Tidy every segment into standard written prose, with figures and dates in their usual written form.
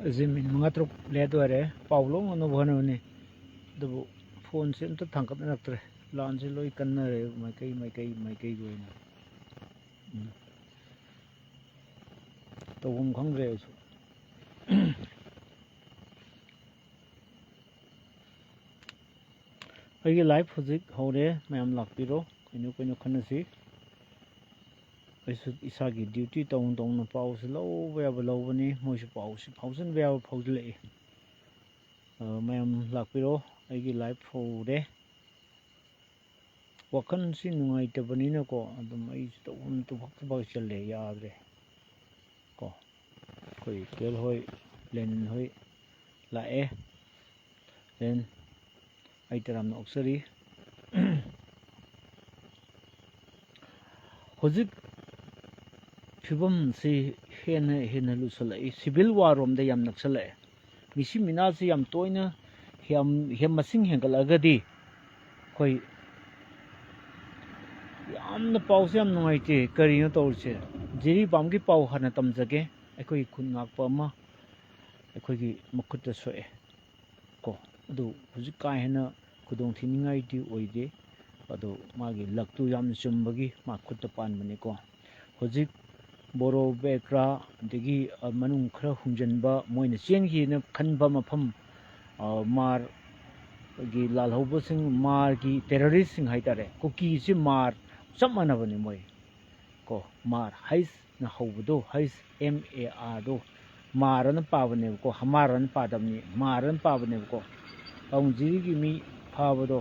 Zimin mga truk ledo are Paulo ano bhano ne dubu phone se to thangkat naktre lan se loi kanna re mai kai go na to bum khang re su ai life hojik hore mayam lakpiro koino khana si aisu isagi duty tong na pau se lo ya ba lo bani moi su pau si phausan ya phaujle mayam lakpiro ai life hore wakan si nungai ta bani na ko adum ai to phak ba challe yaadre ko koi kel hoi len hoi la len ai taram na oksari hojik phibam si hena lu salai civil war rom da yam naksala misi mina si yam toina hem masing hengalagadi koi yamna pause yam nungai te karino tawse jiri bamgi pau hana tamjage aikoi khun ngakpa ma aikoi gi makutta soe ko adu hujik ka hena khudong thiningai di oide adu magi laktu yam chumbagi ma khutta pan mani ko hujik boro bekra degi manung khra humjanba moina chengi na khanba mafam mar gi lalhobo sing mar gi terrorist sing haitare kuki si mar samana bani moi ko mar hais na hobdo hais mar do maran pabane ko hamaran padamni maran pabane ko aunjiri gi mi phabado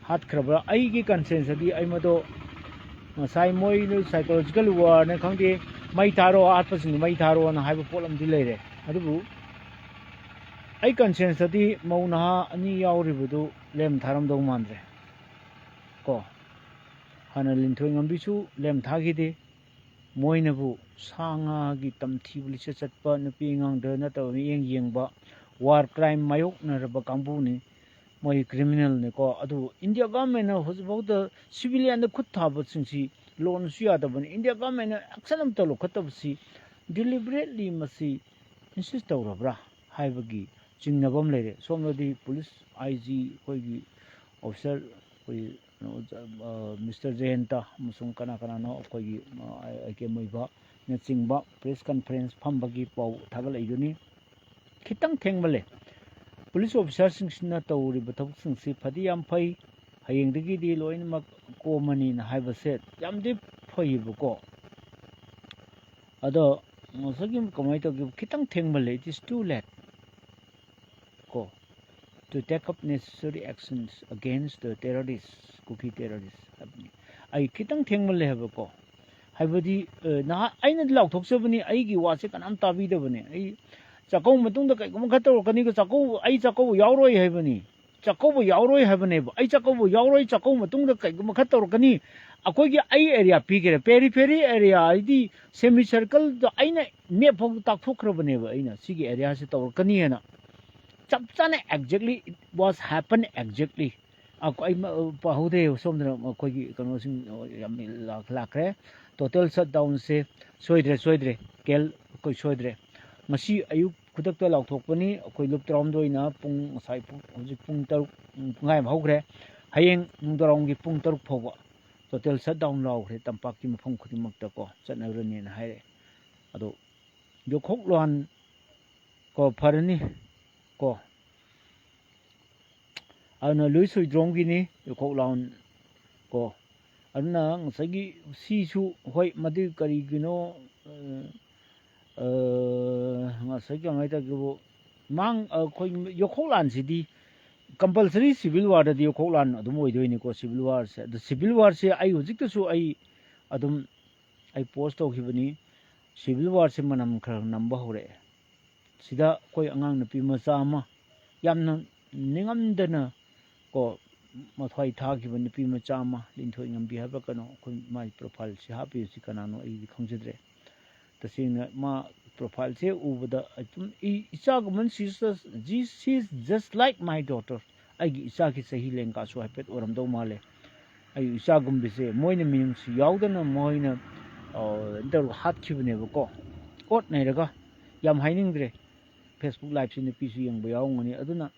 hat khrabra ai gi conscience di ai mado sai moi no psychological war na khangde mai tharo atpasing mai tharo na haiba polam di leire adubu ai conscience di mauna ani yauribudu lem tharam do mandre ko hana linthoi ngambisu lem thagide moinabu sanga gi tamthibuli chatpa nupi ngangda na taw yengba war crime mayok na raba kambu ni moi criminal ne ko adu india government na hojbauda civilian na khut thaba singsi loan su yada bani india government na action am talo khatabsi deliberately masi insist tawrabra haibagi chingnabam lere somlodi police IG hoigi officer hoi Mr. Jayanta musung kana no hoigi ake moiba na chingba press conference phambagi pau thagal aiduni khitang thengmale police officer singsina tawri bathok singsi phadi yam phai hayengdagi di loinmak komani na haibase yamdi phaibuko ado mosagi kamai to khitang thengmale it is too late ko to take up necessary actions against the terrorists cookie terrorists ai khitang thengmale habako haibadi na aina law thoksobani aigi wase kanam tabi dabani ai chakau matungda kai kuma khator kani ko chakau yauroi haibani chakau yauroi habane ai chakau yauroi chakau matungda kai kuma khator kani akoi gi ai area pigere periphery area idi semi circle da aina map phok tak thokrabane ba aina sigi area se tor kani na chap chane exactly it was happen exactly akoi pahode somdra akoi gi kano sing yam lakre total shutdown se soidre kel koi soidre ngasi ayuk khudakta lauthokpani akoi luptram doina pung sai hojik pung 3 ngai haukhre hayeng nungdarong gi pung 3 phoba total shutdown laukhre tampak ki mafam khudimakta ko chanarani na haire ado yokhok loan ko pharani ko ana luisui dronggi ni yokhok loan ko anna ngasagi sisu hoi madu kari gino ngasagi ngai ta go mang khoi yokhoklan sidi compulsory civil war da yokhoklan adum oidoini ko civil war se the civil war se ai hojik ta su ai adum ai post tawkhibani civil war se manam khar namba hore sida koi angang napi macha ama yamna ningamdana ko mathai thagibani napi macha ama linthoi ngambi haba kano khoi mai profile se hapi si kanano ai khongjadre tasina ma profile se ubada atum isa guman sisters she is just like my daughter ai isa ki sahi lenka so hapet oramdo male ai isa gumbi se moina minim si yaudana moina ndar hat khibne ko ot nairaga yam hainingdre Facebook Live sini pisu yang bayawngani aduna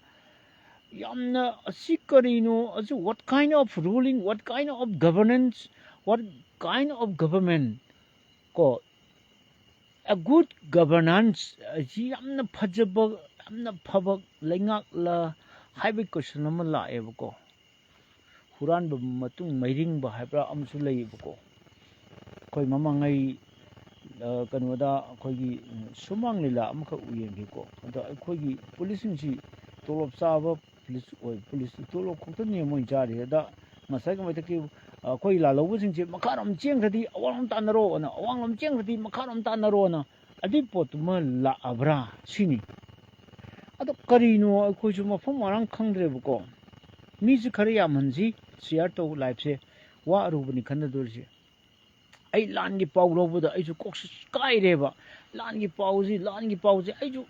yamna asi karino asi what kind of ruling, what kind of governance, what kind of government ko a good governance ji yamna phajaba yamna phabak lengak la haibe question ama lae bako huran ba matung mairing ba haibra amsu lei bako koi mamangai kanoda khoi sumang lila amkha uyeng ko da khoi policing si tolop saba police tolop khokta ne moi jari da masai ka mai ki khoi la lo sing che makharam cheng thadi awang tanaro na awang cheng thadi makharam tanaro na adi pot ma la abra sini ado karino khoi su ma phom arang khangdre bako mi ji khari ya manji share to live se wa ru bani khanna dor ji ai lan gi pau ro bu da ai ju kok kai re ba lan gi pau ji ai ju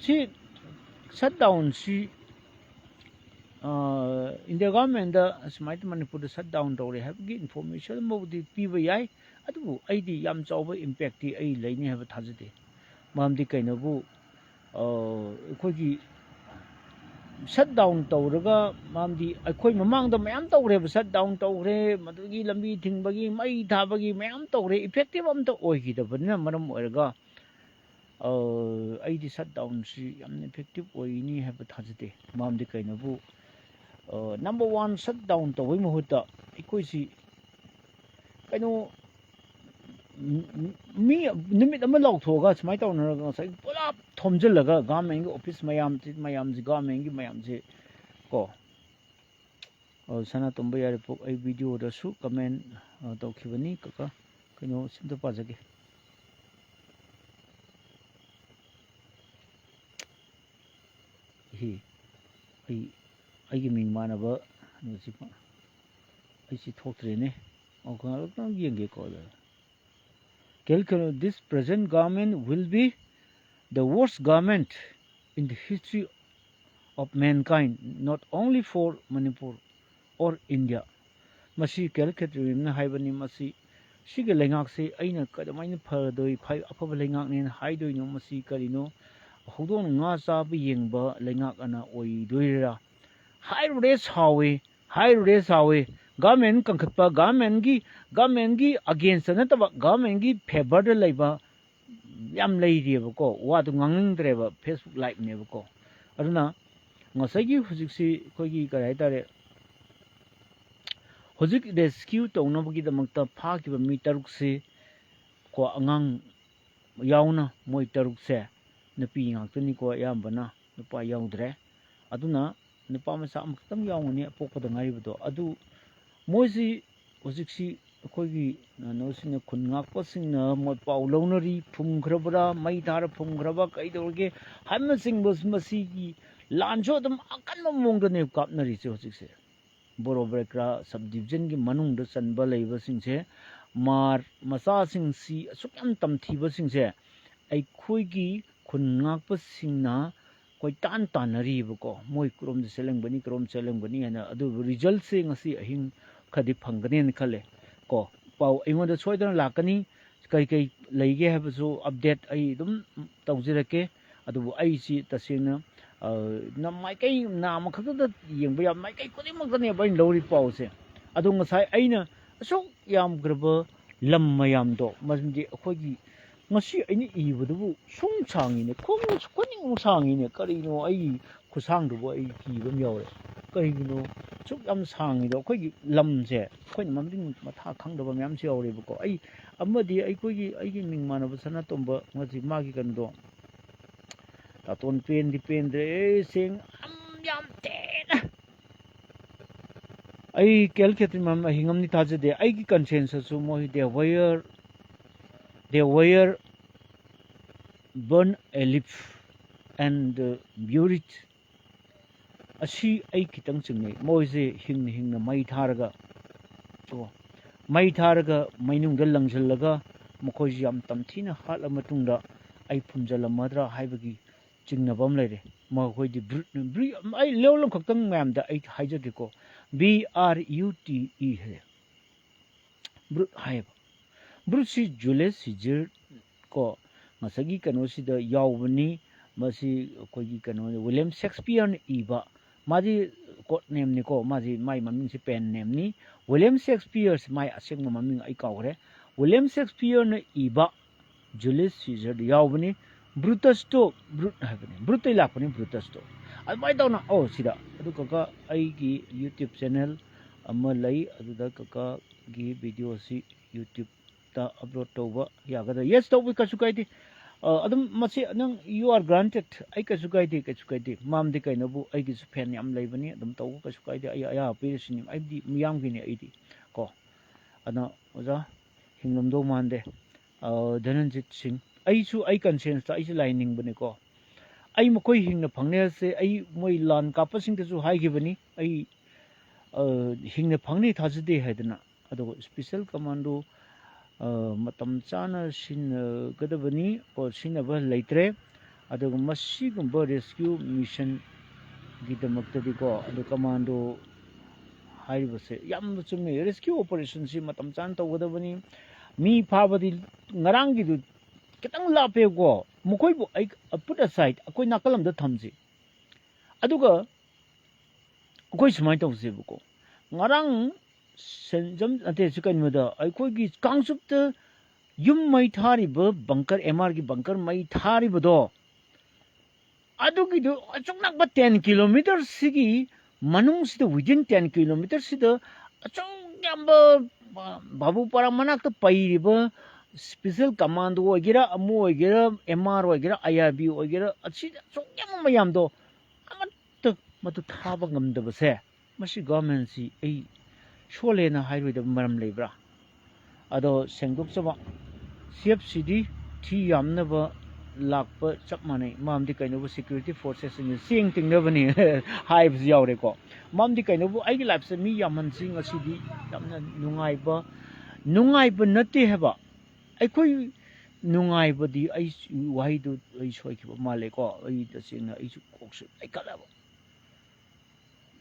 see shutdown see in the government the smart Manipur shutdown to have get information about the PVI adu ID yam chawba impact ti ai leini have thajade mamdi kainabu khoi shutdown tawraga mamdi akhoi mamang da mayam tawre shutdown tawre madugi lambi thingbagi mai thabagi mayam tawre effective am to oigi da banna maram oirga aidi shutdown si yam effective oini have thajade mamdi kainabu number 1 shutdown tawai mahuta akhoi si kaino mi nimit ama lauthoga smai tawna sai pula thomjillaga government office mayam ji government gi mayam ji ko sana tomba yare pok ai video da su comment tawkhibani kaka kaino simta pajage hi ai gi ming manaba no si pa ai si thoktre ne o ka tang yenge ko da this present government will be the worst government in the history of mankind, not only for Manipur or India. Masi calculate na haibani masi sige lengak se aina kadamain phadoi phai afaba lengak nen haidoi no masi karino hodon nga sa bi yengba lengak ana oi doira high race hawe government kankatpa government gi against na taba government gi favor da laiba yam leiri bako wa du nganging dreba Facebook live ne bako aduna ngasai gi hujiksi khoi gi karai tare hujik rescue tawna bagi damakta pha ki ba mi taruk se ko angang yauna moi taruk se napi ngakni ko yambana nupa yaudre aduna nupa masa amktam yaungani apokpada ngaibdo adu moisi hojiksi khoi no sine khungak pasingna mo pau lonari phumgrabra mai dar phumgraba kaidorge hamna sing bus masi gi lanjo dum akan mongda ne kapnari se hojikse borobrekra subdivision gi manung da sanba leiba singse mar masa sing si asukam tamthiba singse ai khoi gi khungak pasingna koi tan tanari bako moi krom de seleng bani ana adu result se ngasi ahing khadi phangane khale ko pau aingoda soidana lakani kai leige habasu update ai dum tawjirake adu ai si tasena na mai kai na ma khakda yengba ya mai kai kodi mak ne bain lori pau se adu ngasai aina asuk yam graba lam mayam do masdi khogi ngasi aini ibudu sung changi ne khong koning sangi ne karino ai khusang du ai ki bam yawre karino suk yam sangi do khoi lamse khoi mamding matha khangdaba myam se yawre bako ai amadi ai khoi ai gi mingmana basana tomba ngasi magi kando taton pen dependre sing am yam ten ai calculate mam hingam ni taje de ai gi consensus su mo de wire burn a leaf and bury it asi ai kitang chingne moise hingna mai tharga to mai tharga mainung dal langjallaga mokoi yam tamthina hala matungda ai phumjala madra haibagi chingnabam leire ma khoi di bri ai lewlong khaktam mam da ai haijage ko BRUTE he brut haib Bruce Julius Caesar ko ngasagi kano sida yawbani masi kogi kano William Shakespeare iba maji court name ni ko maji mai maming si pen name ni William Shakespeare mai aseng maming ai kawre William Shakespeare na iba Julius Caesar yawbani Brutus to Brut habani Brut ilapani Brutus to admai daw na oh sida adu kaka ai gi YouTube channel amma lai adu da kaka gi video si YouTube ta upload tauba yagada yes tauba kasu kaidi adum masi nang you are granted ai kasu kaidi mam de kai nabu ai gi su fan yam leibani adum tauba kasu kaidi ai aya pe sinim ai di miyam gi ni ai di ko ana oza hinglom do mande Dhananjit Singh ai su ai conscience ta ai su lining bani ko ai makoi hingna phangne se ai moi lan kapa sing su hai gi bani ai hingna phangne thajde haidana ado special commando matam chana sin gadabani or sinaba leitre adugo masigumba rescue mission gidamakta diko adu commando haibase yam chume rescue operation si matam chan tawgadabani mi phabadi ngarang gidu kitang lape go mukoi bu ai put aside akoi nakalam da thamji aduga akoi smai tawse buko ngarang senjam ate chikan mada aikoi gi kangsup ta yum mai thari ba bunker MR gi bunker mai thari bado adu gi do achungnak ba 10 km sigi manung sida within 10 km sida achung yamba babu para manak ta pai ba special commando ogira amu ogira MR ogira IRB ogira achi achung yam mayam do amat matu thaba ngamda ba se masi government si ai Sholena highway the maram libra. Ado Sengduk Saba CFCD T Yamnava Lakpa Chapmani, Mam the Kainobu security forces in seeing thing never near hives Yaureko. Mam the Kainobu I laps me Yaman sing a CD Nungaiba Nungaiba Nati Heba. I could Nungaiba the ice why do I show Maleko, I the singer is I got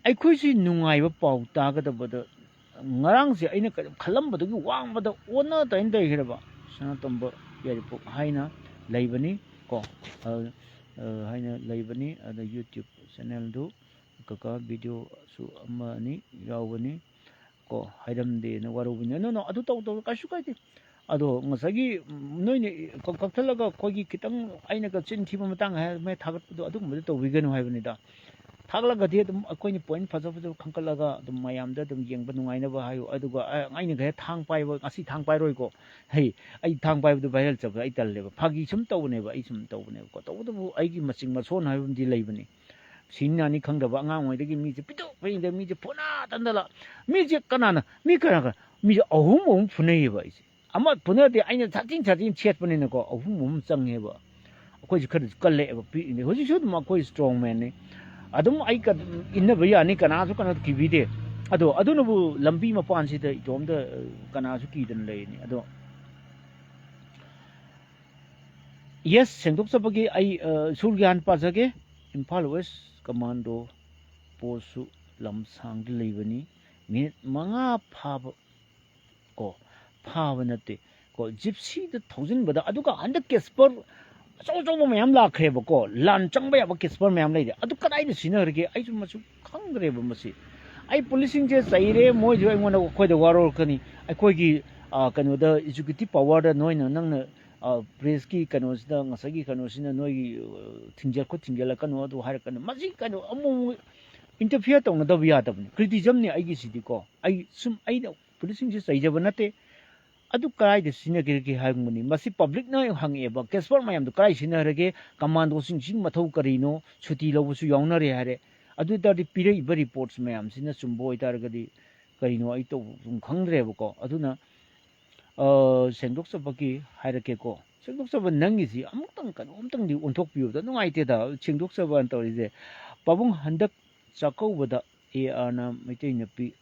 I could see Nungaiba Pau Taga the ngarang si aina khalam badu gi wang bada ona ta inda hiraba sana tomba yari pok haina laibani ko haina laibani ada YouTube channel do kaka video su amma ni rawani ko haidam de na warubini no adu taw kasu kaiti ado ngasagi noi ni kaktalaga kogi kitang aina ka chin thiba matang ha me thagat do adu madu to wiganu haibani da thaglaga de dum akoi ni point fajo khangkalaga dum mayam da dum yengba nungaina ba hayu aduga aina ga thang pai ba asi thang pai roi ko hei ai thang pai du viral chab ai tal leba phagi sum tawne ba ai sum tawne ko tawdu ai gi maching ma son haibum di leibani sinna ni khangda ba ngang oi dagi mi je pitu pai de mi je phona tandala mi je kanana mi kana mi je ahum phunei ba ai ama phuna de aina chating chet pani na ko ahum changhe ba akoi ji khad kalle ba pi ni hoji shu ma koi strong man ni adum ai ka inna baya ni kana su kana ki bide ado no bu lambi ma pan si de dom da kana su ki den le ni ado yes sengdok sabagi ai surgyan pa jage Imphal West commando posu lamsang de lebani minute manga phab ko phawanate ko gypsy the 1000 bada aduka 100 case per so mayam lakhre ba ko lan changba ya ba case per mayam lai adu kadai de sinarge ai sum masu khangre ba masi ai policing je saire moi jo ngona ko khoi da waror kani ai khoi gi kanu da executive power da noina nang na press ki kanu da ngasagi kanu sina noi thingjal ko thingjala kanu adu har kanu maji kanu amu interfere tong da biya da criticism ni ai gi sidi ko ai sum ai da policing je sai jaba nate adu kai de sina gi hangmuni masi public na hangi ba kesper mayam du kai sina rege commando sing mathau karino chuti lobu su yauna re hare adu da di pire iba reports mayam sina chumbo itar gadi karino ai to khangre ba ko aduna sengdok sabaki hairake ko sengdok sab nangi si amutang kan umtang di onthok piu da nungai te da sengdok sab an tori je pabung handak chakau bada e ana mitai na pi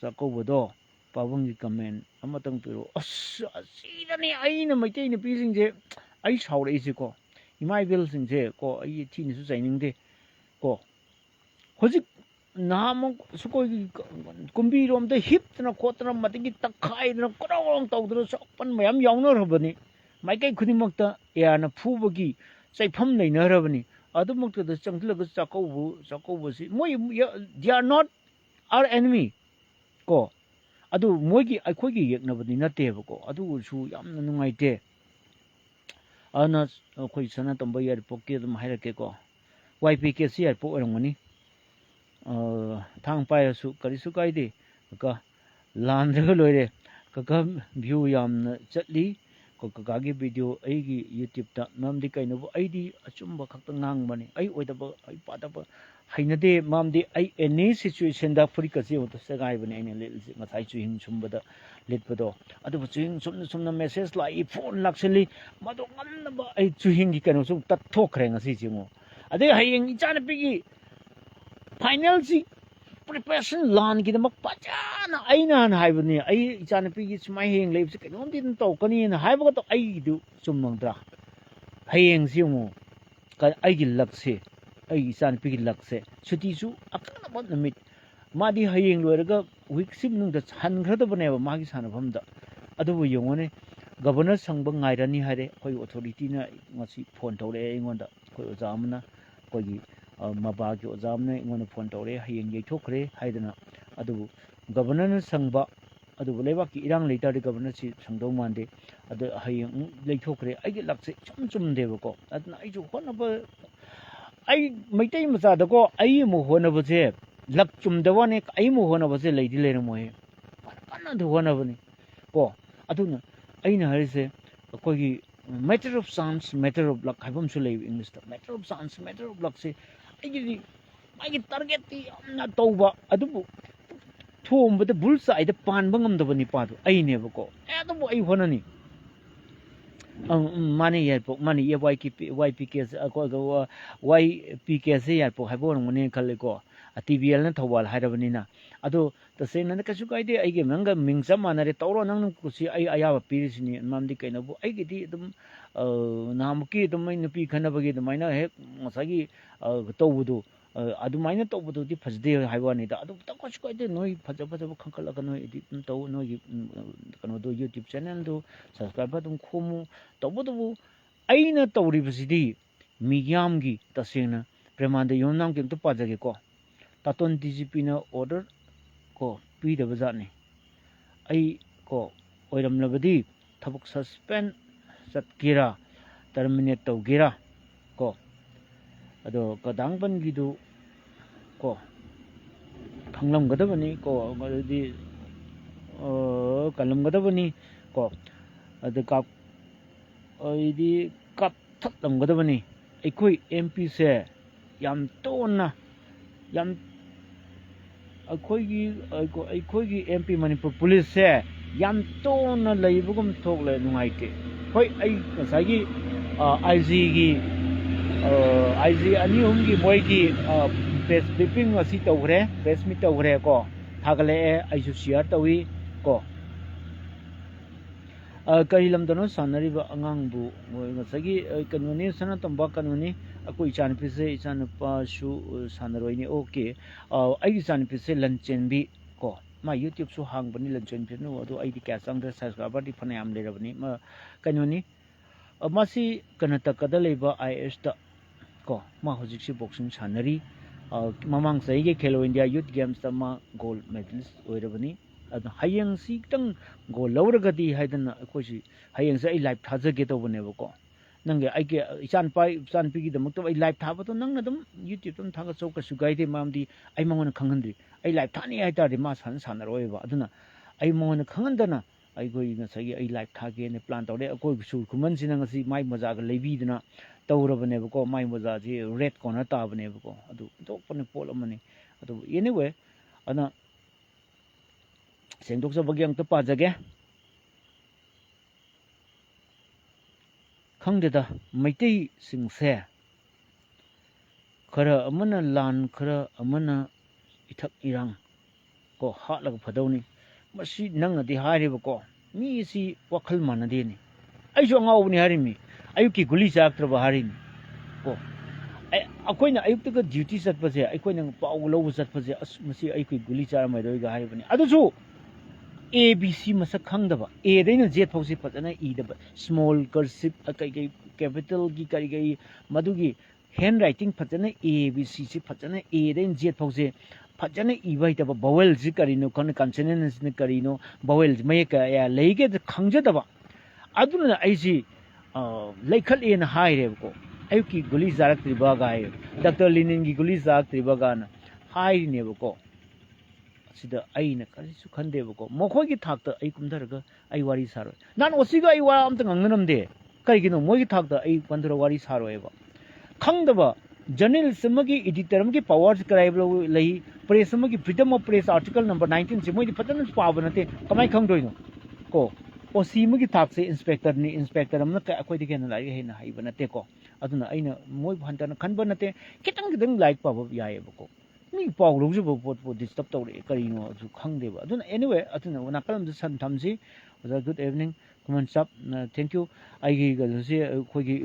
chakau bado pabung gi comment amatang pero asidani aina mitai na pi sing je ai saure isi ko imai bil sing je ko ai thi ni su jaining de ko hojik nahamong sukoi kumbi rom da hip na khotna matigi takhai na korong tawdra sokpan mayam yauna rabani mai kai khunimakta ya na phubagi saifam leina rabani adumakta da changlaga chakau si moi they are not our enemy ko adu moigi akhoi yeknabani nateba ko adu su yamna nungaite ana khoi sana tamba yar pokke dum hairake ko YPKC yar po orangani thang pai su karisu kaide ka landra loire ka view yamna chatli ko ka gi video ai gi YouTube ta mamdi kaino ai di achumba khakta ngang bani ai oidaba ai padaba hainade mamdi ai any situation da furi ka je to sagai bani ai ne ngai chu hing chumbada letpado adu chuing sumna message lai phone laksali madu ngamna ba ai chu hing gi kaino su tat thokre ngasi jingo ade hayeng ichana pigi final si preparation lan ki damak pachana aina haibani ai ichana pigi smai heng leib se kanom din to kani na haiba to ai du sumnong dra hayeng si mo ka ai gi lakse ai ichana pigi lakse chuti su akana ba namit madi hayeng loiraga week sim nung da chan khada bane ba magi sana bhamda adu bu yongone governor sangba ngairani hare koi authority na ngasi phone tawre ingonda koi oja amna koi maba ki ojamne ingona phone tawre hayeng yethokre haidana adu governor sangba adu leba ki irang later de governor si sangdo mande adu hayeng leithokre ai gi lakse chum deba ko adna ai ju hona ba ai maitai macha da ko ai mo hona ba je lak chum da wane ai mo hona ba je leidi le mo he kana du hona ba ni ko aduna aina harise ko gi matter of chance matter of luck habam su le english ta matter of chance matter of luck se ai gi target ti amna tawba adubu thombada bulsa ida panba ngamdaba ni padu ai ne ba ko adubu ai honani mani yerpo mani YPK ko YPK se yerpo habon ngone khalle ko TVL na thawal hairabani na ado tase na kasu kaide ai ge manga mingsa manare tawro nang kusi ai ayaba pirisini mamdi kaina bu ai gidi dum namuki dum mai nupi khanabagi dum maina he ngasagi tawbudu adumaina tawbudu di phajde haibani da adu ta kasu kaide noi phaja khangkala ka noi edit taw noi gi kano do YouTube channel do subscribe dum khomu tawbudu aina tawri basidi miyam gi tasena premande yomnam kim to pajage ko taton DGP na order ko pida bazani ai ko oiram labadi thabuk suspend satkira terminate tawgira ko ado kadang ban gidu ko khanglam gadabani ko di kalam gadabani ko ado kap ai di kap thatlam gadabani aikoi MP se yam tonna yam ꯑꯩꯈꯣꯏꯒꯤ MP Manipur ꯄꯨꯂꯤꯁꯁꯦ ꯌꯥꯝ ꯇꯣꯟꯅ ꯂꯩꯕꯒꯨꯝ ꯊꯣꯛꯂꯦ ꯅꯨꯡꯉꯥꯏꯇꯦ ꯍꯣꯏ ꯑꯩ ꯉꯁꯥꯏꯒꯤ IG ꯑꯅꯤ ꯑꯍꯨꯝꯒꯤ ꯃꯣꯏꯒꯤ press ꯕ꯭ꯔꯤꯐꯤꯡ ꯑꯁꯤ ꯇꯧꯈ꯭ꯔꯦ ꯄ꯭ꯔꯦꯁ ꯃꯤꯠ ꯇꯧꯈ꯭ꯔꯦ ꯀꯣ ꯊꯥꯒꯠꯂꯛꯑꯦ ꯑꯩꯁꯨ ꯁꯤꯌꯔ ꯇꯧꯏ ꯀꯣ ꯀꯔꯤ ꯂꯝꯗꯅꯣ ꯁꯥꯟꯅꯔꯤꯕ ꯑꯉꯥꯡꯕꯨ ꯉꯁꯥꯏꯒꯤ ꯀꯩꯅꯣꯅꯤ ꯁꯅꯥꯇꯣꯝꯕ ꯀꯩꯅꯣꯅꯤ ꯑꯩꯈꯣꯏ ꯏꯆꯥꯅꯨꯄꯤꯁꯦ ꯏꯆꯥꯅꯨꯄꯥꯁꯨ ꯁꯥꯟꯅꯔꯣꯏꯅꯤ ꯑꯣꯀꯦ ꯑꯩꯒꯤ ꯏꯆꯥꯅꯨꯄꯤꯁꯦ ꯂꯟꯆꯦꯟꯕꯤ ko ma YouTube su hang bani lanchen pinu adu ai di kya sang da subscriber di phana yam le rabani ma kanoni masi kanata kada leba IS ta ko ma hojik si boxing sanari mamang sai ge Khelo India Youth Games ta ma gold medalist oi rabani adu hayang si tang gold lawraga di haidan ko si hayang sai live thaja ge to bane ba ko nang ge ai ge ichan pi gi damak to ai live tha ba to nang na dum YouTube tum thaga chok ka su gai de mam di ai mangona khanghandri ai live thani ai ta de ma san roi ba aduna ai mangona khanghandana ai goi na sagi ai live tha ge ne plan tawde akoi su khuman sin nga si mai moja ga lebi duna tawrabane ba ko mai moja ji red corner ta bane ba ko adu tok pone pol amani adu anyway ana sengdok sa bagyang to pa jage khangdeda maitai singse khara amana lan khara amana ithak irang ko hatlaga phadawni masi nang adi hariba ko mi si wakhal manade ni ai jo ngawni harimi ayuki guli chaktraba harini ko ꯑꯩꯈꯣꯏꯅ ꯑꯌꯨꯛꯇꯒ duty ꯆꯠꯄꯁꯦ ꯑꯩꯈꯣꯏꯅ ꯄꯥꯎ ꯂꯧꯕ ꯆꯠꯄꯁꯦ ꯑꯁ ꯃꯁꯤ ꯑꯩꯈꯣꯏ ꯒꯨꯂꯤ ꯆꯥꯔꯝꯃꯔꯣꯏꯒ ꯍꯥꯏꯕꯅꯤ ꯑꯗꯨꯁꯨ A B C ꯃꯁꯛ ꯈꯪꯗꯕ Aꯗꯩꯅ Z ꯐꯥꯎꯁꯤ ꯐꯖꯅ ꯏꯗꯕ ꯁ꯭ꯃꯣꯜ ꯀꯔꯁꯤꯞ ꯀꯩ ꯀꯦꯄꯤꯇꯦꯜꯒꯤ ꯀꯔꯤ ꯃꯗꯨꯒꯤ ꯍꯦꯟ ꯔꯥꯏꯇꯤꯡ ꯐꯖꯅ A B C ꯁꯤ ꯐꯖꯅ Aꯗꯩꯅ Z ꯐꯥꯎꯁꯦ ꯐꯖꯅ ꯏꯕ ꯍꯩꯇꯕ ꯕꯋꯦꯜꯁꯤ ꯀꯔꯤꯅꯣ ꯈꯪꯗꯦ ꯀꯟꯁꯣꯅꯦꯟꯁꯤꯅ ꯀꯔꯤꯅꯣ ꯕꯋꯦꯜꯁꯤ ꯃꯌꯦꯛ ꯀꯌꯥ ꯂꯩꯒꯦꯗ ꯈꯪꯖꯗꯕ ꯑꯗꯨꯅ ꯑꯩꯁꯤ ꯂꯩꯈꯠꯂꯦꯅ ꯍꯥꯏꯔꯦꯕꯀꯣ ꯑꯌꯨꯛꯀꯤ ꯒꯨꯂꯤ ꯆꯥꯔꯛꯇ꯭ꯔꯤꯕꯒ ꯍꯥꯏ ꯗꯥꯛꯇꯔ ꯂꯤꯅꯤꯟꯒꯤ ꯒꯨꯂꯤ ꯆꯥꯔꯛꯇ꯭ꯔꯤꯕꯒꯅ ꯍꯥꯏꯔꯤꯅꯦꯕꯀோ ꯁꯤꯗ ꯑꯩꯅ ꯀꯔꯤꯁꯨ ꯈꯟꯗꯦꯕꯀꯣ ꯃꯈꯣꯏꯒꯤ ꯊꯥꯛꯇ ꯑꯩ ꯀꯨꯝꯊꯔꯒ ꯑꯩ ꯋꯥꯔꯤ ꯁꯥꯔꯣꯏ ꯅꯍꯥꯟ ꯑꯣꯁꯤꯒ ꯑꯩ ꯋꯥ ꯑꯝꯇ ꯉꯥꯡꯅꯔꯝꯗꯦ ꯀꯔꯤꯒꯤꯅꯣ ꯃꯣꯏꯒꯤ ꯊꯥꯛꯇ ꯑꯩ ꯀꯨꯝꯊꯔ ꯋꯥꯔꯤ ꯁꯥꯔꯣꯏꯕ ꯈꯪꯗꯕ ꯖꯔꯅꯦꯂꯤꯁ ꯑꯃꯒꯤ ꯏꯗꯤꯇꯔ ꯑꯃꯒꯤ ꯄꯋꯥꯔꯁꯤ ꯀꯗꯥꯏ ꯂꯩ ꯄ꯭ꯔꯦꯁ ꯑꯃꯒꯤ freedom of press article number 19 मोदी फजन पाब नते कमाई खंगदोइनो को ओसी मगी थाकसे इंस्पेक्टर नि इंस्पेक्टर अमना अखोइदि केना लाइ हेना हाइबा नते को अदुना अइना मोइ भंतन खनबा नते कितंग कितंग लाइक पाबा यायबको मी पाउ लौजबो पोट पो डिस्टर्ब तौरे करिनो अजु खंगदेबा अदुना एनीवे अदुना वनाकलम द सन थमसी गुड इवनिंग कुमन सब थैंक यू आइगी गलसे खोगी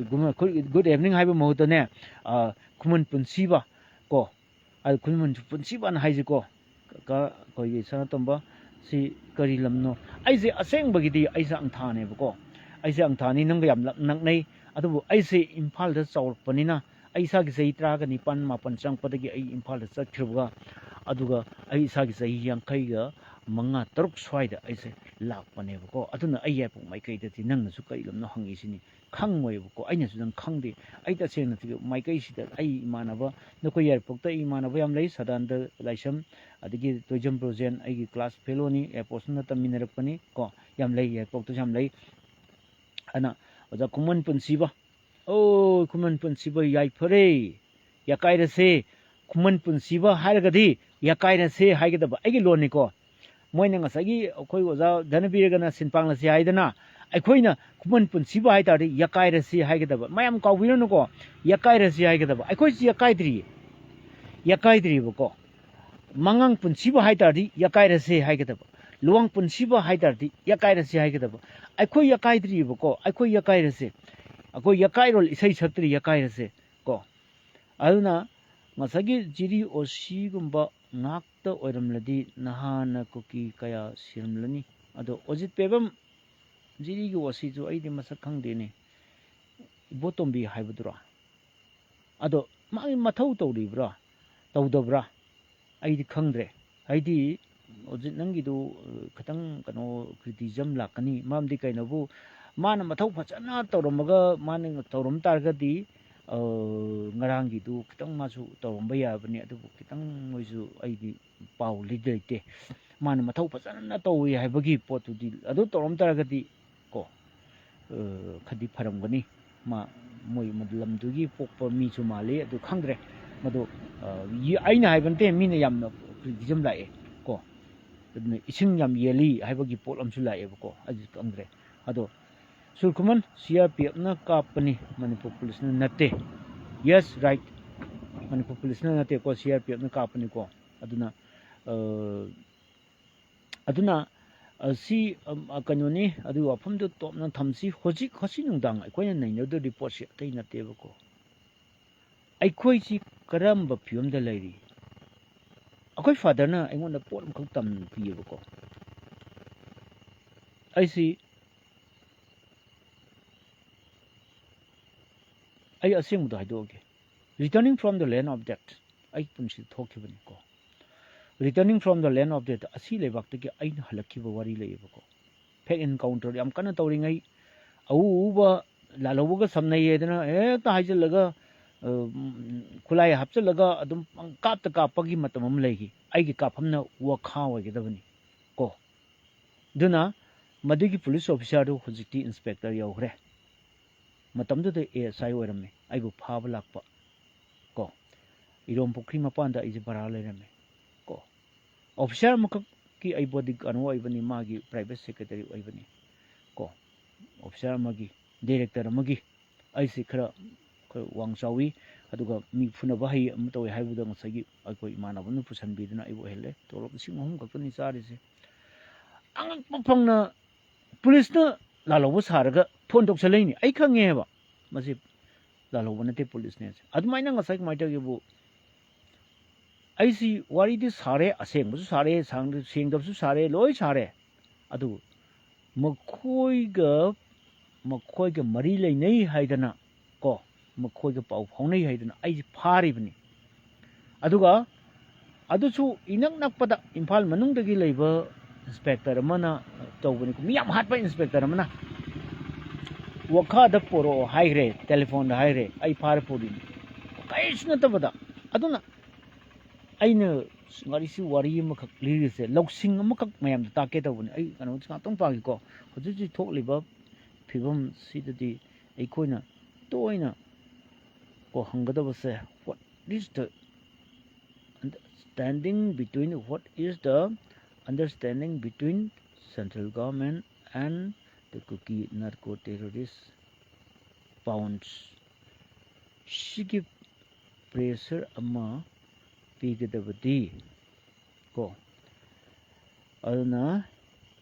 गुड इवनिंग हाइबा महतने कुमन पुनसीबा को al kulmun punsiban haijiko ka koi sana tomba si kari lamno aise aseng bagidi aisa ang thane bako aise ang thani nang yam nak nei adubu aise imphal da chaurpanina aisa gi sei tra ga nipan mapan chang padagi ai imphal da chakthruga aduga aisa gi sei yang kai ga manga taruk swaida aise lakpane bako aduna ai ya pu mai kai da ti nang na su kai lamno hangi sini खंगोय बको आइना सुदन खंगदे आइ तसे न ति माइकै सिदा आइ इमानबा नको airport त इमानबा याम लै सदान द लाइसम अदगी तोजम प्रोजेन आइगी क्लास फेलोनी एयरपोर्ट न तमिनरपनी को याम लै एयरपोर्ट त याम लै अना ओजा कुमन पुनसिबा ओ कुमन पुनसिबा याइ फरे याकाइरसे कुमन पुनसिबा हारगदी याकाइरसे हाइगदबा आइगी लोनी को मोइना ngसागी अखोइ ओजा धनबीरगना सिनपांगलसे हाइदना अखोइना कुमन पुनसिबा हाइतादि याकाइरसी हाइगदबा मयाम काउबिरनुको याकाइरसी हाइगदबा अखोइसि याकाइद्री बको मंगांग पुनसिबा हाइतादि याकाइरसी हाइगदबा लुवांग पुनसिबा हाइतादि याकाइरसी हाइगदबा अखोइ याकाइद्री बको अखोइ याकाइरसे अखोइ याकाइरोल इसै सत्रि याकाइरसे को अदुना ngसागी जिरी ओसी गुम्बा ngakta oiramladi nahana kuki kaya siramlani ado ojit pebam jiri gi wasi jo aidi masak khangdene botombi haibudura ado magi mathau tawribra tawdabra aidi khangdre aidi ojit nangi do khatang kano criticism lakani mamdi kainabu mana mathau phachana tawramaga mane tawram targadi ngaranggi du kitang masu tawramba yabani adu kitang moisu aidi paw lidete mana mathau phachana tawi haibagi potudi adu tawram targadi को खदी फरमगनी मा मोय मदलमदुगी पोकप मीचु माले अदु खंगद्रे मदो आइना हाइबनते Meena यामना criticism लाए को अदुने इसिंग याम येली हाइबगी पोलमसु लाए बको अजि खंगद्रे अदो सुरकुमन सीआरपीएफ ना कापनी मणिपुर पुलिस ना नते यस राइट मणिपुर पुलिस ना नते को सीआरपीएफ ना कापनी को अदुना अदुना सी कनोनी अदु वफम दो टॉपना थमसी होजिक हसी नुंदांग अखोइना नैनदो रिपोर्ट से अतै नतेबको अखोइसी करम फियम द लैरी अखोइ फादरना अइगोंदा पोट मखक तम पियबको ऐसी आई असेंग द हाइदोगे returning from the land of death आई पुंसी थोखिबनी को returning from the land of death असी लेबाक्तगी आइन हलक्किबा वारी लेबको फेक एनकाउंटर याम कना तौरिङै औबा लालौबगा समनैयेदना हेक्ता हाइजलगा खुलाय हापचलगा अदुम कापता कापगी मतमम लैगी आइगी काफमना वखा वगेदबनी को दुना मदुगी पुलिस ऑफिसर दो हुजिकती इंस्पेक्टर यौग्रे मतमदुदे एएसआई ओरमे आइगु फाबा लाकपा को इरोम पुखरी मपानदा इजे बरा लेरमे को ऑफिसर मक की आई बॉडी कनो आइबनी मागी प्राइवेट सेक्रेटरी आइबनी को ऑफिसर मगी डायरेक्टर मगी आइसे खरा वांग चावी अदुगा मी फुनबा हाई अम तोय हाइबुदा ngसागी अखोइ इमानबनु पुसनबिदना आइबो हेले तोलक सिंग हम खकनी चारिसे अंग पफंगना पुलिसना लालौबो सारगा फोन तोक्सलैनी आई खंगेबा मसे ꯂꯥꯜꯍꯧꯕ ꯅꯠꯇꯦ ꯄꯨꯂꯤꯁꯅꯦ ꯑꯗꯨꯃꯥꯏꯅ ꯉꯁꯥꯏ ꯀꯃꯥꯏꯅ ꯇꯧꯒꯦꯕꯨ ꯑꯩꯁꯤ ꯋꯥꯔꯤꯗꯤ ꯁꯥꯔꯦ ꯑꯁꯦꯡꯕꯁꯨ ꯁꯥꯔꯦ ꯁꯦꯡꯗꯕꯁꯨ ꯁꯥꯔꯦ ꯂꯣꯏ ꯁꯥꯔꯦ ꯑꯗꯨ ꯃꯈꯣꯏꯒ ꯃꯔꯤ ꯂꯩꯅꯩ ꯍꯥꯏꯗꯅ ꯀꯣ ꯃꯈꯣꯏꯒ ꯄꯥꯎ ꯐꯥꯎꯅꯩ ꯍꯥꯏꯗꯅ ꯑꯩꯁꯤ ꯐꯥꯔꯤꯕꯅꯤ ꯑꯗꯨꯒ ꯑꯗꯨꯁꯨ ꯏꯅꯛ ꯅꯛꯄꯗ ꯏꯝꯐꯥꯜ ꯃꯅꯨꯡꯗꯒꯤ ꯂꯩꯕ ꯏꯟꯁꯄꯦꯛꯇꯔ ꯑꯃꯅ ꯇꯧꯕꯅꯤ ꯃꯤ ꯌꯥꯝ ꯍꯥꯠꯄ ꯏꯟꯁꯄꯦꯛꯇꯔ ꯑꯃꯅ ꯋꯥꯈꯥꯗ ꯄꯣꯔꯛꯑꯣ ꯍꯥꯏꯈ꯭ꯔꯦ ꯇꯦꯂꯤꯐꯣꯟꯗ ꯍꯥꯏꯈ꯭ꯔꯦ ꯑꯩ ꯐꯥꯔ ꯄꯨꯔꯤꯅꯤ ꯀꯔꯤꯁꯨ ꯅꯠꯇꯕꯗ ꯑꯗꯨꯅ ꯑꯩꯅ ꯉꯔꯤꯁꯤ ꯋꯥꯔꯤ ꯑꯃꯈꯛ ꯂꯤꯔꯤꯁꯦ ꯂꯧꯁꯤꯡ ꯑꯃꯈꯛ ꯃꯌꯥꯝꯗ ꯇꯥꯛꯀꯦ ꯇꯧꯕꯅꯤ ꯑꯩ ꯀꯩꯅꯣꯁꯤ ꯉꯥꯛꯇꯪ ꯄꯥꯒꯦꯀꯣ ꯍꯧꯖꯤꯛ ꯍꯧꯖꯤꯛ ꯊꯣꯛꯂꯤꯕ ꯐꯤꯕꯝꯁꯤꯗꯗꯤ ꯑꯩꯈꯣꯏꯅ ꯇꯣꯏꯅ ꯀꯣ ꯍꯪꯒꯗꯕꯁꯦ what is the understanding between central government and the Kuki narco terrorist pounds sigi pressure ama pigadabadi ko aduna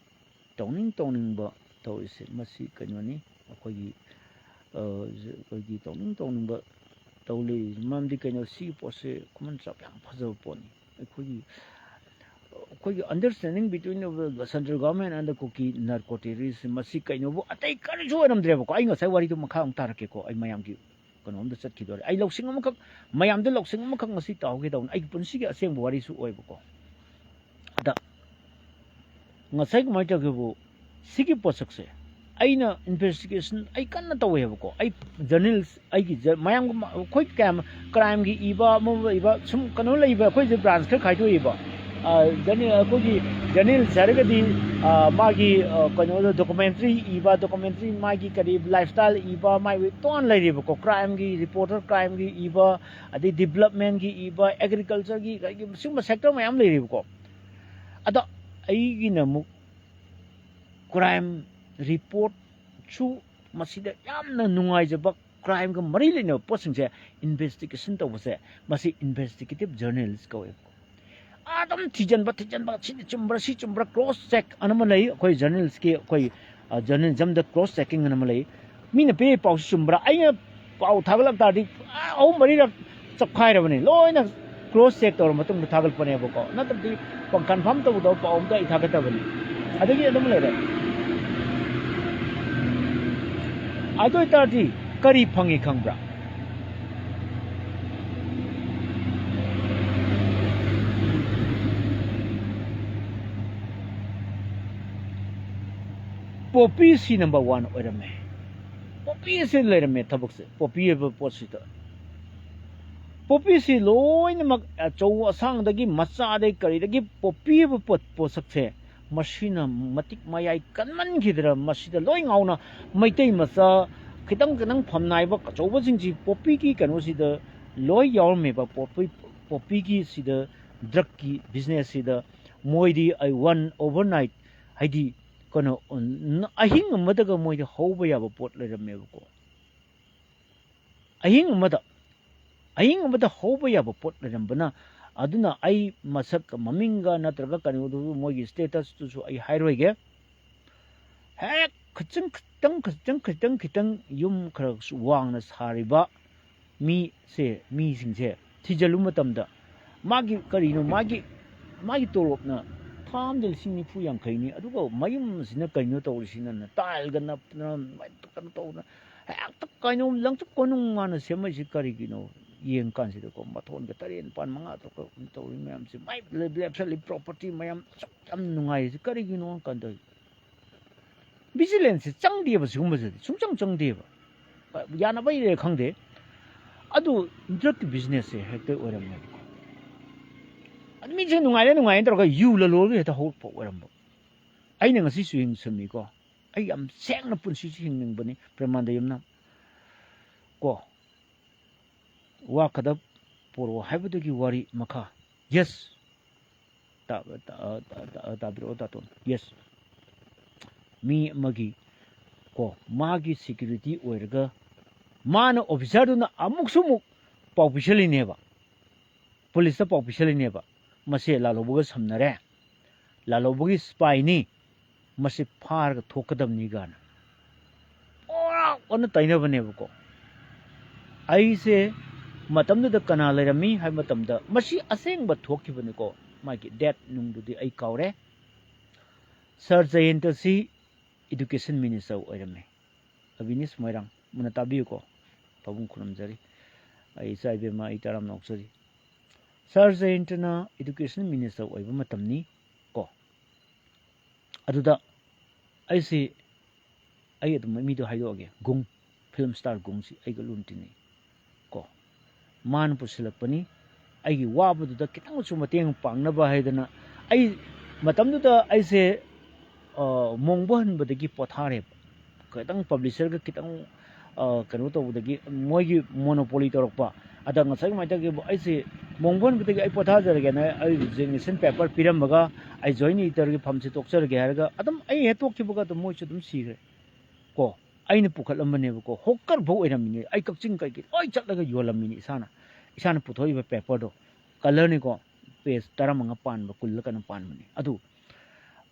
tawning ba tawise masi kanwani akogi tawning ba tawli mamdi kanyo si pose kuman chap yang phajab poni akogi understanding between the central government and the Kuki narco terrorists masi kanyo bu atai karisu aramdreba ko ai ngasai wari tu makha ang tarake ko ai mayam gi ꯀꯩꯅꯣꯝꯗ ꯆꯠꯈꯤꯗꯣꯔꯦ ꯑꯩ ꯂꯧꯁꯤꯡ ꯑꯃꯈꯛ ꯃꯌꯥꯝꯗ ꯂꯧꯁꯤꯡ ꯑꯃꯈꯛ ꯉꯁꯤ ꯇꯥꯎꯒꯦ ꯇꯧꯅꯤ ꯑꯩꯒꯤ ꯄꯨꯟꯁꯤꯒꯤ ꯑꯁꯦꯡꯕ ꯋꯥꯔꯤꯁꯨ ꯑꯣꯏꯕꯀꯣ ꯑꯗ ꯉꯁꯥꯏ ꯀꯃꯥꯏꯅ ꯇꯧꯒꯦꯕꯨ ꯁꯤꯒꯤ ꯄꯣꯠꯁꯛꯁꯦ ꯑꯩꯅ ꯏꯟꯚꯦꯁꯇꯤꯒꯦꯁꯟ ꯑꯩ ꯀꯟꯅ ꯇꯧꯋꯦꯕꯀꯣ ꯑꯩ ꯖꯔꯅꯦꯜꯁ ꯑꯩꯒꯤ ꯃꯌꯥꯝꯒ ꯑꯩꯈꯣꯏ ꯀꯌꯥꯝ ꯀ꯭ꯔꯥꯏꯝꯒꯤ ꯏꯕ ꯑꯃ ꯏꯕ ꯁꯨꯝ ꯀꯩꯅꯣ ꯂꯩꯕ ꯑꯩꯈꯣꯏꯁꯦ ꯕ꯭ꯔꯥꯟꯁ ꯈꯔ ꯈꯥꯏꯗꯣꯛꯏꯕ ꯑꯩꯈꯣꯏꯒꯤ ꯖꯔꯅꯦꯜꯁ ꯍꯥꯏꯔꯒꯗꯤ ꯃꯥꯒꯤ ꯀꯩꯅꯣꯗ ꯗꯣꯀꯨꯃꯦꯟꯇꯔꯤ ꯏꯕ ꯗꯣꯀꯨꯃꯦꯟꯇꯔꯤ ꯃꯥꯒꯤ ꯀꯔꯤ ꯂꯥꯏꯐꯁ꯭ꯇꯥꯏꯜ ꯏꯕ ꯃꯥꯒꯤ ꯇꯣꯉꯥꯟ ꯂꯩꯔꯤꯕꯀꯣ ꯀ꯭ꯔꯥꯏꯝꯒꯤ ꯔꯤꯄꯣꯔꯇꯔ ꯀ꯭ꯔꯥꯏꯝꯒꯤ ꯏꯕ ꯑꯗꯩ ꯗꯤꯕꯂꯞꯃꯦꯟꯒꯤ ꯏꯕ ꯑꯦꯒ꯭ꯔꯤꯀꯜꯆꯔꯒꯤ ꯀꯩꯒꯤ ꯁꯤꯒꯨꯝꯕ ꯁꯦꯛꯇꯔ ꯃꯌꯥꯝ ꯂꯩꯔꯤꯕꯀꯣ ꯑꯗꯣ ꯑꯩꯒꯤꯅ ꯑꯃꯨꯛ ꯀ꯭ꯔꯥꯏꯝ ꯔꯤꯄꯣꯔꯠꯁꯨ ꯃꯁꯤꯗ ꯌꯥꯝꯅ ꯅꯨꯡꯉꯥꯏꯖꯕ ꯀ꯭ꯔꯥꯏꯝꯒ ꯃꯔꯤ ꯂꯩꯅꯕ ꯄꯣꯠꯁꯤꯡꯁꯦ ꯏꯟꯚꯦꯁꯇꯤꯒꯦꯁꯟ ꯇꯧꯕꯁꯦ ꯃꯁꯤ ꯏꯟꯚꯦꯁꯇꯤꯒꯦꯇꯤꯚ ꯖꯔꯅꯦꯜꯁ ꯀꯧꯋꯦꯕ ꯑꯗꯨꯝ ꯊꯤꯖꯤꯟꯕ ꯁꯤꯗꯤ ꯆꯨꯝꯕ꯭ꯔꯥ ꯁꯤ ꯆꯨꯝꯕ꯭ꯔꯥ ꯀ꯭ꯔꯣꯁ ꯆꯦꯛ ꯑꯃ ꯂꯩ ꯑꯩꯈꯣꯏ ꯖꯔꯅꯦꯜꯁꯀꯤ ꯑꯩꯈꯣꯏ ꯖꯔꯅꯦꯂꯤꯖꯝꯗ ꯀ꯭ꯔꯣꯁ ꯆꯦꯛꯀꯤꯡ ꯑꯃ ꯂꯩ ꯃꯤꯅ ꯄꯤꯔꯤ ꯄꯥꯎꯁꯤ ꯆꯨꯝꯕ꯭ꯔꯥ ꯑꯩꯅ ꯄꯥꯎ ꯊꯥꯒꯠꯂꯛ ꯇꯥꯔꯗꯤ 3-4ꯔꯛ ꯆꯞꯈꯥꯏꯔꯕꯅꯤ ꯂꯣꯏꯅ ꯀ꯭ꯔꯣꯁ ꯆꯦꯛ ꯇꯧꯔ ꯃꯇꯨꯡꯗ ꯊꯥꯒꯠꯄꯅꯦꯕꯀꯣ ꯅꯠꯇ꯭ꯔꯗꯤ ꯀꯟꯐꯥꯔꯝ ꯇꯧꯗꯕ ꯄꯥꯎ ꯑꯝꯇ ꯑꯩ ꯊꯥꯒꯠꯇꯕꯅꯤ ꯑꯗꯒꯤ ꯑꯗꯨꯝ ꯂꯩꯔꯦ ꯑꯗꯨ ꯑꯣꯏꯇꯥꯔꯗꯤ ꯀꯔꯤ ꯐꯪꯉꯤ ꯈꯪꯕ꯭ꯔꯥ ꯄꯣꯄꯤꯁꯤ ꯅꯝꯕꯔ 1 ꯑꯣꯏꯔꯝꯃꯦ ꯄꯣꯄꯤꯁꯤ ꯂꯩꯔꯝꯃꯦ ꯊꯕꯛꯁꯦ ꯄꯣꯄꯤ ꯍꯥꯏꯕ ꯄꯣꯠꯁꯤꯗ ꯄꯣꯄꯤꯁꯤ ꯂꯣꯏꯅꯃꯛ ꯑꯆꯧ ꯑꯁꯥꯡꯗꯒꯤ ꯃꯆꯥꯗꯒꯤ ꯀꯔꯤꯗꯒꯤ ꯄꯣꯄꯤ ꯍꯥꯏꯕ ꯄꯣꯠꯁꯛꯁꯦ ꯃꯁꯤꯅ ꯃꯇꯤꯛ ꯃꯌꯥꯏ ꯀꯟꯃꯟꯈꯤꯗ꯭ꯔ ꯃꯁꯤꯗ ꯂꯣꯏ ꯉꯥꯎꯅ ꯃꯩꯇꯩ ꯃꯆꯥ खितंग फम नाइब अचौबी पोपी की कनोसीद लोई यावरमेबा पोपी की ड्रग की बिजनेस मोदी आई वन ओवरनाइट हाइदी कनो अहिंग मोद हौब याब पोट लेरमेबको अहिंग हौब याब पोट लेरमबना अदुना आई मसक ममिंगा नत्रगा कनो मोगी स्टेटस तुसु आई हाइरोइगे हेक खितंग युम खर वांगना सारिबा मी सिंगसे थिजलु मतमदा मागी करिनो मागी तोलोपना थाम 1995 अदुगो मयुम सिना कइनो तौरिसिना टाइलगना कनो तौना हेक्ता कइनो लंगचु कोनुंग माना सेमैसि करिगिनो येंग कानसिदा को मथोन ग तरेन पान मंगा तो तौरि मैम से माइ लेफ्टली प्रॉपर्टी मैम यम नुंगाइ करिगिनो कंद विजिलेंस चंगदेब सिगुंबसे सुंचंग चंगदेब याना बाइरे खंगदे अदु ड्रग बिजनेस से हेक्टर ओरमने अदमी जे नुंगाइ तोरगा यू ललो हेता होप ओरमबो आइना ngasi सुइंग समी को आई यम सेंगना पुनसि हिंगबनी प्रमाण यमना को वा खदा पोरो हाइबदगी वारी मखा यस ताब्रो तातोन यस मी मगी को मागी सिक्योरिटी ओइरगा माना ऑफिसर दुना अमुक पाउपिसलिनेबा पुलिस ता पाउपिसलिनेबा मसे लालोबगा समनरे लालोबगी स्पाइनी मसे फारगा थोकदमनी गाना ओरा ओन तैनबनेबको ꯑꯩꯁꯦ ꯃꯇꯝꯗꯨꯗ ꯀꯅꯥ ꯂꯩꯔꯝꯃꯤ ꯍꯥꯏꯕ ꯃꯇꯝꯗ ꯃꯁꯤ ꯑꯁꯦꯡꯕ ꯊꯣꯛꯈꯤꯕꯅꯤꯀꯣ ꯃꯥꯒꯤ ꯗꯦꯠ ꯅꯨꯡꯗꯨꯗꯤ ꯑꯩ ꯀꯥꯎꯔꯦ ꯁꯔ ꯖꯌꯦꯟꯇꯁꯤ ꯏꯗꯨꯀꯦꯁꯟ ꯃꯤꯅꯤꯁꯇꯔ ꯑꯣꯏꯔꯝꯃꯦ ꯑꯕꯤꯅꯤꯁ ꯃꯣꯏꯔꯥꯡ ꯃꯨꯟꯅ ꯇꯥꯕꯤꯌꯨꯀꯣ ꯄꯥꯕꯨꯡ ꯈꯨꯔꯨꯝꯖꯔꯤ ꯑꯩ ꯏꯆꯥ ꯏꯕꯦꯝꯃ ꯑꯩ ꯇꯔꯥꯝ ꯅꯣꯛꯆꯔꯤ ꯁꯔ ꯖꯌꯦꯟꯇꯅ ꯏꯗꯨꯀꯦꯁꯟ ꯃꯤꯅꯤꯁꯇꯔ ꯑꯣꯏꯕ ꯃꯇꯝꯅꯤ ꯀꯣ ꯑꯗꯨꯗ ꯑꯩ ꯑꯗꯨꯝ ꯃꯤꯗꯣ ꯍꯥꯏꯗꯣꯛꯑꯒꯦ ꯒꯨꯡ ꯐꯤल्म ꯁ꯭ꯇꯥꯔ ꯒꯨꯡꯁꯤ ꯑꯩꯒ ꯂꯨꯅ ꯇꯤꯟꯅꯩ ꯀꯣ ꯃꯥꯅ ꯄꯨꯁꯤꯜꯂꯛꯄꯅꯤ ꯑꯩꯒꯤ ꯋꯥꯕꯗꯨꯗ ꯈꯤꯇꯪꯁꯨ ꯃꯇꯦꯡ ꯄꯥꯡꯅꯕ ꯍꯥꯏꯗꯅ ꯑꯩ ꯃꯇꯝꯗꯨꯗ ꯑꯩꯁꯦ ꯃꯣꯡꯕ ꯍꯟꯕꯗꯒꯤ ꯄꯣꯊꯥꯔꯦꯕ ꯈꯤꯇꯪ ꯄꯕ꯭ꯂꯤꯁꯔꯒ ꯈꯤꯇꯪ ꯀꯩꯅꯣ ꯇꯧꯕꯗꯒꯤ ꯃꯣꯏꯒꯤ ꯃꯣꯅꯣꯄꯣꯂꯤ ꯇꯧꯔꯛꯄ ꯑꯗ ꯉꯁꯥꯏ ꯀꯃꯥꯏꯅ ꯇꯧꯒꯦ ꯑꯩꯁꯦ ꯃꯣꯡꯕ ꯍꯟꯕꯗꯒꯤ ꯑꯩ ꯄꯣꯊꯥꯖꯔꯒꯦꯅ ꯑꯩ ꯔꯤꯖꯤꯒꯅꯦꯁꯟ ꯄꯦꯄꯔ ꯄꯤꯔꯝꯃꯒ ꯑꯩ ꯖꯣꯏꯟ ꯏꯗꯤꯇꯔꯒꯤ ꯐꯝꯁꯦ ꯇꯣꯛꯆꯔꯒꯦ ꯍꯥꯏꯔꯒ ꯑꯗꯨꯝ ꯑꯩ ꯍꯦꯛ ꯇꯣꯛꯈꯤꯕꯒ ꯑꯗꯨꯝ ꯃꯣꯏꯁꯨ ꯑꯗꯨꯝ ꯁꯤꯈ꯭ꯔꯦ ꯀꯣ ꯑꯩꯅ ꯄꯨꯈꯠꯂꯝꯕꯅꯦꯕꯀꯣ ꯍꯣꯛꯀꯔꯐꯥꯎ ꯑꯣꯏꯔꯝꯃꯤꯅꯦ ꯑꯩ ꯀꯛꯆꯤꯡ ꯀꯩꯀꯩ ꯂꯣꯏ ꯆꯠꯂꯒ ꯌꯣꯜꯂꯝꯃꯤꯅꯤ ꯏꯁꯥꯅ ꯄꯨꯊꯣꯛꯏꯕ ꯄꯦꯄꯔꯗꯣ ꯀꯂꯔꯅꯤꯀꯣ ꯄꯦꯖ 15 ꯄꯥꯟꯕ 10ꯂ ꯀꯩꯅꯣ ꯄꯥꯟꯕꯅꯤ ꯑꯗꯨ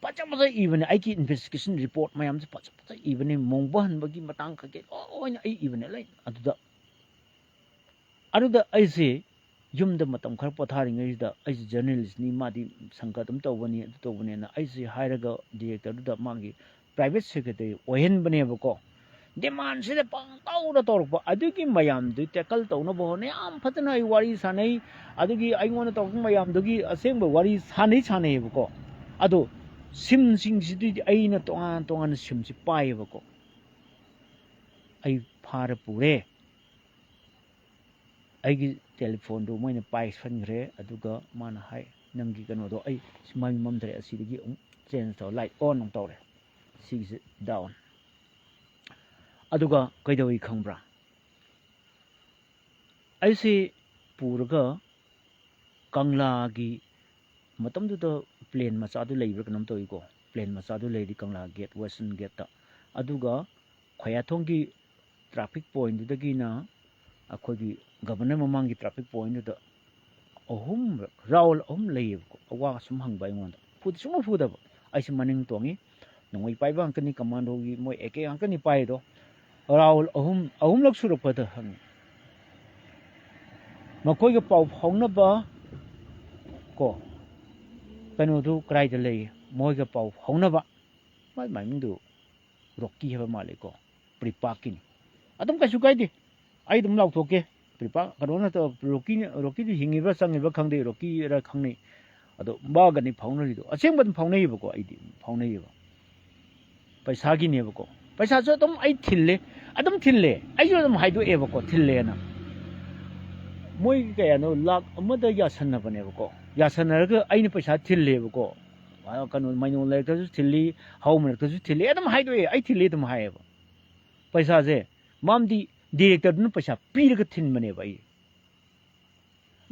ꯐꯖ ꯏꯕꯅꯦ ꯑꯩꯒꯤ ꯏꯟꯚꯦꯁꯇꯤꯒꯦꯁꯟ ꯔꯤꯄꯣꯔꯠ ꯃꯌꯥꯝꯁꯦ ꯐꯖ ꯏꯕꯅꯦ ꯃꯣꯡꯕ ꯍꯟꯕꯒꯤ ꯃꯇꯥꯡ ꯀꯩꯀꯩ ꯂꯣꯏꯅ ꯑꯩ ꯏꯕꯅꯦ ꯂꯩ ꯑꯗꯨꯗ ꯑꯩꯁꯦ ꯌꯨꯝꯗ ꯃꯇꯝ ꯈꯔ ꯄꯣꯊꯥꯔꯤꯉꯩꯁꯤꯗ ꯑꯩꯁꯦ ꯖꯔꯅꯦꯂꯤꯁꯅꯤ ꯃꯥꯗꯤ ꯁꯪꯒ ꯑꯗꯨꯝ ꯇꯧꯕꯅꯤ ꯑꯗꯨ ꯇꯧꯕꯅꯦꯅ ꯑꯩꯁꯦ ꯍꯥꯏꯔꯒ ꯗꯤꯔꯦꯛꯇꯔꯗꯨꯗ ꯃꯥꯒꯤ ꯄ꯭ꯔꯥꯏꯚꯦꯠ ꯁꯦꯀ꯭ꯔꯦꯇꯔꯤ ꯑꯣꯏꯍꯟꯕꯅꯦꯕꯀꯣ ꯗꯤꯃꯥꯟꯁꯤꯗ ꯄꯪꯇꯧꯗ ꯇꯧꯔꯛꯄ ꯑꯗꯨꯒꯤ ꯃꯌꯥꯝꯗꯨ ꯇꯦꯀꯜ ꯇꯧꯅꯕ ꯍꯣꯠꯅ ꯌꯥꯝ ꯐꯖꯅ ꯑꯩ ꯋꯥꯔꯤ ꯁꯥꯟꯅꯩ ꯑꯗꯨꯒꯤ ꯑꯩꯉꯣꯟꯗ ꯇꯧꯔꯛꯄ ꯃꯌꯥꯝꯗꯨꯒꯤ ꯑꯁꯦꯡꯕ ꯋꯥꯔꯤ ꯁꯥꯟꯅꯩꯌꯦꯕꯀꯣ ꯑꯗꯣ ꯁꯤꯝꯁꯤꯡꯁꯤꯗꯤ ꯑꯩꯅ ꯇꯣꯉꯥꯟ ꯁꯤꯝꯁꯤ ꯄꯥꯏꯌꯦꯕꯀꯣ ꯑꯩ ꯐꯥꯔ ꯄꯨꯔꯦ ꯑꯩꯒꯤ ꯇꯦꯂꯤꯐꯣꯟꯗꯨ ꯃꯣꯏꯅ ꯄꯥꯏꯁꯟꯈ꯭ꯔꯦ ꯑꯗꯨꯒ ꯃꯥꯅ ꯍꯥꯏ ꯅꯪꯒꯤ ꯀꯩꯅꯣꯗꯣ ꯑꯩ ꯃꯩ ꯃꯝꯗ꯭ꯔꯦ ꯑꯁꯤꯗꯒꯤ ꯑꯃꯨꯛ ꯆꯦꯟꯖ ꯇꯧꯔ ꯂꯥꯏꯠ ꯑꯣꯟ ꯑꯃꯨꯛ ꯇꯧꯔꯦ ꯁꯤꯒꯤꯁꯦ ꯗꯥꯎꯟ ꯑꯗꯨꯒ ꯀꯩꯗꯧꯏ ꯈꯪꯕ꯭ꯔꯥ ꯑꯩꯁꯤ ꯄꯨꯔꯒ ꯀꯪꯂꯥꯒꯤ ꯃꯇꯝꯗꯨꯗ ꯄ꯭ꯂꯦꯟ ꯃꯆꯥꯗꯨ ꯂꯩꯕ꯭ꯔꯥ ꯀꯩꯅꯣꯝ ꯇꯧꯏꯀꯣ ꯄ꯭ꯂꯦꯟ ꯃꯆꯥꯗꯨ ꯂꯩꯔꯤ ꯀꯪꯂꯥ ꯒꯦꯠ ꯋꯦꯁꯇꯔꯟ ꯒꯦꯠꯇ ꯑꯗꯨꯒ ꯈ꯭ꯋꯥꯌꯥꯊꯣꯡꯒꯤ ꯇ꯭ꯔꯥꯐꯤꯛ ꯄꯣꯏꯟꯠꯗꯨꯗꯒꯤꯅ ꯑꯩꯈꯣꯏꯒꯤ ꯒꯕꯔꯅꯔ ꯃꯃꯥꯡꯒꯤ ꯇ꯭ꯔꯥꯐꯤꯛ ꯄꯣꯏꯟꯠꯗꯨꯗ ꯔꯥꯎꯟ 3 ꯂꯩꯌꯦꯕꯀꯣ ꯑꯋꯥ ꯁꯨꯝ ꯍꯪꯕ ꯑꯩꯉꯣꯟꯗ ꯁꯨꯡꯐꯨ ꯐꯨꯗꯕ ꯑꯩꯁꯦ ꯃꯅꯤꯡ ꯇꯣꯡꯉꯤ ꯅꯣꯡꯃꯩ ꯄꯥꯏꯕ ꯉꯥꯛꯇꯅꯤ ꯀꯃꯥꯟꯗꯣꯒꯤ ꯃꯣꯏ AK ꯉꯥꯛꯇꯅꯤ ꯄꯥꯏꯗꯣ ꯔꯥꯎꯟ 3 ꯁꯨꯔꯛꯄꯗ ꯍꯪꯉꯤ ꯃꯈꯣꯏꯒ ꯄꯥꯎ ꯐꯥꯎꯅꯕ ꯀꯣ ꯀꯩꯅꯣꯗꯨ ꯀꯗꯥꯏꯗ ꯂꯩ ꯃꯣꯏꯒ ꯄꯥꯎ ꯐꯥꯎꯅꯕ ꯃꯥꯏ ꯃꯃꯤꯡꯗꯨ ꯔꯣꯛꯀꯤ ꯍꯥꯏꯕ ꯃꯥꯜꯂꯦꯀꯣ ꯄ꯭ꯔꯤꯄꯥꯛꯀꯤꯅꯤ ꯑꯗꯨꯝ ꯀꯩꯁꯨ ꯀꯥꯏꯗꯦ ꯑꯩ ꯑꯗꯨꯝ ꯂꯥꯎꯊꯣꯛꯀꯦ ꯄ꯭ꯔꯤꯄꯥꯛ ꯀꯩꯅꯣ ꯅꯠꯇꯕ ꯔꯣꯛꯀꯤꯗꯨ ꯍꯤꯡꯉꯤꯕ꯭ꯔꯥ ꯆꯪꯉꯤꯕ꯭ꯔꯥ ꯈꯪꯗꯦ ꯔꯣꯛꯀꯤꯔ ꯈꯪꯅꯩ ꯑꯗꯣ ꯃꯥꯒꯅꯤ ꯐꯥꯎꯅꯔꯤꯗꯣ ꯑꯁꯦꯡꯕ ꯑꯗꯨꯝ ꯐꯥꯎꯅꯩꯌꯦꯕꯀꯣ ꯑꯩꯗꯤ ꯐꯥꯎꯅꯩꯌꯦꯕ ꯄꯩꯁꯥꯒꯤꯅꯦꯕꯀꯣ ꯄꯩꯁꯥꯁꯨ ꯑꯗꯨꯝ ꯑꯩ ꯊꯤꯜꯂꯦ ꯑꯩꯁꯨ ꯑꯗꯨꯝ ꯍꯥꯏꯗꯣꯛꯑꯦꯕꯀꯣ ꯊꯤꯜꯂꯦꯅ ꯃꯣꯏꯒꯤ ꯀꯌꯥꯅꯣ ꯂꯥꯛ 1 ꯌꯥꯁꯟꯅꯕꯅꯦꯕꯀꯣ ꯌꯥꯁꯟꯅꯔꯒ ꯑꯩꯅ ꯄꯩꯁꯥ ꯊꯤꯜꯂꯦꯕꯀꯣ ꯀꯩꯅꯣ ꯃꯩꯅꯣ ꯂꯩꯔꯛꯇꯁꯨ ꯊꯤꯜꯂꯤ ꯍꯧ ꯃꯔꯛꯇꯁꯨ ꯊꯤꯜꯂꯤ ꯑꯗꯨꯝ ꯍꯥꯏꯗꯣꯛꯑꯦ ꯑꯩ ꯊꯤꯜꯂꯤ ꯑꯗꯨꯝ ꯍꯥꯏꯌꯦꯕ ꯄꯩꯁꯥꯁꯦ ꯃꯥꯝꯗꯤ ꯗꯤꯔꯦꯛꯇꯔꯗꯨꯅ ꯄꯩꯁꯥ ꯄꯤꯔꯒ ꯊꯤꯟꯕꯅꯦꯕ ꯑꯩ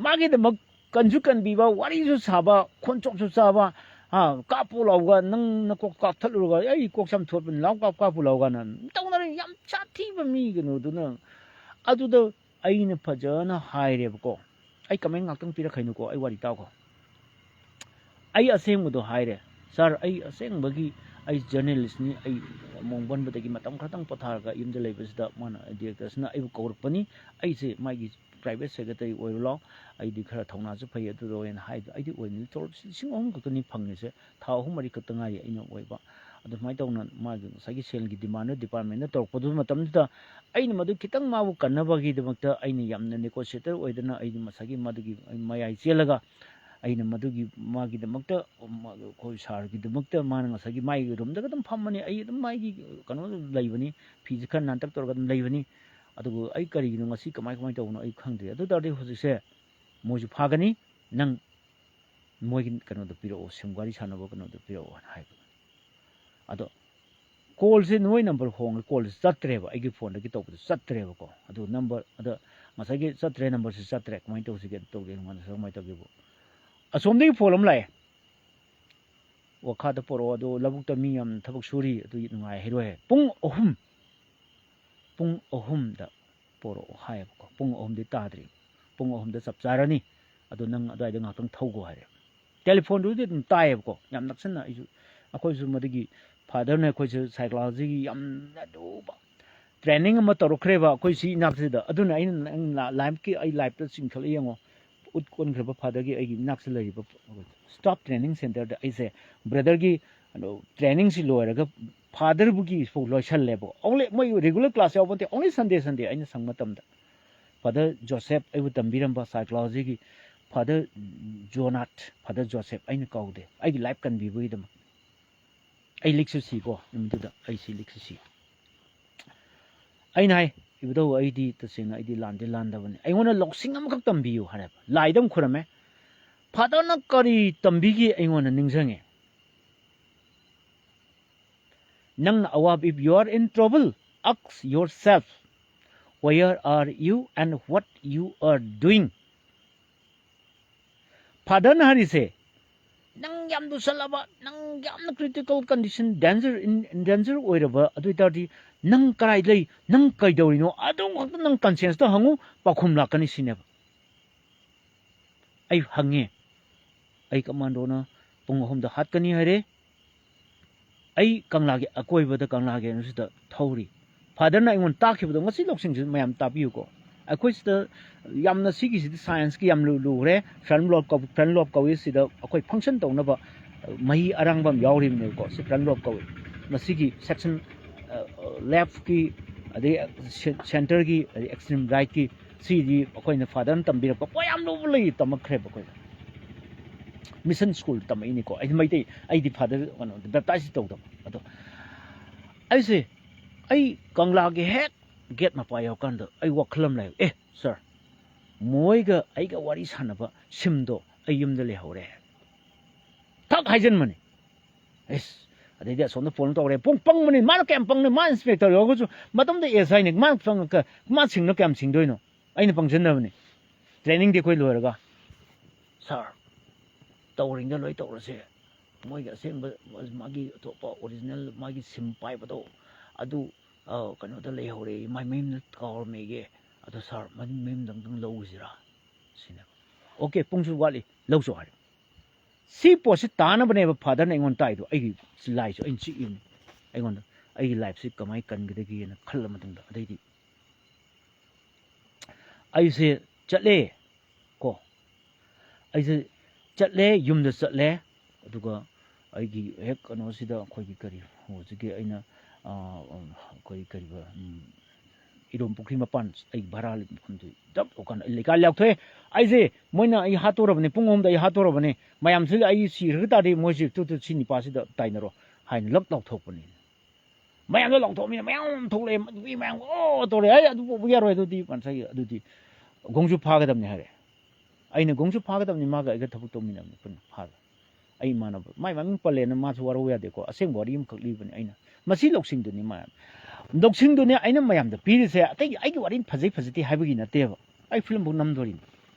ꯃꯥꯒꯤꯗꯃꯛ ꯀꯟꯁꯨ ꯀꯟꯕꯤꯕ ꯋꯥꯔꯤꯁꯨ ꯁꯥꯕ ꯈꯣꯟꯆꯣꯛꯁꯨ ꯆꯥꯕ ꯀꯥꯞꯄꯨ ꯂꯥꯎꯒ ꯅꯪ ꯅꯀꯣꯛ ꯀꯥꯞꯊꯠꯂꯨꯔꯒ ꯑꯩ ꯀꯣꯛ ꯁꯝ ꯊꯣꯠꯄꯅꯤ ꯂꯥꯎ ꯀꯥꯞꯄꯨ ꯂꯥꯎꯒꯅ ꯇꯧꯅꯔꯦ ꯌꯥꯝ ꯁꯥꯊꯤꯕ ꯃꯤ ꯀꯩꯅꯣꯗꯨꯅ ꯑꯗꯨꯗ ꯑꯩꯅ ꯐꯖꯅ ꯍꯥꯏꯔꯦꯕꯀꯣ ꯑꯩ ꯀꯃꯦꯟ ꯉꯥꯛꯇꯪ ꯄꯤꯔꯛꯈꯩꯅꯨꯀꯣ ꯑꯩ ꯋꯥꯔꯤ ꯇꯥꯎꯀꯣ ꯑꯩ ꯑꯁꯦꯡꯕꯗꯣ ꯍꯥꯏꯔꯦ ꯁꯥꯔ ꯑꯩ ꯑꯁꯦꯡꯕꯒꯤ ꯑꯩ ꯖꯔꯅꯦꯂꯤꯁꯅꯤ ꯑꯩ ꯃꯣꯡꯕꯟꯕꯗꯒꯤ ꯃꯇꯝ ꯈꯔꯇꯪ ꯄꯣꯊꯥꯔꯒ ꯌꯨꯝꯗ ꯂꯩꯕꯁꯤꯗ ꯃꯥꯅ ꯗꯤꯔꯦꯛꯇꯔꯁꯤꯅ ꯑꯩꯕꯨ ꯀꯧꯔꯛꯄꯅꯤ ꯑꯩꯁꯦ ꯃꯥꯒꯤ ꯄ꯭ꯔꯥꯏꯚꯦꯠ ꯁꯦꯀ꯭ꯔꯦꯇꯔꯤ ꯑꯣꯏꯔꯨ ꯂꯥꯎ ꯑꯩꯗꯤ ꯈꯔ ꯊꯧꯅꯥꯁꯨ ꯐꯩ ꯑꯗꯨꯗ ꯑꯣꯏꯅ ꯍꯥꯏꯕ ꯑꯩꯗꯤ ꯑꯣꯏꯅꯤ ꯇꯣꯂꯣꯞ 3 ꯈꯛꯇꯅꯤ ꯐꯪꯉꯤꯁꯦ ꯊꯥ 3 ꯈꯛꯇ ꯉꯥꯏꯔꯤ ꯑꯩꯅ ꯑꯣꯏꯕ ꯑꯗꯨꯃꯥꯏꯅ ꯇꯧꯅ ꯃꯥꯒꯤ ꯉꯁꯥꯏꯒꯤ ꯁꯦꯜꯒꯤ ꯗꯤꯃꯥꯟꯗ ꯗꯤꯄꯥꯔꯠꯃꯦꯟꯠꯅ ꯇꯧꯔꯛꯄꯗꯨ ꯃꯇꯝꯗꯨꯗ ꯑꯩꯅ ꯃꯗꯨ ꯈꯤꯇꯪ ꯃꯥꯕꯨ ꯀꯟꯅꯕꯒꯤꯗꯃꯛꯇ ꯑꯩꯅ ꯌꯥꯝꯅ ꯅꯦꯒꯣꯁꯤꯌꯦꯇꯔ ꯑꯣꯏꯗꯅ ꯑꯩꯅ ꯉꯁꯥꯏꯒꯤ ꯃꯗꯨꯒꯤ ꯃꯌꯥꯏ ꯆꯦꯜꯂꯒ ꯑꯩꯅ ꯃꯗꯨꯒꯤ ꯃꯥꯒꯤꯗꯃꯛꯇ ꯑꯩꯈꯣꯏ ꯁꯥꯔꯒꯤꯗꯃꯛꯇ ꯃꯥꯅ ꯉꯁꯥꯏꯒꯤ ꯃꯥꯒꯤ ꯔꯨꯝꯗꯒ ꯑꯗꯨꯝ ꯐꯝꯕꯅꯤ ꯑꯩ ꯑꯗꯨꯝ ꯃꯥꯒꯤ ꯀꯩꯅꯣꯗ ꯂꯩꯕꯅꯤ ꯐꯤꯁꯦ ꯈꯔ ꯅꯥꯟꯇꯛ ꯇꯧꯔꯒ ꯑꯗꯨꯝ ꯂꯩꯕꯅꯤ ꯑꯗꯨꯕꯨ ꯑꯩ ꯀꯔꯤꯒꯤꯅꯣ ꯉꯁꯤ ꯀꯃꯥꯏ ꯇꯧꯕꯅꯣ ꯑꯩ ꯈꯪꯗ꯭ꯔꯦ ꯑꯗꯨ ꯇꯥꯔꯗꯤ ꯍꯧꯖꯤꯛꯁꯦ ꯃꯣꯏꯁꯨ ꯐꯥꯒꯅꯤ ꯅꯪ ꯃꯣꯏꯒꯤ ꯀꯩꯅꯣꯗꯣ ꯄꯤꯔꯛꯑꯣ ꯁꯤꯝ ꯋꯥꯔꯤ ꯁꯥꯟꯅꯕ ꯀꯩꯅꯣꯗꯣ ꯄꯤꯔꯛꯑꯣꯅ ꯍꯥꯏꯕ ꯑꯗꯣ ꯀꯣꯜꯁꯦ ꯅꯣꯏ ꯅꯝꯕꯔ ꯍꯣꯡꯉꯦ ꯀꯣꯜꯁꯦ ꯆꯠꯇ꯭ꯔꯦꯕ ꯑꯩꯒꯤ ꯐꯣꯟꯗꯒꯤ ꯇꯧꯕꯗꯣ ꯆꯠꯇ꯭ꯔꯦꯕꯀꯣ ꯑꯗꯨ ꯅꯝꯕꯔ ꯑꯗ ꯉꯁꯥꯏꯒꯤ ꯆꯠꯇ꯭ꯔꯦ ꯅꯝꯕꯔꯁꯦ ꯆꯠꯇ꯭ꯔꯦ ꯀꯃꯥꯏꯅ ꯇꯧꯁꯤꯒꯦ ꯇꯧꯒꯦ ꯀꯃꯥꯏꯅ ꯇꯧꯒꯦꯕꯨ ꯑꯁꯣꯝꯗꯒꯤ ꯐꯣꯟ ꯑꯃ ꯂꯥꯛꯑꯦ ꯋꯥꯈꯥꯗ ꯄꯣꯔꯛꯑꯣ ꯑꯗꯣ ꯂꯧꯕꯨꯛꯇ ꯃꯤ ꯌꯥꯝ ꯊꯕꯛ ꯁꯨꯔꯤ ꯑꯗꯨ ꯅꯨꯡꯉꯥꯏ ꯍꯩꯔꯣꯏ ꯄꯨꯡ 3ꯗ ꯄꯣꯔꯛꯑꯣ ꯍꯥꯏꯌꯦꯕꯀꯣ ꯄꯨꯡ 3ꯗꯤ ꯇꯥꯗ꯭ꯔꯤ ꯄꯨꯡ 3ꯗ ꯆꯞ ꯆꯥꯔꯅꯤ ꯑꯗꯣ ꯅꯪ ꯑꯗꯨꯋꯥꯏꯗ ꯉꯥꯛꯇꯪ ꯊꯧꯒꯣ ꯍꯥꯏꯔꯦ ꯇꯦꯂꯤꯐꯣꯟꯗꯨꯗꯤ ꯑꯗꯨꯝ ꯇꯥꯏꯌꯦꯕꯀꯣ ꯌꯥꯝ ꯅꯛꯁꯟꯅ ꯑꯩꯈꯣꯏꯁꯨ ꯃꯗꯨꯒꯤ ꯐꯥꯗꯔꯅ ꯑꯩꯈꯣꯏꯁꯨ ꯁꯥꯏꯀꯣꯂꯣꯖꯤꯒꯤ ꯌꯥꯝꯅ ꯂꯨꯕ training ama torokreba koi si naksida aduna aina life ki ai life ta singkhal yengo ut kon khraba father gi ai gi nakse lariba stop training center da ai se brother gi training si loiraga father bugi fo loisal lebo only moi regular class yaw bonte only sunday aina sangma tamda father joseph ai bu tambiramba psychology gi father father joseph aina kaude ai gi life kan bi bu idam ai liksu si ko nimduda ai si liksu si ai nai ibdo ai di tasina ai di lande landabane ai ngona loksing am khak tambiyu harab laidam khurame father na kari tambigi ai ngona ningjange nang awab if you are in trouble ask yourself where are you and what you are doing father na hari se nang yam du salaba nang yam critical condition danger oiraba adu tardi nang karai lei nang kai dorino adong khak nang conscience to hangu pakhum lakani sineba ai hange ai commando na pung hom da hat kani hare ai kanglage akoi bada kanglage no sida thori father na ingon ta khibdo ngasi loksing mayam tapiu ko akoi sida yamna sigi sida science ki yam lu re front lob ko sida akoi function to na ba mai arangbam yauri ne ko si front lob ko masigi section left ki ade center ki extreme right ki si di akoi na father tambira ko yam lu lei tamakre ba ko mission school tam ini ko ai mai dei ai di father ono baptize to ado ai se ai kangla ge het get ma pa yaw kan do ai waklam lai sir moi ga ai ga wari sanaba simdo ai yum de le hore thak haijen mani ade dia som no phone to re pong pang mani ma kem pang ne ma inspector yo go matam de SI ne ma phang ka ma sing no kem sing doi no ai na pang jen na mani training de koi lo ra ga sir tauring da loi taur se moi ga sem magi to pa original magi sim pai ba do adu kano da le hore mai mem call me ge adu sir man mem dang dang lo zira sina okay pungsu wali lo so hari si posit tana bane ba father na ngon tai do ai lai so in chi in ai ngon ai life si kamai kan ge gi na khal ma dang da dai di ai se chatle ko ai se chatle yum da chatle aduga ai gi hek kano sida khoi gi kari ho ji ge aina koi kari ba irom pukri mapan ai baral khumdu dab okan leka lak thoi ai je moina ai hatorabne pungom da ai hatorabne mayam sil ai si rta de moji tu sini pasi da tainaro hain lak lak thokpani mayam lak thokmi mayam thokle mi mayam to re ai adu bu yaro adu di pan sai adu di gongju pha ga damne hare aina gongju pha ga damni ma ga ga thapuk to minam pun pha ai mana mai maming pale na ma suwaro ya de ko aseng body im khakli bani aina masi loksing du ni ma loksing du ne aina mayam da piri se atai ai gi warin phajai phajati haibagi na te ba ai film bu nam dorin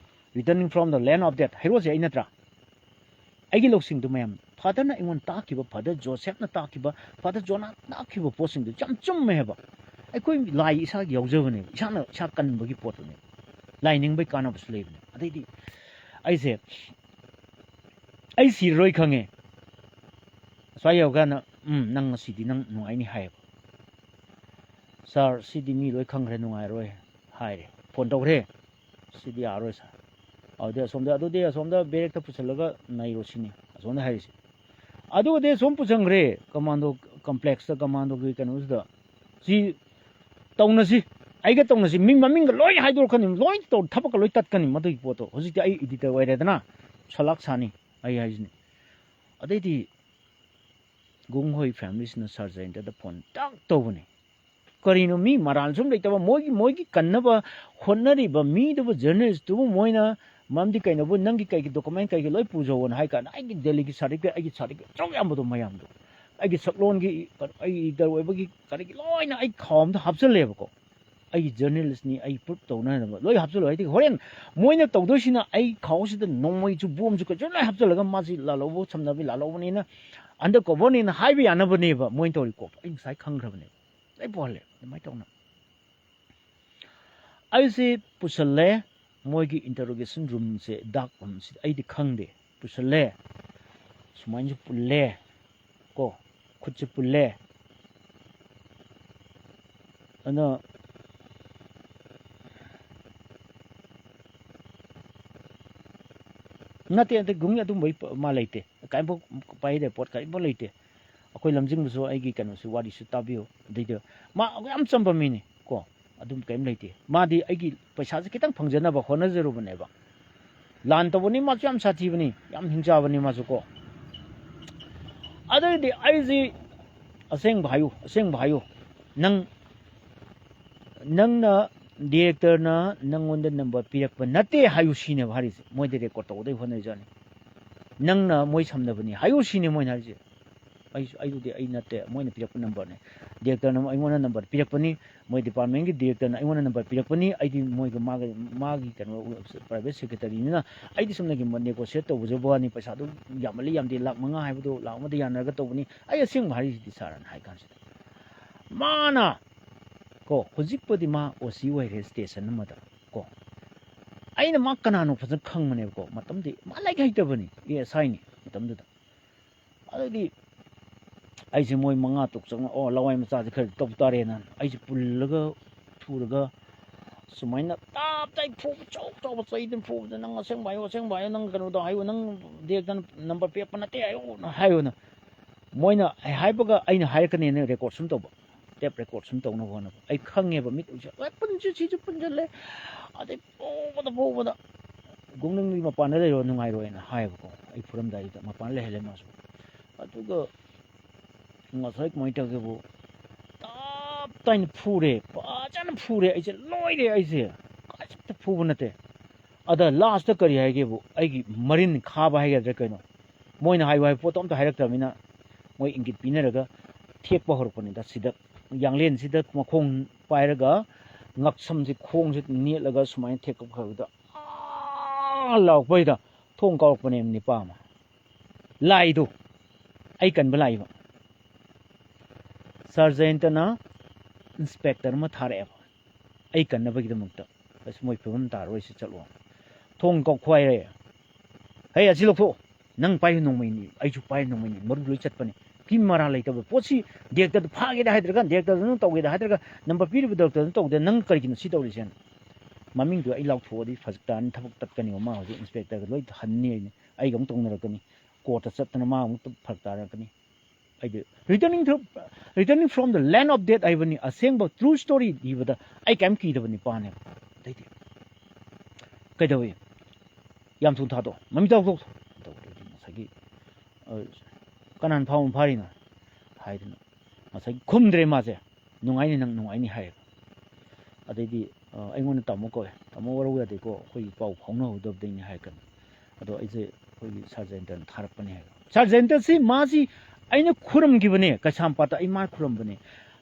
returning from the land of death hero se aina tra ai gi loksing du mayam father na ingon ta ki ba father joseph na ta ki ba father jona na ki ba posing du cham chum me ba ai koi lai isa gi yaujab ne isa na cha kan bagi pot ne lai ning bai kana bus le ne atai di ai se ai si roi khange swayo ga na nang si di nang nungai ni hai sir si di mi loi khang re nungai roi hai re phone to re si di a roi sa ade som da berek ta pusalaga nai ro sini som da hai si adu de som pusang re commando complex ta commando gi kanus da si tongna si ai ga tongna si ming maming ga loi hai dor khanim loi to thapaka loi tat kanim madui poto hoji ai editor wai re dana salak sani ai hai ni ade di gung hoi families na sarja inda da phone tak to bane karino mi maral sum leitaba moigi kannaba honnari ba mi da journalist tu moina mamdi kaino bu nangi kai document kai loi pujo won hai kan ai gi delhi gi certificate chong yam do mayam do ai gi saklon gi ai dar wei ba gi kari gi loi na ai khom da hapsal le ba ko ai journalist ni ai put to na loi hapsal ai ti horen moina to do sina ai khaw si da nomoi chu bom chu ko loi hapsal ga ma si la lo bo samna bi la lo ni na under cover ni na hai bi ana ba ne ba moin to ri ko ai sai khang ra ba ne ai bol le mai to na ai se pusale moigi interrogation room se dark room se ai di khang de pusale suman ju pulle ko khut chu pulle ꯑꯗꯨꯅ ꯅꯠꯇꯦ ꯅꯠꯇꯦ ꯒꯨꯡꯒꯤ ꯑꯗꯨꯝꯕꯩ ꯃꯥ ꯂꯩꯇꯦ ꯀꯔꯤꯝꯐꯥꯎ ꯄꯥꯏꯗꯦ ꯄꯣꯠ ꯀꯔꯤꯝꯐꯥꯎ ꯂꯩꯇꯦ ꯑꯩꯈꯣꯏ ꯂꯝꯖꯤꯡꯕꯁꯨ ꯑꯩꯒꯤ ꯀꯩꯅꯣꯁꯨ ꯋꯥꯔꯤꯁꯨ ꯇꯥꯕꯤꯌꯨ ꯑꯗꯩꯗ ꯃꯥ ꯌꯥꯝ ꯆꯝꯕ ꯃꯤꯅꯤ ꯀꯣ ꯑꯗꯨꯝ ꯀꯔꯤꯝ ꯂꯩꯇꯦ ꯃꯥꯗꯤ ꯑꯩꯒꯤ ꯄꯩꯁꯥꯁꯦ ꯈꯤꯇꯪ ꯐꯪꯖꯅꯕ ꯍꯣꯠꯅꯖꯔꯨꯕꯅꯦꯕ ꯂꯥꯟ ꯇꯧꯕꯅꯤ ꯃꯥꯁꯨ ꯌꯥꯝ ꯁꯥꯊꯤꯕꯅꯤ ꯌꯥꯝ ꯍꯤꯡꯆꯥꯕꯅꯤ ꯃꯥꯁꯨ ꯀꯣ ꯑꯗꯩꯗꯤ ꯑꯩꯁꯤ ꯑꯁꯦꯡꯕ ꯍꯥꯏꯌꯨ ꯅꯪꯅ ꯗꯤꯔꯦꯛꯇꯔꯅ ꯅꯪꯉꯣꯟꯗ ꯅꯝꯕꯔ ꯄꯤꯔꯛꯄ ꯅꯠꯇꯦ ꯍꯥꯏꯌꯨ ꯁꯤꯅꯦꯕ ꯍꯥꯏꯔꯤꯁꯦ ꯃꯣꯏꯗ ꯔꯦꯀꯣꯔꯠ ꯇꯧꯕꯗꯩ ꯍꯣꯠꯅꯔꯤꯖꯥꯠꯅꯤ ꯅꯪꯅ ꯃꯣꯏ ꯁꯝꯅꯕꯅꯤ ꯍꯥꯏꯌꯨ ꯁꯤꯅꯦ ꯃꯣꯏꯅ ꯍꯥꯏꯔꯤꯁꯦ ꯑꯩꯗꯨꯗꯤ ꯑꯩ ꯅꯠꯇꯦ ꯃꯣꯏꯅ ꯄꯤꯔꯛꯄ ꯅꯝꯕꯔꯅꯦ ꯗꯤꯔꯦꯛꯇꯔꯅ ꯑꯩꯉꯣꯟꯗ ꯅꯝꯕꯔ ꯄꯤꯔꯛꯄꯅꯤ ꯃꯣꯏ ꯗꯤꯄꯥꯔꯠꯃꯦꯟꯒꯤ ꯗꯤꯔꯦꯛꯇꯔꯅ ꯑꯩꯉꯣꯟꯗ ꯅꯝꯕꯔ ꯄꯤꯔꯛꯄꯅꯤ ꯑꯩꯗꯤ ꯃꯣꯏꯒ ꯃꯥꯒꯤ ꯀꯩꯅꯣ ꯄ꯭ꯔꯥꯏꯚꯦꯠ ꯁꯦꯀ꯭ꯔꯦꯇꯔꯤꯅꯤꯅ ꯑꯩꯗꯤ ꯁꯨꯝꯅꯒꯤ ꯅꯦꯒꯣꯁꯤꯌꯦꯠ ꯇꯧꯕꯖꯕ ꯋꯥꯅꯤ ꯄꯩꯁꯥꯗꯨ ꯌꯥꯝꯃꯜꯂꯤ ꯌꯥꯝꯗꯦ ꯂꯥꯛ 5 ꯍꯥꯏꯕꯗꯣ ꯂꯥꯛ 1ꯗ ꯌꯥꯅꯔꯒ ꯇꯧꯕꯅꯤ ꯑꯩ ꯑꯁꯦꯡꯕ ꯍꯥꯏꯔꯤꯁꯤꯗꯤ ꯁꯥꯔꯅ ꯍꯥꯏ ꯀꯥꯟꯁꯤꯗ ꯃꯥꯅ ꯀꯣ ꯍꯧꯖꯤꯛꯄꯨꯗꯤ ꯃꯥ ꯑꯣꯁꯤ ꯑꯣꯏꯔꯦ ꯁ꯭ꯇꯦꯁꯟ ꯑꯃꯗ ꯀꯣ ꯑꯩꯅ ꯃꯥ ꯀꯅꯥꯅꯣ ꯐꯖꯅ ꯈꯪꯕꯅꯦꯕꯀꯣ ꯃꯇꯝꯗꯤ ꯃꯥ ꯂꯥꯏꯔꯤꯛ ꯍꯩꯇꯕꯅꯤ ASIꯅꯤ ꯃꯇꯝꯗꯨꯗ ꯑꯗꯨꯗꯤ ꯑꯩꯁꯦ ꯃꯣꯏ 5 ꯇꯔꯨꯛ ꯆꯪꯉ ꯂꯋꯥꯏ ꯃꯆꯥꯁꯦ ꯈꯔ ꯇꯧ ꯇꯥꯔꯦꯅ ꯑꯩꯁꯦ ꯄꯨꯜꯂꯒ ꯊꯨꯔꯒ ꯁꯨꯃꯥꯏꯅ ꯇꯥꯞ ꯇꯥꯏ ꯐꯨꯕ ꯆꯥꯎꯕ ꯆꯩꯗꯅ ꯐꯨꯕꯗ ꯅꯪ ꯑꯁꯦꯡꯕ ꯍꯥꯏꯌꯨ ꯅꯪ ꯀꯩꯅꯣꯗꯣ ꯍꯥꯏꯌꯨ ꯅꯪ ꯗꯤꯔꯦꯛꯇꯔ ꯅꯝꯕꯔ ꯄꯤꯔꯛꯄ ꯅꯠꯇꯦ ꯍꯥꯏꯌꯨꯅ ꯃꯣꯏꯅ ꯍꯥꯏꯕꯒ ꯑꯩꯅ ꯍꯥꯏꯔꯛꯀꯅꯦꯅ ꯔꯦꯀꯣꯔꯠ ꯁꯨꯝ ꯇꯧꯕ ꯇꯦꯞ ꯔꯦꯀꯣꯔꯠ ꯁꯨꯝ ꯇꯧꯅꯕ ꯍꯣꯠꯅꯕ ꯑꯩ ꯈꯪꯉꯦꯕ ꯃꯤꯠ ꯁꯤꯁꯨ ꯄꯨꯟꯁꯤꯜꯂꯦ ꯑꯗꯩ ꯐꯨꯕꯗ ꯒꯣꯡꯅꯨꯡꯒꯤ ꯃꯄꯥꯟꯗ ꯂꯩꯔꯣ ꯅꯨꯡꯉꯥꯏꯔꯣꯏꯅ ꯍꯥꯏꯌꯦꯕꯀꯣ ꯑꯩ ꯐꯨꯔꯝꯗꯥꯏꯗ ꯃꯄꯥꯟꯗ ꯂꯩꯍꯜꯂꯦ ꯃꯥꯁꯨ ꯑꯗꯨꯒ ꯉꯁꯥꯏ ꯀꯃꯥꯏꯅ ꯇꯧꯒꯦꯕꯨ ꯇꯞ ꯇꯥꯏꯅ ꯐꯨꯔꯦ ꯐꯖꯅ ꯐꯨꯔꯦ ꯑꯩꯁꯦ ꯂꯣꯏꯔꯦ ꯑꯩꯁꯦ ꯀꯩꯁꯨꯝꯇ ꯐꯨꯕ ꯅꯠꯇꯦ ꯑꯗ ꯂꯥꯁꯇ ꯀꯔꯤ ꯍꯥꯏꯒꯦꯕꯨ ꯑꯩꯒꯤ ꯃꯔꯤꯟ ꯈꯥꯕ ꯍꯥꯏꯒꯗ꯭ꯔꯥ ꯀꯩꯅꯣ ꯃꯣꯏꯅ ꯍꯥꯏꯕ ꯄꯣꯠꯇꯣ ꯑꯝꯇ ꯍꯥꯏꯔꯛꯇ꯭ꯔꯕꯅꯤ나 ꯃꯣꯏ ꯏꯪꯒꯤꯠ ꯄꯤꯅꯔꯒ ꯊꯦꯛꯄ ꯍꯧꯔꯛꯄꯅꯤꯗ ꯁꯤꯗ ꯌꯥꯡꯂꯦꯟꯁꯤꯗ ꯃꯈꯣꯡ ꯄꯥꯏꯔꯒ ꯉꯛꯁꯝꯁꯤ ꯈꯣꯡꯁꯤ ꯅꯦꯠꯂꯒ ꯁꯨꯃꯥꯏꯅ ꯊꯦꯛꯄ ꯈꯔꯗ ꯂꯥꯎꯔꯛꯄꯩꯗ ꯊꯣꯡ ꯀꯥꯎꯔꯛꯄꯅꯦ ꯅꯤꯄꯥ ꯑꯃ ꯂꯥꯛꯏꯗꯣ ꯑꯩ ꯀꯟꯕ ꯂꯥꯛꯏꯕ ꯁꯥꯔꯖꯦꯟꯇꯅ ꯏꯟꯁꯄꯦꯛꯇꯔ ꯑꯃ ꯊꯥꯔꯛꯑꯦꯕ ꯑꯩ ꯀꯟꯅꯕꯒꯤꯗꯃꯛꯇ ꯑꯁ ꯃꯣꯏ ꯐꯤꯕꯝ ꯇꯥꯔꯔꯣꯏꯁꯤ ꯆꯠꯂꯣ ꯊꯣꯡ ꯀꯥꯎꯈ꯭ꯋꯥꯏꯔꯦ ꯍꯩ ꯑꯁꯤ ꯂꯧꯊꯣꯛꯑꯣ ꯅꯪ ꯄꯥꯏꯕ ꯅꯣꯡꯃꯩꯅꯤ ꯑꯩꯁꯨ ꯄꯥꯏꯕ ꯅꯣꯡꯃꯩꯅꯤ ꯃꯔꯨ ꯂꯣꯏ ꯆꯠꯄꯅꯤ ꯐꯤ ꯃꯔꯥ ꯂꯩꯇꯕ ꯄꯣꯠꯁꯤ ꯗꯤꯔꯦꯛꯇꯔꯗ ꯐꯥꯒꯦꯗ ꯍꯥꯏꯗ꯭ꯔꯒ ꯗꯤꯔꯦꯛꯇꯔꯗꯨꯅ ꯇꯧꯒꯦꯗ ꯍꯥꯏꯗ꯭ꯔꯒ ꯅꯝꯕꯔ ꯄꯤꯔꯤꯕ ꯗꯣꯛꯇꯔꯗꯨꯅ ꯇꯧꯗꯦ ꯅꯪ ꯀꯔꯤꯒꯤꯅꯣ ꯁꯤ ꯇꯧꯔꯤꯁꯦꯅ ꯃꯃꯤꯡꯗꯨ ꯑꯩ ꯂꯥꯎꯊꯣꯛꯑꯗꯤ ꯐꯖꯛ ꯇꯥꯔꯅꯤ ꯊꯕꯛ ꯇꯠꯀꯅꯤꯕ ꯃꯥ ꯍꯧꯖꯤꯛ ꯏꯟꯁꯄꯦꯛꯇꯔꯒ ꯂꯣꯏ ꯍꯟꯅꯤ ꯑꯩꯒ ꯑꯃꯨꯛ ꯇꯧꯅꯔꯛꯀꯅꯤ ꯀꯣꯔꯠꯇ ꯆꯠꯇꯅ ꯃꯥ ꯑꯃꯨꯛ ꯐꯔꯛ ꯇꯥꯔꯛꯀꯅꯤ ꯑꯩꯗꯤ ꯔꯤꯇꯔꯅꯤꯡ ꯐ꯭ꯔꯣꯝ ꯗ ꯂꯦꯟ ꯑꯣꯐ ꯗꯦꯠ ꯍꯥꯏꯕꯅꯤ ꯑꯁꯦꯡꯕ ꯇ꯭ꯔꯨ ꯁ꯭ꯇꯣꯔꯤ ꯏꯕꯗ ꯑꯩ ꯀꯩꯝ ꯀꯤꯗꯕ ꯅꯤꯄꯥꯅꯦꯕ ꯑꯗꯩꯗꯤ ꯀꯩꯗꯧꯏ ꯌꯥꯝ ꯊꯨꯅ ꯊꯥꯗꯣꯛꯑꯣ ꯃꯃꯤꯡ ꯇꯧꯗꯧ ꯇꯧꯗ꯭ꯔꯗꯤ ꯉꯁꯥꯏꯒꯤ ꯀꯅꯥꯅ ꯐꯥꯔꯤꯅꯣ ꯍꯥꯏꯗꯅ ꯉꯁꯥꯏꯒꯤ ꯈꯨꯝꯗ꯭ꯔꯦ ꯃꯥꯁꯦ ꯅꯨꯡꯉꯥꯏꯅꯤ ꯅꯪ ꯅꯨꯡꯉꯥꯏꯅꯤ ꯍꯥꯏꯌꯦꯕ ꯑꯗꯩꯗꯤ ꯑꯩꯉꯣꯟꯗ ꯇꯥꯃꯣ ꯀꯧꯋꯦ ꯇꯥꯃꯣ ꯋꯥꯔꯧ ꯌꯥꯗꯦꯀꯣ ꯑꯩꯈꯣꯏꯒꯤ ꯄꯥꯎ ꯐꯥꯎꯅꯍꯧꯗꯕꯗꯩꯅꯤ ꯍꯥꯏꯔꯛꯀꯅꯤ ꯑꯗꯣ ꯑꯩꯁꯦ ꯑꯩꯈꯣꯏꯒꯤ ꯁꯥꯔꯖꯦꯟꯇꯅ ꯊꯥꯔꯛꯄꯅꯦ ꯍꯥꯏꯕ ꯁꯥꯔꯖꯦꯟꯇꯁꯤ ꯃꯥꯁꯤ ꯑꯩꯅ ꯈꯨꯔꯝꯈꯤꯕꯅꯦ ꯀꯩꯁꯥꯝꯄꯥꯠꯇ ꯑꯩ ꯃꯥ ꯈꯨꯔꯝꯕꯅꯦ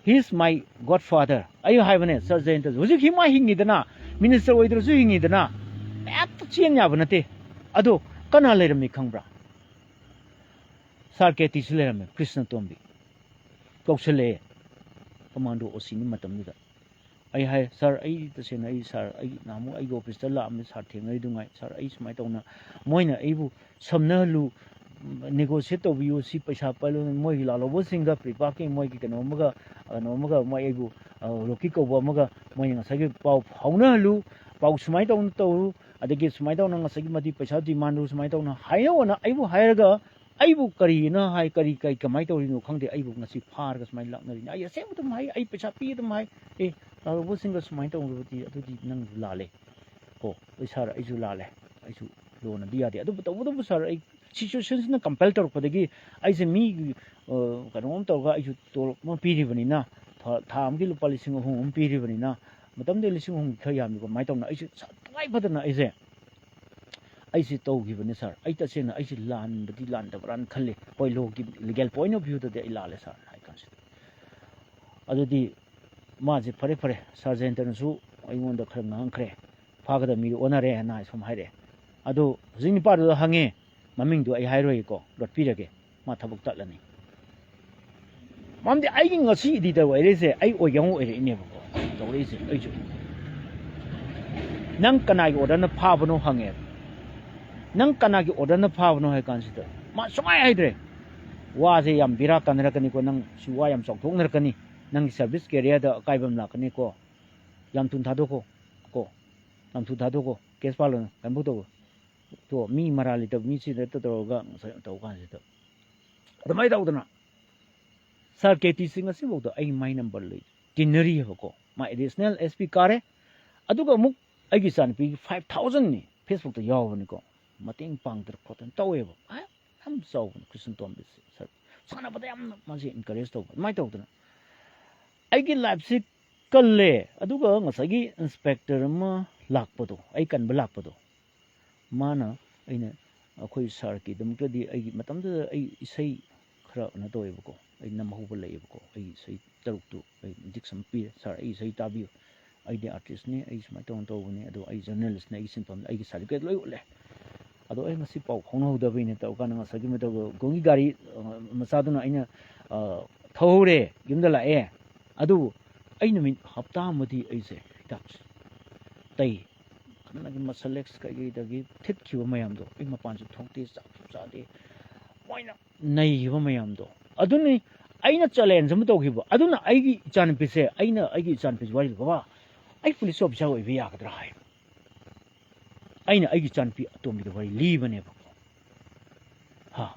ꯍꯤ ꯏꯁ ꯃꯥꯏ ꯒꯣꯗ ꯐꯥꯗꯔ ꯑꯩ ꯍꯥꯏꯕꯅꯦ ꯁꯥꯔꯖꯦꯟꯇꯁꯤ ꯍꯧꯖꯤꯛ ꯃꯥ ꯍꯤꯡꯉꯤꯗꯅ ꯃꯤꯅꯤꯁꯇꯔ ꯑꯣꯏꯗ꯭ꯔꯁꯨ ꯍꯤꯡꯉꯤꯗꯅ ꯍꯦꯛꯇ ꯆꯦꯟ ꯌꯥꯕ ꯅꯠꯇꯦ ꯑꯗꯣ ꯀꯅꯥ ꯂꯩꯔꯝꯃꯤ ꯈꯪꯕ꯭ꯔꯥ ꯁꯥꯔ ꯀꯦꯇꯤꯁꯨ ꯂꯩꯔꯝꯃꯦ ꯀ꯭ꯔꯤꯁꯅ ꯇꯣꯝꯕꯤ ꯀꯧꯁꯜꯂꯛꯑꯦ ꯀꯃꯥꯟꯗꯣ ꯑꯣꯁꯤꯅꯤ ꯃꯇꯝꯗꯨꯗ ꯑꯩ ꯍꯥꯏ ꯁꯥꯔ ꯑꯩ ꯇꯁꯦꯡꯅ ꯑꯩ ꯁꯥꯔ ꯑꯩ ꯅꯍꯥꯟꯃꯨꯛ ꯑꯩꯒꯤ ꯑꯣꯐꯤꯁꯇ ꯂꯥꯛꯑꯝꯃꯤ ꯁꯥꯔ ꯊꯦꯡꯅꯔꯤꯗꯨꯉꯥꯏ ꯁꯥꯔ ꯑꯩ ꯁꯨꯃꯥꯏꯅ ꯇꯧꯅ ꯃꯣꯏꯅ ꯑꯩꯕꯨ ꯁꯝꯅꯍꯜꯂꯨ ꯅꯦꯒꯣꯁꯤꯌꯦꯠ ꯇꯧꯕꯤꯌꯨ ꯁꯤ ꯄꯩꯁꯥ ꯃꯣꯏꯒꯤ ꯂꯥꯜꯍꯧꯕꯁꯤꯡꯒ ꯄ꯭ꯔꯤꯄꯥꯛꯀꯤ ꯃꯣꯏꯒꯤ ꯀꯩꯅꯣ ꯑꯃꯒ ꯃꯣꯏ ꯑꯩꯕꯨ ꯔꯣꯀꯤ ꯀꯧꯕ ꯑꯃꯒ ꯃꯣꯏꯅ ꯉꯁꯥꯏꯒꯤ ꯄꯥꯎ ꯐꯥꯎꯅꯍꯜꯂꯨ ꯄꯥꯎ ꯁꯨꯃꯥꯏꯅ ꯇꯧꯅ ꯇꯧꯔꯨ ꯑꯗꯒꯤ ꯁꯨꯃꯥꯏꯅ ꯇꯧꯅ ꯉꯁꯥꯏꯒꯤ ꯃꯗꯤ ꯄꯩꯁꯥ ꯗꯤꯃꯥꯟꯗꯨ ꯁꯨꯃꯥꯏꯅ ꯇꯧꯅ ꯍꯥꯏꯅꯧꯑꯅ ꯑꯩꯕꯨ ꯍꯥꯏꯔꯒ ꯑꯩꯕꯨ ꯀꯔꯤꯅ ꯍꯥꯏ ꯀꯃꯥꯏꯅ ꯇꯧꯔꯤꯅꯣ ꯈꯪꯗꯦ ꯑꯩꯕꯨ ꯉꯁꯤ ꯐꯥꯔꯒ ꯁꯨꯃꯥꯏꯅ ꯂꯥꯛꯅꯔꯤꯅꯤ ꯑꯩ ꯑꯁꯦꯡꯕ ꯑꯗꯨꯝ ꯍꯥꯏ ꯑꯩ ꯄꯩꯁꯥ ꯄꯤ ꯑꯗꯨꯝ ꯍꯥꯏ ꯂꯥꯜꯍꯧꯕꯁꯤꯡꯒ ꯁꯨꯃꯥꯏꯅ ꯇꯧꯔꯕꯗꯤ ꯑꯗꯨꯗꯤ ꯅꯪꯁꯨ ꯂꯥꯜꯂꯦ ꯀꯣ ꯁꯥꯔ ꯑꯩꯁꯨ ꯂꯥꯜꯂꯦ ꯑꯩꯁꯨ ꯂꯣꯅꯗꯤ ꯌꯥꯗꯦ ꯑꯗꯨꯕꯨ ꯇꯧꯕꯇꯕꯨ ꯁꯥꯔ ꯑꯩ ꯁꯤꯆꯨꯋꯦꯁꯟꯁꯤꯅ ꯀꯝꯄꯦꯜ ꯇꯧꯔꯛꯄꯗꯒꯤ ꯑꯩꯁꯦ ꯃꯤꯒꯤ ꯀꯩꯅꯣꯝ ꯇꯧꯔꯒ ꯑꯩꯁꯨ ꯇꯣꯂꯣꯞ ꯑꯃ ꯄꯤꯔꯤꯕꯅꯤꯅ ꯊꯥ ꯑꯃꯒꯤ ꯂꯨꯄꯥ 3,300 ꯑꯃ ꯄꯤꯔꯤꯕꯅꯤ나 ꯃꯇꯝꯗ 3,300 ꯈꯔ ꯌꯥꯝꯃꯤꯀꯣ ꯑꯗꯨꯃꯥꯏꯅ ꯇꯧꯅ ꯑꯩꯁꯦ ꯇꯉꯥꯏ ꯐꯗꯅ ꯑꯩꯁꯦ ꯇꯧꯈꯤꯕꯅꯤ ꯁꯥꯔ ꯑꯩ ꯇꯁꯦꯡꯅ ꯑꯩꯁꯦ ꯂꯥꯟꯕꯗꯤ ꯂꯥꯟꯗꯕ꯭ꯔꯥꯅ ꯈꯜꯂꯤ ꯍꯣꯏ ꯂꯣꯒꯤ ꯂꯤꯒꯦꯜ ꯄꯣꯏꯟ ꯑꯣꯐ ꯚ꯭ꯌꯨꯗꯗꯤ ꯑꯩ ꯂꯥꯜꯂꯦ ꯁꯥꯔ ꯍꯥꯏ ꯀꯥꯟꯁꯤꯗ ꯑꯗꯨꯗꯤ ꯃꯥꯁꯦ ꯐꯔꯦ ꯁꯥꯔꯖꯦꯟꯇꯅꯁꯨ ꯑꯩꯉꯣꯟꯗ ꯈꯔ ꯉꯥꯡꯈ꯭ꯔꯦ ꯐꯥꯒꯗꯕ ꯃꯤꯗꯣ ꯑꯣꯟꯅꯔꯦ ꯍꯥꯏꯅ ꯁꯨꯝ ꯍꯥꯏꯔꯛꯑꯦ ꯑꯗꯣ ꯍꯧꯖꯤꯛ ꯅꯨꯄꯥꯗꯨꯗ ꯍꯪꯉꯦ ꯃꯃꯤꯡꯗꯣ ꯑꯩ ꯍꯥꯏꯔꯣꯏꯒꯦꯀꯣ ꯂꯣꯠꯄꯤꯔꯒꯦ ꯃꯥ ꯊꯕꯛ ꯇꯠꯂꯅꯤ ꯃꯔꯝꯗꯤ ꯑꯩꯒꯤ ꯉꯁꯤ ꯏꯗꯤꯇꯔ ꯑꯣꯏꯔꯛꯏꯁꯦ ꯑꯩ ꯑꯣꯏꯒꯧ ꯑꯣꯏꯔꯛꯏꯅꯦꯕꯀꯣ ꯇꯧꯔꯛꯏꯁꯦ ꯑꯩꯁꯨ ꯅꯪ ꯀꯅꯥꯒꯤ ꯑꯣꯔꯗꯔꯅ ꯐꯥꯕꯅꯣ ꯍꯪꯉꯦꯕ ꯅꯪ ꯀꯅꯥꯒꯤ ꯑꯣꯔꯗꯔꯅ ꯐꯥꯕꯅꯣ ꯍꯥꯏ ꯀꯥꯟꯁꯤꯗ ꯃꯥ ꯁꯨꯡꯍꯥꯏ ꯍꯥꯏꯗ꯭ꯔꯦ ꯋꯥꯁꯦ ꯌꯥꯝ ꯕꯦꯔꯥ ꯀꯥꯟꯅꯔꯛꯀꯅꯤꯀꯣ ꯅꯪ ꯁꯤ ꯋꯥ ꯌꯥꯝ ꯆꯥꯎꯊꯣꯛꯅꯔꯛꯀꯅꯤ nang service career da kaibam lakani ko lam tun thado ko lam tun thado ko case palo kan bu to mi marali to mi si to ga to kan si to adamai daudana sir KT Singh asi bo to ai my number le tinari ko ma additional SP kare aduga muk ai gi san pi 5000 ni Facebook to yaw ni ko mating pang der ko tan tawe bo am so Christian Tom bis sir sana ba yam ma si encourage to mai to na ai gi live si kalle aduga ngasagi inspector ma lakpado ai kan ba lakpado mana aina akhoi sar ki dum to di ai matam da ai isai khara na to ebo ko ai nam hu ba le ebo ko ai sai taruk tu ai dik sam pi sar ai sai tabi ai de artist ni ai smai tong to ni ado ai journalist ni ai sin pam ai certificate loi le ado ai ngasi pau khong ho da bi ni to kan ngasa gi me to gongi gari masa du na aina thore yum da la e adu ai na min hafta madi ai se tak tai nagi masalex ka gi dagi thit khiwa mayam do ai mapan su thokti sa de moina nei hiwa mayam do aduni aina challenge am to khiba aduna ai gi chan pi se aina ai gi chan pi wari ba ai police officer oi bi ya ka dra hai aina ai gi chan pi atom bi wari li bane ba ha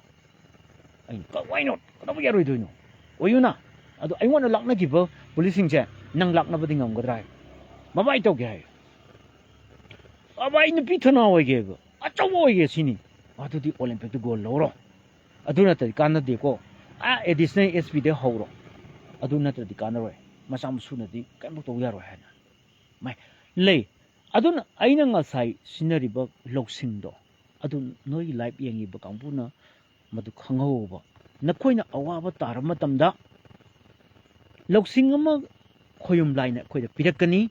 ai ka why not ka ba yaroi do no oyuna adu ai wanna lakna gi ba police sing che nang lakna ba dingam ga dra hai mabai to ge hai abai ni pitana oige go achaw oige sini adudi olympic to goal loro aduna ta kana de ko additional SP de horo aduna ta di kana roi masam suna di kan to yaro hana mai le aduna aina nga sai scenery ba loksing do adun noi live yengi ba kampuna madu khangho ba nakoina awa ba tar matamda loksing ama khoyum line khoida pirakani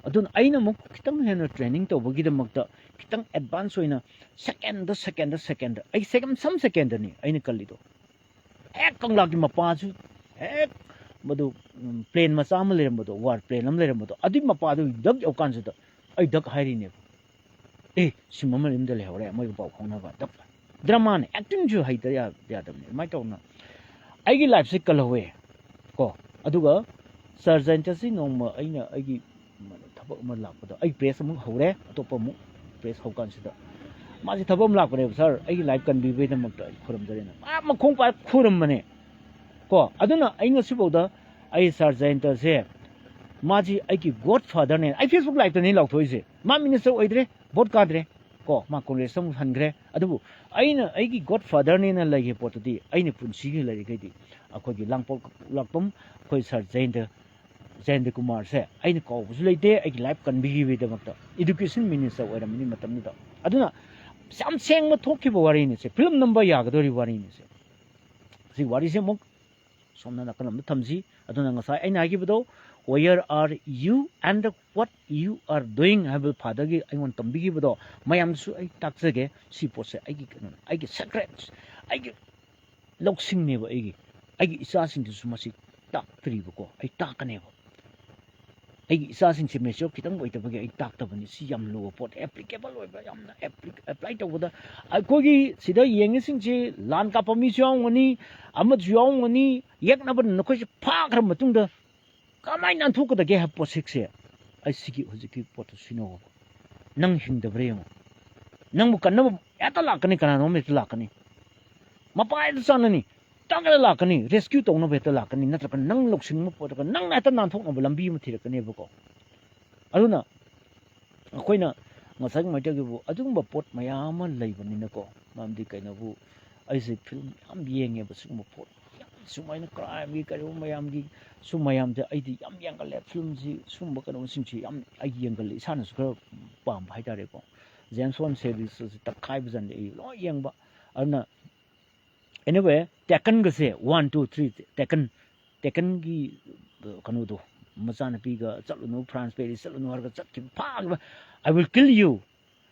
adun aina mo kitang hena training to bagi damakta kitang advance oina second ai second ni aina kalli do ek kangla ki mapa su ek madu plane ma sam le madu war plane am le madu adi mapa do dak okan su da ai dak hairi ne simama lim de le hore mai ba khona ba dak drama ne acting ju hai da ya dam ne mai to na ai gi life cycle howe ko aduga surgeon ta si nong ma aina ai gi thaba ma lak da ai press mu hore atopa mu press ho kan sida ma si thaba mu lak ne sir ai live kan bi be da mak da khuram dare na ma khong pa khuram mane ko aduna ai nga si boda ai surgeon ta se ma ji ai ki godfather ne ai Facebook live ta ne lak thoi se ma minister oidre vote ka dre ko ma congress sam hangre adu aina ai ki godfather ne na lagi pot di aina punsi gi lagi kai di akho gi langpol lakpam khoi surgeon ta Jayendra Kumar se aina ko bu leite ai live kan bi bi da makta education minister oira mini matam ni da aduna sam seng ma thokki bo wari ni se film number ya ga dori wari ni se si wari se mok somna na kanam thamji aduna ngasa aina gi bodo where are you and what you are doing have father gi ai won tambi gi bodo mayam su ai takse si pose ai gi secrets ai gi loksing ne ba ai gi isa sing su ma si tak tri ko ai tak ne ba ai isa sing se mesho kitang oi tabagi ai tak tabani si yam lo pot applicable oi ba yam na apply to boda ai ko gi sida yeng sing che lan ka pami chong ni ama chong ni yak na ban na ko si pha gram matung da kamai nan thu ko da ge ha po sik se ai sigi hoji ki pot sino nang hing da bre mo nang mu kan na ya ta la kani kana no me la kani ma pa ai san ni tangala la kani rescue to no beta la kani natra kan nang loksing mo pot kan nang na ta nan thok na lambi mo thira kani ba ko aduna akoina ngasang ma tagi bu adung ba pot mayam lai bani na ko mamdi kaina bu ai se film am yenge ba sum pot sumaina crime gi kari mayam gi sumayam de ai di yam yang le film ji sum ba kan sing chi am ai yang le sana su ko pam hai ta re ko jenson series ta khai bjan de lo yang ba aduna anyway taken ga se 1 2 3 taken gi kanu do macana pi ga chalunu france paris chalunu har ga chat ki phag I will kill you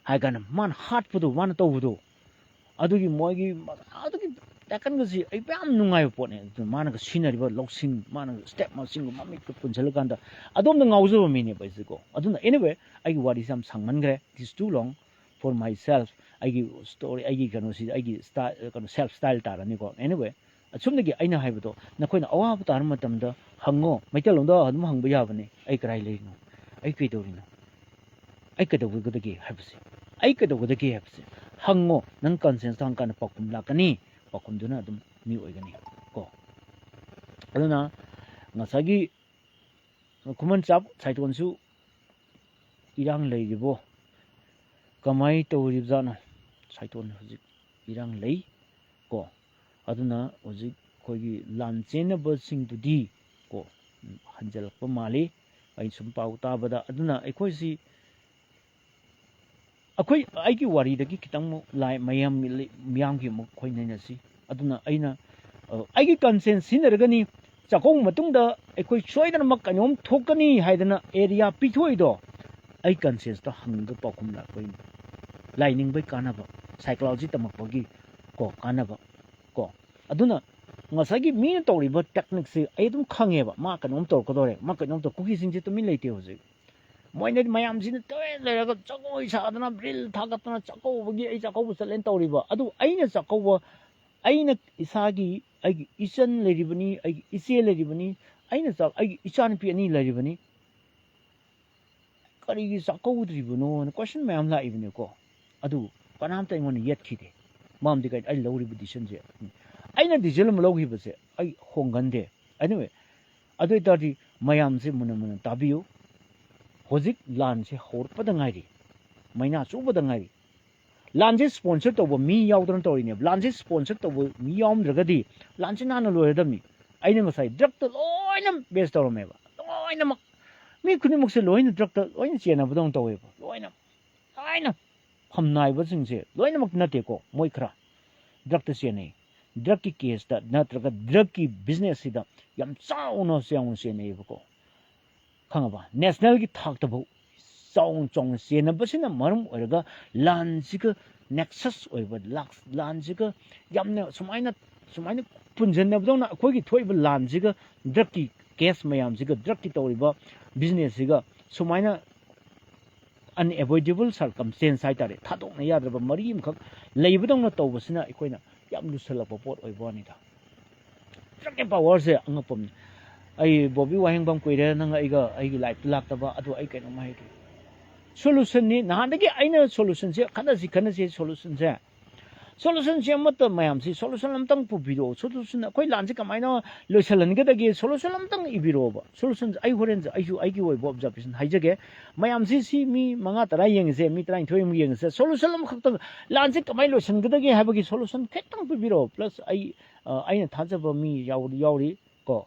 hai gan man heart pudu wan to budu adugi moigi adugi taken ga si ai pam nungai po ne man ga scenery ba loksing man step ma sing ma mi ko punjal kan da adom da ngauzo mi ne ba is ko aduna anyway ai wari sam sangman gre this too long for myself I give story I give kanu si I give style kanu self style ta ni ko anyway ꯑꯁꯨꯝꯗꯒꯤ ꯑꯩꯅ ꯍꯥꯏꯕꯗꯣ ꯅꯈꯣꯏꯅ ꯑꯋꯥꯕ ꯇꯥꯔ ꯃꯇꯝꯗ ꯍꯪꯉꯣ ꯃꯩꯇꯩꯂꯣꯟꯗ ꯑꯗꯨꯝ ꯍꯪꯕ ꯌꯥꯕꯅꯤ ꯑꯩ ꯀꯗꯥꯏ ꯂꯩꯔꯤꯅꯣ ꯑꯩ ꯀꯩꯗꯧꯔꯤꯅꯣ ꯑꯩ ꯀꯩꯗꯧꯒꯗꯒꯦ ꯍꯥꯏꯕꯁꯦ ꯑꯩ ꯀꯩꯗꯧꯒꯗꯒꯦ ꯍꯥꯏꯕꯁꯦ ꯍꯪꯉꯣ ꯅꯪ ꯀꯟꯁꯦꯟꯁꯇ ꯍꯪꯀꯥꯟꯗ ꯄꯥꯎꯈꯨꯝ ꯂꯥꯛꯀꯅꯤ ꯄꯥꯎꯈꯨꯝꯗꯨꯅ ꯑꯗꯨꯝ ꯃꯤ ꯑꯣꯏꯒꯅꯤ ꯀꯣ ꯑꯗꯨꯅ ꯉꯁꯥꯏꯒꯤ ꯈꯨꯃꯟ ꯆꯥꯞ ꯁꯥꯏꯇꯣꯟꯁꯨ ꯏꯔꯥꯡ ꯂꯩꯔꯤꯕꯣ ꯀꯃꯥꯏ ꯇꯧꯔꯤꯕꯖꯥꯠꯅꯣ ꯁꯥꯏꯇꯣꯟ ꯍꯧꯖꯤꯛ ꯏꯔꯥꯡ ꯂꯩ ꯀꯣ ꯑꯗꯨꯅ ꯍꯧꯖꯤꯛ ꯑꯩꯈꯣꯏꯒꯤ ꯂꯥꯟ ꯆꯦꯟꯅꯕꯁꯤꯡꯗꯨꯗꯤ ꯀꯣ ꯍꯟꯖꯜꯂꯛꯄ ꯃꯥꯜꯂꯤ ꯑꯩ ꯁꯨꯝ ꯄꯥꯎ ꯇꯥꯕꯗ ꯑꯗꯨꯅ ꯑꯩꯈꯣꯏꯁꯤ ꯑꯩꯒꯤ ꯋꯥꯔꯤꯗꯒꯤ ꯈꯤꯇꯪ ꯃꯤꯌꯥꯝꯒꯤ ꯑꯃꯨꯛ ꯑꯩꯈꯣꯏ ꯅꯩꯅꯁꯤ ꯑꯗꯨꯅ ꯑꯩꯅ ꯑꯩꯒꯤ ꯀꯟꯁꯦꯟꯁ ꯁꯤꯖꯤꯟꯅꯔꯒꯅꯤ ꯆꯥꯛꯀꯧꯕ ꯃꯇꯨꯡꯗ ꯑꯩꯈꯣꯏ ꯁꯣꯏꯗꯅꯃꯛ ꯀꯩꯅꯣꯝ ꯊꯣꯛꯀꯅꯤ ꯍꯥꯏꯗꯅ ꯑꯦꯔꯤꯌꯥ ꯄꯤꯊꯣꯛꯏꯗꯣ ꯑꯩ ꯀꯟꯁꯦꯟꯁꯇ ꯍꯪꯒ ꯄꯥꯎꯈꯨꯝ ꯂꯥꯛꯄꯩꯅꯤ ꯂꯥꯏꯅꯤꯡꯕꯩ ꯀꯥꯟꯅꯕ ꯁꯥꯏꯀꯣꯂꯣꯖꯤ ꯇꯝꯃꯛꯄꯒꯤ ꯀꯣ ꯀꯥꯟꯅꯕ ꯀꯣ ꯑꯗꯨꯅ ꯉꯁꯥꯏꯒꯤ ꯃꯤꯅ ꯇꯧꯔꯤꯕ ꯇꯦꯛꯅꯤꯛꯁꯦ ꯑꯩ ꯑꯗꯨꯝ ꯈꯪꯉꯦꯕ ꯃꯥ ꯀꯩꯅꯣꯝ ꯇꯧꯔꯛꯀꯗꯧꯔꯦ ꯃꯥ ꯀꯩꯅꯣꯝ ꯇꯧ ꯀꯨꯀꯤꯁꯤꯡꯁꯦ ꯇꯨꯃꯤꯟ ꯂꯩꯇꯦ ꯍꯧꯖꯤꯛ ꯃꯣꯏꯅꯗꯤ ꯃꯌꯥꯝꯁꯤꯅ ꯇꯨꯃꯤꯟ ꯂꯩꯔꯒ ꯖꯒꯣꯏ ꯁꯥꯗꯅ ꯔꯤꯜ ꯊꯥꯒꯠꯇꯅ ꯆꯥꯛꯀꯧꯕꯒꯤ ꯑꯩ ꯆꯥꯛꯀꯧꯕ ꯆꯠꯂꯦꯅ ꯇꯧꯔꯤꯕ ꯑꯗꯨ ꯑꯩꯅ ꯆꯥꯛꯀꯧꯕ ꯑꯩꯅ ꯏꯁꯥꯒꯤ ꯑꯩꯒꯤ ꯏꯆꯟ ꯂꯩꯔꯤꯕꯅꯤ ꯑꯩꯒꯤ ꯏꯆꯦ ꯂꯩꯔꯤꯕꯅꯤ ꯑꯩꯒꯤ ꯏꯆꯥꯅꯨꯄꯤ ꯑꯅꯤ ꯂꯩꯔꯤꯕꯅꯤ ꯀꯔꯤꯒꯤ ꯆꯥꯛꯀꯧꯗ꯭ꯔꯤꯕꯅꯣꯅ ꯀ꯭ꯋꯦꯁꯟ ꯃꯌꯥꯝ ꯂꯥꯛꯏꯕꯅꯦꯀꯣ ꯑꯗꯨ ꯀꯅꯥꯝꯇ ꯑꯩꯉꯣꯟꯗ ꯌꯦꯠꯈꯤꯗꯦ ꯃꯔꯝꯗꯤ ꯀꯩ ꯑꯩ ꯂꯧꯔꯤꯕ ꯗꯤꯁꯤꯖꯟꯁꯦ ꯑꯩꯅ ꯗꯤꯁꯤꯖꯟ ꯑꯃ ꯂꯧꯈꯤꯕꯁꯦ ꯑꯩ ꯍꯣꯡꯒꯟꯗꯦ ꯑꯦꯅꯤꯋꯦ ꯑꯗꯨ ꯑꯣꯏꯇꯥꯔꯗꯤ ꯃꯌꯥꯝꯁꯦ ꯃꯨꯟꯅ ꯃꯨꯟꯅ ꯇꯥꯕꯤꯌꯨ ꯍꯧꯖꯤꯛ ꯂꯥꯟꯁꯦ ꯍꯧꯔꯛꯄꯗ ꯉꯥꯏꯔꯤ ꯃꯩꯅꯥ ꯆꯨꯕꯗ ꯉꯥꯏꯔꯤ ꯂꯥꯟꯁꯦ ꯁ꯭ꯄꯣꯟꯁꯔ ꯇꯧꯕ ꯃꯤ ꯌꯥꯎꯗꯅ ꯇꯧꯔꯤꯅꯦꯕ ꯂꯥꯟꯁꯦ ꯁ꯭ꯄꯣꯟꯁꯔ ꯇꯧꯕ ꯃꯤ ꯌꯥꯎꯔꯝꯗ꯭ꯔꯒꯗꯤ ꯂꯥꯟꯁꯦ ꯅꯥꯟꯅ ꯂꯣꯏꯔꯗꯕꯅꯤ ꯑꯩꯅ ꯉꯁꯥꯏ ꯗ꯭ꯔꯛꯇ ꯂꯣꯏꯅ ꯕꯦꯁ ꯇꯧꯔꯝꯃꯦꯕ ꯂꯣꯏꯅꯃꯛ ꯃꯤ ꯈꯨꯗꯤꯡꯃꯛꯁꯦ ꯂꯣꯏꯅ ꯗ꯭ꯔꯛꯇ ꯂꯣꯏꯅ ꯆꯦꯟꯅꯕꯗꯧꯅ ꯇꯧꯋꯦꯕ ꯂꯣꯏꯅ ꯐꯝꯅꯥꯏꯕꯁꯤꯡꯁꯦ ꯂꯣꯏꯅꯃꯛ ꯅꯠꯇꯦꯀꯣ ꯃꯣꯏ ꯈꯔ ꯗ꯭ꯔꯛꯇ ꯆꯦꯟꯅꯩ ꯗ꯭ꯔꯛꯀꯤ ꯀꯦꯁꯇ ꯅꯠꯇ꯭ꯔꯒ ꯗ꯭ꯔꯛꯀꯤ ꯕꯤꯖꯤꯅꯦꯁꯁꯤꯗ ꯌꯥꯝ ꯆꯥꯎꯅ ꯆꯦꯟꯅꯩꯌꯦꯕꯀꯣ ꯈꯪꯉꯕ ꯅꯦꯁꯅꯦꯜꯒꯤ ꯊꯥꯛꯇꯐꯥꯎ ꯆꯥꯎꯅ ꯆꯦꯟꯅꯕꯁꯤꯅ ꯃꯔꯝ ꯑꯣꯏꯔꯒ ꯂꯥꯟꯁꯤꯒ ꯅꯦꯛꯁꯁ ꯑꯣꯏꯕ ꯂꯥꯟꯁꯤꯒ ꯌꯥꯝꯅ ꯁꯨꯃꯥꯏꯅ ꯄꯨꯟꯁꯤꯟꯅꯕꯗꯧꯅ ꯑꯩꯈꯣꯏꯒꯤ ꯊꯣꯛꯏꯕ ꯂꯥꯟꯁꯤꯒ ꯗ꯭ꯔꯛꯀꯤ ꯀꯦꯁ ꯃꯌꯥꯝꯁꯤꯒ ꯗ꯭ꯔꯛꯀꯤ ꯇꯧꯔꯤꯕ ꯕꯤꯖꯤꯅꯦꯁꯁꯤꯒ ꯁꯨꯃꯥꯏꯅ ꯑꯟꯑꯦꯚꯣꯏꯗꯦꯕꯜ ꯁꯔꯀꯝꯁꯇꯦꯟꯁ ꯍꯥꯏꯇꯥꯔꯦ ꯊꯥꯗꯣꯛꯅ ꯌꯥꯗ꯭ꯔꯕ ꯃꯔꯤ ꯑꯃꯈꯛ ꯂꯩꯕꯗꯧꯅ ꯇꯧꯕꯁꯤꯅ ꯑꯩꯈꯣꯏꯅ ꯌꯥꯝ ꯂꯨꯁꯜꯂꯛꯄ ꯄꯣꯠ ꯑꯣꯏꯕ ꯋꯥꯅꯤꯗ ꯗ꯭ꯔꯛꯀꯤ ꯄꯋꯥꯔꯁꯦ ꯑꯉꯛꯄꯅꯤ ꯑꯩ ꯕꯣꯕꯤ ꯋꯥꯍꯦꯡꯕꯝ ꯀꯨꯏꯔꯦ ꯅꯪ ꯑꯩꯒꯤ ꯂꯥꯏꯐꯇ ꯂꯥꯛꯇꯕ ꯑꯗꯨ ꯑꯩ ꯀꯩꯅꯣꯝ ꯍꯥꯏꯒꯦ ꯁꯣꯂꯨꯁꯟꯅꯤ ꯅꯍꯥꯟꯗꯒꯤ ꯑꯩꯅ ꯁꯣꯂꯨꯁꯟꯁꯦ ꯈꯟꯅꯁꯤ ꯁꯣꯂꯨꯁꯟꯁꯦ ꯑꯃꯠꯇ ꯃꯌꯥꯝꯁꯤ ꯁꯣꯂꯨꯁꯟ ꯑꯃꯇꯪ ꯄꯨꯕꯤꯔꯛꯑꯣ ꯁꯣꯂꯨꯁꯟ ꯑꯩꯈꯣꯏ ꯂꯥꯟꯁꯦ ꯀꯃꯥꯏꯅ ꯂꯣꯏꯁꯤꯜꯍꯟꯒꯗꯒꯦ ꯁꯣꯂꯨꯁꯟ ꯑꯃꯇꯪ ꯏꯕꯤꯔꯛꯑꯣꯕ ꯁꯣꯂꯨꯁꯟ ꯑꯩ ꯍꯣꯔꯦꯟ ꯑꯩꯁꯨ ꯑꯩꯒꯤ ꯑꯣꯏꯕ ꯑꯣꯕꯖꯥꯔꯕꯦꯁꯟ ꯍꯥꯏꯖꯒꯦ ꯃꯌꯥꯝꯁꯤ ꯁꯤ ꯃꯤ 5-10 ꯌꯦꯡꯉꯤꯁꯦ ꯃꯤ 12 ꯑꯃꯨꯛ ꯌꯦꯡꯉꯤꯁꯦ ꯁꯣꯂꯨꯁꯟ ꯑꯃꯈꯛꯇꯪ ꯂꯥꯟꯁꯦ ꯀꯃꯥꯏꯅ ꯂꯣꯏꯁꯤꯟꯒꯗꯒꯦ ꯍꯥꯏꯕꯒꯤ ꯁꯣꯂꯨꯁꯟ ꯈꯤꯇꯪ ꯄꯤꯕꯤꯔꯛꯑꯣ ꯄ꯭ꯂꯁ ꯑꯩꯅ ꯊꯥꯖꯕ ꯃꯤ ꯌꯥꯎꯔꯤ ꯀꯣ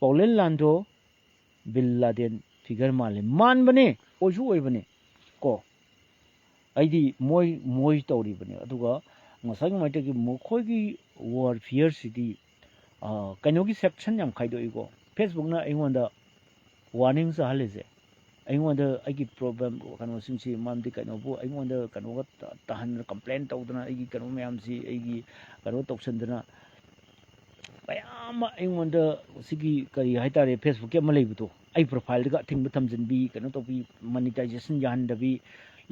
ꯄꯥꯎꯂꯦꯟ ꯂꯥꯟꯗꯣ ꯕꯤꯟ ꯂꯥꯗꯦꯟ ꯐꯤꯒꯔ ꯃꯥꯟꯕꯅꯦ ꯑꯣꯏꯁꯨ ꯑꯣꯏꯕꯅꯦ ꯀꯣ ꯑꯩꯗꯤ ꯃꯣꯏ ꯇꯧꯔꯤꯕꯅꯦ ꯑꯗꯨꯒ ꯉꯁꯥꯏꯒꯤ ꯃꯩꯇꯩꯒꯤ ꯃꯈꯣꯏꯒꯤ ꯋꯥꯔꯐꯤꯌꯔꯁꯤꯗꯤ ꯀꯩꯅꯣꯒꯤ ꯁꯦꯛꯁꯟ ꯌꯥꯝ ꯈꯥꯏꯗꯣꯛꯏꯀꯣ ꯐꯦꯁꯕꯨꯛꯅ ꯑꯩꯉꯣꯟꯗ ꯋꯥꯔꯅꯤꯡ ꯆꯥꯍꯜꯂꯤꯁꯦ ꯑꯩꯉꯣꯟꯗ ꯑꯩꯒꯤ ꯄ꯭ꯔꯣꯕ꯭ꯂꯦꯝ ꯀꯩꯅꯣꯁꯤꯡꯁꯤ ꯃꯔꯝꯗꯤ ꯀꯩꯅꯣꯕꯨ ꯑꯩꯉꯣꯟꯗ ꯀꯩꯅꯣꯒ ꯇꯥꯍꯟꯗꯅ ꯀꯝꯄ꯭ꯂꯦꯟ ꯇꯧꯗꯅ ꯑꯩꯒꯤ ꯀꯩꯅꯣ ꯃꯌꯥꯝꯁꯤ ꯑꯩꯒꯤ ꯀꯩꯅꯣ ꯇꯧꯁꯟꯗꯅ ꯃꯌꯥꯝ ꯑꯃ ꯑꯩꯉꯣꯟꯗ ꯁꯤꯒꯤ ꯀꯔꯤ ꯍꯥꯏꯇꯥꯔꯦ ꯐꯦꯁꯕꯨꯛꯀꯤ ꯑꯃ ꯂꯩꯕꯗꯣ ꯑꯩ ꯄ꯭ꯔꯣꯐꯥꯏꯜꯗꯒ ꯑꯊꯤꯡꯕ ꯊꯝꯖꯤꯟꯕꯤ ꯀꯩꯅꯣ ꯇꯧꯕꯤ ꯃꯣꯅꯤꯇꯥꯏꯖꯦꯁꯟ ꯌꯥꯍꯟꯗꯕꯤ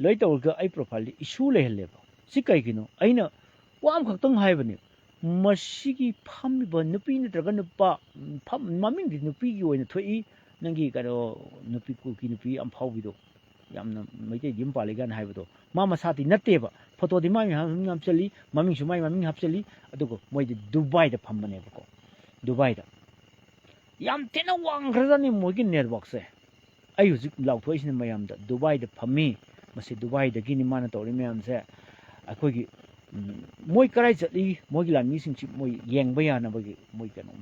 ꯂꯣꯏ ꯇꯧꯔꯒ ꯑꯩ ꯄ꯭ꯔꯣꯐꯥꯏꯜꯗ ꯏꯁꯨ ꯂꯩꯍꯜꯂꯦꯕ ꯁꯤ ꯀꯩꯒꯤꯅꯣ ꯑꯩꯅ ꯋꯥ ꯑꯃꯈꯛꯇꯪ ꯍꯥꯏꯕꯅꯦ ꯃꯁꯤꯒꯤ ꯐꯝꯃꯤꯕ ꯅꯨꯄꯤ ꯅꯠꯇ꯭ꯔꯒ ꯅꯨꯄꯥ ꯃꯃꯤꯡꯗꯤ ꯅꯨꯄꯤꯒꯤ ꯑꯣꯏꯅ ꯊꯣꯛꯏ ꯅꯪꯒꯤ ꯀꯩꯅꯣ ꯅꯨꯄꯤ ꯀꯨꯀꯤ ꯅꯨꯄꯤ ꯑꯝꯐꯥꯎꯕꯤꯗꯣ ꯌꯥꯝꯅ ꯃꯩꯇꯩꯗꯤ ꯌꯨꯝ ꯄꯥꯜꯂꯤ ꯀꯥꯏꯅ ꯍꯥꯏꯕꯗꯣ ꯃꯥ ꯃꯁꯥꯗꯤ ꯅꯠꯇꯦꯕ ꯐꯣꯇꯣꯗꯤ ꯃꯥꯒꯤ ꯃꯃꯤꯡ ꯍꯥꯞꯆꯜꯂꯤ ꯃꯃꯤꯡꯁꯨ ꯃꯥꯒꯤ ꯃꯃꯤꯡ ꯍꯥꯞꯆꯜꯂꯤ ꯑꯗꯨꯒ ꯃꯣꯏꯗꯤ ꯗꯨꯕꯥꯏꯗ ꯐꯝꯕꯅꯦꯕꯀꯣ ꯗꯨꯕꯥꯏꯗ ꯌꯥꯝ ꯊꯤꯅ ꯋꯥꯡꯈ꯭ꯔꯖꯥꯠꯅꯤ ꯃꯣꯏꯒꯤ ꯅꯦꯠꯋꯥꯛꯁꯦ ꯑꯩ ꯍꯧꯖꯤꯛ ꯂꯥꯎꯊꯣꯛꯏꯁꯤನ ꯃꯌꯥꯝꯗ ꯗꯨꯕꯥꯏꯗ ꯐꯝꯃꯤ ꯃꯁꯤ ꯗꯨꯕꯥꯏꯗꯒꯤꯅꯤ ꯃꯥꯅ ꯇꯧꯔꯤ ꯃꯌꯥꯝꯁꯦ ꯑꯩꯈꯣꯏꯒꯤ ꯃꯣꯏ ꯀꯔꯥꯏ ꯆꯠꯂꯤ ꯃꯣꯏꯒꯤ ꯂꯥꯟꯃꯤꯁꯤꯡꯁꯤ ꯃꯣꯏ ꯌꯦꯡꯕ ꯌꯥꯅꯕꯒꯤ ꯃꯣꯏ ꯀꯩꯅꯣ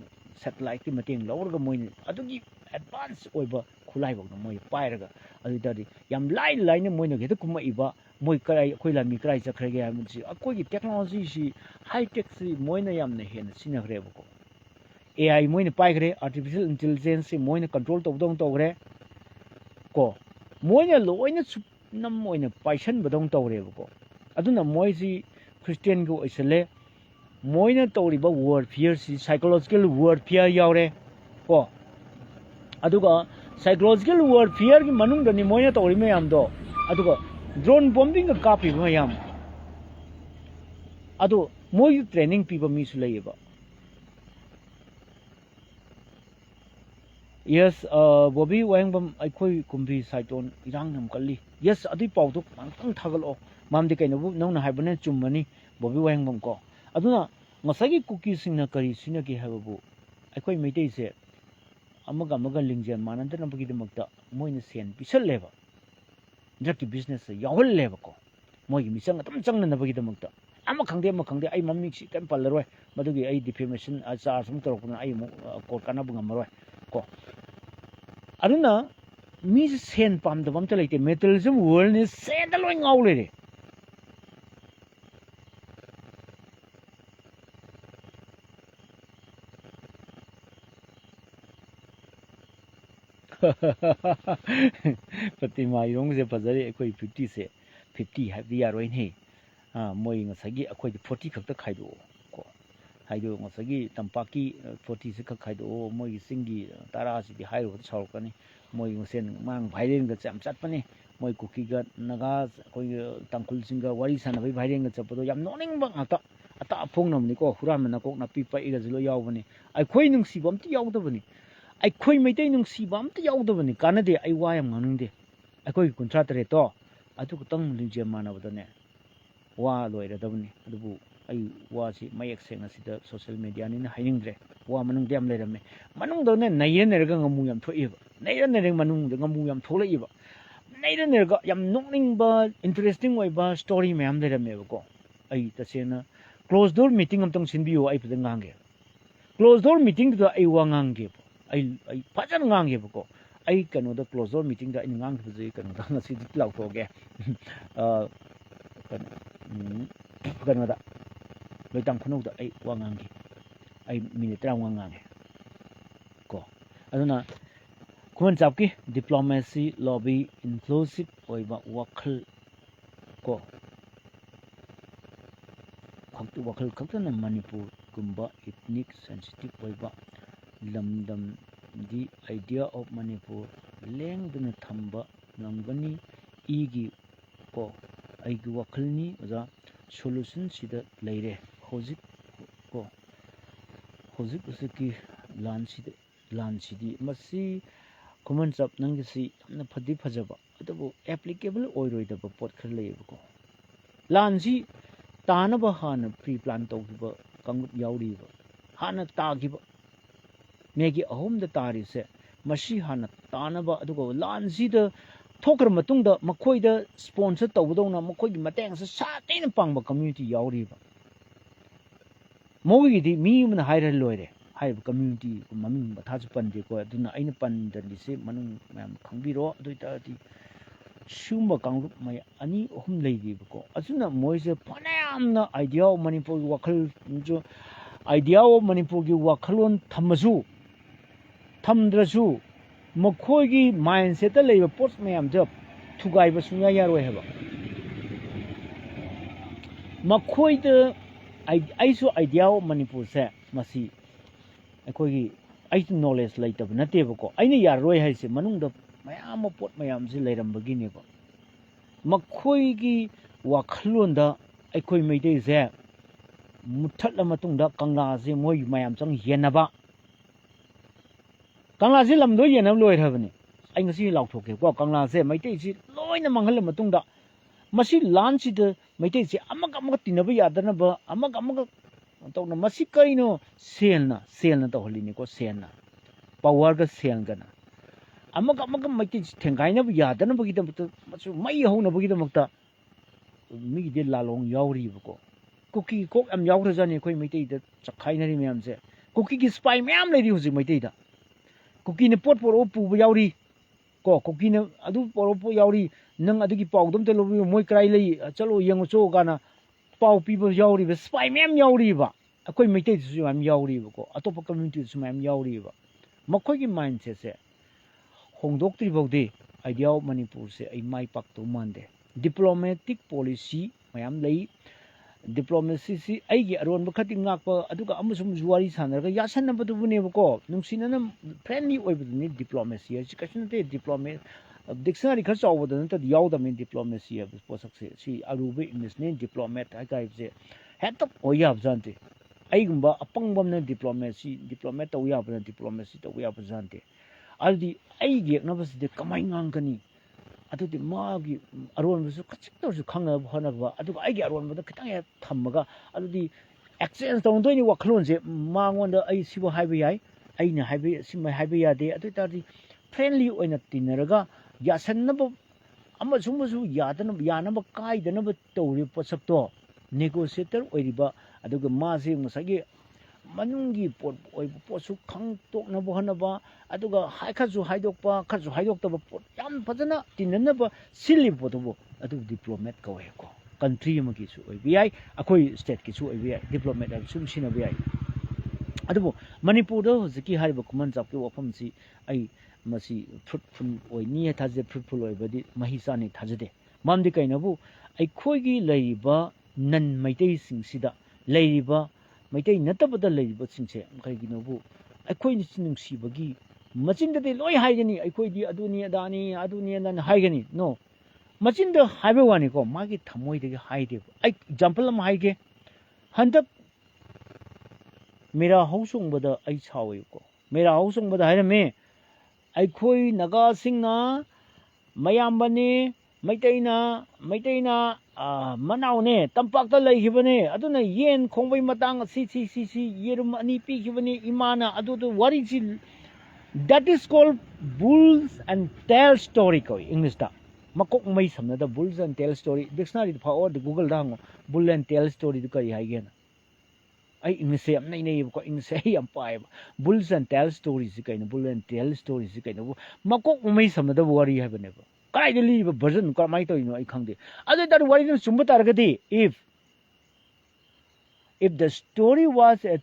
ꯁꯦꯇꯦꯂꯥꯏꯠꯀꯤ ꯃꯇꯦꯡ ꯂꯧꯔꯒ ꯃꯣꯏꯅ ꯑꯗꯨꯒꯤ ꯑꯦꯗꯚꯥꯟꯁ ꯑꯣꯏꯕ ꯈꯨꯠꯂꯥꯏꯐꯥꯎꯗ ꯃꯣꯏ ꯄꯥꯏꯔꯒ ꯑꯗꯨ ꯑꯣꯏꯇꯥꯔꯗꯤ ꯌꯥꯝ ꯂꯥꯏꯅ ꯃꯣꯏꯅ ꯍꯦꯛꯇ ꯀꯨꯝꯃꯛꯏꯕ ꯃꯣꯏ ꯑꯩꯈꯣꯏ ꯂꯥꯟꯃꯤ ꯀꯔꯥꯏ ꯆꯠꯈ꯭ꯔꯒꯦ ꯍꯥꯏꯕꯁꯤ ꯑꯩꯈꯣꯏꯒꯤ ꯇꯦꯛꯅꯣꯂꯣꯖꯤꯁꯤ ꯍꯥꯏꯇꯦꯛꯁꯤ ꯃꯣꯏꯅ ꯌꯥꯝꯅ ꯍꯦꯟꯅ ꯁꯤꯖꯤꯟꯅꯈ꯭ꯔꯦꯕꯀꯣ AI ꯃꯣꯏꯅ ꯄꯥꯏꯈ꯭ꯔꯦ ꯑꯥꯔꯇꯤꯐꯤꯁꯤꯌꯦꯜ ꯏꯟꯇꯦꯂꯤꯖꯦꯟꯁꯁꯤ ꯃꯣꯏꯅ ꯀꯟꯇ꯭ꯔꯣꯜ ꯇꯧꯕꯗꯧꯅ ꯇꯧꯈ꯭ꯔꯦ ꯀꯣ ꯃꯣꯏꯅ ꯂꯣꯏꯅ ꯁꯨꯞꯅꯝ ꯑꯣꯏꯅ ꯄꯥꯏꯁꯟꯕꯗꯧꯅ ꯇꯧꯔꯦꯕꯀꯣ ꯑꯗꯨꯅ ꯃꯣꯏꯁꯤ ꯈ꯭ꯔꯤꯁꯇꯤꯌꯟꯒꯤ ꯑꯣꯏꯁꯜꯂꯦ ꯃꯣꯏꯅ ꯇꯧꯔꯤꯕ ꯋꯥꯔꯐꯤꯌꯔꯁꯤ ꯁꯥꯏꯀꯣꯂꯣꯖꯤꯀꯦꯜ ꯋꯥꯔꯐꯤꯌꯔ ꯌꯥꯎꯔꯦ ꯀꯣ ꯑꯗꯨꯒ ꯁꯥꯏꯀꯣꯂꯣꯖꯤꯀꯦꯜ ꯋꯥꯔꯐꯤꯌꯔꯒꯤ ꯃꯅꯨꯡꯗꯅꯤ ꯃꯣꯏꯅ ꯇꯧꯔꯤ ꯃꯌꯥꯝꯗꯣ ꯑꯗꯨꯒ ꯗ꯭ꯔꯣꯟ ꯕꯣꯝꯕꯤꯡꯒ ꯀꯥꯞꯄꯤꯕ ꯃꯌꯥꯝ ado moi training piba mi su lay ba yes Bobby Wangbam aikoi kumbi saiton irang nam kalli yes adi pawdu mangtang thagalo mamdi kaina bu nong na haibane chummani Bobby Wangbam ko aduna ngasagi cookie singna kari sinagi hababu aikoi meitei se amaga lingjan manandana bagi demakta moina sen pisal leba jaki business yawal leba ko moi misang atam changna na bagi demakta ama khangde ai mammi si kan pallaroi madugi ai defamation charge sum torokuna ai mo court kana bunga maroi ko aduna mi sen pam da bam talai te metalsm world ni sen da loi ngau le Fatima yong se pazari akoi 50 se 50 habi yaroi ne moi ngasagi akoi 40 khakta khaido ko haido ngasagi tampaki 40 se khak khaido moi singi tara si di hairo chaukani moi ngosen mang bhairen ga cham chatpani moi kuki ga naga koi tangkul singa wari sana bai bhairen ga chapado yam noning ba ata ata apong nam ni ko huram na ko na pi pa iga jilo yaw bani ai khoi nung si bam ti yaw da bani ai khoi meitai nung si bam ti yaw da bani kanade ai wa yam ngang de ai khoi kuntra tare to atu tang lingje mana badane wa loira da bani adubu ai wa si mayek seng asida social media ni na hainingre wa manung dem lerame manung do ne nayen ne ga ngamu yam thoi ba nayen ne manung de ngamu yam tholai ba nayen ne ga yam nokning ba interesting oi ba story mayam lerame ba ko ai tasena close door meeting am tong sinbiyo ai pudang ngange close door meeting da ai wa ngange ai fajan ngange ba ko ai kano da close door meeting da ai ngang ba je kano da ngasi lau to ge kano da loitang khunau da ai wa ngange ai minute ra wa ngange ko aduna kuman chapki diplomacy lobby inclusive oiba wakhal ko khakti wakhal khaktana manipur gumba ethnic sensitive oiba lamdam the idea of manipur lengduna thamba nangani igi ko aigi wakhalni oja solution sida leire hojik ko hojik usiki lan sidi masi common chap nang si amna phadi phajaba adabu applicable oiroidaba pot khar leiba ko lan si tanaba hana pre plan tawgiba kangup yauriba hana tagiba megi ahom da tari se mashi hana tanaba adugo lan si da thokra matungda makhoi da sponsor tawdona makhoi gi mateng sa satain pangba community yauriba mogi di mi mun haira loire haib community maming bathaju pande ko aduna aina pandani se manung mayam khangbiro aduita di sumba kangrup may ani ohum leidi ko asuna moise phanayamna idea of manipur wakhal jo idea of manipur gi wakhalon thamasu thamdrasu makhoi gi mindset ta leiba post mayam job thugai ba sunya yaroi heba makhoi de aiso idea of manipur se masi akhoi ai knowledge leitab nateba ko aina yaroi haise manungda mayam pot mayam si leirambagi ne ko makhoi gi wakhalonda akhoi meitei se muthatla matungda kangla se moi mayam chang yenaba kangla se lamdo yenam loi thabani ai ngasi lauthoke ko kangla se meitei si loina manghal matungda masi lan si de meitei si amaga tinaba yadana ba amaga tawna masi kaino selna to holini ko selna power ga sel gana amaga maiti thengaina bu yadana bu gidam to masu mai hona bu gidam ta mi de lalong yauri bu ko cookie ko am yaura jani koi maiti da chakhaina ri myam se cookie gi spy myam le ri huji maiti da cookie ne pot por opu bu yauri ko cookie ne adu por opu yauri nang adu gi pawdom te lo moi krai lei chalo yang cho gana pau pi bu yauri be spy myam yauri ba akoi maiti su myam yauri ba ko atopa community su myam yauri ba makhoi gi mindset se hongdokti bawde idea of manipur se ai mai pak to mande diplomatic policy mayam lei diplomacy si ai gi aron ba khati ngakpa aduga amusum juwari sanarga yasan nabadu bune ko nungsinana friendly oibu ni diplomacy si kasnate diplomacy dictionary khar chawbada nta yaw da min diplomacy posak se si arube english ne diplomat ha kai se ꯍꯦꯛꯇ ꯑꯣꯏ ꯌꯥꯕ ꯖꯥꯠ ꯅꯠꯇꯦ ꯑꯩꯒꯨꯝꯕ ꯑꯄꯪꯕ ꯑꯃꯅ diplomat ꯇꯧ ꯌꯥꯕꯅ diplomacy ꯇꯧꯕ ꯌꯥꯕ ꯖꯥꯠ ꯅꯠꯇꯦ ꯑꯗꯨꯗꯤ ꯑꯩ ꯌꯦꯛꯅꯕꯁꯤꯗꯤ ꯀꯃꯥꯏꯅ ꯉꯥꯡꯒꯅꯤ ꯑꯗꯨꯗꯤ ꯃꯥꯒꯤ ꯑꯔꯣꯟꯕꯁꯨ ꯈꯖꯤꯛꯇꯁꯨ ꯈꯪꯅꯕ ꯍꯣꯠꯅꯕ ꯑꯗꯨꯒ ꯑꯩꯒꯤ ꯑꯔꯣꯟꯕꯗ ꯈꯤꯇꯪ ꯍꯦꯛ ꯊꯝꯃꯒ ꯑꯗꯨꯗꯤ ꯑꯦꯛꯁꯆꯦꯟꯖ ꯇꯧꯅꯗꯣꯏꯅꯤ ꯋꯥꯈꯜꯂꯣꯟꯁꯦ ꯃꯉꯣꯟꯗ ꯑꯩ ꯁꯤꯕꯨ ꯍꯥꯏꯕ ꯌꯥꯏ ꯑꯩꯅ ꯁꯤꯃ ꯍꯥꯏꯕ ꯌꯥꯗꯦ ꯑꯗꯨ ꯑꯣꯏꯇꯥꯔꯗꯤ ꯐ꯭ꯔꯦꯟꯂꯤ ꯑꯣꯏꯅ ꯇꯤꯟꯅꯔꯒ ꯌꯥꯁꯟꯅꯕ ꯑꯃꯁꯨꯡꯕꯁꯨ ꯌꯥꯅꯕ ꯀꯥꯏꯗꯅꯕ ꯇꯧꯔꯤꯕ ꯄꯣꯠꯁꯛꯇꯣ ꯅꯦꯒꯣꯁꯤꯌꯦꯇꯔ ꯑꯣꯏꯔꯤꯕ ꯑꯗꯨꯒ ꯃꯥꯁꯦ ꯉꯁꯥꯏꯒꯤ ꯃꯅꯨꯡꯒꯤ ꯑꯣꯏꯕ ꯄꯣꯠꯁꯨ ꯈꯪꯇꯣꯛꯅꯕ ꯍꯣꯠꯅꯕ ꯑꯗꯨꯒ ꯈꯔꯁꯨ ꯍꯥꯏꯗꯣꯛꯄ ꯈꯔꯁꯨ ꯍꯥꯏꯗꯣꯛꯇꯕ ꯄꯣꯠ ꯌꯥꯝ ꯐꯖꯅ ꯇꯤꯟꯅꯅꯕ ꯁꯤꯜꯂꯤꯕ ꯄꯣꯠꯇꯨꯕꯨ ꯑꯗꯨ ꯗꯤꯄ꯭ꯂꯣꯃꯦꯠ ꯀꯧꯋꯦꯀꯣ ꯀꯟꯇ꯭ꯔꯤ ꯑꯃꯒꯤꯁꯨ ꯑꯣꯏꯕ ꯌꯥꯏ ꯑꯩꯈꯣꯏ ꯁ꯭ꯇꯦꯠꯀꯤꯁꯨ ꯑꯣꯏꯕ ꯌꯥꯏ ꯗꯤꯄ꯭ꯂꯣꯃꯦꯠ ꯍꯥꯏꯕꯁꯨ ꯑꯗꯨꯝ ꯁꯤꯖꯤꯟꯅꯕ ꯌꯥꯏ ꯑꯗꯨꯕꯨ ꯃꯅꯤꯄꯨꯔꯗ ꯍꯧꯖꯤꯛꯀꯤ ꯍꯥꯏꯔꯤꯕ ꯈꯨꯃꯟ ꯆꯥꯛꯄꯤ ꯋꯥꯐꯝꯁꯤ ꯑꯩ ꯃꯁꯤ ꯐ꯭ꯔꯨꯠꯐꯨꯜ ꯑꯣꯏꯅꯤ ꯊꯥꯖꯗꯦ ꯐ꯭ꯔꯨꯠꯐꯨꯜ ꯑꯣꯏꯕꯗꯤ ꯃꯍꯩ ꯆꯥꯅꯤ ꯊꯥꯖꯗꯦ ꯃꯔꯝꯗꯤ ꯀꯩꯅꯣꯕꯨ ꯑꯩꯈꯣꯏꯒꯤ ꯂꯩꯔꯤꯕ ꯅꯟ ꯃꯩꯇꯩꯁꯤꯡꯁꯤꯗ ꯂꯩꯔꯤꯕ ꯃꯩꯇꯩ ꯅꯠꯇꯕꯗ ꯂꯩꯔꯤꯕꯁꯤꯡꯁꯦ ꯀꯩꯒꯤꯅꯣꯕꯨ ꯑꯩꯈꯣꯏꯅꯁꯨ ꯅꯨꯡꯁꯤꯕꯒꯤ ꯃꯆꯤꯟꯗꯗꯤ ꯂꯣꯏ ꯍꯥꯏꯒꯅꯤ ꯑꯩꯈꯣꯏꯗꯤ ꯑꯗꯨꯅꯤ ꯑꯗꯥꯅꯤ ꯑꯗꯨꯅꯤ ꯑꯗꯥꯅꯤ ꯍꯥꯏꯒꯅꯤ ꯅꯣ ꯃꯆꯤꯟꯗ ꯍꯥꯏꯕ ꯋꯥꯅꯤꯀꯣ ꯃꯥꯒꯤ ꯊꯃꯣꯏꯗꯒꯤ ꯍꯥꯏꯗꯦꯕ ꯑꯩ ꯑꯦꯛꯖꯥꯝꯄꯜ ꯑꯃ ꯍꯥꯏꯒꯦ ꯍꯟꯗꯛ ꯃꯦꯔꯥ ꯍꯧꯆꯣꯡꯕꯗ ꯑꯩ ꯁꯥꯎꯋꯦꯕꯀꯣ ꯃꯦꯔꯥ ꯍꯧꯆꯣꯡꯕꯗ ꯍꯥꯏꯔꯝꯃꯦ ꯑꯩꯈꯣꯏ ꯅꯒꯥꯁꯤꯡꯅ ꯃꯌꯥꯝꯕꯅꯤ ꯃꯩꯇꯩꯅ ꯃꯅꯥꯎꯅꯦ ꯇꯝꯄꯥꯛꯇ ꯂꯩꯈꯤꯕꯅꯦ ꯑꯗꯨꯅ ꯌꯦꯟ ꯈꯣꯡꯕꯩ ꯃꯇꯥꯡ ꯁꯤ ꯌꯦꯔꯨꯝ 2 ꯄꯤꯈꯤꯕꯅꯤ ꯏꯃꯥꯅ ꯑꯗꯨꯗꯣ ꯋꯥꯔꯤꯁꯤ that is called bulls and tale story ꯀꯧꯏ ꯏꯪꯂꯤꯁꯇ ꯃꯀꯣꯛ ꯃꯩ ꯁꯝꯅꯗ bulls and tale story ꯗꯤꯛꯁꯅꯥꯔꯤꯗ ꯐꯥꯎꯑꯣ ꯒꯨꯒꯜꯗ ꯍꯪꯉꯣ bull and tale storyꯗꯨ ꯀꯔꯤ ꯍꯥꯏꯒꯦꯅ ꯑꯩ ꯏꯪꯂꯤꯁꯁꯦ ꯌꯥꯝ ꯅꯩꯅꯩꯌꯦꯕꯀꯣ ꯏꯪꯂꯤꯁꯁꯦ ꯑꯩ ꯌꯥꯝ ꯄꯥꯏꯌꯦꯕ bulls and tale storyꯁꯤ ꯀꯩꯅꯣ bull and tale storyꯁꯤ ꯀꯩꯅꯣꯕꯨ ꯃꯀꯣꯛ ꯃꯩ ꯁꯝꯅꯗꯕ ꯋꯥꯔꯤ ꯍꯥꯏꯕꯅꯦꯕ ꯀꯗꯥꯏꯗ ꯂꯤꯔꯤꯕ ꯚꯔꯖꯟ ꯀꯔꯝꯍꯥꯏꯅ ꯇꯧꯔꯤꯅꯣ ꯑꯩ ꯈꯪꯗꯦ ꯑꯗꯨ ꯑꯣꯏꯇꯥꯔꯗꯤ ꯋꯥꯔꯤꯗꯨꯅ ꯆꯨꯝꯕ ꯇꯥꯔꯒꯗꯤ if the story was a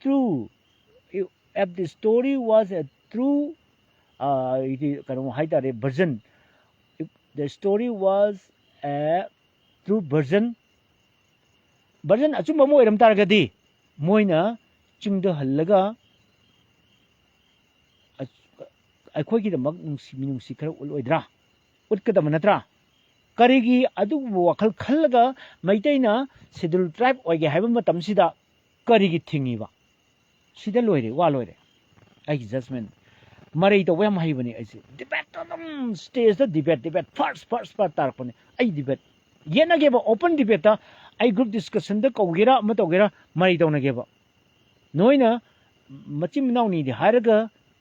true if the story was a true kano haitare version if the story was a true version achumba mo iram taragadi moina chingda hallaga ꯑꯩꯈꯣꯏꯒꯤ ꯗꯃꯛ ꯅꯨꯡꯁꯤ ꯈꯔ ꯎꯠꯂꯣꯏꯗ꯭ꯔꯥ ꯎꯠꯀꯗꯕ ꯅꯠꯇ꯭ꯔꯥ ꯀꯔꯤꯒꯤ ꯑꯗꯨꯒꯨꯝꯕ ꯋꯥꯈꯜ ꯈꯜꯂꯒ ꯃꯩꯇꯩꯅ ꯁꯦꯗꯨꯜ ꯇ꯭ꯔꯥꯏꯕ ꯑꯣꯏꯒꯦ ꯍꯥꯏꯕ ꯃꯇꯝꯁꯤꯗ ꯀꯔꯤꯒꯤ ꯊꯤꯡꯉꯤꯕ ꯁꯤꯗ ꯂꯣꯏꯔꯦ ꯋꯥ ꯂꯣꯏꯔꯦ ꯑꯩꯒꯤ ꯖꯁꯃꯦꯟ ꯃꯔꯩ ꯇꯧꯕ ꯌꯥꯝ ꯍꯩꯕꯅꯤ ꯑꯩꯁꯦ ꯗꯤꯕꯦꯠꯇ ꯑꯗꯨꯝ ꯁ꯭ꯇꯦꯖꯇ ꯗꯤꯕꯦꯠ ꯐꯥꯔꯁ ꯇꯥꯔꯛꯄꯅꯦ ꯑꯩ ꯗꯤꯕꯦꯠ ꯌꯦꯠꯅꯒꯦꯕ ꯑꯣꯄꯟ ꯗꯤꯕꯦꯠꯇ ꯑꯩ ꯒ꯭ꯔꯨꯞ ꯗꯤꯁꯀꯁꯟꯗ ꯀꯧꯒꯦꯔꯥ ꯑꯃ ꯇꯧꯒꯦꯔꯥ ꯃꯔꯩ ꯇꯧꯅꯒꯦꯕ ꯅꯣꯏꯅ ꯃꯆꯤꯟ ꯃꯅꯥꯎꯅꯤꯗꯤ ꯍꯥꯏꯔꯒ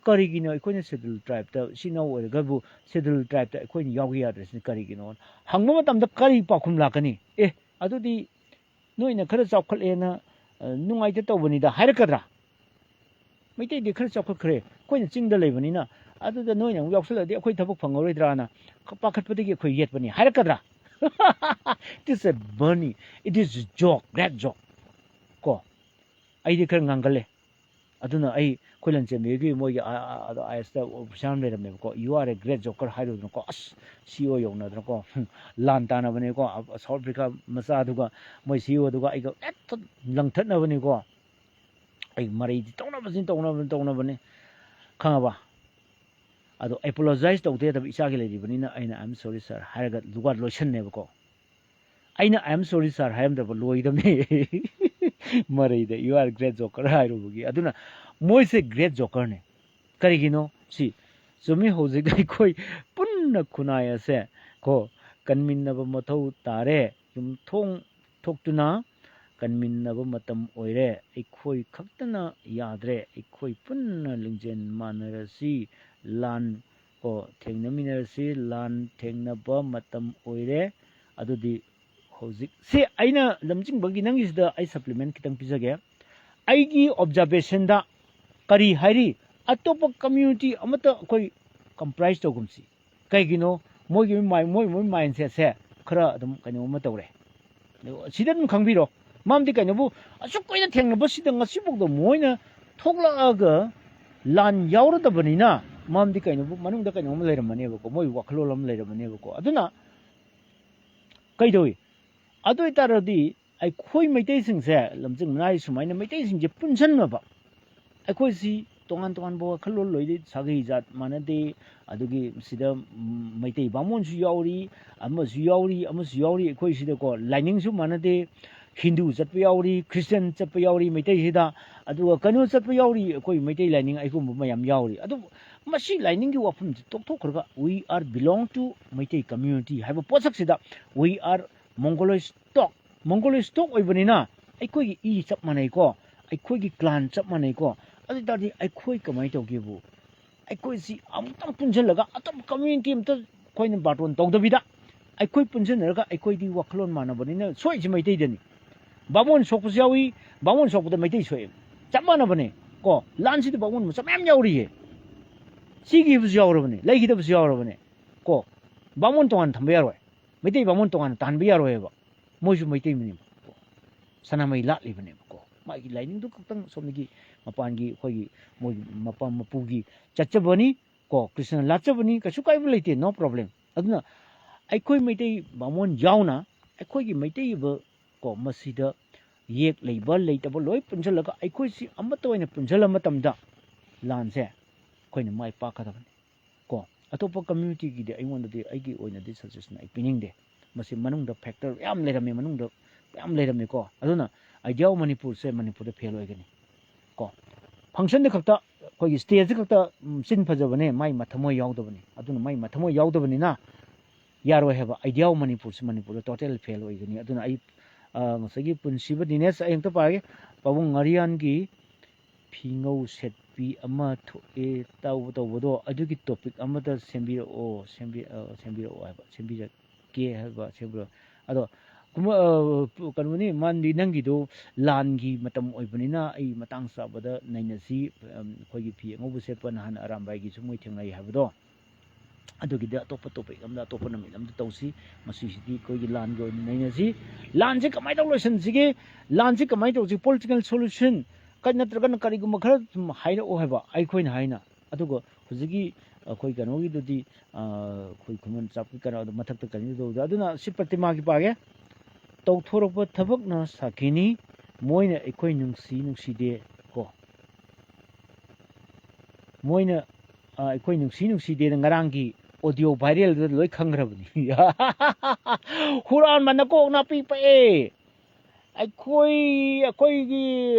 ꯀꯔꯤꯒꯤꯅꯣ ꯑꯩꯈꯣꯏꯅ ꯁꯦꯗꯨꯜ ꯇ꯭ꯔꯥꯏꯕꯇ ꯁꯤꯅꯧ ꯑꯣꯏꯔꯒꯕꯨ ꯁꯦꯗꯨꯜ ꯇ꯭ꯔꯥꯏꯕꯇ ꯑꯩꯈꯣꯏꯅ ꯌꯥꯎꯕ ꯌꯥꯗ꯭ꯔꯤꯁꯤꯅ ꯀꯔꯤꯒꯤꯅꯣ ꯍꯪꯕ ꯃꯇꯝꯗ ꯀꯔꯤ ꯄꯥꯎꯈꯨꯝ ꯂꯥꯛꯀꯅꯤ ꯑꯗꯨꯗꯤ ꯅꯣꯏꯅ ꯈꯔ ꯆꯥꯎꯈꯠꯂꯦꯅ ꯅꯨꯡꯉꯥꯏꯇ ꯇꯧꯕꯅꯤꯗ ꯍꯥꯏꯔꯛꯀꯗ꯭ꯔꯥ ꯃꯩꯇꯩꯗꯤ ꯈꯔ ꯆꯥꯎꯈꯠꯈ꯭ꯔꯦ ꯑꯩꯈꯣꯏꯅ ꯆꯤꯡꯗ ꯂꯩꯕꯅꯤꯅ ꯑꯗꯨꯗ ꯅꯣꯏꯅ ꯑꯃꯨꯛ ꯌꯥꯎꯁꯜꯂꯗꯤ ꯑꯩꯈꯣꯏ ꯊꯕꯛ ꯐꯪꯉꯔꯣꯏꯗ꯭ꯔꯥꯅ ꯄꯥꯈꯠꯄꯗꯒꯤ ꯑꯩꯈꯣꯏ ꯌꯦꯠꯄꯅꯤ ꯍꯥꯏꯔꯛꯀꯗ꯭ꯔꯥ it is a bunny it is a joke great joke ꯀꯣ ꯑꯩꯗꯤ ꯈꯔ ꯉꯥꯡꯒꯜꯂꯦ ꯑꯗꯨꯅ ꯑꯩꯈꯣꯏ ꯂꯟꯆꯦꯟꯕꯤꯒꯤ ꯃꯣꯏꯒꯤ ꯑꯥꯏꯑꯦꯁꯇ ꯑꯣꯐꯤꯁꯥꯔ ꯑꯃ ꯂꯩꯔꯝꯃꯦꯕꯀꯣ you are a great joker ꯍꯥꯏꯔꯨꯗꯅꯀꯣ ꯑꯁ ꯁꯤ ꯑꯣ ꯌꯧꯅꯗꯅꯀꯣ ꯂꯥꯟ ꯇꯥꯅꯕꯅꯦꯀꯣ ꯁꯥꯎꯠ ꯑꯐ꯭ꯔꯤꯀꯥ ꯃꯆꯥꯗꯨꯒ ꯃꯣꯏ ꯁꯤ ꯑꯣꯗꯨꯒ ꯑꯩꯒ ꯍꯦꯛꯇ ꯂꯪꯊꯠꯅꯕꯅꯤꯀꯣ ꯑꯩ ꯃꯔꯩꯗꯤ ꯇꯧꯅꯕꯅꯤ ꯈꯪꯉꯕ ꯑꯗꯣ ꯑꯦꯄꯣꯂꯣꯖꯥꯏꯁ ꯇꯧꯗ ꯌꯥꯗꯕ ꯏꯆꯥꯒꯤ ꯂꯩꯔꯤꯕꯅꯤꯅ ꯑꯩꯅ ꯑꯥꯏ ꯑꯦꯝ ꯁꯣꯔꯤ ꯁꯥꯔ ꯍꯥꯏꯔꯒ ꯂꯨꯒꯥ ꯂꯣꯏꯁꯟꯅꯦꯕꯀꯣ ꯑꯩꯅ ꯑꯥꯏ ꯑꯦꯝ ꯁꯣꯔꯤ ꯁꯥꯔ ꯍꯥꯏꯔꯝꯗꯕ ꯂꯣꯏꯗꯕꯅꯤ ꯃꯔꯩꯗ ꯌꯨ ꯑꯥꯔ ꯒ꯭ꯔꯦꯠ ꯖꯣꯀꯔ ꯍꯥꯏꯔꯨꯕꯒꯤ ꯑꯗꯨꯅ ꯃꯣꯏꯁꯦ ꯒ꯭ꯔꯦꯠ ꯖꯣꯀꯔꯅꯦ ꯀꯔꯤꯒꯤꯅꯣ ꯁꯤ ꯆꯨꯝꯃꯤ ꯍꯧꯖꯤꯛ ꯑꯩꯈꯣꯏ ꯄꯨꯟꯅ ꯈꯨꯟꯅꯥꯏ ꯑꯁꯦ ꯀꯣ ꯀꯟꯃꯤꯟꯅꯕ ꯃꯊꯧ ꯇꯥꯔꯦ ꯌꯨꯝꯊꯣꯡ ꯊꯣꯛꯇꯨꯅ ꯀꯟꯃꯤꯟꯅꯕ ꯃꯇꯝ ꯑꯣꯏꯔꯦ ꯑꯩꯈꯣꯏ ꯈꯛꯇꯅ ꯌꯥꯗ꯭ꯔꯦ ꯑꯩꯈꯣꯏ ꯄꯨꯟꯅ ꯂꯤꯡꯖꯦꯜ ꯃꯥꯟꯅꯔꯁꯤ ꯂꯥꯟ ꯀꯣ ꯊꯦꯡꯅꯃꯤꯟꯅꯔꯁꯤ ꯂꯥꯟ ꯊꯦꯡꯅꯕ ꯃꯇꯝ ꯑꯣꯏꯔꯦ ꯑꯗꯨꯗꯤ ꯍꯧꯖꯤꯛ ꯁꯤ ꯑꯩꯅ ꯂꯝꯖꯤꯡꯕꯒꯤ ꯅꯪꯒꯤꯁꯤꯗ ꯑꯩ ꯁꯄ꯭ꯂꯤꯃꯦꯟ ꯈꯤꯇꯪ ꯄꯤꯖꯒꯦ ꯑꯩꯒꯤ ꯑꯣꯕꯖꯥꯔꯕꯦꯁꯟꯗ ꯀꯔꯤ ꯍꯥꯏꯔꯤ ꯑꯇꯣꯞꯄ ꯀꯝꯃ꯭ꯌꯨꯅꯤꯇꯤ ꯑꯃꯠꯇ ꯑꯩꯈꯣꯏ ꯀꯝꯄ꯭ꯔꯥꯏꯁ ꯇꯧꯒꯨꯝꯁꯤ ꯀꯩꯒꯤꯅꯣ ꯃꯣꯏ ꯃꯥꯏꯟꯁꯦꯠꯁꯦ ꯈꯔ ꯑꯗꯨꯝ ꯀꯩꯅꯣꯝꯃ ꯇꯧꯔꯦ ꯁꯤꯗ ꯑꯗꯨꯝ ꯈꯪꯕꯤꯔꯣ ꯃꯔꯝꯗꯤ ꯀꯩꯅꯣꯕꯨ ꯑꯁꯨꯛ ꯀꯨꯏꯅ ꯊꯦꯡꯅꯕꯁꯤꯗ ꯉꯁꯤꯐꯥꯎꯗ ꯃꯣꯏꯅ ꯊꯣꯛꯂꯛꯑꯒ ꯂꯥꯟ ꯌꯥꯎꯔꯗꯕꯅꯤ나 ꯃꯔꯝꯗꯤ ꯀꯩꯅꯣꯕꯨ ꯃꯅꯨꯡꯗ ꯀꯩꯅꯣꯝ ꯂꯩꯔꯝꯃꯅꯦꯕꯀꯣ ꯃꯣꯏ ꯋꯥꯈꯜꯂꯣꯟ ꯑꯃ ꯂꯩꯔꯝꯃꯅꯦꯕꯀꯣ ꯑꯗꯨꯅ ꯀꯩꯗꯧꯏ ꯑꯗꯨ ꯑꯣꯏꯇꯥꯔꯗꯤ ꯑꯩꯈꯣꯏ ꯃꯩꯇꯩꯁꯤꯡꯁꯦ ꯂꯝꯖꯤꯡ ꯃꯅꯥꯏ ꯁꯨꯃꯥꯏꯅ ꯃꯩꯇꯩꯁꯤꯡꯁꯦ ꯄꯨꯟꯁꯤꯟꯅꯕ ꯑꯩꯈꯣꯏꯁꯤ ꯇꯣꯉꯥꯟ ꯇꯣꯉꯥꯟꯕ ꯋꯥꯈꯜꯂꯣꯟ ꯂꯣꯏꯗꯤ ꯁꯥꯒꯩ ꯖꯥꯠ ꯃꯥꯟꯅꯗꯦ ꯑꯗꯨꯒꯤ ꯁꯤꯗ ꯃꯩꯇꯩ ꯕꯥꯃꯣꯟꯁꯨ ꯌꯥꯎꯔꯤ ꯑꯃꯁꯨ ꯌꯥꯎꯔꯤ ꯑꯩꯈꯣꯏ ꯁꯤꯗꯀꯣ ꯂꯥꯏꯅꯤꯡꯁꯨ ꯃꯥꯟꯅꯗꯦ Hindu chꯠꯄ ꯌꯥꯎꯔꯤ Christian chꯠꯄ ꯌꯥꯎꯔꯤ ꯃꯩꯇꯩꯁꯤꯗ ꯑꯗꯨꯒ ꯀꯩꯅꯣ ꯆꯠꯄ ꯌꯥꯎꯔꯤ ꯑꯩꯈꯣꯏ ꯃꯩꯇꯩ ꯂꯥꯏꯅꯤꯡ ꯑꯩꯒꯨꯝꯕ ꯃꯌꯥꯝ ꯌꯥꯎꯔꯤ ꯑꯗꯨ ꯃꯁꯤ ꯂꯥꯏꯅꯤꯡꯒꯤ ꯋꯥꯐꯝꯁꯤ ꯇꯣꯛꯊꯣꯛꯈ꯭ꯔꯒ we are belong to Meitei community ꯍꯥꯏꯕ ꯄꯣꯠꯁꯛꯁꯤꯗ we are Mongoloid stock ꯑꯣꯏꯕꯅꯤꯅ ꯑꯩꯈꯣꯏꯒꯤ ꯏ ꯆꯞ ꯃꯥꯟꯅꯩꯀꯣ ꯑꯩꯈꯣꯏꯒꯤ clan ꯆꯞ ꯃꯥꯟꯅꯩꯀꯣ ꯑꯗꯨ ꯇꯥꯔꯗꯤ ꯑꯩꯈꯣꯏ ꯀꯃꯥꯏꯅ ꯇꯧꯒꯦꯕꯨ ꯑꯩꯈꯣꯏꯁꯤ ꯑꯃꯨꯛꯇꯪ ꯄꯨꯟꯁꯤꯜꯂꯒ ꯑꯇꯣꯞꯄ community ꯑꯃꯇ ꯑꯩꯈꯣꯏꯅ ꯕꯥꯇꯣꯟ ꯇꯧꯗꯕꯤꯗ ꯑꯩꯈꯣꯏ ꯄꯨꯟꯁꯤꯟꯅꯔꯒ ꯑꯩꯈꯣꯏꯗꯤ ꯋꯥꯈꯜꯂꯣꯟ ꯃꯥꯟꯅꯕꯅꯤꯅ ꯁꯣꯏꯁꯤ ꯃꯩꯇꯩꯗꯅꯤ ꯕꯥꯃꯣꯟ ꯁꯣꯛꯄꯁꯨ ꯌꯥꯎꯏ ꯕꯥꯃꯣꯟ ꯁꯣꯛꯄꯗ ꯃꯩꯇꯩ ꯁꯣꯛꯑꯦ ꯆꯞ ꯃꯥꯟꯅꯕꯅꯦ ꯀꯣ ꯂꯥꯟꯁꯤꯗ ꯕꯥꯃꯣꯟ ꯃꯆꯥ ꯃꯌꯥꯝ ꯌꯥꯎꯔꯤꯌꯦ ꯁꯤꯒꯤꯕꯁꯨ ꯌꯥꯎꯔꯕꯅꯦ ꯂꯩꯈꯤꯗꯕꯁꯨ ꯌꯥꯎꯔꯕꯅꯦ ꯀꯣ ꯕꯥꯃꯣꯟ ꯇꯣꯉꯥꯟꯅ ꯊꯝꯕ ꯌꯥꯔꯣꯏ ꯃꯩꯇꯩ ꯕꯥꯃꯣꯟ ꯇꯣꯉꯥꯟꯅ ꯇꯥꯟꯕ ꯌꯥꯔꯣꯏꯕ ꯃꯣꯏꯁꯨ ꯃꯩꯇꯩꯅꯦꯕ ꯀꯣ ꯁꯅꯥꯃꯍꯤ ꯂꯥꯠꯂꯤꯕꯅꯦꯕ ꯀꯣ ꯃꯥꯒꯤ ꯂꯥꯏꯅꯤꯡꯗꯨ ꯈꯛꯇꯪ ꯁꯣꯝꯗꯒꯤ ꯃꯄꯥꯟꯒꯤ ꯑꯩꯈꯣꯏꯒꯤ ꯃꯣꯏꯒꯤ ꯃꯄꯥ ꯃꯄꯨꯒꯤ ꯆꯠꯆꯕꯅꯤ ꯀꯣ ꯀ꯭ꯔꯤꯁꯅ ꯂꯥꯠꯆꯕꯅꯤ ꯀꯩꯁꯨ ꯀꯥꯏꯕ ꯂꯩꯇꯦ ꯅꯣ ꯄ꯭ꯔꯣꯕ꯭ꯂꯦꯝ ꯑꯗꯨꯅ ꯑꯩꯈꯣꯏ ꯃꯩꯇꯩ ꯕꯥꯃꯣꯟ ꯌꯥꯎꯅ ꯑꯩꯈꯣꯏꯒꯤ ꯃꯩꯇꯩꯕ ꯀꯣ ꯃꯁꯤꯗ ꯌꯦꯛ ꯂꯩꯕ ꯂꯩꯇꯕ ꯂꯣꯏ ꯄꯨꯟꯁꯤꯜꯂꯒ ꯑꯩꯈꯣꯏꯁꯤ ꯑꯃꯠꯇ ꯑꯣꯏꯅ ꯄꯨꯟꯁꯤꯜꯂ ꯃꯇꯝꯗ ꯂꯥꯟꯁꯦ ꯑꯩꯈꯣꯏꯅ ꯃꯥꯏ ꯄꯥꯛꯀꯗꯕꯅꯤ ꯀꯣ ꯑꯇꯣꯞꯄ ꯀꯝꯃ꯭ꯌꯨꯅꯤꯇꯤꯒꯤꯗꯤ ꯑꯩꯉꯣꯟꯗꯗꯤ ꯑꯩꯒꯤ ꯑꯣꯏꯅꯗꯤ ꯁꯖꯦꯁꯟ ꯑꯩ ꯄꯤꯅꯤꯡꯗꯦ ꯃꯁꯤ ꯃꯅꯨꯡꯗ ꯐꯦꯛꯇꯔ ꯌꯥꯝ ꯂꯩꯔꯝꯃꯦ ꯃꯅꯨꯡꯗ ꯌꯥꯝ ꯂꯩꯔꯝꯃꯦꯀꯣ ꯑꯗꯨꯅ ꯑꯥꯏꯗꯤꯌꯥ ꯑꯣꯐ ꯃꯅꯤꯄꯨꯔꯁꯦ ꯃꯅꯤꯄꯨꯔꯗ ꯐꯦꯜ ꯑꯣꯏꯒꯅꯤ ꯀꯣ ꯐꯪꯁꯟꯗ ꯈꯛꯇ ꯑꯩꯈꯣꯏꯒꯤ ꯁ꯭ꯇꯦꯖꯇ ꯈꯛꯇ ꯆꯤꯟ ꯐꯖꯕꯅꯦ ꯃꯥꯏ ꯃꯊꯃꯣꯏ ꯌꯥꯎꯗꯕꯅꯤ ꯑꯗꯨꯅ ꯃꯥꯏ ꯃꯊꯃꯣꯏ ꯌꯥꯎꯗꯕꯅꯤ나 ꯌꯥꯔꯣꯏ ꯍꯥꯏꯕ ꯑꯥꯏꯗꯤꯌꯥ ꯑꯣꯐ ꯃꯅꯤꯄꯨꯔꯁꯤ ꯃꯅꯤꯄꯨꯔꯗ ꯇꯣꯇꯦꯜ ꯐꯦꯜ ꯑꯣꯏꯒꯅꯤ ꯑꯗꯨꯅ ꯑꯩ ꯉꯁꯥꯏꯒꯤ ꯄꯨꯟꯁꯤꯕ ꯗꯤꯅꯦꯁ ꯑꯩ ꯑꯝꯇ ꯄꯥꯔꯒꯦ ꯄꯥꯕꯨꯡ ꯉꯥꯔꯤꯌꯥꯟꯒꯤ ꯐꯤꯉꯧ ꯁꯦꯠꯄꯤ ꯑꯃ ꯊꯣꯛꯑꯦ ꯇꯧꯕꯗꯣ ꯑꯗꯨꯒꯤ ꯇꯣꯄꯤꯛ ꯑꯃꯗ ꯁꯦꯝꯕꯤꯔꯛꯑꯣ ꯍꯥꯏꯕ ꯁꯦꯝꯕꯤꯔꯛꯀꯦ ꯍꯥꯏꯕ ꯁꯦꯝꯕꯤꯔꯛꯑꯣ ꯑꯗꯣ ꯀꯩꯅꯣꯅꯤ ꯃꯥꯟꯗꯤ ꯅꯪꯒꯤꯗꯣ ꯂꯥꯟꯒꯤ ꯃꯇꯝ ꯑꯣꯏꯕꯅꯤꯅ ꯑꯩ ꯃꯇꯥꯡ ꯆꯥꯕꯗ ꯅꯩꯅꯁꯤ ꯑꯩꯈꯣꯏꯒꯤ ꯐꯤ ꯑꯉꯧꯕ ꯁꯦꯠꯄ ꯅꯍꯥꯟ ꯑꯔꯥꯝꯕꯥꯏꯒꯤꯁꯨ ꯃꯣꯏ ꯊꯦꯡꯅꯩ ꯍꯥꯏꯕꯗꯣ ꯑꯗꯨꯒꯤꯗꯤ ꯑꯇꯣꯞꯄ ꯇꯣꯄꯤꯛ ꯑꯃꯗ ꯑꯇꯣꯞꯄ ꯅꯨꯃꯤꯠ ꯑꯃꯗ ꯇꯧꯁꯤ ꯃꯁꯤꯁꯤꯗꯤ ꯑꯩꯈꯣꯏꯒꯤ ꯂꯥꯟꯒꯤ ꯑꯣꯏꯅ ꯅꯩꯅꯁꯤ ꯂꯥꯟꯁꯤ ꯀꯃꯥꯏꯅ ꯇꯧ ꯂꯣꯏꯁꯤꯟꯁꯤꯒꯦ ꯂꯥꯟꯁꯤ ꯀꯃꯥꯏꯅ ꯇꯧꯁꯤ ꯄꯣꯂꯤꯇꯤꯀꯦꯜ ꯁꯣꯂꯨꯁꯟ ꯅꯠꯇ꯭ꯔꯒꯅ ꯀꯔꯤꯒꯨꯝꯕ ꯈꯔ ꯍꯥꯏꯔꯛꯑꯣ ꯍꯥꯏꯕ ꯑꯩꯈꯣꯏꯅ ꯍꯥꯏꯅ ꯑꯗꯨꯒ ꯍꯧꯖꯤꯛꯀꯤ ꯑꯩꯈꯣꯏ ꯀꯩꯅꯣꯒꯤꯗꯨꯗꯤ ꯑꯩꯈꯣꯏ ꯈꯨꯃꯟ ꯆꯥꯛꯄꯤ ꯀꯩꯅꯣꯗ ꯃꯊꯛꯇ ꯀꯩꯅꯣ ꯇꯧꯕꯗ ꯑꯗꯨꯅ ꯁꯤ ꯄ꯭ꯔꯇꯤꯃꯥꯒꯤ ꯄꯥꯒꯦ ꯇꯧꯊꯣꯔꯛꯄ ꯊꯕꯛꯅ ꯁꯥꯈꯤꯅꯤ ꯃꯣꯏꯅ ꯑꯩꯈꯣꯏ ꯅꯨꯡꯁꯤꯗꯦ ꯀꯣ ꯃꯣꯏꯅ ꯑꯩꯈꯣꯏ ꯅꯨꯡꯁꯤꯗꯦꯅ ꯉꯔꯥꯡꯒꯤ ꯑꯣꯗꯤꯑꯣ ꯚꯥꯏꯔꯦꯜꯗꯨꯗ ꯂꯣꯏ ꯈꯪꯈ꯭ꯔꯕꯅꯤ ꯍꯨꯔꯥꯟꯕ ꯅꯀꯣꯛ ꯅꯥꯄꯤ ꯄꯛꯑꯦ ꯑꯩꯈꯣꯏꯒꯤ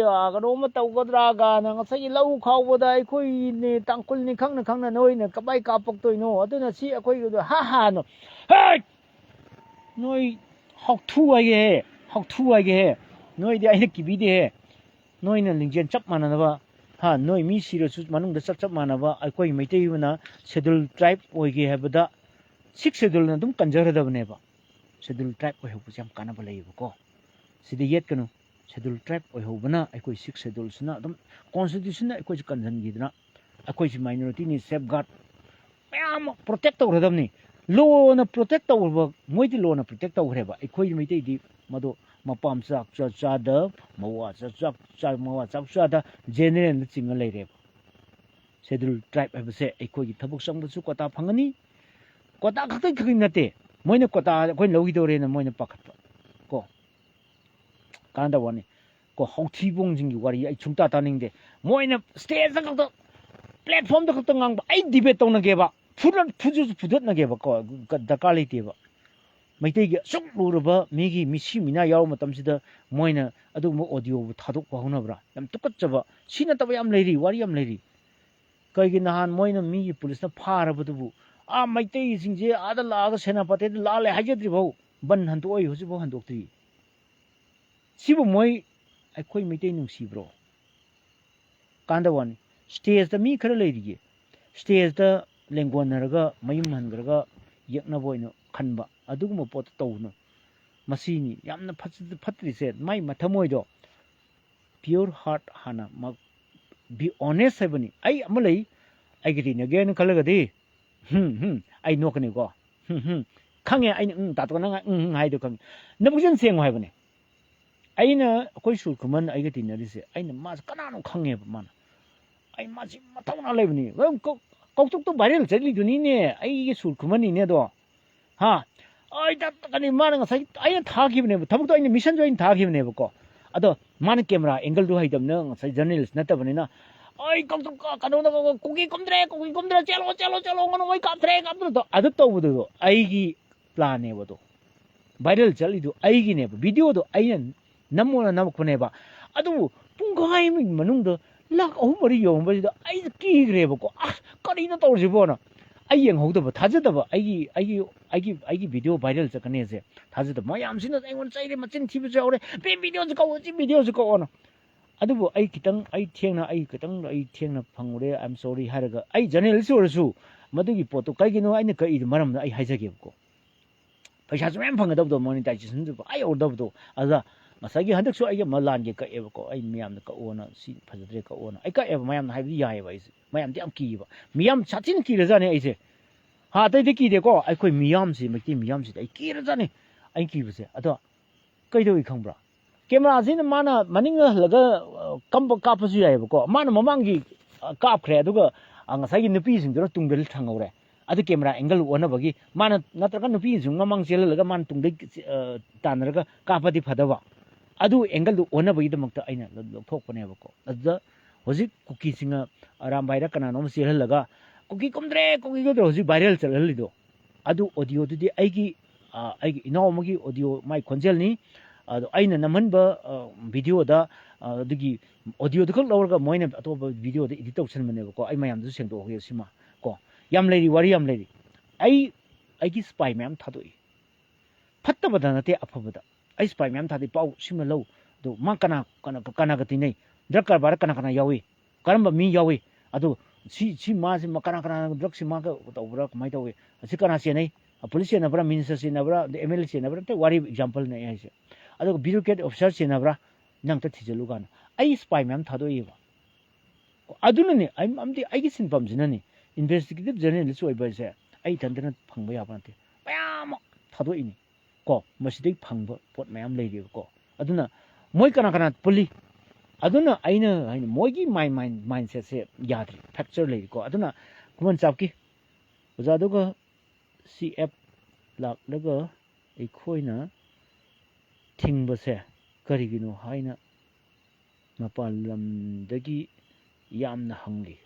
ꯀꯩꯅꯣꯝꯃ ꯇꯧꯒꯗ꯭ꯔꯥ ꯒꯥꯅ ꯉꯁꯥꯏꯒꯤ ꯂꯧ ꯈꯥꯎꯕꯗ ꯑꯩꯈꯣꯏꯅꯦ ꯇꯥꯡꯀꯨꯜꯅꯤ ꯈꯪꯅ ꯅꯣꯏꯅ ꯀꯃꯥꯏ ꯀꯥꯞꯄꯛꯇꯣꯏꯅꯣ ꯑꯗꯨꯅ ꯁꯤ ꯑꯩꯈꯣꯏꯒꯤꯗꯣ ꯍꯥꯅꯣ ꯅꯣꯏ ꯍꯥꯎꯊꯨ ꯍꯥꯏꯒꯦꯍꯦ ꯅꯣꯏꯗꯤ ꯑꯩꯅ ꯀꯤꯕꯤꯗꯦꯍꯦ ꯅꯣꯏꯅ ꯂꯤꯡꯖꯦꯜ ꯆꯞ ꯃꯥꯟꯅꯅꯕ ꯅꯣꯏ ꯃꯤ ꯁꯤꯔꯁꯨ ꯃꯅꯨꯡꯗ ꯆꯞ ꯃꯥꯟꯅꯕ ꯑꯩꯈꯣꯏ ꯃꯩꯇꯩꯅ ꯁꯦꯗꯨꯜ ꯇ꯭ꯔꯥꯏꯞ ꯑꯣꯏꯒꯦ ꯍꯥꯏꯕꯗ 6 ꯁꯦꯗꯨꯜꯅ ꯑꯗꯨꯝ ꯀꯟꯖꯒꯗꯕꯅꯦꯕ ꯁꯦꯗꯨꯜ ꯇ꯭ꯔꯥꯏꯞ ꯑꯣꯏꯍꯧꯕꯁꯦ ꯌꯥꯝ ꯀꯥꯟꯅꯕ ꯂꯩꯌꯦꯕꯀꯣ ꯁꯤꯗ ꯌꯦꯠꯀꯅꯨ ꯁꯦꯗꯨꯜ ꯇ꯭ꯔꯥꯏꯞ ꯑꯣꯏꯍꯧꯕꯅ ꯑꯩꯈꯣꯏ 6 ꯁꯦꯗꯨꯜꯁꯤꯅ ꯑꯗꯨꯝ ꯀꯣꯟꯁꯇꯤꯇ꯭ꯌꯨꯁꯟꯅ ꯑꯩꯈꯣꯏꯁꯨ ꯀꯟꯁꯤꯟꯈꯤꯗꯅ ꯑꯩꯈꯣꯏꯁꯤ ꯃꯥꯏꯅꯣꯔꯤꯇꯤꯅꯤ ꯁꯦꯐ ꯒꯥꯔꯗ ꯃꯌꯥꯝ ꯄ꯭ꯔꯣꯇꯦꯛ ꯇꯧꯒꯗꯕꯅꯤ ꯂꯣꯅ ꯄ꯭ꯔꯣꯇꯦꯛ ꯇꯧꯈ꯭ꯔꯕ ꯃꯣꯏꯗꯤ ꯂꯣꯅ ꯄ꯭ꯔꯣꯇꯦꯛ ꯇꯧꯈ꯭ꯔꯦꯕ ꯑꯩꯈꯣꯏ ꯃꯩꯇꯩꯗꯤ ꯃꯗꯣ ꯃꯄꯥꯝ ꯆꯥꯛ ꯆꯥꯗ ꯃꯋꯥ ꯆꯥꯛ ꯆꯥꯗ ꯖꯦꯅꯦꯔꯦꯜꯗ ꯆꯤꯡꯉ ꯂꯩꯔꯦꯕ ꯁꯦꯗꯨꯜ ꯇ꯭ꯔꯥꯏꯞ ꯍꯥꯏꯕꯁꯦ ꯑꯩꯈꯣꯏꯒꯤ ꯊꯕꯛ ꯆꯪꯕꯁꯨ ꯀꯣꯇꯥ ꯐꯪꯒꯅꯤ ꯀꯣꯇꯥ ꯈꯛꯇꯪ ꯅꯠꯇꯦ ꯃꯣꯏꯅ ꯀꯣꯇꯥ ꯑꯩꯈꯣꯏꯅ ꯂꯧꯈꯤꯗꯧꯔꯦꯅ ꯃꯣꯏꯅ ꯄꯥꯈꯠꯄ ꯀꯣ ꯀꯥꯟꯅꯗꯕ ꯋꯥꯅꯤ ꯀꯣ ꯍꯧꯊꯤꯕꯣꯡꯁꯤꯡꯒꯤ ꯋꯥꯔꯤ ꯑꯩ ꯁꯨꯡꯇꯥ ꯇꯥꯅꯤꯡꯗꯦ ꯃꯣꯏꯅ ꯁ꯭ꯇꯦꯖꯇ ꯈꯛꯇ ꯄ꯭ꯂꯦꯠꯐꯣꯝꯗ ꯈꯛꯇ ꯉꯥꯡꯕ ꯑꯩ ꯗꯤꯕꯦꯠ ꯇꯧꯅꯒꯦꯕ ꯐꯨꯗꯠꯅꯒꯦꯕ ꯀꯣ ꯗꯔꯀꯥꯔ ꯂꯩꯇꯦꯕ ꯃꯩꯇꯩꯒꯤ ꯑꯁꯨꯛ ꯂꯨꯔꯕ ꯃꯤꯒꯤ ꯃꯤꯁꯤ ꯃꯤꯅꯥ ꯌꯥꯎꯕ ꯃꯇꯝꯁꯤꯗ ꯃꯣꯏꯅ ꯑꯗꯨꯒꯨꯝꯕ ꯑꯣꯗꯤꯑꯣꯕꯨ ꯊꯥꯗꯣꯛꯄ ꯍꯧꯅꯕ꯭ꯔꯥ ꯌꯥꯝ ꯇꯨꯀꯠꯆꯕ ꯁꯤ ꯅꯠꯇꯕ ꯌꯥꯝ ꯂꯩꯔꯤ ꯋꯥꯔꯤ ꯌꯥꯝ ꯂꯩꯔꯤ ꯀꯩꯒꯤ ꯅꯍꯥꯟ ꯃꯣꯏꯅ ꯃꯤꯒꯤ ꯄꯨꯂꯤꯁꯅ ꯐꯥꯔꯕꯗꯨꯕꯨ ꯃꯩꯇꯩꯁꯤꯡꯁꯦ ꯑꯥꯗ ꯂꯥꯛꯑꯒ ꯁꯦꯅꯥꯄꯇꯤꯗ ꯂꯥꯜꯂꯦ ꯍꯥꯏꯖꯗ꯭ꯔꯤꯐꯥꯎ ꯕꯟ ꯍꯟꯗꯣꯛꯑꯣꯏ ꯍꯧꯖꯤꯛꯐꯥꯎ ꯍꯟꯗꯣꯛꯇ꯭ꯔꯤ ꯁꯤꯕꯨ ꯃꯣꯏ ꯑꯩꯈꯣই ꯃꯩꯇꯩ ꯅꯨꯡꯁꯤꯕ꯭ꯔꯣ ꯀꯥꯟꯗꯕ ꯋꯥꯅꯤ ꯁ꯭ꯇꯦꯖꯇ ꯃꯤ ꯈꯔ ꯂꯩꯔꯤꯌꯦ ꯁ꯭ꯇꯦꯖꯇ ꯂꯦꯡꯒꯣꯟꯅꯔꯒ ꯃꯌꯨꯝ ꯍꯟꯈ꯭ꯔꯒ ꯌꯦꯛꯅꯕ ꯑꯣꯏꯅ ꯈꯟꯕ ꯑꯗꯨꯒꯨꯝꯕ ꯄꯣꯠꯇꯣ ꯇꯧꯒꯅꯨ ꯃꯁꯤꯅꯤ ꯌꯥꯝꯅ ꯐꯠꯇ꯭ꯔꯤꯁꯦ ꯃꯥꯏ ꯃꯊꯃꯣꯏꯗꯣ ꯄꯤꯌꯣꯔ ꯍꯥꯔꯠ ꯍꯥꯟꯅ ꯕꯤ ꯑꯣꯅꯦꯁ ꯍꯥꯏꯕꯅꯤ ꯑꯩ ꯑꯃ ꯂꯩ ꯑꯩꯒ ꯇꯤꯟꯅꯒꯦꯅ ꯈꯜꯂꯒꯗꯤ ꯑꯩ ꯅꯣꯛꯀꯅꯤꯀꯣ ꯈꯪꯉꯦ ꯑꯩꯅ ꯇꯥꯇꯣ ꯅꯪ ꯍꯥꯏꯗꯣ ꯈꯪꯉꯦ ꯅꯕꯨꯛꯆꯦꯟ ꯁꯦꯡꯉꯨ ꯍꯥꯏꯕꯅꯦ ꯑꯩꯅ ꯑꯩꯈꯣꯏ ꯁꯨꯔ ꯈꯨꯃꯟ ꯑꯩꯒ ꯇꯤꯟꯅꯔꯤꯁꯦ ꯑꯩꯅ ꯃꯥꯁꯦ ꯀꯅꯥꯅꯣ ꯈꯪꯉꯦꯕ ꯃꯥꯅ ꯑꯩ ꯃꯥꯁꯤ ꯃꯊꯧꯅꯥ ꯂꯩꯕꯅꯤ ꯀꯧꯇꯨꯛꯇꯣ ꯚꯥꯏꯔꯦꯜ ꯆꯠꯂꯤꯗꯨꯅꯤꯅꯦ ꯑꯩꯒꯤ ꯁꯨꯔ ꯈꯨꯃꯟꯅꯤꯅꯦ ꯑꯗꯣ ꯑꯩ ꯃꯥꯅ ꯉꯁꯥꯏ ꯑꯩꯅ ꯊꯥꯈꯤꯕꯅꯦꯕ ꯊꯕꯛꯇꯣ ꯑꯩꯅ ꯃꯤꯁꯟꯁꯨ ꯑꯩꯅ ꯊꯥꯈꯤꯕꯅꯦꯕꯀꯣ ꯑꯗꯣ ꯃꯥꯅ ꯀꯦꯃꯦꯔꯥ ꯑꯦꯡꯒꯜꯗꯨ ꯍꯩꯇꯕꯅꯤꯅ ꯉꯁꯥꯏ ꯖꯔꯅꯦꯂꯤꯁ ꯅꯠꯇꯕꯅꯤꯅ ꯑꯩ ꯀꯩꯅꯣꯗ ꯀꯨꯀꯤ ꯀꯨꯝꯗ꯭ꯔꯦ ꯆꯦꯜꯂꯣ ꯃꯣꯏ ꯀꯥꯞꯇ꯭ꯔꯦ ꯑꯗꯨ ꯇꯧꯕꯗꯨꯗꯣ ꯑꯩꯒꯤ ꯄ꯭ꯂꯥꯟꯅꯦꯕ ꯑꯗꯣ ꯚꯥꯏꯔꯦꯜ ꯆꯠꯂꯤꯗꯣ ꯑꯩꯒꯤꯅꯦꯕ ꯚꯤꯗꯤꯑꯣꯗꯣ ꯑꯩꯅ namona namakpaneba adu pungkai manungda lak ahum mari yomba ai kigreba ko karina tawsibona ai yenghowdaba thajadaba ai video viral chakane se thajadaba mayam sina aingon chaire machin thibu jawre be video ju ko ona adubu ai kitang ai thiengna phangure I'm sorry haraga ai journalist orsu madugi poto kaigino aina kai maram ai haijage ko paisa jam phangdabdo monetization ju ai ordabdo aza masagi handak su ai malan ge ka eba ko ai miyam ka ona si phajadre ka ona ai ka eba mayam na haibi yae ba ai mayam ti am ki ba miyam chatin ki rajane ai se ha tai de ki de ko ai koi miyam si maki miyam si ai ki rajane ai ki bse ado kai do i khangbra camera sin mana maning laga kamba kapasu yae ba ko mana mamangi kap khre aduga ngasagi nupi sing dro tungdel thangore adu camera angle ona bagi mana natraga nupi sing mamang sel laga man tungde tanraga kapati phadaba adu angle du ona bagi damakta aina thokpane ba ko adda hoji cookie singa aram baira kana nom sel laga cookie komdre cookie go hoji viral chal lido adu audio du di aigi inaw magi audio mai khonjel ni adu aina namanba video da dugi audio du khak lawrga moina atoba video da edit tawsan mane ko ai mayam du sengdo hoye sima ko yam lady wari yam lady aigi spy mayam thadoi phattabada nate afabada ai spy mayam thadi pau sima law do ma kana ga tinai drakar bar kana yawi karamba mi yawi adu si ma si kana drak si ma ka tawbra kamai tawi si kana se nei police na bra minister se na bra MLA se na bra te wari example ne ai se adu bureaucrat officer se na bra nang ta thijalu gan ai spy mayam thadoi ba aduna ne amdi aigi sinpam jinani investigative journalist oi ba se ai tandana phangba ya banate mayam thadoi ni ko masidai phangba pot mayam leiri ko aduna moi kana puli aduna aina moigi mindset se yadri factor leiri ko aduna kuman chapki oja duga CF lak laga ekhoi thingba se karigino haina mapal lam dagi yamna hangli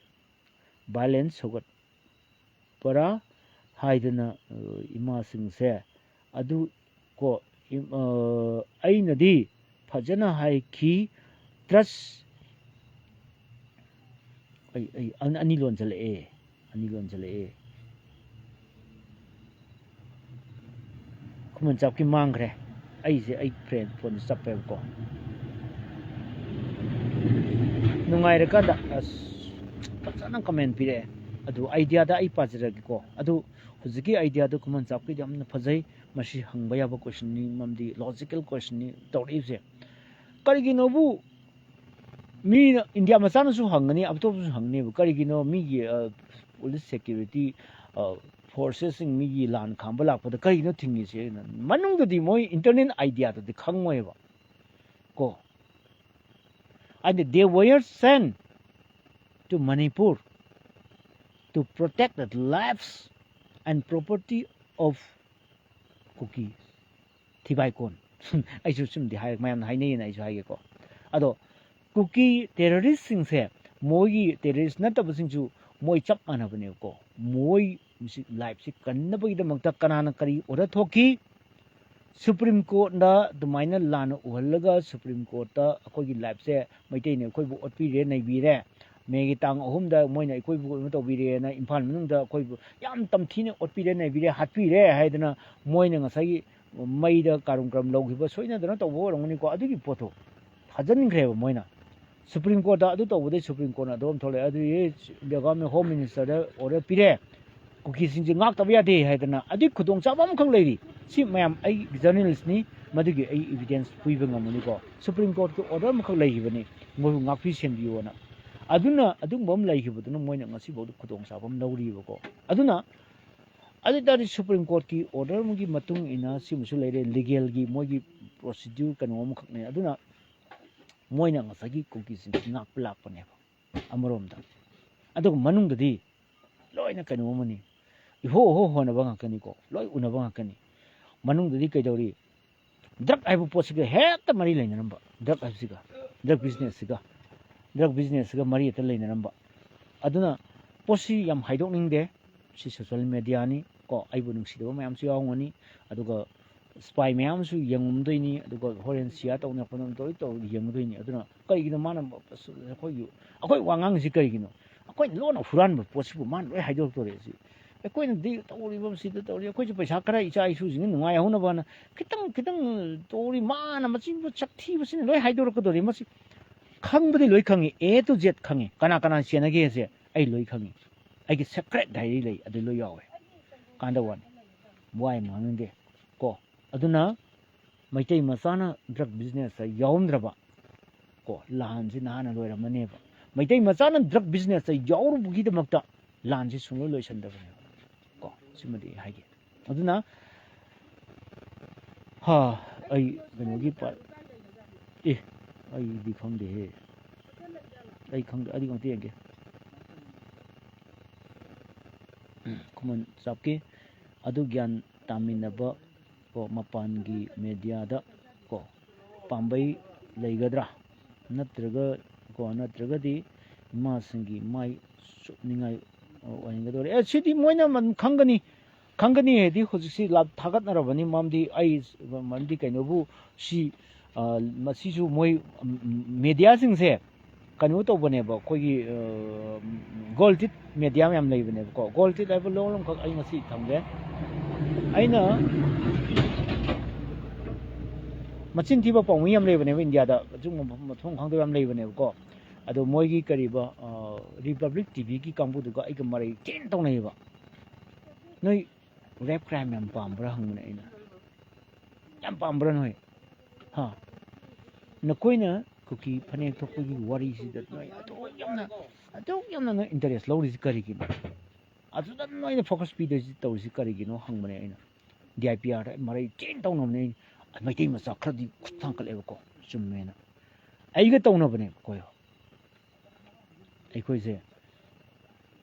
balance hogat para haidana ima singse adu ko aina di phajana hai ki trust ai ani lon jale kuman chapki mangre ai se ai friend phone chappe ko nungai ra kada pasana comment pire adu idea da ai pajra ko adu huziki idea da kuman chapki jamna phajai mashi hangba yaba question ni mamdi logical question ni tawri karigino bu mi India masana su hangani abto su hangni bu karigino mi gi police security forces mi gi lan khamba lakpa da karigino thingi se manung da di moi internet idea da khangmoi ba ko and they were sent to Manipur to protect the lives and property of cookies thibai kon ai su sum di hai mayam hai nei na ai su hai ko ado cookie terrorist sing se moi terrorist na tab sing chu moi chap ana bane ko moi life si kan ba ida makta kanana kari ora thoki Supreme Court na dumaina lana uhalaga Supreme Court ta akoi gi life se maitai ne akoi bu otpi re nei bi re megi tang ahum da moina akoi bu to bi re na imphal manung da akoi bu yam tam thine otpi re nei bi re hatpi re haidana moina ngasai mai da karum kram loghiba soina dana to bo rongni ko adugi poto thajan greba moina Supreme Court da adu to bo Supreme Court na dom thole adu ye the government home minister da order pire cookie sing ngak tabya de haidana adu khudong chabam khang leiri si mayam ai journalist ni madugi ai evidence puiba ngamuni ko Supreme Court ko order makhak leihibani mo ngakpi senbiyo na aduna adung bom leihibuduna moina ngasi bodu khudong chabam nauri ko aduna aditari Supreme Court ki order mugi matung ina si musu leire legal gi mogi procedure kan om khakne aduna moina ngasagi cookie sing ngak plak pane amarom da adug manung dadi loina kan omani ho na banga kani ko loi una banga kani manung dadi kai dori drug aibu possible heta mari leina namba drug aisiga drug business ga mari ta leina namba aduna posi yam haidok ningde si social media ni ko aibu nungsi do mayam su yawngani aduga ꯁ꯭ꯄꯥꯏ ꯃꯌꯥꯝꯁꯨ ꯌꯦꯡꯉꯝꯗꯣꯏꯅꯤ ꯑꯗꯨꯒ ꯍꯣꯔꯦꯟ share ꯇꯧꯅꯔꯛꯄ ꯇꯧꯔꯤ ꯌꯦꯡꯒꯗꯣꯏꯅꯤ ꯑꯗꯨꯅ ꯀꯔꯤꯒꯤꯅꯣ ꯃꯥꯅ ꯑꯩꯈꯣꯏ ꯋꯥꯉꯥꯡꯁꯤ ꯀꯔꯤꯒꯤꯅꯣ ꯑꯩꯈꯣꯏꯅ ꯂꯣꯟꯅ ꯍꯨꯔꯥꯟꯕ ꯄꯣꯠꯁꯤꯕꯨ ꯃꯥꯅ ꯂꯣꯏ ꯍꯥꯏꯗꯣꯔꯛꯇꯣꯔꯦ ꯑꯩꯈꯣꯏꯅꯗꯤ ꯇꯧꯔꯤꯕ ꯁꯤꯗ ꯇꯧꯔꯤ ꯑꯩꯈꯣꯏꯁꯨ ꯄꯩꯁꯥ ꯈꯔ ꯏꯆꯥ ꯏꯁꯨꯁꯤꯡꯅ ꯅꯨꯡꯉꯥꯏꯍꯧꯅꯕꯅ ꯈꯤꯇꯪ ꯇꯧꯔꯤ ꯃꯥꯅ ꯃꯆꯤꯟꯕꯨ ꯆꯛꯊꯤꯕꯁꯤꯅ ꯂꯣꯏ ꯍꯥꯏꯗꯣꯔꯛꯀꯗꯣꯔꯤ ꯃꯁꯤ ꯈꯪꯕꯗꯤ ꯂꯣꯏ ꯈꯪꯉꯤ A to Z ꯈꯪꯉꯤ ꯀꯅꯥ ꯆꯦꯟꯅꯒꯦꯁꯦ ꯑꯩ ꯂꯣꯏ ꯈꯪꯉꯤ ꯑꯩꯒꯤ ꯁꯦꯀ꯭ꯔꯦꯠ ꯗꯥꯏꯔꯤ ꯂꯩ ꯑꯗꯨ ꯂꯣꯏ ꯌꯥꯎꯋꯦ ꯀꯥꯟꯗ ꯋꯥꯅꯤ ꯋꯥꯏ ꯉꯥꯡꯅꯤꯡꯗꯦ ꯀꯣ ꯑꯗꯨꯅ ꯃꯩꯇꯩ ꯃꯆꯥꯅ ꯗ꯭ꯔꯒ ꯕꯤꯖꯤꯅꯦꯁꯇ ꯌꯥꯎꯔꯝꯗ꯭ꯔꯕ ꯀꯣ ꯂꯥꯟꯁꯤ ꯅꯍꯥꯟꯅ ꯂꯣꯏꯔꯝꯃꯅꯦꯕ ꯃꯩꯇꯩ ꯃꯆꯥꯅ ꯗ꯭ꯔꯒ ꯕꯤꯖꯤꯅꯦꯁꯇ ꯌꯥꯎꯔꯨꯕꯒꯤꯗꯃꯛꯇ ꯂꯥꯟꯁꯤ ꯁꯨꯡꯂꯣꯏ ꯂꯣꯏꯁꯟꯗꯕꯅꯦꯕ ꯀꯣ ꯁꯤꯃꯗꯤ ꯍꯥꯏꯒꯦ ꯑꯗꯨꯅ ꯑꯩ ꯀꯩꯅꯣꯒꯤ ꯑꯩꯗꯤ ꯈꯪꯗꯦꯍꯦ ꯑꯩ ꯈꯪꯗꯦ ꯑꯗꯨ ꯑꯝꯇ ꯌꯦꯡꯒꯦ ꯈꯨꯃꯟ ꯆꯥꯞꯀꯤ ꯑꯗꯨ ꯒ꯭ꯌꯥꯟ ꯇꯥꯃꯤꯟꯅꯕ ꯀꯣ ꯃꯄꯥꯟꯒꯤ ꯃꯦꯗꯤꯌꯥꯗ ꯀꯣ ꯄꯥꯝꯕꯩ ꯂꯩꯒꯗ꯭ꯔꯥ ꯅꯠꯇ꯭ꯔꯒꯗꯤ ꯏꯃꯥꯁꯤꯡꯒꯤ ꯃꯥꯏ ꯆꯨꯞꯅꯤꯡꯉꯥꯏ ꯑꯣꯏꯍꯟꯒꯗꯧꯔꯦ ꯁꯤꯗꯤ ꯃꯣꯏꯅ ꯈꯪꯒꯅꯤ ꯍꯥꯏꯗꯤ ꯍꯧꯖꯤꯛꯁꯤ ꯊꯥꯒꯠꯅꯔꯕꯅꯤ ꯃꯔꯝꯗꯤ ꯀꯩꯅꯣꯕꯨ ꯃꯁꯤꯁꯨ ꯃꯣꯏ ꯃꯦꯗꯤꯌꯥꯁꯤꯡꯁꯦ ꯀꯩꯅꯣ ꯇꯧꯕꯅꯦꯕ ꯑꯩꯈꯣꯏꯒꯤ ꯒꯣꯜ ꯇꯤꯠ ꯃꯦꯗꯤꯌꯥ ꯃꯌꯥꯝ ꯂꯩꯕꯅꯦꯕꯀꯣ ꯒꯣꯜ ꯇꯤꯠ ꯍꯥꯏꯕ ꯂꯣꯟ ꯑꯃꯈꯛ ꯑꯩ ꯉꯁꯤ ꯊꯝꯒꯦ ꯑꯩꯅ ꯃꯆꯤꯟ ꯊꯤꯕ ꯄꯥꯎꯃꯤ ꯌꯥꯝ ꯂꯩꯕꯅꯦꯕ ꯏꯟꯗꯤꯌꯥꯗ ꯃꯊꯣꯡ ꯈꯪꯗꯕ ꯌꯥꯝ ꯂꯩꯕꯅꯦꯕꯀꯣ ꯑꯗꯣ ꯃꯣꯏꯒꯤ ꯔꯤꯄꯕ꯭ꯂꯤꯛ ꯇꯤꯚꯤꯒꯤ ꯀꯥꯡꯕꯨꯗꯨꯒ ꯑꯩꯒ ꯃꯔꯩ ꯊꯤꯅ ꯇꯧꯅꯩꯌꯦꯕ ꯅꯣꯏ ꯔꯦꯞ ꯀ꯭ꯔꯥꯏꯝ ꯌꯥꯝ ꯄꯥꯝꯕ꯭ꯔꯥ ꯍꯪꯕꯅꯦ ꯑꯩꯅ ꯌꯥꯝ ꯄꯥꯝꯕ꯭ꯔꯥ ꯅꯣꯏ ꯅꯈꯣꯏꯅ ꯀꯨꯀꯤ ꯐꯅꯦꯛ ꯊꯣꯛꯄꯒꯤ ꯋꯥꯔꯤꯁꯤꯗ ꯅꯣꯏ ꯑꯗꯨꯛ ꯌꯥꯝꯅ ꯅꯣꯏ ꯏꯟꯇꯔꯦꯁ ꯂꯧꯔꯤꯁꯤ ꯀꯔꯤꯒꯤꯅꯣ ꯑꯗꯨꯗ ꯅꯣꯏꯅ ꯐꯣꯀꯁ ꯇꯧꯔꯤꯁꯤ ꯀꯔꯤꯒꯤꯅꯣ ꯍꯪꯕꯅꯦ ꯑꯩꯅ DIPRꯗ ꯃꯔꯩ ꯊꯤꯅ ꯇꯧꯅꯕꯅꯦ ꯃꯩꯇꯩ ꯃꯆꯥ ꯈꯔꯗꯤ ꯈꯨꯠ ꯊꯥꯡꯒꯠꯂꯦꯕꯀꯣ ꯆꯨꯝꯃꯦꯅ ꯑꯩꯒ ꯇꯧꯅꯕꯅꯦꯕꯀꯣ ꯑꯩꯈꯣꯏꯁꯦ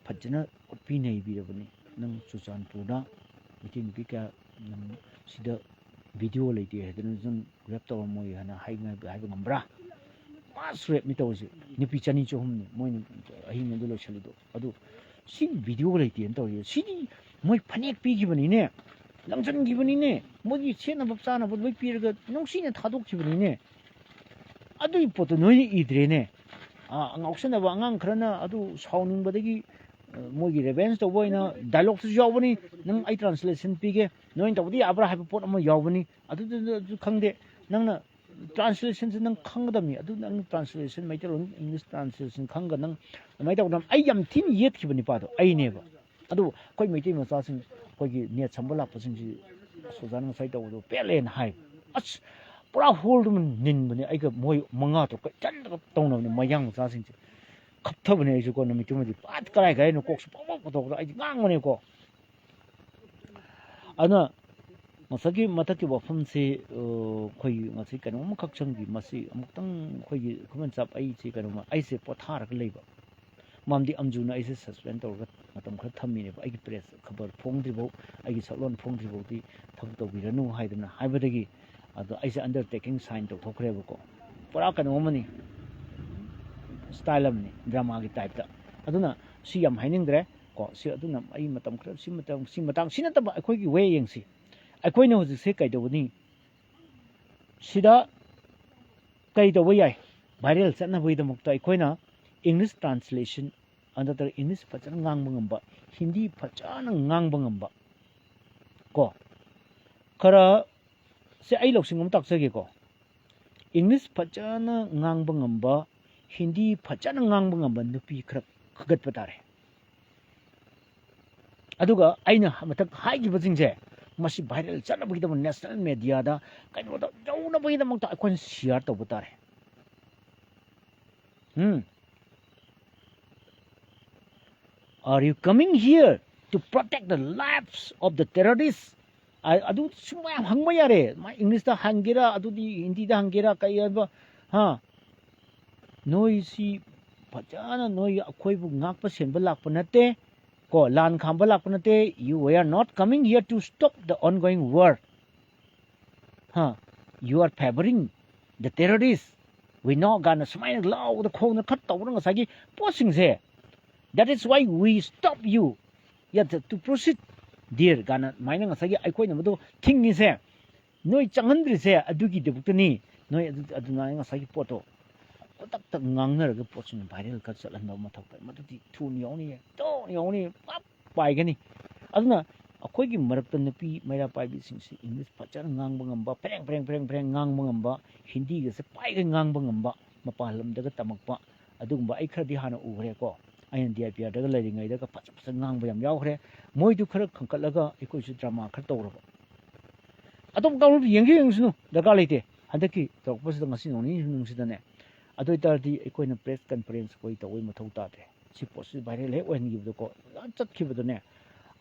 ꯐꯖꯅ ꯎꯠꯄꯤ ꯅꯩꯕꯤꯔꯕꯅꯤ ꯅꯪ ꯆꯨꯔꯆꯥꯟꯄꯨꯔꯗ ꯃꯩꯇꯩ ꯅꯨꯄꯤ ꯀꯌꯥ ꯁꯤꯗ ꯚꯤꯗꯤꯑꯣ ꯂꯩꯇꯦ ꯍꯥꯏꯗꯅ ꯅꯪ ꯔꯦꯞ ꯇꯧꯔꯝꯃꯣꯏ ꯍꯥꯏꯅ ꯍꯥꯏꯕ ꯉꯝꯕ꯭ꯔꯥ ꯃꯥꯁ ꯔꯦꯞꯅꯤ ꯇꯧꯔꯤꯁꯦ ꯅꯨꯄꯤ 200-300ꯅꯤ ꯃꯣꯏꯅ ꯑꯍꯤꯡ ꯑꯗꯨ ꯂꯣꯏꯁꯤꯜꯂꯤꯗꯣ ꯑꯗꯨ ꯁꯤ ꯚꯤꯗꯤꯑꯣ ꯂꯩꯇꯦꯅ ꯇꯧꯔꯤꯁꯦ ꯁꯤꯗꯤ ꯃꯣꯏ ꯐꯅꯦꯛ ꯄꯤꯈꯤꯕꯅꯤꯅꯦ ꯂꯪꯁꯤꯟꯈꯤꯕꯅꯤꯅꯦ ꯃꯣꯏꯒꯤ ꯁꯦꯠꯅꯕ ꯆꯥꯅꯕ ꯂꯣꯏ ꯄꯤꯔꯒ ꯅꯨꯡꯁꯤꯅ ꯊꯥꯗꯣꯛꯈꯤꯕꯅꯤꯅꯦ ꯑꯗꯨꯒꯤ ꯄꯣꯠꯇꯣ ꯅꯣꯏꯅ ꯏꯗ꯭ꯔꯦꯅꯦ ꯉꯥꯎꯁꯟꯅꯕ ꯑꯉꯥꯡ ꯈꯔꯅ ꯑꯗꯨ ꯁꯥꯎꯅꯤꯡꯕꯗꯒꯤ ꯃꯣꯏꯒꯤ ꯔꯦꯚꯦꯟꯁ ꯇꯧꯕ ꯑꯣꯏꯅ ꯗꯥꯏꯂꯣꯛꯇꯁꯨ ꯌꯥꯎꯕꯅꯤ ꯅꯪ ꯑꯩ ꯇ꯭ꯔꯥꯟꯁꯂꯦꯁꯟ ꯄꯤꯒꯦ ꯅꯣꯏꯅ ꯇꯧꯕꯗꯤ ꯌꯥꯕ꯭ꯔꯥ ꯍꯥꯏꯕ ꯄꯣꯠ ꯑꯃ ꯌꯥꯎꯕꯅꯤ ꯑꯗꯨꯁꯨ ꯈꯪꯗꯦ ꯅꯪꯅ ꯇ꯭ꯔꯥꯟꯁꯂꯦꯁꯟꯁꯦ ꯅꯪ ꯈꯪꯒꯗꯕꯅꯤ ꯑꯗꯨ ꯅꯪ ꯇ꯭ꯔꯥꯟꯁꯂꯦꯁꯟ ꯃꯩꯇꯩꯂꯣꯟ ꯏꯪꯂꯤꯁ ꯇ꯭ꯔꯥꯟꯁꯂꯦꯁꯟ ꯈꯪꯒ ꯅꯪ ꯑꯗꯨꯃꯥꯏꯅ ꯇꯧꯗꯅ ꯑꯩ ꯌꯥꯝ ꯊꯤꯅ ꯌꯦꯠꯈꯤꯕ ꯅꯨꯄꯥꯗꯣ ꯑꯩꯅꯦꯕ ꯑꯗꯨ ꯑꯩꯈꯣꯏ ꯃꯩꯇꯩ ꯃꯆꯥꯁꯤꯡ ꯑꯩꯈꯣꯏꯒꯤ ꯅꯦꯠ ꯁꯝꯕ ꯂꯥꯛꯄꯁꯤꯡꯁꯤ ꯁꯣꯖꯥꯅ ꯉꯁꯥꯏ ꯇꯧꯕꯗꯣ ꯄꯦꯜꯂꯦꯅ ꯍꯥꯏ ꯑꯁ ꯄꯨꯔꯥ ꯍꯣꯜꯗꯨꯃ ꯅꯤꯟꯕꯅꯦ ꯑꯩꯒ ꯃꯣꯏ 5 ꯆꯟꯗꯒ ꯇꯧꯅꯕꯅꯦ ꯃꯌꯥꯡ ꯃꯆꯥꯁꯤꯡꯁꯦ ꯈꯞꯊꯕꯅꯦ ꯑꯩꯁꯨꯀꯣ ꯅꯨꯃꯤꯠꯇꯨꯃꯗꯤ ꯄꯥꯠ ꯀꯔꯥꯏꯅꯣ ꯀꯣꯛꯁꯨ ꯄꯧꯊꯣꯛꯄꯗ ꯑꯩꯗꯤ ꯉꯥꯡꯕꯅꯦꯀꯣ ꯑꯗꯨꯅ ꯉꯁꯥꯏꯒꯤ ꯃꯊꯛꯀꯤ ꯋꯥꯐꯝꯁꯤ ꯑꯩꯈꯣꯏꯒꯤ ꯉꯁꯤ ꯀꯩꯅꯣꯝꯃꯈꯛ ꯆꯪꯈꯤ ꯃꯁꯤ ꯑꯃꯨꯛꯇꯪ ꯑꯩꯈꯣꯏꯒꯤ ꯈꯨꯃꯟ ꯆꯥꯞ ꯑꯩꯁꯦ ꯄꯣꯊꯥꯔꯒ ꯂꯩꯕ ꯃꯔꯝꯗꯤ ꯑꯝꯖꯨꯅ ꯑꯩꯁꯦ ꯁꯁꯄꯦꯟ ꯇꯧꯔꯒ ꯃꯇꯝ ꯈꯔ ꯊꯝꯃꯤꯅꯦꯕ ꯑꯩꯒꯤ ꯄ꯭ꯔꯦꯁ ꯈꯕꯔ ꯐꯣꯡꯗ꯭ꯔꯤꯐꯥꯎ ꯑꯩꯒꯤ ꯁꯛꯂꯣꯟ ꯐꯣꯡꯗ꯭ꯔꯤꯐꯥꯎꯗꯤ ꯊꯕꯛ ꯇꯧꯕꯤꯔꯅꯨ ꯍꯥꯏꯗꯅ ꯍꯥꯏꯕꯗꯒꯤ ꯑꯗꯣ ꯑꯩꯁꯦ ꯑꯟꯗꯔꯇꯦꯀꯤꯡ ꯁꯥꯏꯟ ꯇꯧꯊꯣꯛꯈ꯭ꯔꯦꯕꯀꯣ ꯄꯨꯔꯥ ꯀꯩꯅꯣ ꯑꯃꯅꯤ ꯁ꯭ꯇꯥꯏꯜ ꯑꯃꯅꯤ ꯗ꯭ꯔꯃꯥꯒꯤ ꯇꯥꯏꯞꯇ ꯑꯗꯨꯅ ꯁꯤ ꯌꯥꯝ ꯍꯥꯏꯅꯤꯡꯗ꯭ꯔꯦ ꯀꯣ ꯁꯤ ꯑꯗꯨꯅ ꯑꯩ ꯃꯇꯝ ꯈꯔ ꯁꯤ ꯃꯇꯥꯡ ꯁꯤ ꯅꯠꯇꯕ ꯑꯩꯈꯣꯏꯒꯤ ꯋꯦ ꯌꯦꯡꯁꯤ ꯑꯩꯈꯣꯏꯅ ꯍꯧꯖꯤꯛꯁꯦ ꯀꯩꯗꯧꯕꯅꯤ ꯁꯤꯗ ꯀꯩ ꯇꯧꯕ ꯌꯥꯏ ꯚꯥꯏꯔꯦꯜ ꯆꯠꯅꯕꯒꯤꯗꯃꯛꯇ ꯑꯩꯈꯣꯏꯅ ꯏꯪꯂꯤꯁ ꯇ꯭ꯔꯥꯟꯁꯂꯦꯁꯟ ꯅꯠꯇ꯭ꯔꯒ ꯏꯪꯂꯤꯁ ꯐꯖꯅ ꯉꯥꯡꯕ ꯉꯝꯕ ꯍꯤꯟꯗꯤ ꯐꯖꯅ ꯉꯥꯡꯕ ꯉꯝꯕ ꯀꯣ ꯈꯔ ꯁꯤ ꯑꯩ ꯂꯧꯁꯤꯡ ꯑꯃ ꯇꯥꯛꯆꯒꯦꯀꯣ ꯏꯪꯂꯤꯁ ꯐꯖꯅ ꯉꯥꯡꯕ ꯉꯝꯕ ꯍꯤꯟꯗꯤ ꯐꯖꯅ ꯉꯥꯡꯕ ꯉꯝꯕ ꯅꯨꯄꯤ ꯈꯔ ꯈꯒꯠꯄ ꯇꯥꯔꯦ ꯑꯗꯨꯒ ꯑꯩꯅ ꯃꯊꯛ ꯍꯥꯏꯈꯤꯕꯁꯤꯡꯁꯦ ꯃꯁꯤ ꯚꯥꯏꯔꯦꯜ ꯆꯠꯅꯕꯒꯤꯗꯃꯛ ꯅꯦꯁꯅꯦꯜ ꯃꯦꯗꯤꯌꯥꯗ ꯀꯩꯅꯣꯗ ꯌꯧꯅꯕꯒꯤꯗꯃꯛꯇ ꯑꯩꯈꯣꯏꯅ ꯁꯤꯌꯥꯔ ꯇꯧꯕ ꯇꯥꯔꯦ Are you coming here to protect the lives of the terrorists? ꯑꯗꯨ ꯁꯨꯝ ꯃꯌꯥꯝ ꯍꯪꯕ ꯌꯥꯔꯦ ꯏꯪꯂꯤꯁꯇ ꯍꯪꯒꯦꯔꯥ ꯑꯗꯨꯗꯤ ꯍꯤꯟꯗꯤꯗ ꯍꯪꯒꯦꯔꯥ ꯀꯩ ꯍꯥꯏꯕ ꯅꯣꯏꯁꯤ ꯐꯖꯅ ꯅꯣꯏ ꯑꯩꯈꯣꯏꯕꯨ ꯉꯥꯛꯄ ꯁꯦꯟꯕ ꯂꯥꯛꯄ ꯅꯠꯇꯦ ꯀꯣ ꯂꯥꯟ ꯈꯥꯝꯕ ꯂꯥꯛꯄ ꯅꯠꯇꯦ we are not coming here to stop the ongoing war. You are favoring the terrorists. We know ꯒꯥꯅ ꯁꯨꯃꯥꯏꯅ ꯂꯥꯎꯕꯗ ꯈꯣꯡꯅ ꯈꯠ ꯇꯧꯕꯗ ꯉꯁꯥꯏꯒꯤ ꯄꯣꯠꯁꯤꯡꯁꯦ that is why we stop you to proceed dear ꯒꯥꯅ ꯁꯨꯃꯥꯏꯅ ꯉꯁꯥꯏꯒꯤ ꯑꯩꯈꯣꯏꯅ ꯃꯗꯨ ꯊꯤꯡꯉꯤꯁꯦ ꯅꯣꯏ ꯆꯪꯍꯟꯗ꯭ꯔꯤꯁꯦ ꯑꯗꯨꯒꯤꯗꯃꯛꯇꯅꯤ ꯅꯣꯏ ꯑꯗꯨꯃꯥꯏꯅ ꯉꯁꯥꯏꯒꯤ ꯄꯣꯠꯇꯣ ꯈꯨꯗꯛꯇ ꯉꯥꯡꯅꯔꯒ ꯄꯣꯠꯁꯤꯅ ꯚꯥꯏꯔꯦꯜ ꯈꯔ ꯆꯠꯍꯟꯕ ꯃꯊꯧ ꯇꯥꯏ ꯃꯗꯨꯗꯤ ꯊꯨꯅ ꯌꯥꯎꯅꯤ ꯇꯧꯅ ꯌꯥꯎꯅꯤ ꯄꯥꯞ ꯄꯥꯏꯒꯅꯤ ꯑꯗꯨꯅ ꯑꯩꯈꯣꯏꯒꯤ ꯃꯔꯛꯇ ꯅꯨꯄꯤ ꯃꯩꯔꯥ ꯄꯥꯏꯕꯤꯁꯤꯡꯁꯤ ꯏꯪꯂꯤꯁ ꯐꯖꯅ ꯉꯥꯡꯕ ꯉꯝꯕ ꯐꯦꯔꯦꯡ ꯉꯥꯡꯕ ꯉꯝꯕ ꯍꯤꯟꯗꯤꯒꯁꯦ ꯄꯥꯏꯒ ꯉꯥꯡꯕ ꯉꯝꯕ ꯃꯄꯥꯟ ꯂꯝꯗꯒ ꯇꯝꯃꯛꯄ ꯑꯗꯨꯒꯨꯝꯕ ꯑꯩ ꯈꯔꯗꯤ ꯍꯥꯟꯅ ꯎꯈ꯭ꯔꯦꯀꯣ ꯑꯩꯅ DIPRꯗꯒ ꯂꯩꯔꯤꯉꯩꯗꯒ ꯐꯖ ꯉꯥꯡꯕ ꯌꯥꯝ ꯌꯥꯎꯈ꯭ꯔꯦ ꯃꯣꯏꯗꯨ ꯈꯔ ꯈꯟꯀꯠꯂꯒ ꯑꯩꯈꯣꯏꯁꯨ ꯗ꯭ꯔꯃꯥ ꯈꯔ ꯇꯧꯔꯕ ꯑꯇꯣꯞꯄ ꯇꯧꯔꯁꯨ ꯌꯦꯡꯁꯅꯨ ꯗꯔꯀꯥꯔ ꯂꯩꯇꯦ ꯍꯟꯗꯛꯀꯤ ꯇꯧꯔꯛꯄꯁꯤꯗ ꯉꯁꯤ ꯅꯣꯡꯅꯤꯁꯤꯗꯅꯦ ꯑꯗꯨ ꯑꯣꯏꯇꯥꯔꯗꯤ ꯑꯩꯈꯣꯏꯅ ꯄ꯭ꯔꯦꯁ ꯀꯟꯐꯔꯦꯟꯁ ꯑꯩꯈꯣꯏ ꯇꯧꯕꯩ ꯃꯊꯧ ꯇꯥꯗ꯭ꯔꯦ ꯁꯤ ꯄꯣꯠꯁꯤ ꯚꯥꯏꯔꯦꯜ ꯍꯦꯛ ꯑꯣꯏꯍꯟꯈꯤꯕꯗꯀꯣ ꯆꯠꯈꯤꯕꯗꯅꯦ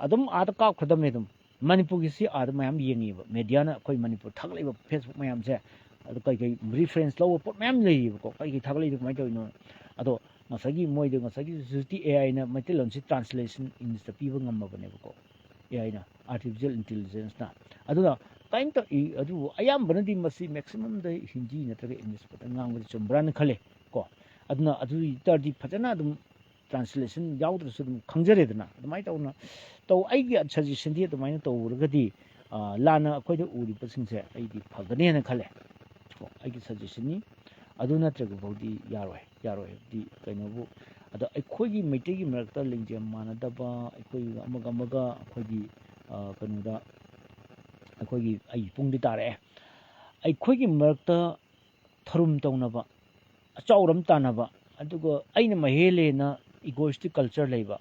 ꯑꯗꯨꯝ ꯑꯥꯗ ꯀꯥꯞꯈ꯭ꯔꯗꯕꯅꯦ ꯑꯗꯨꯝ ꯃꯅꯤꯄꯨꯔꯒꯤꯁꯤ ꯑꯥꯗ ꯃꯌꯥꯝ ꯌꯦꯡꯉꯤꯕ ꯃꯦꯗꯤꯌꯥꯅ ꯑꯩꯈꯣꯏ ꯃꯅꯤꯄꯨꯔ ꯊꯥꯒꯠꯂꯤꯕ ꯐꯦꯁꯕꯨꯛ ꯃꯌꯥꯝꯁꯦ ꯑꯗꯣ ꯀꯩ ꯔꯤꯐꯔꯦꯟꯁ ꯂꯧꯕ ꯄꯣꯠ ꯃꯌꯥꯝ ꯂꯩꯌꯦꯕꯀꯣ ꯀꯩ ꯊꯥꯒꯠꯂꯤꯗꯣ ꯀꯃꯥꯏꯅ ꯇꯧꯔꯤꯅꯣ ꯑꯗꯣ ꯉꯁꯥꯏꯒꯤ ꯃꯣꯏꯗ ꯉꯁꯥꯏꯒꯤ ꯍꯧꯖꯤꯛꯇꯤ AI ꯅ ꯃꯩꯇꯩꯂꯣꯟꯁꯤ ꯇ꯭ꯔꯥꯟꯁꯂꯦꯁꯟ ꯏꯪꯂꯤꯁꯇ ꯄꯤꯕ ꯉꯝꯃꯕꯅꯦꯕꯀꯣ AI ꯅ ꯑꯥꯔꯇꯤꯐꯤꯁꯤꯌꯦꯜ ꯏꯟꯇꯦꯂꯤꯖꯦꯟꯁꯅ ꯑꯗꯨꯅ ꯀꯔꯤꯝꯇ ꯑꯗꯨꯕꯨ ꯑꯌꯥꯝꯕꯅꯗꯤ ꯃꯁꯤ ꯃꯦꯛꯁꯤꯃꯝꯗ ꯍꯤꯟꯗꯤ ꯅꯠꯇ꯭ꯔꯒ ꯏꯪꯂꯤꯁ ꯈꯛꯇꯪ ꯉꯥꯡꯕꯗꯤ ꯆꯨꯝꯕ꯭ꯔꯥꯅ ꯈꯜꯂꯦ ꯀꯣ ꯑꯗꯨꯅ ꯑꯗꯨ ꯇꯥꯔꯗꯤ ꯐꯖꯅ ꯑꯗꯨꯝ ꯇ꯭ꯔꯥꯟꯁꯂꯦꯁꯟ ꯌꯥꯎꯗ꯭ꯔꯁꯨ ꯑꯗꯨꯝ ꯈꯪꯖꯔꯦꯗꯅ ꯑꯗꯨꯃꯥꯏꯅ ꯇꯧꯅ ꯑꯩꯒꯤ ꯁꯖꯦꯁꯟꯗꯤ ꯑꯗꯨꯃꯥꯏꯅ ꯇꯧꯔꯒꯗꯤ ꯂꯥꯟꯅ ꯑꯩꯈꯣꯏꯗ ꯎꯔꯤꯕꯁꯤꯡꯁꯦ ꯑꯩꯗꯤ ꯐꯒꯅꯦꯅ ꯈꯜꯂꯦ ꯀꯣ ꯑꯩꯒꯤ ꯁꯖꯦꯁꯟꯅꯤ ꯑꯗꯨ ꯅꯠꯇ꯭ꯔꯒ ꯐꯥꯎꯗꯤ ꯌꯥꯔꯣꯏ ꯍꯥꯏꯕꯗꯤ ꯀꯩꯅꯣꯕꯨ ꯑꯗꯣ ꯑꯩꯈꯣꯏꯒꯤ ꯃꯩꯇꯩꯒꯤ ꯃꯔꯛꯇ ꯂꯤꯡꯖꯦꯜ ꯃꯥꯟꯅꯗꯕ ꯑꯩꯈꯣꯏ ꯑꯃꯒ ꯑꯩꯈꯣꯏꯒꯤ ꯀꯩꯅꯣꯗ ꯑꯩꯈꯣꯏꯒꯤ ꯑꯩ ꯄꯨꯡꯗꯤ ꯇꯥꯔꯛꯑꯦ ꯑꯩꯈꯣꯏꯒꯤ ꯃꯔꯛꯇ ꯊꯔꯨꯝ ꯇꯧꯅꯕ ꯑꯆꯥꯎꯔꯝ ꯇꯥꯟꯅꯕ ꯑꯗꯨꯒ ꯑꯩꯅ ꯃꯍꯦꯜꯂꯦꯅ ꯏꯒꯣꯏꯁꯇꯤꯛ ꯀꯜꯆꯔ ꯂꯩꯕ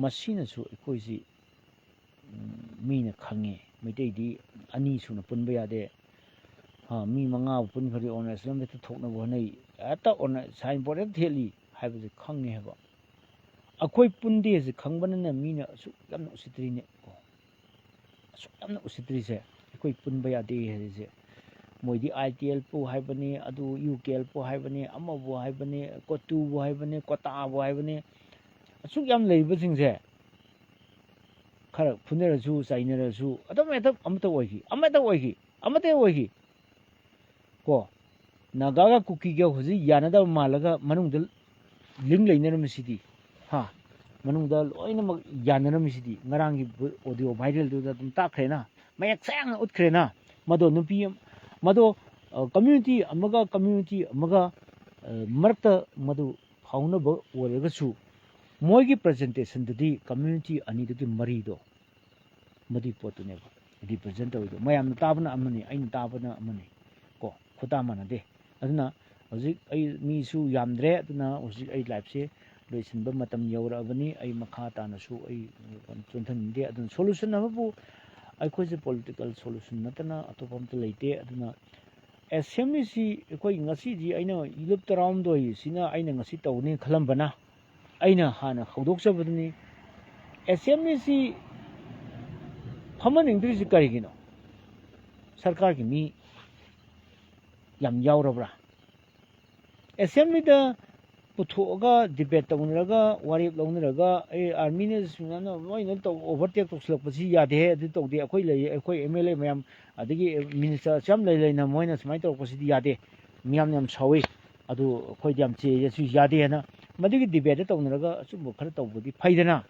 ꯃꯁꯤꯅꯁꯨ ꯑꯩꯈꯣꯏꯁꯤ ꯃꯤꯅ ꯈꯪꯉꯦ ꯃꯩꯇꯩꯗꯤ ꯑꯅꯤ ꯁꯨꯅ ꯄꯨꯟꯕ ꯌꯥꯗꯦ ꯃꯤ 5ꯕꯨ ꯄꯨꯟꯈ꯭ꯔꯗꯤ ꯑꯣꯔꯒꯅꯥꯏꯖꯦꯁꯟ ꯍꯦꯛꯇ ꯊꯣꯛꯅꯕ ꯍꯣꯠꯅꯩ ꯍꯦꯛꯇ ꯁꯥꯏꯟ ꯕꯣꯔꯗ ꯍꯦꯛꯇ ꯊꯦꯠꯂꯤ ꯍꯥꯏꯕꯁꯦ ꯈꯪꯉꯦ ꯍꯥꯏꯕ ꯑꯩꯈꯣꯏ ꯄꯨꯟꯗꯦꯁꯦ ꯈꯪꯕꯅꯤꯅ ꯃꯤꯅ ꯑꯁꯨꯛ ꯌꯥꯝꯅ ꯎꯁꯤꯠꯇ꯭ꯔꯤꯅꯦ ꯀꯣ ꯑꯁꯨꯛ ꯌꯥꯝꯅ ꯎꯁꯤꯠꯇ꯭ꯔꯤꯁꯦ ꯑꯩꯈꯣꯏ ꯄꯨꯟꯕ ꯌꯥꯗꯦ ꯍꯥꯏꯔꯤꯁꯦ ꯃꯣꯏꯗꯤ ITLꯄꯨ ꯍꯥꯏꯕꯅꯤ ꯑꯗꯨ UKLꯄꯨ ꯍꯥꯏꯕꯅꯤ ꯑꯃꯕꯨ ꯍꯥꯏꯕꯅꯤ ꯀꯣꯇꯨꯕꯨ ꯍꯥꯏꯕꯅꯤ ꯀꯣꯇꯥꯕꯨ ꯍꯥꯏꯕꯅꯤ ꯑꯁꯨꯛ ꯌꯥꯝ ꯂꯩꯔꯤꯕꯁꯤꯡꯁꯦ ꯈꯔ ꯐꯨꯅꯔꯁꯨ ꯆꯩꯅꯔꯁꯨ ꯑꯗꯨꯝ ꯍꯦꯛꯇ ꯑꯃꯠꯇ ꯑꯣꯏꯈꯤ ꯀꯣ ꯅꯥꯒꯥꯒ ꯀꯨꯀꯤꯒ ꯍꯧꯖꯤꯛ ꯌꯥꯅꯗꯕ ꯃꯥꯜꯂꯒ ꯃꯅꯨꯡꯗ ꯂꯤꯡ ꯂꯩꯅꯔꯝꯃꯤꯁꯤꯗꯤ ꯃꯅꯨꯡꯗ ꯂꯣꯏꯅꯃꯛ ꯌꯥꯅꯔꯝꯃꯤꯁꯤꯗꯤ ꯉꯔꯥꯡꯒꯤ ꯑꯣꯗꯤꯑꯣ ꯚꯥꯏꯔꯦꯜꯗꯨꯗ ꯑꯗꯨꯝ ꯇꯥꯛꯈ꯭ꯔꯦꯅ ꯃꯌꯦꯛ ꯁꯦꯡꯅ ꯎꯠꯈ꯭ꯔꯦꯅ ꯃꯗꯣ ꯀꯝꯃ꯭ꯌꯨꯅꯤꯇꯤ ꯑꯃꯒ ꯃꯔꯛꯇ ꯃꯗꯨ ꯐꯥꯎꯅꯕ ꯑꯣꯏꯔꯒꯁꯨ ꯃꯣꯏꯒꯤ ꯄ꯭ꯔꯖꯦꯟꯇꯦꯁꯟꯗꯗꯤ ꯀꯝꯃ꯭ꯌꯨꯅꯤꯇꯤ ꯑꯅꯤꯗꯨꯒꯤ ꯃꯔꯤꯗꯣ ꯃꯗꯨꯒꯤ ꯄꯣꯠꯇꯨꯅꯦꯕ ꯔꯤꯄ꯭ꯔꯖꯦꯟ ꯇꯧꯔꯤꯗꯣ ꯃꯌꯥꯝꯅ ꯇꯥꯕꯅ ꯑꯃꯅꯤ ꯑꯩꯅ ꯇꯥꯕꯅ ꯑꯃꯅꯤ ꯀꯣ ꯈꯨꯇꯥ ꯃꯥꯟꯅꯗꯦ ꯑꯗꯨꯅ ꯍꯧꯖꯤꯛ ꯑꯩ ꯃꯤꯁꯨ ꯌꯥꯝꯗ꯭ꯔꯦ ꯑꯗꯨꯅ ꯍꯧꯖꯤꯛ ꯑꯩ ꯂꯥꯏꯐꯁꯦ ꯂꯣꯏꯁꯤꯟꯕ ꯃꯇꯝ ꯌꯧꯔꯛꯑꯕꯅꯤ ꯑꯩ ꯃꯈꯥ ꯇꯥꯅꯁꯨ ꯑꯩ ꯆꯣꯟꯊꯅꯤꯡꯗꯦ ꯑꯗꯨꯅ ꯁꯣꯂꯨꯁꯟ ꯑꯃꯕꯨ ꯑꯩꯈꯣꯏꯁꯦ ꯄꯣꯂꯤꯇꯤꯀꯦꯜ ꯁꯣꯂꯨꯁꯟ ꯅꯠꯇꯅ ꯑꯇꯣꯞꯄ ꯑꯝꯇ ꯂꯩꯇꯦ ꯑꯗꯨꯅ ꯑꯦꯁꯦꯝꯕ꯭ꯂꯤꯁꯤ ꯑꯩꯈꯣꯏ ꯉꯁꯤꯗꯤ ꯑꯩꯅ ꯏꯂꯨꯞ 19 ꯁꯤꯅ ꯑꯩꯅ ꯉꯁꯤ ꯇꯧꯅꯤ ꯈꯜꯂꯝꯕꯅ ꯑꯩꯅ ꯍꯥꯟꯅ ꯍꯧꯗꯣꯛꯆꯕꯗꯨꯅꯤ ꯑꯦꯁꯦꯝꯕ꯭ꯂꯤꯁꯤ ꯐꯝꯍꯟꯅꯤꯡꯗ꯭ꯔꯤꯁꯤ ꯀꯔꯤꯒꯤꯅꯣ ꯁꯔꯀꯥꯔꯒꯤ ꯃꯤ ꯌꯥꯝ ꯌꯥꯎꯔꯕ꯭ꯔꯥ ꯑꯦꯁꯦꯝꯕ꯭ꯂꯤꯗ ꯄꯨꯊꯣꯛꯑꯒ ꯗꯤꯕꯦꯠ ꯇꯧꯅꯔꯒ ꯋꯥꯔꯦꯞ ꯂꯧꯅꯔꯒ ꯑꯥꯔꯃꯤꯅ ꯁꯨꯃꯥꯏꯅ ꯂꯣꯏꯅ ꯑꯣꯚꯔꯇꯦꯛ ꯇꯧꯁꯤꯜꯂꯛꯄꯁꯤ ꯌꯥꯗꯦ ꯑꯗꯨ ꯇꯧꯗꯦ ꯑꯩꯈꯣꯏ ꯂꯩꯌꯦ ꯑꯩꯈꯣꯏ MLA ꯃꯌꯥꯝ ꯑꯗꯒꯤ ꯃꯤꯅꯤꯁꯇꯔ ꯌꯥꯝ ꯂꯩꯅ ꯃꯣꯏꯅ ꯁꯨꯃꯥꯏꯅ ꯇꯧꯔꯛꯄꯁꯤꯗꯤ ꯌꯥꯗꯦ ꯃꯤꯌꯥꯝ ꯌꯥꯝ ꯁꯥꯎꯋꯤ ꯑꯗꯨ ꯑꯩꯈꯣꯏꯗꯤ ꯌꯥꯝ ꯆꯦꯁꯨ ꯌꯥꯗꯦꯅ ꯃꯗꯨꯒꯤ ꯗꯤꯕꯦꯠꯇ ꯇꯧꯅꯔꯒ ꯑꯆꯨꯝꯕ ꯈꯔ ꯇꯧꯕꯗꯤ ꯐꯩꯗꯅ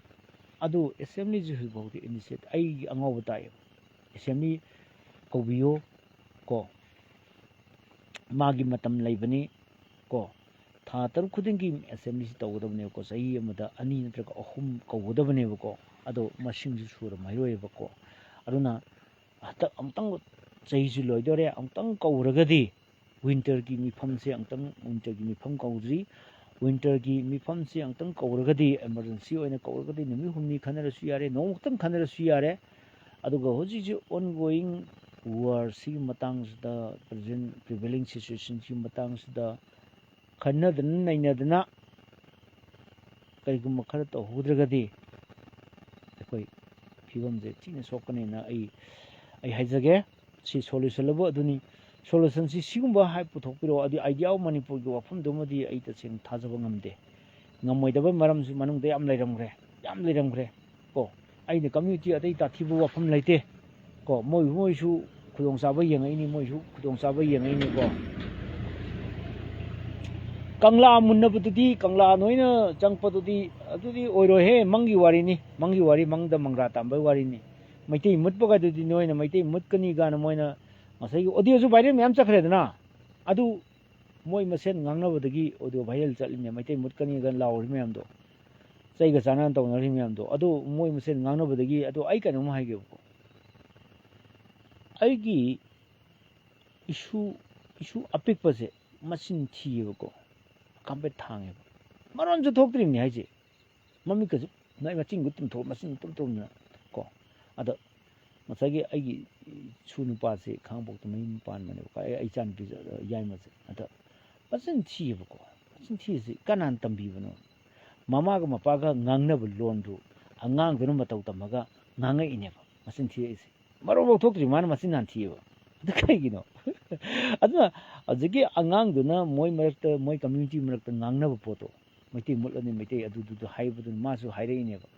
ꯑꯗꯨ ꯑꯦꯁꯦꯝꯕ꯭ꯂꯤꯁꯤ ꯍꯧꯖꯤꯛꯐꯥꯎꯗꯤ ꯏꯅꯤꯁꯤꯌꯦꯠ ꯑꯩꯒꯤ ꯑꯉꯥꯎꯕ ꯇꯥꯏꯌꯦꯕ ꯑꯦꯁꯦꯝꯕ꯭ꯂꯤ ꯀꯧꯕꯤꯌꯣ ꯀꯣ ꯃꯥꯒꯤ ꯃꯇꯝ ꯂꯩꯕꯅꯤ ꯀꯣ ꯊꯥ 3 ꯈꯨꯗꯤꯡꯒꯤ ꯑꯦꯁꯦꯝꯕ꯭ꯂꯤꯁꯤ ꯇꯧꯒꯗꯕꯅꯦꯕꯀꯣ ꯆꯍꯤ ꯑꯃꯗ 2 ꯅꯠꯇ꯭ꯔꯒ 3 ꯀꯧꯒꯗꯕꯅꯦꯕꯀꯣ ꯑꯗꯣ ꯃꯁꯤꯡꯁꯨ ꯁꯨꯔꯝꯃꯔꯣꯏꯕꯀꯣ ꯑꯗꯨꯅ ꯍꯟꯗꯛ ꯑꯃꯨꯛꯇꯪ ꯆꯍꯤꯁꯨ ꯂꯣꯏꯗꯣꯔꯦ ꯑꯃꯨꯛꯇꯪ ꯀꯧꯔꯒꯗꯤ ꯋꯤꯟꯇꯔꯒꯤ ꯃꯤꯐꯝꯁꯦ ꯋꯤꯟꯇꯔꯒꯤ ꯃꯤꯐꯝ ꯀꯧꯗ꯭ꯔꯤ ꯋꯤꯟꯇꯔꯒꯤ ꯃꯤꯐꯝꯁꯦ ꯑꯃꯨꯛꯇꯪ ꯀꯧꯔꯒꯗꯤ ꯑꯦꯃꯥꯔꯖꯦꯟꯁꯤ ꯑꯣꯏꯅ ꯀꯧꯔꯒꯗꯤ ꯅꯨꯃꯤꯠ 5 ꯈꯟꯅꯔꯁꯨ ꯌꯥꯔꯦ ꯅꯣꯡꯃꯈꯛꯇꯪ ꯈꯟꯅꯔꯁꯨ ꯌꯥꯔꯦ ꯑꯗꯨꯒ ꯍꯧꯖꯤꯛ ꯑꯣꯟꯒꯣꯌꯤꯡ ꯋꯥꯔꯁꯤꯒꯤ ꯃꯇꯥꯡꯁꯤꯗ ꯄ꯭ꯔꯤꯚꯦꯂꯤꯡ ꯁꯤꯆꯨꯋꯦꯁꯟꯁꯤꯒꯤ ꯃꯇꯥꯡꯁꯤꯗ ꯈꯟꯅꯗꯅ ꯅꯩꯅꯗꯅ ꯀꯔꯤꯒꯨꯝꯕ ꯈꯔ ꯇꯧꯍꯧꯗ꯭ꯔꯒꯗꯤ ꯑꯩꯈꯣꯏ ꯐꯤꯕꯝꯁꯦ ꯊꯤꯅ ꯁꯣꯛꯀꯅꯦꯅ ꯑꯩ ꯍꯥꯏꯖꯒꯦ ꯁꯤ ꯁꯣꯂꯨꯁꯟꯂꯕꯨ ꯑꯗꯨꯅꯤ ꯁꯣꯂꯨꯁꯟꯁꯤ ꯁꯤꯒꯨꯝꯕ ꯄꯨꯊꯣꯛꯄꯤꯔꯛꯑꯣ ꯑꯗꯨ ꯑꯥꯏꯗꯤꯌꯥ ꯑꯣꯐ ꯃꯅꯤꯄꯨꯔꯒꯤ ꯋꯥꯐꯝꯗꯨꯃꯗꯤ ꯑꯩ ꯇꯁꯦꯡꯅ ꯊꯥꯖꯕ ꯉꯝꯗꯦ ꯉꯝꯃꯣꯏꯗꯕ ꯃꯔꯝꯁꯨ ꯃꯅꯨꯡꯗ ꯌꯥꯝ ꯂꯩꯔꯝꯈ꯭ꯔꯦ ꯀꯣ ꯑꯩꯅ ꯀꯝꯃ꯭ꯌꯨꯅꯤꯇꯤ ꯑꯇꯩ ꯇꯥꯊꯤꯕ ꯋꯥꯐꯝ ꯂꯩꯇꯦ ꯀꯣ ꯃꯣꯏꯁꯨ ꯈꯨꯗꯣꯡꯆꯥꯕ ꯌꯦꯡꯉꯛꯏꯅꯤ ꯀꯣ ꯀꯪꯂꯥ ꯃꯨꯟꯅꯕꯗꯨꯗꯤ ꯀꯪꯂꯥ ꯅꯣꯏꯅ ꯆꯪꯄꯗꯨꯗꯤ ꯑꯗꯨꯗꯤ ꯑꯣꯏꯔꯣꯏꯍꯦ ꯃꯪꯒꯤ ꯋꯥꯔꯤꯅꯤ ꯃꯪꯗ ꯃꯪꯒ꯭ꯔꯥ ꯇꯥꯟꯕꯒꯤ ꯋꯥꯔꯤꯅꯤ ꯃꯩꯇꯩ ꯃꯨꯠꯄꯒꯗꯨꯗꯤ ꯅꯣꯏꯅ ꯃꯩꯇꯩ ꯃꯨꯠꯀꯅꯤ ꯀꯥꯏꯅ ꯃꯣꯏꯅ ꯉꯁꯥꯏꯒꯤ ꯑꯣꯗꯤꯑꯣꯁꯨ ꯚꯥꯏꯔꯦꯜ ꯃꯌꯥꯝ ꯆꯠꯈ꯭ꯔꯦꯗꯅ ꯑꯗꯨ ꯃꯣꯏ ꯃꯁꯦꯟ ꯉꯥꯡꯅꯕꯗꯒꯤ ꯑꯣꯗꯤꯑꯣ ꯚꯥꯏꯔꯦꯜ ꯆꯠꯂꯤꯅꯦ ꯃꯩꯇꯩ ꯃꯨꯠꯀꯅꯤꯒ ꯂꯥꯎꯔꯤ ꯃꯌꯥꯝꯗꯣ ꯆꯩꯒ ꯆꯥꯟꯅꯅ ꯇꯧꯅꯔꯤ ꯃꯌꯥꯝꯗꯣ ꯑꯗꯨ ꯃꯣꯏ ꯃꯁꯦꯟ ꯉꯥꯡꯅꯕꯗꯒꯤ ꯑꯗꯨ ꯑꯩ ꯀꯩꯅꯣꯝ ꯍꯥꯏꯒꯦꯕꯀꯣ ꯑꯩꯒꯤ ꯏꯁꯨ ꯑꯄꯤꯛꯄꯁꯦ ꯃꯆꯤꯟ ꯊꯤꯌꯦꯕꯀꯣ ꯀꯝꯄꯦꯠ ꯊꯥꯡꯉꯦꯕ ꯃꯔꯣꯟꯁꯨ ꯊꯣꯛꯇ꯭ꯔꯤꯕꯅꯤ ꯍꯥꯏꯁꯦ ꯃꯃꯤꯠꯀꯁꯨ ꯃꯆꯤꯟꯒ ꯇꯨꯝꯊꯣꯛ ꯃꯆꯤꯟ ꯇꯨꯝꯅ ꯀꯣ ꯑꯗ ꯉꯁꯥꯏꯒꯤ ꯑꯩꯒꯤ ꯏꯁꯨ ꯅꯨꯄꯥꯁꯦ ꯈꯥꯉꯕꯣꯛꯇ ꯃꯌꯨꯝ ꯄꯥꯟꯕꯅꯦꯕꯀꯣ ꯑꯩ ꯏꯆꯥꯅꯨꯄꯤ ꯌꯥꯏꯃꯁꯦ ꯑꯗ ꯃꯆꯤꯟ ꯊꯤꯌꯦꯕꯀꯣ ꯃꯆꯤꯟ ꯊꯤꯔꯤꯁꯤ ꯀꯅꯥꯅ ꯇꯝꯕꯤꯕꯅꯣ ꯃꯃꯥꯒ ꯃꯄꯥꯒ ꯉꯥꯡꯅꯕ ꯂꯣꯟꯗꯨ ꯑꯉꯥꯡꯗꯨꯅ ꯃꯇꯧ ꯇꯝꯃꯒ ꯉꯥꯡꯉꯛꯏꯅꯦꯕ ꯃꯆꯤꯟ ꯊꯤꯔꯛꯏꯁꯦ ꯃꯔꯣꯟ ꯂꯧꯊꯣꯛꯇ꯭ꯔꯤ ꯃꯥꯅ ꯃꯆꯤꯟ ꯍꯥꯟꯅ ꯊꯤꯌꯦꯕ ꯑꯗꯨ ꯀꯩꯒꯤꯅꯣ ꯑꯗꯨꯅ ꯍꯧꯖꯤꯛꯀꯤ ꯑꯉꯥꯡꯗꯨꯅ ꯃꯣꯏ ꯃꯔꯛꯇ ꯃꯣꯏ ꯀꯝꯃ꯭ꯌꯨꯅꯤꯇꯤ ꯃꯔꯛꯇ ꯉꯥꯡꯅꯕ ꯄꯣꯠꯇꯣ ꯃꯩꯇꯩ ꯃꯨꯠꯂꯅꯤ ꯃꯩꯇꯩ ꯑꯗꯨꯗꯨꯗꯣ ꯍꯥꯏꯕꯗꯨꯅ ꯃꯥꯁꯨ ꯍꯥꯏꯔꯛꯏꯅꯦꯕ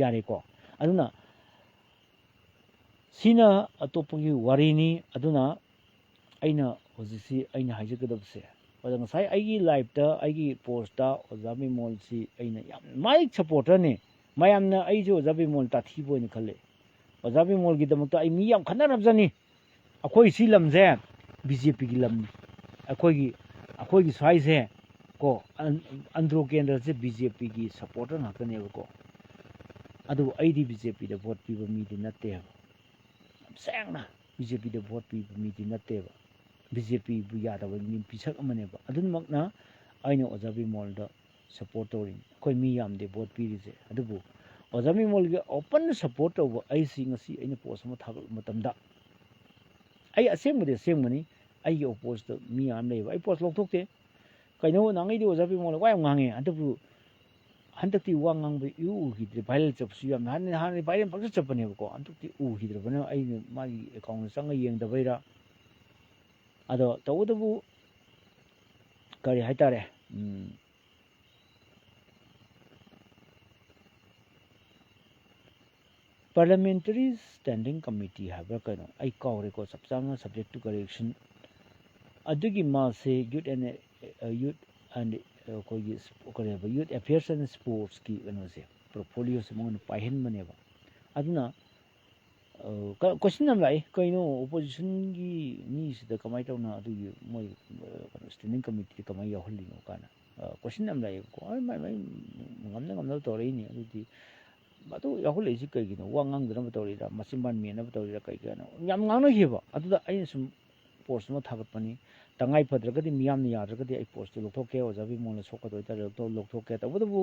ꯌꯥꯔꯦꯀꯣ ꯑꯗꯨꯅ ꯁꯤꯅ ꯑꯇꯣꯞꯄꯒꯤ ꯋꯥꯔꯤꯅꯤ ꯑꯗꯨꯅ ꯑꯩꯅ ꯍꯧꯖꯤꯛꯁꯤ ꯑꯩꯅ ꯍꯥꯏꯖꯒꯗꯕꯁꯦ ꯑꯗ ꯉꯁꯥꯏ ꯑꯩꯒꯤ ꯂꯥꯏꯐꯇ ꯑꯩꯒꯤ ꯄꯣꯁꯇ ꯑꯣꯖꯥ ꯕꯤꯃꯣꯜꯁꯤ ꯑꯩꯅ ꯌꯥꯝ ꯃꯥꯏ ꯁꯞꯄꯣꯔꯇꯔꯅꯤ ꯃꯌꯥꯝꯅ ꯑꯩꯁꯨ ꯑꯣꯖꯥ ꯕꯤꯃꯣꯜ ꯇꯥꯊꯤꯕ ꯑꯣꯏꯅ ꯈꯜꯂꯦ ꯑꯣꯖꯥ ꯕꯤꯃꯣꯜꯒꯤꯗꯃꯛꯇ ꯑꯩ ꯃꯤ ꯌꯥꯝ ꯈꯟꯅꯔꯕꯖꯅꯤ ꯑꯩꯈꯣꯏ ꯁꯤ ꯂꯝꯁꯦ ꯕꯤ ꯖꯦ ꯄꯤꯒꯤ ꯂꯝꯅꯤ ꯑꯩꯈꯣꯏꯒꯤ ꯁ꯭ꯋꯥꯏꯁꯦ ꯀꯣ ꯑꯟꯗ꯭ꯔꯣ ꯀꯦꯟꯗ꯭ꯔꯁꯦ ꯕꯤ ꯖꯦ ꯄꯤꯒꯤ ꯁꯞꯄꯣꯔꯇꯔ ꯉꯥꯛꯇꯅꯦꯕꯀꯣ ꯑꯗꯨꯕꯨ ꯑꯩꯗꯤ ꯕꯤ ꯖꯦ ꯄꯤꯗ ꯚꯣꯠ ꯄꯤꯕ ꯃꯤꯗꯤ ꯅꯠꯇꯦꯕ ꯁꯦꯡꯅ ꯕꯤ ꯖꯦ ꯄꯤꯗ ꯚꯣꯠ ꯄꯤꯕ ꯃꯤꯗꯤ ꯅꯠꯇꯦꯕ ꯕꯤ ꯖꯦ ꯄꯤꯕꯨ ꯌꯥꯗꯕ ꯃꯤ ꯄꯤꯁꯛ ꯑꯃꯅꯦꯕ ꯑꯗꯨꯃꯛꯅ ꯑꯩꯅ ꯑꯣꯖꯥ ꯕꯤꯃꯣꯜꯗ ꯁꯞꯄꯣꯔꯠ ꯇꯧꯔꯤꯅꯤ ꯑꯩꯈꯣꯏ ꯃꯤ ꯌꯥꯝꯗꯦ ꯚꯣꯠ ꯄꯤꯔꯤꯁꯦ ꯑꯗꯨꯕꯨ ꯑꯣꯖꯥ ꯕꯤꯃꯣꯜꯒꯤ ꯑꯣꯄꯟ ꯁꯞꯄꯣꯔꯠ ꯇꯧꯕ ꯑꯩꯁꯤ ꯉꯁꯤ ꯑꯩꯅ ꯄꯣꯁ ꯑꯃ ꯊꯥꯒꯠꯄ ꯃꯇꯝꯗ ꯑꯩ ꯑꯁꯦꯡꯕꯅꯤ ꯑꯩꯒꯤ ꯑꯣꯄꯣꯁꯇ ꯃꯤ ꯌꯥꯝ ꯂꯩꯌꯦꯕ ꯑꯩ ꯄꯣꯁ ꯂꯧꯊꯣꯛꯇꯦ ꯀꯩꯅꯣ ꯅꯍꯥꯟꯉꯩꯗꯤ ꯑꯣꯖꯥ ꯕꯤꯃꯣꯜꯅ ꯋꯥ ꯌꯥꯝ ꯉꯥꯡꯉꯦ ꯑꯗꯨꯕꯨ ꯍꯟꯗꯛꯇꯤ ꯋꯥ ꯉꯥꯡꯕ ꯎꯈꯤꯗ꯭ꯔꯦ ꯚꯥꯏꯔꯦꯜ ꯆꯠꯄꯁꯨ ꯌꯥꯝꯅ ꯍꯥꯟꯅꯗꯤ ꯚꯥꯏꯔꯦꯜ ꯄꯪꯆꯠ ꯆꯠꯄꯅꯦꯕꯀꯣ ꯍꯟꯗꯛꯇꯤ ꯎꯈꯤꯗ꯭ꯔꯕꯅ ꯑꯩꯅ ꯃꯥꯒꯤ ꯑꯦꯀꯥꯎꯟꯗ ꯆꯪꯉ ꯌꯦꯡꯗꯕꯩꯔꯥ ꯑꯗꯣ ꯇꯧꯕꯇꯕꯨ ꯀꯔꯤ ꯍꯥꯏꯇꯥꯔꯦ ꯄꯥꯔꯂꯤꯌꯥꯃꯦꯟꯇꯔꯤ ꯁ꯭ꯇꯦꯟꯗꯤꯡ ꯀꯃꯤꯇꯤ ꯍꯥꯏꯕ꯭ꯔꯥ ꯀꯩꯅꯣ ꯑꯩ ꯀꯥꯎꯔꯦꯀꯣ ꯆꯞ ꯆꯥꯅ ꯁꯕꯖꯦꯛ ꯇꯨ ꯀꯔꯦꯛꯁꯟ ꯑꯗꯨꯒꯤ ꯃꯥꯁꯦ ꯌꯨꯠ ꯑꯦꯟ ꯑꯩꯈꯣꯏꯒꯤ ꯀꯔꯤ ꯍꯥꯏꯕ ꯌꯨꯠ ꯑꯦꯐꯤꯌꯔꯁ ꯑꯦꯟ ꯁ꯭ꯄꯣꯔꯠꯁꯀꯤ ꯀꯩꯅꯣꯁꯦ ꯄꯣꯔꯠꯐꯣꯂꯤꯌꯣꯁꯦ ꯃꯉꯣꯟꯗ ꯄꯥꯏꯍꯟꯕꯅꯦꯕ ꯑꯗꯨꯅ ꯀꯣꯏꯁꯟ ꯌꯥꯝ ꯂꯥꯛꯏ ꯀꯩꯅꯣ ꯑꯣꯄꯣꯖꯤꯁꯟꯒꯤ ꯃꯤꯁꯤꯗ ꯀꯃꯥꯏꯅ ꯇꯧꯅ ꯑꯗꯨꯒꯤ ꯃꯣꯏ ꯀꯩꯅꯣ ꯁ꯭ꯇꯦꯟꯗꯤꯡ ꯀꯃꯤꯇꯤꯗ ꯀꯃꯥꯏꯅ ꯌꯥꯎꯍꯜꯂꯤꯅꯣ ꯀꯥꯏꯅ ꯀꯣꯏꯁꯟ ꯌꯥꯝ ꯂꯥꯛꯑꯦꯕꯀꯣ ꯃꯥꯏ ꯉꯝꯅꯕ ꯇꯧꯔꯛꯏꯅꯤ ꯑꯗꯨꯗꯤ ꯑꯗꯨ ꯌꯥꯎꯍꯜꯂꯛꯏꯁꯤ ꯀꯩꯒꯤꯅꯣ ꯋꯥ ꯉꯥꯡꯗꯅꯕ ꯇꯧꯔꯤꯔꯥ ꯃꯆꯤꯟꯕꯥꯟ ꯃꯦꯟꯅꯕ ꯇꯧꯔꯤꯔꯥ ꯀꯩꯅꯣ ꯌꯥꯝ ꯉꯥꯡꯅꯈꯤꯕ ꯑꯗꯨꯗ ꯑꯩꯅ ꯁꯨꯝ ꯄꯣꯁ ꯑꯃ ꯊꯥꯒꯠꯄꯅꯤ ꯇꯉꯥꯏ ꯐꯗ꯭ꯔꯒꯗꯤ ꯃꯤꯌꯥꯝꯅ ꯌꯥꯗ꯭ꯔꯒꯗꯤ ꯑꯩ ꯄꯣꯁꯇꯨ ꯂꯧꯊꯣꯛꯀꯦ ꯑꯣꯖꯥ ꯕꯤꯃꯣꯜꯅ ꯁꯣꯛꯀꯗꯣꯏ ꯑꯣꯏꯇꯥꯔꯗꯤ ꯂꯧꯊꯣꯛꯀꯦ ꯇꯧꯕꯇꯕꯨ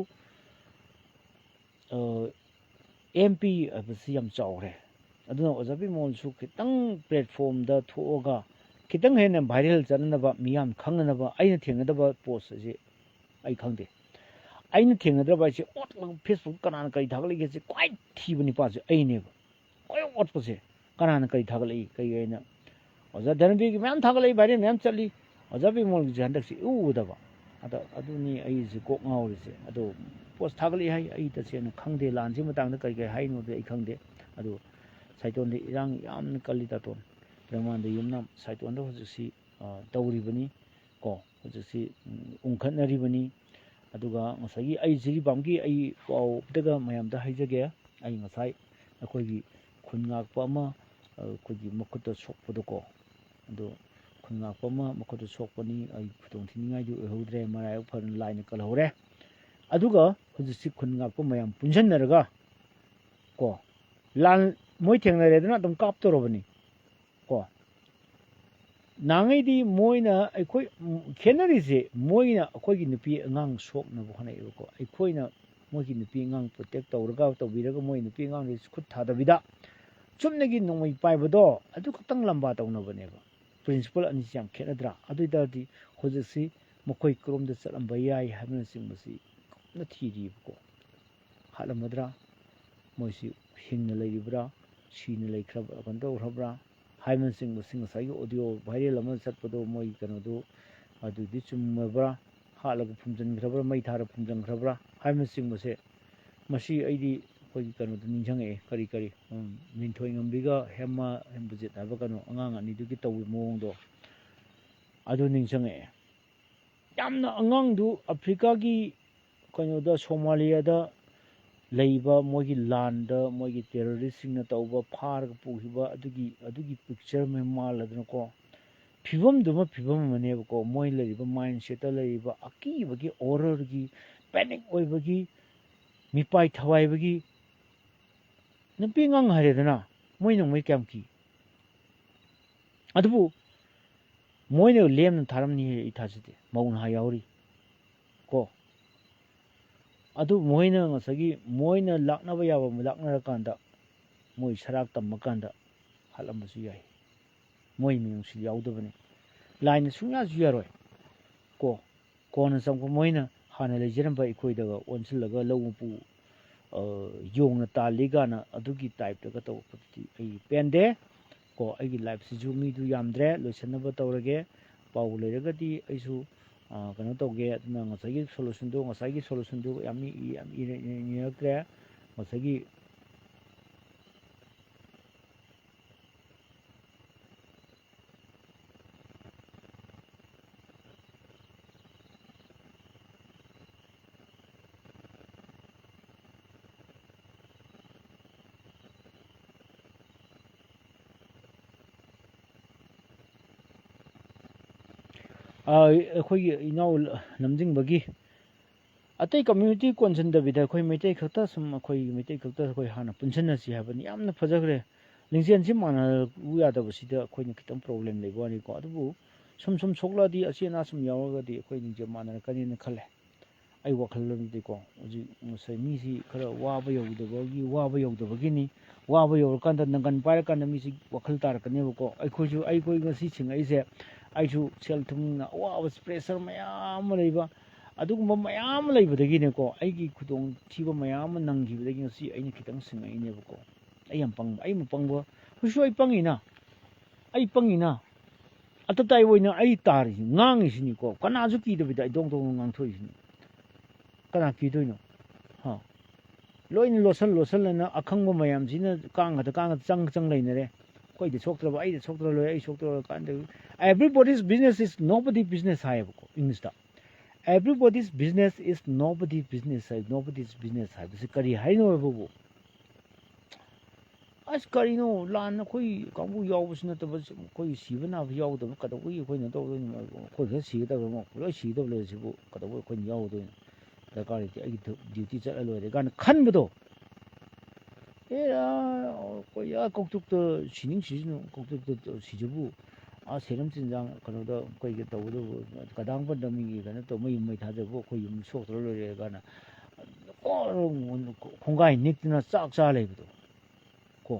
ꯑꯦꯝ ꯄꯤ ꯍꯥꯏꯕꯁꯤ ꯌꯥꯝ ꯆꯥꯎꯔꯦ ꯑꯗꯨꯅ ꯑꯣꯖꯥ ꯕꯤꯃꯣꯜꯁꯨ ꯈꯤꯇꯪ ꯄ꯭ꯂꯦꯠꯐꯣꯝꯗ ꯊꯣꯛꯑꯒ ꯈꯤꯇꯪ ꯍꯦꯟꯅ ꯚꯥꯏꯔꯦꯜ ꯆꯠꯅꯅꯕ ꯃꯤꯌꯥꯝ ꯈꯪꯅꯅꯕ ꯑꯩꯅ ꯊꯦꯡꯅꯗꯕ ꯄꯣꯁ ꯑꯁꯤ ꯑꯩ ꯈꯪꯗꯦ ꯑꯩꯅ ꯊꯦꯡꯅꯗ꯭ꯔꯕ ꯍꯥꯏꯁꯦ ꯑꯣꯠꯂꯒ ꯐꯦꯁꯕꯨꯛ ꯀꯅꯥꯅ ꯀꯔꯤ ꯊꯥꯒꯠꯂꯛꯏꯒꯦꯁꯦ ꯈ꯭ꯋꯥꯏ ꯊꯤꯕ ꯅꯤꯄꯥꯁꯦ ꯑꯩꯅꯦꯕ ꯈ꯭ꯋꯥꯏ ꯑꯣꯠꯄꯁꯦ ꯀꯅꯥꯅ ꯀꯔꯤ ꯊꯥꯒꯠꯂꯛꯏ ꯀꯩ ꯑꯩꯅ ꯑꯣꯖꯥ ꯙꯅꯕꯤꯔꯒꯤ ꯃꯌꯥꯝ ꯊꯥꯒꯠꯂꯛꯏ ꯚꯥꯏꯔꯦꯜ ꯃꯌꯥꯝ ꯆꯠꯂꯤ ꯑꯣꯖꯥ ꯕꯤꯃꯣꯜꯒꯤꯁꯦ ꯍꯟꯗꯛꯁꯤ ꯎꯗꯕ ꯑꯗꯨꯅꯤ ꯑꯩꯁꯦ ꯀꯣꯛ ꯉꯥꯎꯔꯤꯁꯦ ꯑꯗꯣ ꯄꯣꯁ ꯊꯥꯒꯠꯂꯛꯏ ꯍꯥꯏ ꯑꯩ ꯇꯁꯦꯡꯅ ꯈꯪꯗꯦ ꯂꯥꯟꯁꯤ ꯃꯇꯥꯡꯗ ꯀꯔꯤ ꯍꯥꯏꯅꯣꯗꯤ ꯑꯩ ꯈꯪꯗꯦ ꯑꯗꯣ ꯁꯥꯏꯇꯣꯟꯗ ꯏꯔꯥꯡ ꯌꯥꯝꯅ ꯀꯜꯂꯤ ꯇꯥꯇꯣꯟ ꯂꯩꯉꯥꯟꯗ ꯌꯨꯝꯅꯥꯝ ꯁꯥꯏꯇꯣꯟꯗ ꯍꯧꯖꯤꯛꯁꯤ ꯇꯧꯔꯤꯕꯅꯤ ꯀꯣ ꯍꯧꯖꯤꯛꯁꯤ ꯎꯪꯈꯠꯅꯔꯤꯕꯅꯤ ꯑꯗꯨꯒ ꯉꯁꯥꯏꯒꯤ ꯑꯩ ꯖꯤꯔꯤꯕꯥꯝꯒꯤ ꯑꯩ ꯄꯥꯎꯗꯒ ꯃꯌꯥꯝꯗ ꯍꯥꯏꯖꯒꯦ ꯑꯩ ꯉꯁꯥꯏ ꯑꯩꯈꯣꯏꯒꯤ ꯈꯨꯟ ꯉꯥꯛꯄ ꯑꯃ ꯑꯩꯈꯣꯏꯒꯤ ꯃꯈꯨꯠꯇ ꯁꯣꯛꯄꯗꯣꯀꯣ ꯑꯗꯣ ꯈꯨꯟ ꯉꯥꯛꯄ ꯑꯃ ꯃꯈꯨꯠꯇ ꯁꯣꯛꯄꯅꯤ ꯑꯩ ꯈꯨꯗꯣꯡ ꯊꯤꯅꯤꯡꯉꯥꯏꯗꯤ ꯑꯣꯏꯍꯧꯗ꯭ꯔꯦ ꯃꯔꯥꯏꯕꯛ ꯐꯗꯅ ꯂꯥꯏꯅ ꯀꯜꯍꯧꯔꯦ ꯑꯗꯨꯒ ꯍꯧꯖꯤꯛꯁꯤ ꯈꯨꯟ ꯉꯥꯛꯄ ꯃꯌꯥꯝ ꯄꯨꯟꯁꯤꯟꯅꯔꯒ ꯀꯣ ꯂꯥꯟ ꯃꯣꯏ ꯊꯦꯡꯅꯔꯦꯗꯅ ꯑꯗꯨꯝ ꯀꯥꯞꯇꯧꯔꯕꯅꯤ ꯀꯣ ꯅꯍꯥꯟꯉꯩꯗꯤ ꯃꯣꯏꯅ ꯑꯩꯈꯣꯏ ꯈꯦꯠꯅꯔꯤꯁꯦ ꯃꯣꯏꯅ ꯑꯩꯈꯣꯏꯒꯤ ꯅꯨꯄꯤ ꯑꯉꯥꯡ ꯁꯣꯛꯅꯕ ꯍꯣꯠꯅꯩꯑꯕꯀோ ꯑꯩꯈꯣꯏꯅ ꯃꯣꯏꯒꯤ ꯅꯨꯄꯤ ꯑꯉꯥꯡ ꯄ꯭ꯔꯣꯇꯦꯛ ꯇꯧꯕꯤꯔꯒ ꯃꯣꯏ ꯅꯨꯄꯤ ꯑꯉꯥꯡꯗꯨ ꯈꯨꯠ ꯊꯥꯗꯕꯤꯗ ꯆꯨꯝꯅꯒꯤ ꯅꯣꯡꯃꯩ ꯄꯥꯏꯕꯗꯣ ꯑꯗꯨ ꯈꯛꯇꯪ ꯂꯝꯕꯥ ꯇꯧꯅꯕꯅꯦꯕ ꯄ꯭ꯔꯤꯟꯁꯤꯄꯜ ꯑꯅꯤꯁꯤ ꯌꯥꯝ ꯈꯦꯠꯅꯗ꯭ꯔꯥ ꯑꯗꯨ ꯑꯣꯏꯇꯥꯔꯗꯤ ꯍꯧꯖꯤꯛꯁꯤ ꯃꯈꯣꯏ ꯀꯔꯣꯝꯗ ꯆꯠꯂꯝꯕ ꯌꯥꯏ ꯍꯥꯏꯕꯅꯆꯤꯡꯕꯁꯤ ꯀꯟꯅ ꯊꯤꯔꯤꯕꯀꯣ ꯍꯥꯠꯂꯝꯃꯗ꯭ꯔꯥ ꯃꯣꯏꯁꯤ ꯍꯤꯡꯅ ꯂꯩꯔꯤꯕ꯭ꯔꯥ ꯁꯤꯅ ꯂꯩꯈ꯭ꯔꯕ ꯀꯩꯅꯣ ꯇꯧꯈ꯭ꯔꯕ꯭ꯔꯥ ꯍꯥꯏꯕꯅꯆꯤꯡꯕꯁꯤ ꯉꯁꯥꯏꯒꯤ ꯑꯣꯗꯤꯑꯣ ꯚꯥꯏꯔꯦꯜ ꯑꯃ ꯆꯠꯄꯗꯣ ꯃꯣꯏ ꯀꯩꯅꯣꯗꯨ ꯑꯗꯨꯗꯤ ꯆꯨꯝꯃꯕ꯭ꯔꯥ ꯍꯥꯠꯂꯒ ꯐꯨꯝꯖꯤꯟꯈ꯭ꯔꯕ꯭ꯔꯥ ꯃꯩ ꯊꯥꯔ ꯐꯨꯝꯖꯤꯟꯈ꯭ꯔꯕ꯭ꯔꯥ ꯍꯥꯏꯕꯅꯆꯤꯡꯕꯁꯦ ꯃꯁꯤ ꯑꯩꯗꯤ ꯑꯩꯈꯣꯏꯒꯤ ꯀꯩꯅꯣꯗ ꯅꯤꯡꯁꯤꯡꯉꯛꯑꯦ ꯀꯔꯤ ꯃꯤꯟꯊꯣꯏ ꯉꯝꯕꯤꯒ ꯍꯦꯝꯕꯖꯤꯠ ꯍꯥꯏꯕ ꯀꯩꯅꯣ ꯑꯉꯥꯡ ꯑꯅꯤꯗꯨꯒꯤ ꯇꯧꯕ ꯃꯑꯣꯡꯗꯣ ꯑꯗꯨ ꯅꯤꯡꯁꯤꯡꯉꯛꯑꯦ ꯌꯥꯝꯅ ꯑꯉꯥꯡꯗꯨ ꯑꯐ꯭ꯔꯤꯀꯥꯒꯤ ꯀꯩꯅꯣꯗ ꯁꯣꯃꯥꯂꯤꯌꯥꯗ ꯂꯩꯕ ꯃꯣꯏꯒꯤ ꯂꯥꯟꯗ ꯃꯣꯏꯒꯤ ꯇꯦꯔꯣꯔꯤꯁꯁꯤꯡꯅ ꯇꯧꯕ ꯐꯥꯔꯒ ꯄꯨꯈꯤꯕ ꯑꯗꯨꯒꯤ ꯄꯤꯛꯆꯔ ꯃꯌꯥꯝ ꯃꯥꯜꯂꯗꯅꯀꯣ ꯐꯤꯕꯝꯗꯨꯃ ꯐꯤꯕꯝ ꯑꯃꯅꯦꯕꯀꯣ ꯃꯣꯏ ꯂꯩꯔꯤꯕ ꯃꯥꯏꯟꯁꯦꯠꯇ ꯂꯩꯔꯤꯕ ꯑꯀꯤꯕꯒꯤ ꯑꯣꯔꯔꯒꯤ ꯄꯦꯅꯤꯛ ꯑꯣꯏꯕꯒꯤ ꯃꯤꯄꯥꯏ ꯊꯋꯥꯏꯕꯒꯤ ꯅꯨꯄꯤ ꯑꯉꯥꯡ ꯍꯥꯏꯔꯦꯗꯅ ꯃꯣꯏꯅ ꯀꯌꯥꯝ ꯀꯤ ꯑꯗꯨꯕꯨ ꯃꯣꯏꯅ ꯂꯦꯝꯅ ꯊꯥꯔꯝꯅꯤ ꯑꯩ ꯊꯥꯖꯗꯦ ꯃꯧ ꯅꯍꯥ ꯌꯥꯎꯔꯤ ꯀꯣ ꯑꯗꯨ ꯃꯣꯏꯅ ꯉꯁꯥꯏꯒꯤ ꯃꯣꯏꯅ ꯂꯥꯛꯅꯕ ꯌꯥꯕ ꯂꯥꯛꯅꯔꯀꯥꯟꯗ ꯃꯣꯏ ꯁꯔꯥꯛ ꯇꯝꯃꯀꯥꯟꯗ ꯍꯥꯠꯂꯝꯕꯁꯨ ꯌꯥꯏ ꯃꯣꯏ ꯃꯤꯅꯨꯡꯁꯤ ꯌꯥꯎꯗꯕꯅꯤ ꯂꯥꯏꯅ ꯁꯨꯡꯌꯥꯁꯨ ꯌꯥꯔꯣꯏ ꯀꯣ ꯀꯣꯟꯅ ꯆꯪꯄ ꯃꯣꯏꯅ ꯍꯥꯟꯅ ꯂꯩꯖꯔꯝꯕ ꯑꯩꯈꯣꯏꯗꯒ ꯑꯣꯟꯁꯤꯜꯂꯒ ꯂꯧ ꯃꯄꯨ ꯌꯣꯡꯅ ꯇꯥꯜꯂꯤꯒꯥꯅ ꯑꯗꯨꯒꯤ ꯇꯥꯏꯞꯇꯒ ꯇꯧꯔꯛꯄꯗꯨꯗꯤ ꯑꯩ ꯄꯦꯟꯗꯦ ꯀꯣ ꯑꯩꯒꯤ ꯂꯥꯏꯐꯁꯤꯁꯨ ꯃꯤꯗꯨ ꯌꯥꯝꯗ꯭ꯔꯦ ꯂꯣꯏꯁꯤꯟꯅꯕ ꯇꯧꯔꯒꯦ ꯄꯥꯎ ꯂꯩꯔꯒꯗꯤ ꯑꯩꯁꯨ ꯀꯩꯅꯣ ꯇꯧꯒꯦ ꯑꯗꯨꯅ ꯉꯁꯥꯏꯒꯤ ꯁꯣꯂꯨꯁꯟꯗꯨ ꯌꯥꯝ ꯏꯔꯛꯇ꯭ꯔꯦ ꯉꯁꯥꯏꯒꯤ ꯑꯩꯈꯣꯏꯒꯤ ꯏꯅꯥꯎ ꯂꯝꯖꯤꯡꯕꯒꯤ ꯑꯇꯩ ꯀꯝꯃ꯭ꯌꯨꯅꯤꯇꯤ ꯀꯣꯟꯁꯤꯟꯗꯕꯤꯗ ꯑꯩꯈꯣꯏ ꯃꯩꯇꯩ ꯈꯛꯇ ꯁꯨꯝ ꯑꯩꯈꯣꯏ ꯃꯩꯇꯩ ꯈꯛꯇ ꯑꯩꯈꯣꯏ ꯍꯥꯟꯅ ꯄꯨꯟꯁꯤꯟꯅꯁꯤ ꯍꯥꯏꯕꯅꯤ ꯌꯥꯝꯅ ꯐꯖꯈ꯭ꯔꯦ ꯂꯤꯡꯖꯦꯜꯁꯤ ꯃꯥꯟꯅꯕ ꯌꯥꯗꯕꯁꯤꯗ ꯑꯩꯈꯣꯏꯅ ꯈꯤꯇꯪ ꯄ꯭ꯔꯣꯕ꯭ꯂꯦꯝ ꯂꯩꯕ ꯋꯥꯅꯤꯀꯣ ꯑꯗꯨꯕꯨ ꯁꯨꯝ ꯁꯣꯛꯂꯛꯑꯗꯤ ꯑꯆꯤ ꯑꯅꯥ ꯁꯨꯝ ꯌꯥꯎꯔꯒꯗꯤ ꯑꯩꯈꯣꯏ ꯂꯤꯡꯖꯦꯜ ꯃꯥꯟꯅꯔꯛꯀꯅꯤꯅ ꯈꯜꯂꯦ ꯑꯩ ꯋꯥꯈꯜꯂꯣꯟꯗꯗꯤꯀꯣ ꯍꯧꯖꯤꯛ ꯉꯁꯥꯏ ꯃꯤꯁꯤ ꯈꯔ ꯋꯥꯕ ꯌꯧꯗꯕꯒꯤꯅꯤ ꯋꯥꯕ ꯌꯧꯔꯀꯥꯟꯗ ꯅꯪꯒꯟ ꯄꯥꯏꯔꯀꯥꯟꯗ ꯃꯤꯁꯤ ꯋꯥꯈꯜ ꯇꯥꯔꯛꯀꯅꯦꯕꯀꯣ ꯑꯩꯈꯣꯏ ꯉꯁꯤ ꯁꯤꯡꯉꯛꯏꯁꯦ ꯑꯩꯁꯨ ꯁꯦꯜ ꯊꯨꯝꯅ ꯑꯋꯥꯕ ꯄ꯭ꯔꯦꯁꯔ ꯃꯌꯥꯝ ꯑꯃ ꯂꯩꯕ ꯑꯗꯨꯒꯨꯝꯕ ꯃꯌꯥꯝ ꯑꯃ ꯂꯩꯕꯗꯒꯤꯅꯦꯀꯣ ꯑꯩꯒꯤ ꯈꯨꯗꯣꯡꯊꯤꯕ ꯃꯌꯥꯝ ꯑꯃ ꯅꯪꯈꯤꯕꯗꯒꯤ ꯉꯁꯤ ꯑꯩꯅ ꯈꯤꯇꯪ ꯁꯤꯡꯉꯛꯏꯅꯦꯕꯀꯣ ꯑꯩ ꯌꯥꯝ ꯄꯪꯕ ꯑꯩ ꯄꯪꯕ ꯍꯧꯖꯤꯛꯁꯨ ꯑꯩ ꯄꯪꯉꯤꯅ ꯑꯇꯇꯥꯏ ꯑꯣꯏꯅ ꯑꯩ ꯇꯥꯔꯤꯁꯤ ꯉꯥꯡꯉꯤꯁꯤꯅꯤꯀꯣ ꯀꯅꯥꯁꯨ ꯀꯤꯗꯕꯤꯗ ꯑꯩ ꯗꯣꯡ ꯗꯣꯡ ꯉꯥꯡꯊꯣꯛꯏꯁꯤꯅꯤ ꯀꯅꯥ ꯀꯤꯗꯣꯏꯅꯣ ꯂꯣꯏꯅ ꯂꯣꯠꯁꯤꯜꯂꯅ ꯑꯈꯪꯕ ꯃꯌꯥꯝꯁꯤꯅ ꯀꯥꯡꯒ ꯆꯪ ꯂꯩꯅꯔꯦ ꯑꯩꯈꯣꯏꯗꯤ ꯁꯣꯛꯇ꯭ꯔꯕ ꯑꯩꯗꯤ ꯁꯣꯛꯇ꯭ꯔ ꯂꯣꯏꯔꯦ ꯑꯩ ꯁꯣꯛꯇ꯭ꯔ ꯀꯥꯟꯗ everybody's business is nobody business ꯍꯥꯏꯌꯦꯕꯀꯣ ꯏꯪꯂꯤꯁꯇ everybody's business is nobody business nobody's business ꯍꯥꯏꯕꯁꯤ ꯀꯔꯤ ꯍꯥꯏꯅꯣꯕꯕꯨ ꯑꯁ ꯀꯔꯤꯅꯣ ꯂꯥꯟ ꯑꯩꯈꯣꯏ ꯀꯥꯡꯕꯨ ꯌꯥꯎꯕꯁꯨ ꯅꯠꯇꯕ ꯑꯩꯈꯣꯏ ꯁꯤꯕ ꯅꯥꯕ ꯌꯥꯎꯗꯕ ꯀꯩꯗꯧꯕꯒꯤ ꯑꯩꯈꯣꯏꯅ ꯇꯧꯗꯣꯏꯅꯣ ꯑꯩꯈꯣꯏ ꯈꯔ ꯁꯤꯒꯗꯕ ꯂꯣꯏ ꯁꯤꯒꯗꯕ ꯂꯩꯔꯤꯁꯤꯕꯨ ꯀꯩꯗꯧꯕ ꯑꯩꯈꯣꯏꯅ ꯌꯥꯎꯗꯣꯏꯅꯣ ꯗꯔꯀꯥꯔ ꯂꯩꯇꯦ ꯑꯩꯒꯤ ꯗ꯭ꯌꯨꯇꯤ ꯆꯠꯂ ꯂꯣꯏꯔꯦ ꯀꯥꯏꯅ ꯈꯟꯕꯗꯣ ꯑꯩꯈꯣꯏ ꯀꯧꯇꯨꯛꯇ ꯁꯤꯖꯅꯨ ꯀꯧꯇꯨꯛꯇ ꯁꯤꯖꯕꯨ ꯁꯦꯔꯝ ꯆꯤꯟꯖꯥꯡ ꯀꯩꯅꯣꯗ ꯑꯩꯈꯣꯏꯒꯤ ꯇꯧꯕꯗꯕꯨ ꯀꯗꯥꯡ ꯄꯟꯗ ꯃꯤꯒꯤ ꯀꯩꯅꯣ ꯇꯧ ꯃꯩ ꯊꯥꯖꯕꯨ ꯑꯩꯈꯣꯏ ꯌꯨꯝ ꯁꯣꯛꯇ꯭ꯔ ꯂꯣꯏꯔꯦ ꯀꯥꯏꯅ ꯈꯣꯡꯒꯥꯏ ꯅꯤꯛꯇꯅ ꯆꯥꯛ ꯆꯥ ꯂꯩꯕꯗꯣ ꯀꯣ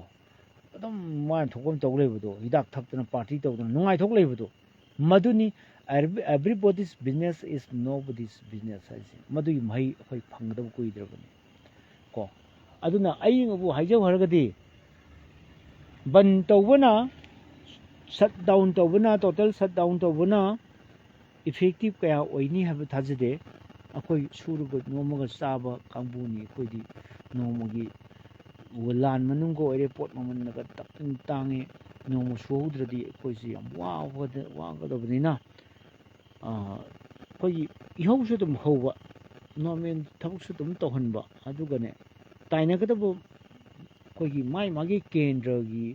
ꯑꯗꯨꯝ ꯃꯥꯅ ꯊꯣꯛꯄ ꯇꯧ ꯂꯩꯕꯗꯣ ꯍꯤꯗꯥꯛ ꯊꯛꯇꯅ ꯄꯥꯔꯇꯤ ꯇꯧꯗꯅ ꯅꯨꯡꯉꯥꯏꯊꯣꯛ ꯂꯩꯕꯗꯣ ꯃꯗꯨꯅꯤ everybody's business is nobody's business ꯍꯥꯏꯁꯦ ꯃꯗꯨꯒꯤ ꯃꯍꯩ ꯑꯩꯈꯣꯏ ꯐꯪꯒꯗꯕ ꯀꯨꯏꯗ꯭ꯔꯕꯅꯤ ꯀꯣ ꯑꯗꯨꯅ ꯑꯩꯅꯕꯨ ꯍꯥꯏꯖꯧ ꯍꯥꯏꯔꯒꯗꯤ ꯕꯟ ꯇꯧꯕꯅ ꯁꯠ ꯗꯥꯎꯟ ꯇꯧꯕꯅ ꯇꯣꯇꯦꯜ ꯁꯠ ꯗꯥꯎꯟ ꯇꯧꯕꯅ ꯏꯐꯦꯛꯇꯤꯞ ꯀꯌꯥ ꯑꯣꯏꯅꯤ ꯍꯥꯏꯕ ꯊꯥꯖꯗꯦ ꯑꯩꯈꯣꯏ ꯁꯨꯔꯒ ꯅꯣꯝꯃꯒ ꯆꯥꯕ ꯀꯥꯡꯕꯨꯅꯤ ꯑꯩꯈꯣꯏꯗꯤ ꯅꯣꯡꯃꯒꯤ ꯂꯥꯟ ꯃꯅꯨꯡꯒ ꯑꯣꯏꯔꯦ ꯄꯣꯠ ꯃꯃꯜꯅꯒ ꯇꯥꯡꯉꯦ ꯅꯣꯡꯃ ꯁꯨꯍꯧꯗ꯭ꯔꯗꯤ ꯑꯩꯈꯣꯏꯁꯤ ꯌꯥꯝ ꯋꯥꯒꯗꯕꯅꯤꯅ ꯑꯩꯈꯣꯏꯒꯤ ꯏꯍꯧꯁꯨ ꯑꯗꯨꯝ ꯍꯧꯕ ꯅꯣꯔꯃꯦꯜ ꯊꯕꯛꯁꯨ ꯑꯗꯨꯝ ꯇꯧꯍꯟꯕ ꯑꯗꯨꯒꯅꯦ ꯇꯥꯏꯅꯒꯗꯕ ꯑꯩꯈꯣꯏꯒꯤ ꯃꯥꯒꯤ ꯀꯦꯟꯗ꯭ꯔꯒꯤ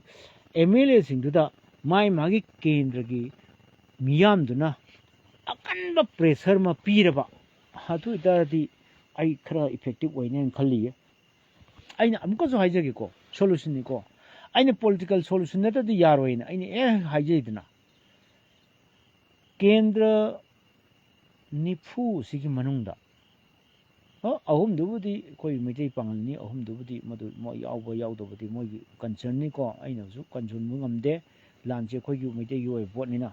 MLAꯁꯤꯡꯗꯨꯗ ꯃꯥꯒꯤ ꯀꯦꯟꯗ꯭ꯔꯒꯤ ꯃꯤꯌꯥꯝꯗꯨꯅ ꯑꯀꯟꯕ ꯄ꯭ꯔꯦꯁꯔ ꯑꯃ ꯄꯤꯔꯕ ꯑꯗꯨ ꯑꯣꯏꯇꯥꯔꯗꯤ ꯑꯩ ꯈꯔ ꯏꯐꯦꯛꯇꯤꯞ ꯑꯣꯏꯅꯦꯅ ꯈꯜꯂꯤꯌꯦ ꯑꯩꯅ ꯑꯃꯨꯛꯀꯁꯨ ꯍꯥꯏꯖꯒꯦꯀꯣ ꯁꯣꯂꯨꯁꯟꯅꯤꯀꯣ ꯑꯩꯅ ꯄꯣꯂꯤꯇꯤꯀꯦꯜ ꯁꯣꯂꯨꯁꯟ ꯅꯠꯇ꯭ꯔꯗꯤ ꯌꯥꯔꯣꯏꯅ ꯑꯩꯅ ꯍꯥꯏꯖꯩꯗꯅ ꯀꯦꯟꯗ꯭ꯔ 90ꯁꯤꯒꯤ ꯃꯅꯨꯡꯗ ꯑꯍꯨꯝꯗꯨꯕꯨꯗꯤ ꯑꯩꯈꯣꯏ ꯃꯩꯇꯩ ꯄꯥꯉꯜꯅꯤ ꯑꯍꯨꯝꯗꯨꯕꯨꯗꯤ ꯃꯗꯨ ꯌꯥꯎꯕ ꯌꯥꯎꯗꯕꯗꯤ ꯃꯣꯏꯒꯤ ꯀꯟꯁꯔꯟꯅꯤꯀꯣ ꯑꯩꯅꯁꯨ ꯀꯟꯁꯔꯟꯕ ꯉꯝꯗꯦ ꯂꯥꯟꯁꯦ ꯑꯩꯈꯣꯏꯒꯤ ꯃꯩꯇꯩꯒꯤ ꯑꯣꯏꯕ ꯄꯣꯠꯅꯤꯅ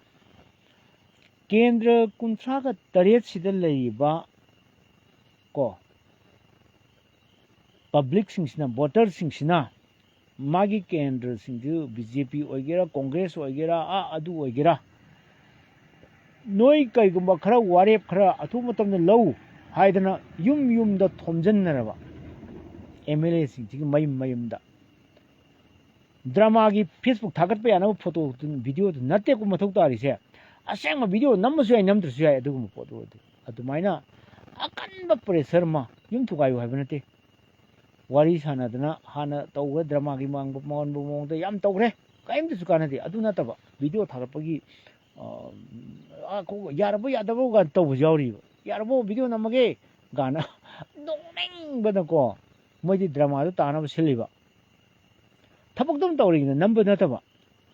ꯀꯦꯟꯗ꯭ꯔ 38ꯁꯤꯗ ꯂꯩꯔꯤꯕ ꯀꯣ ꯄꯕ꯭ꯂꯤꯛꯁꯤꯡꯁꯤꯅ ꯚꯣꯇꯔꯁꯤꯡꯁꯤꯅ ꯃꯥꯒꯤ ꯀꯦꯟꯗ꯭ꯔꯁꯤꯡꯁꯨ BJP ꯑꯣꯏꯒꯦꯔꯥ ꯀꯣꯡꯒ꯭ꯔꯦꯁ ꯑꯣꯏꯒꯦꯔꯥ ꯑꯗꯨ ꯑꯣꯏꯒꯦꯔꯥ ꯅꯣꯏ ꯀꯩꯒꯨꯝꯕ ꯈꯔ ꯋꯥꯔꯦꯞ ꯈꯔ ꯑꯊꯨꯕ ꯃꯇꯝꯗ ꯂꯧ ꯍꯥꯏꯗꯅ ꯌꯨꯝꯗ ꯊꯣꯝꯖꯤꯟꯅꯔꯕ MLAꯁꯤꯡꯁꯤꯒꯤ ꯃꯌꯨꯝꯗ ꯗ꯭ꯔꯃꯥꯒꯤ ꯐꯦꯁꯕꯨꯛ ꯊꯥꯒꯠꯄ ꯌꯥꯅꯕ ꯐꯣꯇꯣ ꯚꯤꯗꯤꯑꯣꯗꯨ ꯅꯠꯇꯦꯀꯣ ꯃꯊꯧ ꯇꯥꯔꯤꯁꯦ ꯑꯁꯦꯡꯕ ꯚꯤꯗꯤꯑꯣ ꯅꯝꯃꯁꯨ ꯌꯥꯏ ꯅꯝꯗ꯭ꯔꯁꯨ ꯌꯥꯏ ꯑꯗꯨꯒꯨꯝꯕ ꯄꯣꯠꯇꯨ ꯑꯗꯨꯃꯥꯏꯅ ꯑꯀꯟꯕ ꯄ꯭ꯔꯦꯁꯔ ꯑꯃ ꯌꯨꯝ ꯊꯨꯒꯥꯏꯌꯨ ꯍꯥꯏꯕ ꯅꯠꯇꯦ wari sanadana hana tawga drama gi mangba mawonda yam tawgre kaimtsu kanade adu nataba video tharapagi ko yarabo yadabo ga tawu jawri yarabo video namage gana nong bada ko moidi drama do tana siliba tabak dum tawri number nataba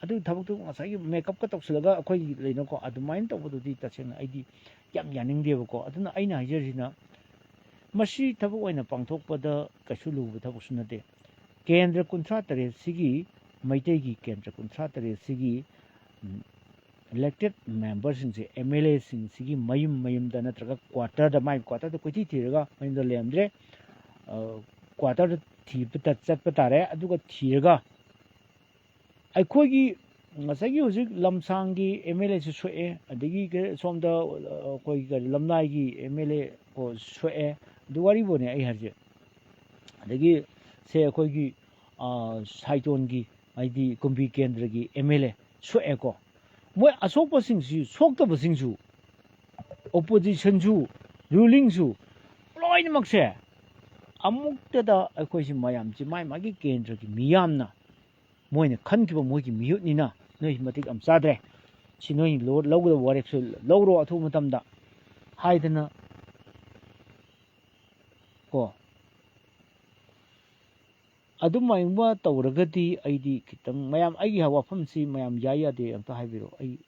adu tabak do ngasai makeup ka tawsilaga akoi leino ko adu main tawdu di taseng aidi yam yaning deba ko aduna aina hajerina mashi tabak oina pangthokpada kasu lubu tabak sunade kendra kunthra tare sigi maitei gi kendra kunthra tare sigi elected members in MLA sing sigi mayum da natraga quarter da mai quarter da koiti thiraga main da lemdre quarter da thipta chatpa tare aduga thiraga aikhogi ngasagi hujik lamsang gi MLA su soe adigi somda koi ga lamnai gi MLA ko soe duwari bone ai harje adagi se akhogi saiton gi aidi kumbi kendra gi MLA soe ko moi asokpa singsu sokta singsu opposition su ruling su loin makse amukta da akoisi mayam ji mai magi kendra gi miyamna moine khankiba mogi miyutnina noi matik am sadre sinoi lord logda warexul logro athu matamda haidana ko adumai ma tawragati aidi kitang mayam aigi hawafam si mayam yaya de amta haibiro ai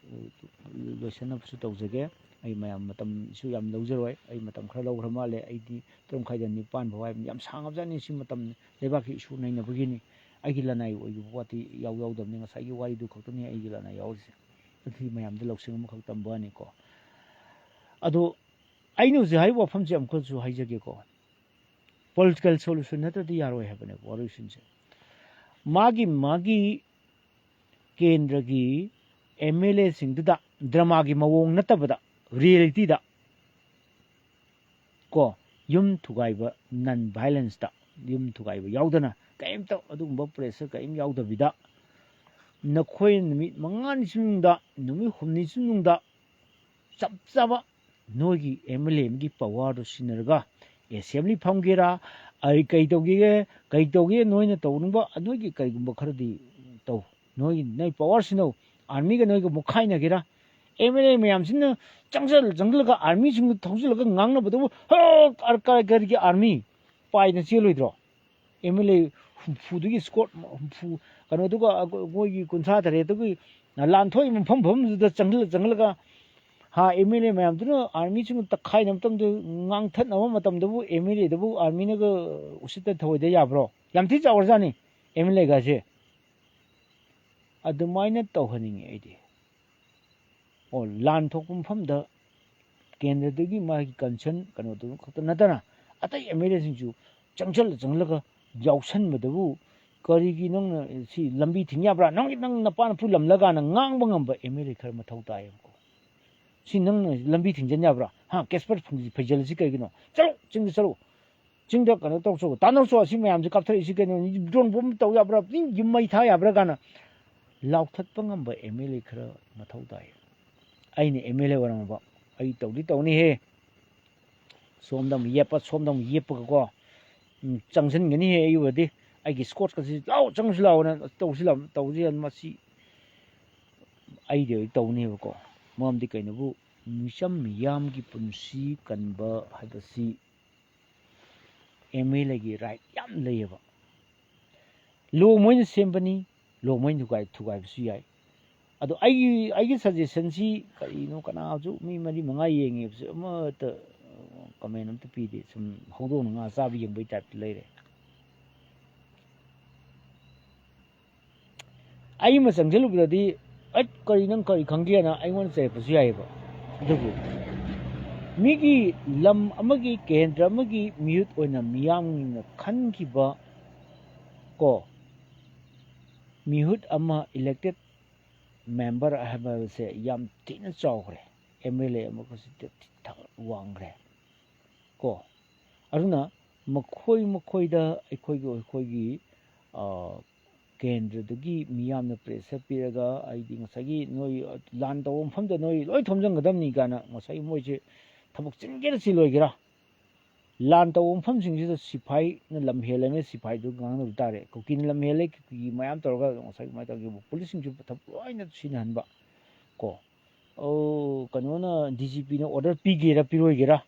loisana su tawjage ai mayam matam su yam lawjaroi ai matam khara lawgra male aidi tom khaida nipan bawai yam sangabjani si matam lebaki isu naina bugini aigi lanai oigu wati yaw damni ngasai gi wari du khotoni aigi lanai yawse athi mayam de lawsing ma khak tambani ko ado ainu je hai wafam je amko su haijage ko political solution nata di yaro hebane solution se magi kendra gi MLA sing da drama gi mawong natabada reality da ko yum thugaiba non violence da yum thugaiba yaudana kaimta adumba pressure kaim yaudabida nakhoi numi mangan sinungda numi humni sinungda chapchaba nogi MLA gi power do sinerga assembly famgera ai kai togi noina tawnumba anogi kaigumba kharadi taw noi nei power sino army ga noi ga mukhaina gera MLA mayam sinna jangal ga army sing thausilaga ngangna badu ho arka gargi army paina cheloidro MLA fudugi squad fu kano duga gogi kunsa tare dugi lan thoi phom da jangal ga ha MLA mayam duna army sing takhai namtam du ngang that nawa matam du MLA du army na ga usita thoide yabro yamthi chawrjani MLA ga je adumaina tawhaning aidi o lan thokum famda kendra dugi ma gi concern kano du khata nadana atai MLA sing ju jangal ga yawsan madabu karigi nang si lambi thingyabra nang napan pu lamlaga na ngang bangamba MLA khar mathau tai ko si nang lambi thingjanjabra ha kesper phajal si kaigino chalo chingda kana tawso tanau so si mayam ji kapthai si keno drone bom taw yabra yimai tha yabra kana lauthat pangamba MLA khara mathau tai aini MLA warang ba ai tawni he somdam yepa ko changsan gani he ai wadi ai gi scott ka si law changslaw na tawji an masi ai de tawni ko mamdi kainabu misam miyam gi punsi kanba hadasi MLA gi right yam leyeba lo moin sembani lo moin thugai su yai ado ai suggestion si kaino kana ju mi mari manga yenge su ma ta comment am to pide sum hodo nga sabi yeng bai type leire ai ma sangjelu bidadi at kari nang kari khangge na ai ngon se pasu yai ba dugu migi lam amagi kendra amagi mute oina miyam na khanki ba ko mihut ama elected member haba se yam tin chawre MLA ama ko se wangre ko aruna makhoi da aikhoigi kendra dugi miyam na pressure piraga aidi ngasagi noi lan tawom famda noi loi thomjang gadamni gana ngasai moije thabuk chingera si loigera ꯂꯥꯟ ꯇꯧꯕ ꯃꯐꯝꯁꯤꯡꯁꯤꯗ ꯁꯤꯐꯥꯏꯅ ꯂꯝ ꯍꯦꯜꯂꯅꯤ ꯁꯤꯐꯥꯏꯗꯨ ꯉꯥꯡꯅꯕ ꯇꯥꯔꯦ ꯀꯨꯀꯤꯅ ꯂꯝ ꯍꯦꯜꯂꯦ ꯀꯨꯀꯤ ꯃꯌꯥꯝ ꯇꯧꯔꯒ ꯉꯁꯥꯏ ꯀꯃꯥꯏꯅ ꯇꯧꯒꯦꯕ ꯄꯨꯂꯤꯁꯁꯤꯡꯁꯨ ꯂꯣꯏꯅ ꯁꯤꯟꯅꯍꯟꯕ ꯀꯣ ꯀꯩꯅꯣꯅ DGPꯅ ꯑꯣꯔꯗꯔ ꯄꯤꯒꯦꯔꯥ ꯄꯤꯔꯣꯏꯒꯦꯔꯥ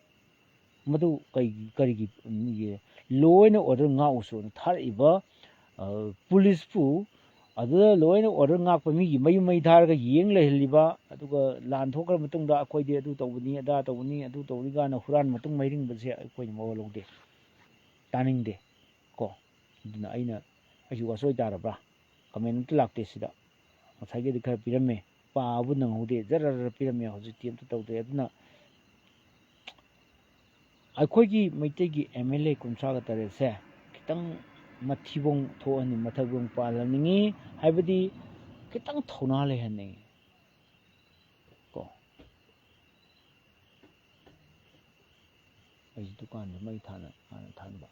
ꯃꯗꯨ ꯀꯔꯤꯒꯤ ꯂꯣꯏꯅ ꯑꯣꯔꯗꯔ ꯉꯥꯛꯎꯁꯨ ꯊꯥꯔꯛꯏꯕ ꯄꯨꯂꯤꯁꯄꯨ ꯑꯗꯨꯗ ꯂꯣꯏꯅ ꯑꯣꯔꯗꯔ ꯉꯥꯛꯄ ꯃꯤꯒꯤ ꯃꯌꯨꯝ ꯃꯩ ꯊꯥꯔꯒ ꯂꯩꯍꯜꯂꯤꯕ ꯑꯗꯨꯒ ꯂꯥꯟ ꯊꯣꯛꯈ꯭ꯔ ꯃꯇꯨꯡꯗ ꯑꯩꯈꯣꯏꯗꯤ ꯑꯗꯨ ꯇꯧꯕꯅꯤ ꯑꯗꯥ ꯇꯧꯕꯅꯤ ꯑꯗꯨ ꯇꯧꯅꯤ ꯀꯥꯟꯅ ꯍꯨꯔꯥꯟ ꯃꯇꯨꯡ ꯃꯩꯔꯤꯡꯕꯁꯦ ꯑꯩꯈꯣꯏꯅ ꯃꯋꯥ ꯂꯧꯗꯦ ꯇꯥꯅꯤꯡꯗꯦ ꯀꯣ ꯑꯗꯨꯅ ꯑꯩꯁꯨ ꯋꯥꯁꯣꯏ ꯇꯥꯔꯕ꯭ꯔꯥ ꯀꯃꯦꯟ ꯑꯝꯇ ꯂꯥꯛꯇꯦ ꯁꯤꯗ ꯉꯁꯥꯏꯒꯤꯗꯤ ꯈꯔ ꯄꯤꯔꯝꯃꯦ ꯄꯥꯕ ꯅꯪꯍꯧꯗꯦ ꯖꯔ ꯄꯤꯔꯝꯃꯦ ꯍꯧꯖꯤꯛꯇꯤ ꯑꯝꯇ ꯇꯧꯗꯦ ꯑꯗꯨꯅ ꯑꯩꯈꯣꯏꯒꯤ ꯃꯩꯇꯩꯒꯤ MLA 38ꯁꯦꯈꯤꯇꯪ ꯃꯊꯤꯕꯣꯡ ꯊꯣꯛꯍꯟꯅꯤꯡ ꯃꯊꯤꯕꯣꯡ ꯄꯥꯜꯍꯟꯅꯤꯡꯉꯤ ꯍꯥꯏꯕꯗꯤ khitang thona lehanning ko ai dukan mai thana thanba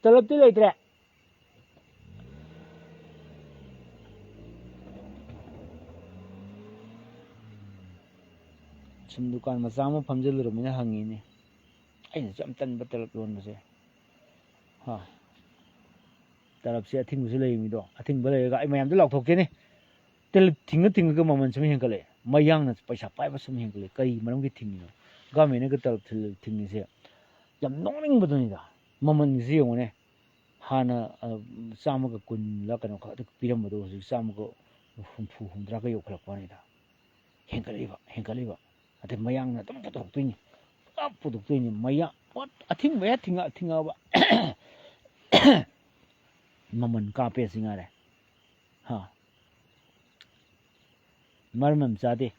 talab ti leitre sum dukan macha ma phamjelurumina hangini aina jam tan batalab yonbase ha tarapse athingbusu leimido athingba lega ai mayam da laukthokene tel thinga maman sum hengkale mayang na paisa paiba sum hengkale kai maram gi thingino government ga tarap thingni se jam nongning baduni da maman gi yongone hana chama ga kun la kana kha piram bado hoji chama ga humfu humdra ga yokhlak pani da hengkaliba ate mayang na tam putok tuini ap putok tuini maya pot athing ba thinga ba maman ka pe singare ha marmam chade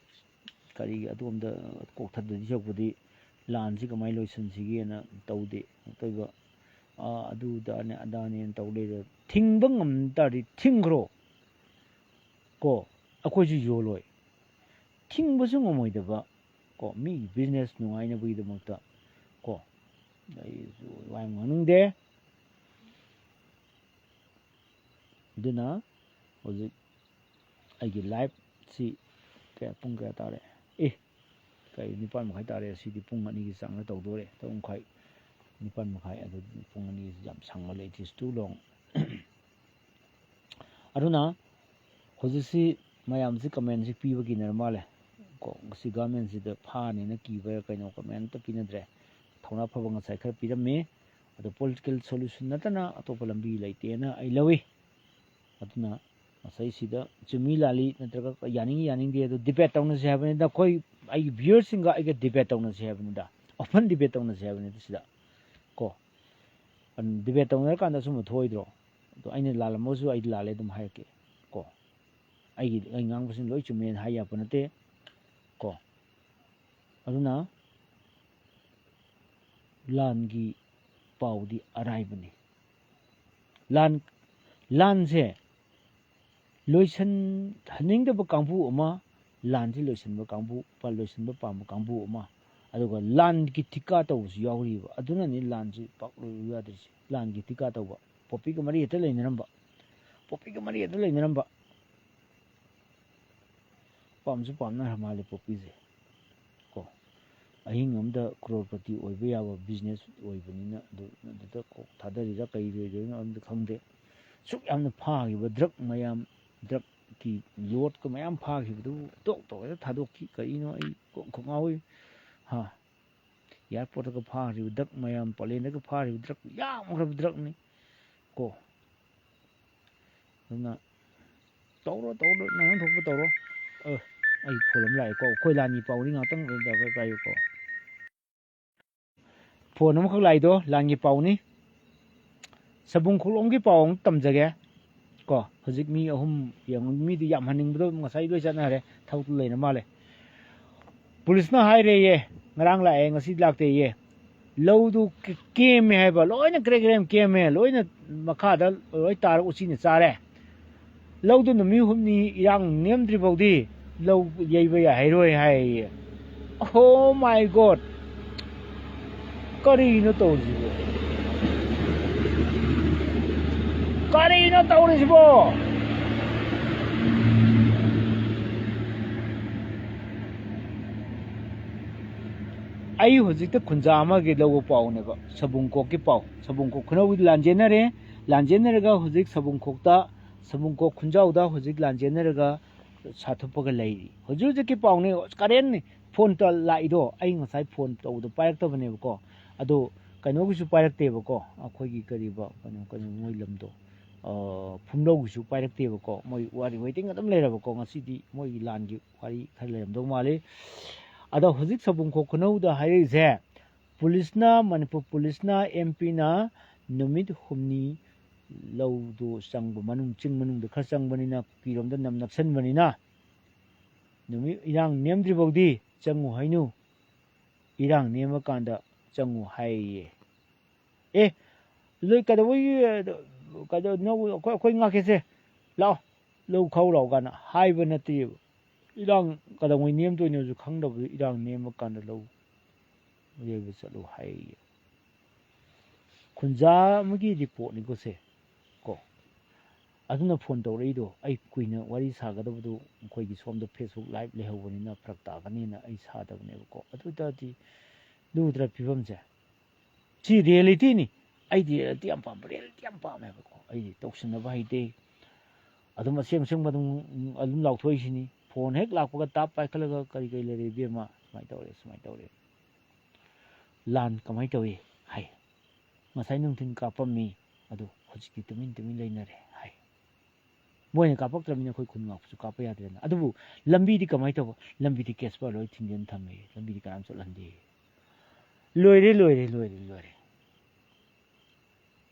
kari adumda kok thaddi jokbudi lan si kamai loisan sigi na taude toiba adu da ne adani taude thingba ngam tari thingro ko akoi ji yoloi thingba su ngomoi da ba ko mi business nungai na bui da makta ko ai wai manungde duna hojik aigi live si kaya pung kaya tare kai nipan makai tare si di pung ani gi sang na tawdore tawng khai nipan makai adu pung ani jam sang ma late is too long aduna hojik si mayam si comment si piba gi normal ko si government si da pha ni na ki ba kaino comment ta pinadre thona phaba nga sai khar piramme adu political solution natana atopa lambi laite na ai lawi aduna asai sida chumi lali natraga yaning de do debate tawna se habani da koi ai viewers singa ai debate tawna se habani da open debate tawna se habani da sida ko an debate tawna kan da sum thoidro to aina lalamosu ai lale dum haike ko ai ngang basin loi chumen haya panate ko aduna langi paudi araibani lan se loisan haning da kangbu ama lan ji loisan ba kangbu pa loisan ba pam kangbu ama aduga lan ki tika taw su yawri ba aduna ni lan ji pak lo yadri lan ki tika taw ba popi ka mari eta leinaramba pam su pam na hamale popi je ko ahing amda crorepati oiba yaba business oibanina adu da ko thadari da kai re na amda khangde suk yamna pha gi ba drug mayam drug ki lot ko mayam pha gi du tok da thadok ki kaino ai ko ngawi ha airport ka pha ri drug mayam plane ka pha ri drug yam grab drug ni ko na tawro nang thok ba tawro ai pholam lai ko khoi lani pawri ngatang da ba kai ko phone am khak lai do langi pawni sabung khulom gi pawng tamjage ko hojik mi ahum yang mi di yam haning bdo ngasai loi chana re thau tu leina male police na hai re ye ngarang la e ngasi lakte ye lodu keme hai ba loina krem keme loina makha da loi tar uchi ni chare lodu no mi humni yang nem dri bodi lo yeiba ya hairoi hai oh my god kari no to ji Karino tauris mo! ꯑꯩ ꯍꯧꯖꯤꯛꯇ ꯈꯨꯟꯖꯥ ꯑꯃꯒꯤ ꯂꯧꯕ ꯄꯥꯎꯅꯦꯕ ꯁꯕꯨꯡꯀꯣꯛꯀꯤ ꯄꯥꯎ ꯁꯕꯨꯡꯀꯣꯛ ꯈꯨꯅꯧꯒꯤ ꯂꯥꯟꯖꯦꯟꯅꯔꯒ ꯍꯧꯖꯤꯛ ꯁꯕꯨꯡꯀꯣꯛꯇ ꯁꯕꯨꯡꯀꯣꯛ ꯈꯨꯟꯖꯥꯎꯗ ꯍꯧꯖꯤꯛ ꯂꯥꯟꯖꯦꯟꯅꯔꯒ ꯁꯥꯊꯨꯞꯄꯒ ꯂꯩꯔꯤ ꯍꯧꯖꯤꯛ ꯍꯧꯖꯤꯛꯀꯤ ꯄꯥꯎꯅꯦ ꯀꯔꯦꯟꯅꯤ ꯐꯣꯟ ꯂꯥꯛꯏꯗꯣ ꯑꯩ ꯉꯁꯥꯏ ꯐꯣꯟ ꯇꯧꯕꯗꯣ ꯄꯥꯏꯔꯛꯇꯕꯅꯦꯕꯀꯣ ꯑꯗꯣ ꯀꯩꯅꯣꯒꯤꯁꯨ ꯄꯥꯏꯔꯛꯇꯦꯕꯀꯣ ꯑꯩꯈꯣꯏꯒꯤ ꯀꯔꯤꯕ ꯀꯩꯅꯣ ꯃꯣꯏ ꯂꯝꯗꯣ ꯐꯨꯝꯂꯧꯒꯤꯁꯨ ꯄꯥꯏꯔꯛꯇꯦꯕꯀꯣ ꯃꯣꯏ ꯋꯥꯔꯤ ꯋꯦꯇꯤꯡ ꯑꯗꯨꯝ ꯂꯩꯔꯕꯀꯣ ꯉꯁꯤꯗꯤ ꯃꯣꯏꯒꯤ ꯂꯥꯟꯒꯤ ꯋꯥꯔꯤ ꯈꯔ ꯂꯩꯔꯝꯗꯧ ꯃꯥꯜꯂꯤ ꯑꯗꯣ ꯍꯧꯖꯤꯛ ꯁꯕꯨꯡꯈꯣꯛ ꯈꯨꯅꯧꯗ ꯍꯥꯏꯔꯛꯏꯁꯦ ꯄꯨꯂꯤꯁꯅ ꯃꯅꯤꯄꯨꯔ ꯄꯨꯂꯤꯁꯅ MP ꯅ ꯅꯨꯃꯤꯠ 6ꯅꯤ ꯂꯧꯗꯣ ꯆꯪꯕ ꯃꯅꯨꯡ ꯆꯤꯡ ꯃꯅꯨꯡꯗ ꯈꯔ ꯆꯪꯕꯅꯤꯅ ꯀꯨꯀꯤꯔꯣꯝꯗ ꯅꯛꯁꯟꯕꯅꯤꯅ ꯅꯨꯃꯤꯠ ꯏꯔꯥꯡ ꯅꯦꯝꯗ꯭ꯔꯤꯐꯥꯎꯗꯤ ꯆꯪꯉꯨ ꯍꯥꯏꯅꯨ ꯏꯔꯥꯡ ꯅꯦꯝꯃꯀꯥꯟꯗ ꯆꯪꯉꯨ ꯍꯥꯏꯌꯦ ꯂꯣꯏ ꯑꯩꯈꯣꯏ ꯉꯥꯛꯀꯦꯁꯦ ꯂꯥꯛꯑꯣ ꯂꯧ ꯈꯥꯎ ꯂꯥꯛꯑꯣ ꯀꯥꯟꯗ ꯍꯥꯏꯕ ꯅꯠꯇꯦꯕ ꯏꯔꯥꯡ ꯀꯩꯗꯧꯉꯩ ꯅꯦꯝꯗꯣꯏꯅꯣꯁꯨ ꯈꯪꯗꯕꯗꯨ ꯏꯔꯥꯡ ꯅꯦꯝꯃꯀꯥꯟꯗ ꯂꯧ ꯌꯩꯕ ꯆꯠꯂꯨ ꯍꯥꯏꯌꯦ ꯈꯨꯟꯖꯥ ꯑꯃꯒꯤ ꯔꯤꯄꯣꯔꯠꯅꯤꯀꯣ ꯁꯦ ꯀꯣ ꯑꯗꯨꯅ ꯐꯣꯟ ꯇꯧꯔꯛꯏꯗꯣ ꯑꯩ ꯀꯨꯏꯅ ꯋꯥꯔꯤ ꯁꯥꯒꯗꯕꯗꯨ ꯑꯩꯈꯣꯏꯒꯤ ꯁꯣꯝꯗ ꯐꯦꯁꯕꯨꯛ ꯂꯥꯏꯚ ꯂꯩꯍꯧꯕꯅꯤꯅ ꯐꯔꯛ ꯇꯥꯒꯅꯤꯅ ꯑꯩ ꯁꯥꯗꯕꯅꯦꯕꯀꯣ ꯑꯗꯨ ꯑꯣꯏꯇꯥꯔꯗꯤ ꯂꯨꯗ꯭ꯔ ꯐꯤꯕꯝꯁꯦ ꯁꯤ ꯔꯤꯌꯦꯂꯤꯇꯤꯅꯤ ꯑꯩꯗꯤ ꯔꯤꯌꯦꯂꯤꯇꯤ ꯌꯥꯝ ꯄꯥꯝꯕ ꯔꯤꯌꯦꯂꯤꯇꯤ ꯌꯥꯝ ꯄꯥꯝꯃꯦꯕꯀꯣ ꯑꯩꯗꯤ ꯇꯧꯁꯤꯟꯅꯕ ꯍꯩꯇꯦ ꯑꯗꯨꯝ ꯑꯁꯦꯡꯕ ꯑꯗꯨꯝ ꯂꯥꯎꯊꯣꯛꯏꯁꯤꯅꯤ ꯐꯣꯟ ꯍꯦꯛ ꯂꯥꯛꯄꯒ ꯇꯥꯞ ꯄꯥꯏꯈꯠꯂꯒ ꯀꯔꯤ ꯂꯩꯔꯦ ꯏꯕꯦꯝꯃ ꯁꯨꯃꯥꯏꯅ ꯇꯧꯔꯦ ꯂꯥꯟ ꯀꯃꯥꯏꯅ ꯇꯧꯏ ꯍꯥꯏ ꯉꯁꯥꯏ ꯅꯨꯡꯊꯤꯟ ꯀꯥꯞꯄꯝꯃꯤ ꯑꯗꯨ ꯍꯧꯖꯤꯛꯇꯤ ꯇꯨꯃꯤꯟ ꯂꯩꯅꯔꯦ ꯍꯥꯏ ꯃꯣꯏꯅ ꯀꯥꯞꯄꯛꯇ꯭ꯔꯕꯅꯤꯅ ꯑꯩꯈꯣꯏ ꯈꯨꯟ ꯉꯥꯛꯄꯁꯨ ꯀꯥꯞꯄ ꯌꯥꯗ꯭ꯔꯦꯅ ꯑꯗꯨꯕꯨ ꯂꯝꯕꯤꯗꯤ ꯀꯃꯥꯏꯅ ꯇꯧꯕ ꯂꯝꯕꯤꯗꯤ ꯀꯦꯁꯄꯔ ꯂꯣꯏ ꯊꯤꯡꯖꯤꯟ ꯊꯝꯃꯦ ꯂꯝꯕꯤꯗꯤ ꯀꯅꯥꯝ ꯆꯠꯍꯟꯗꯦ ꯂꯣꯏꯔꯦ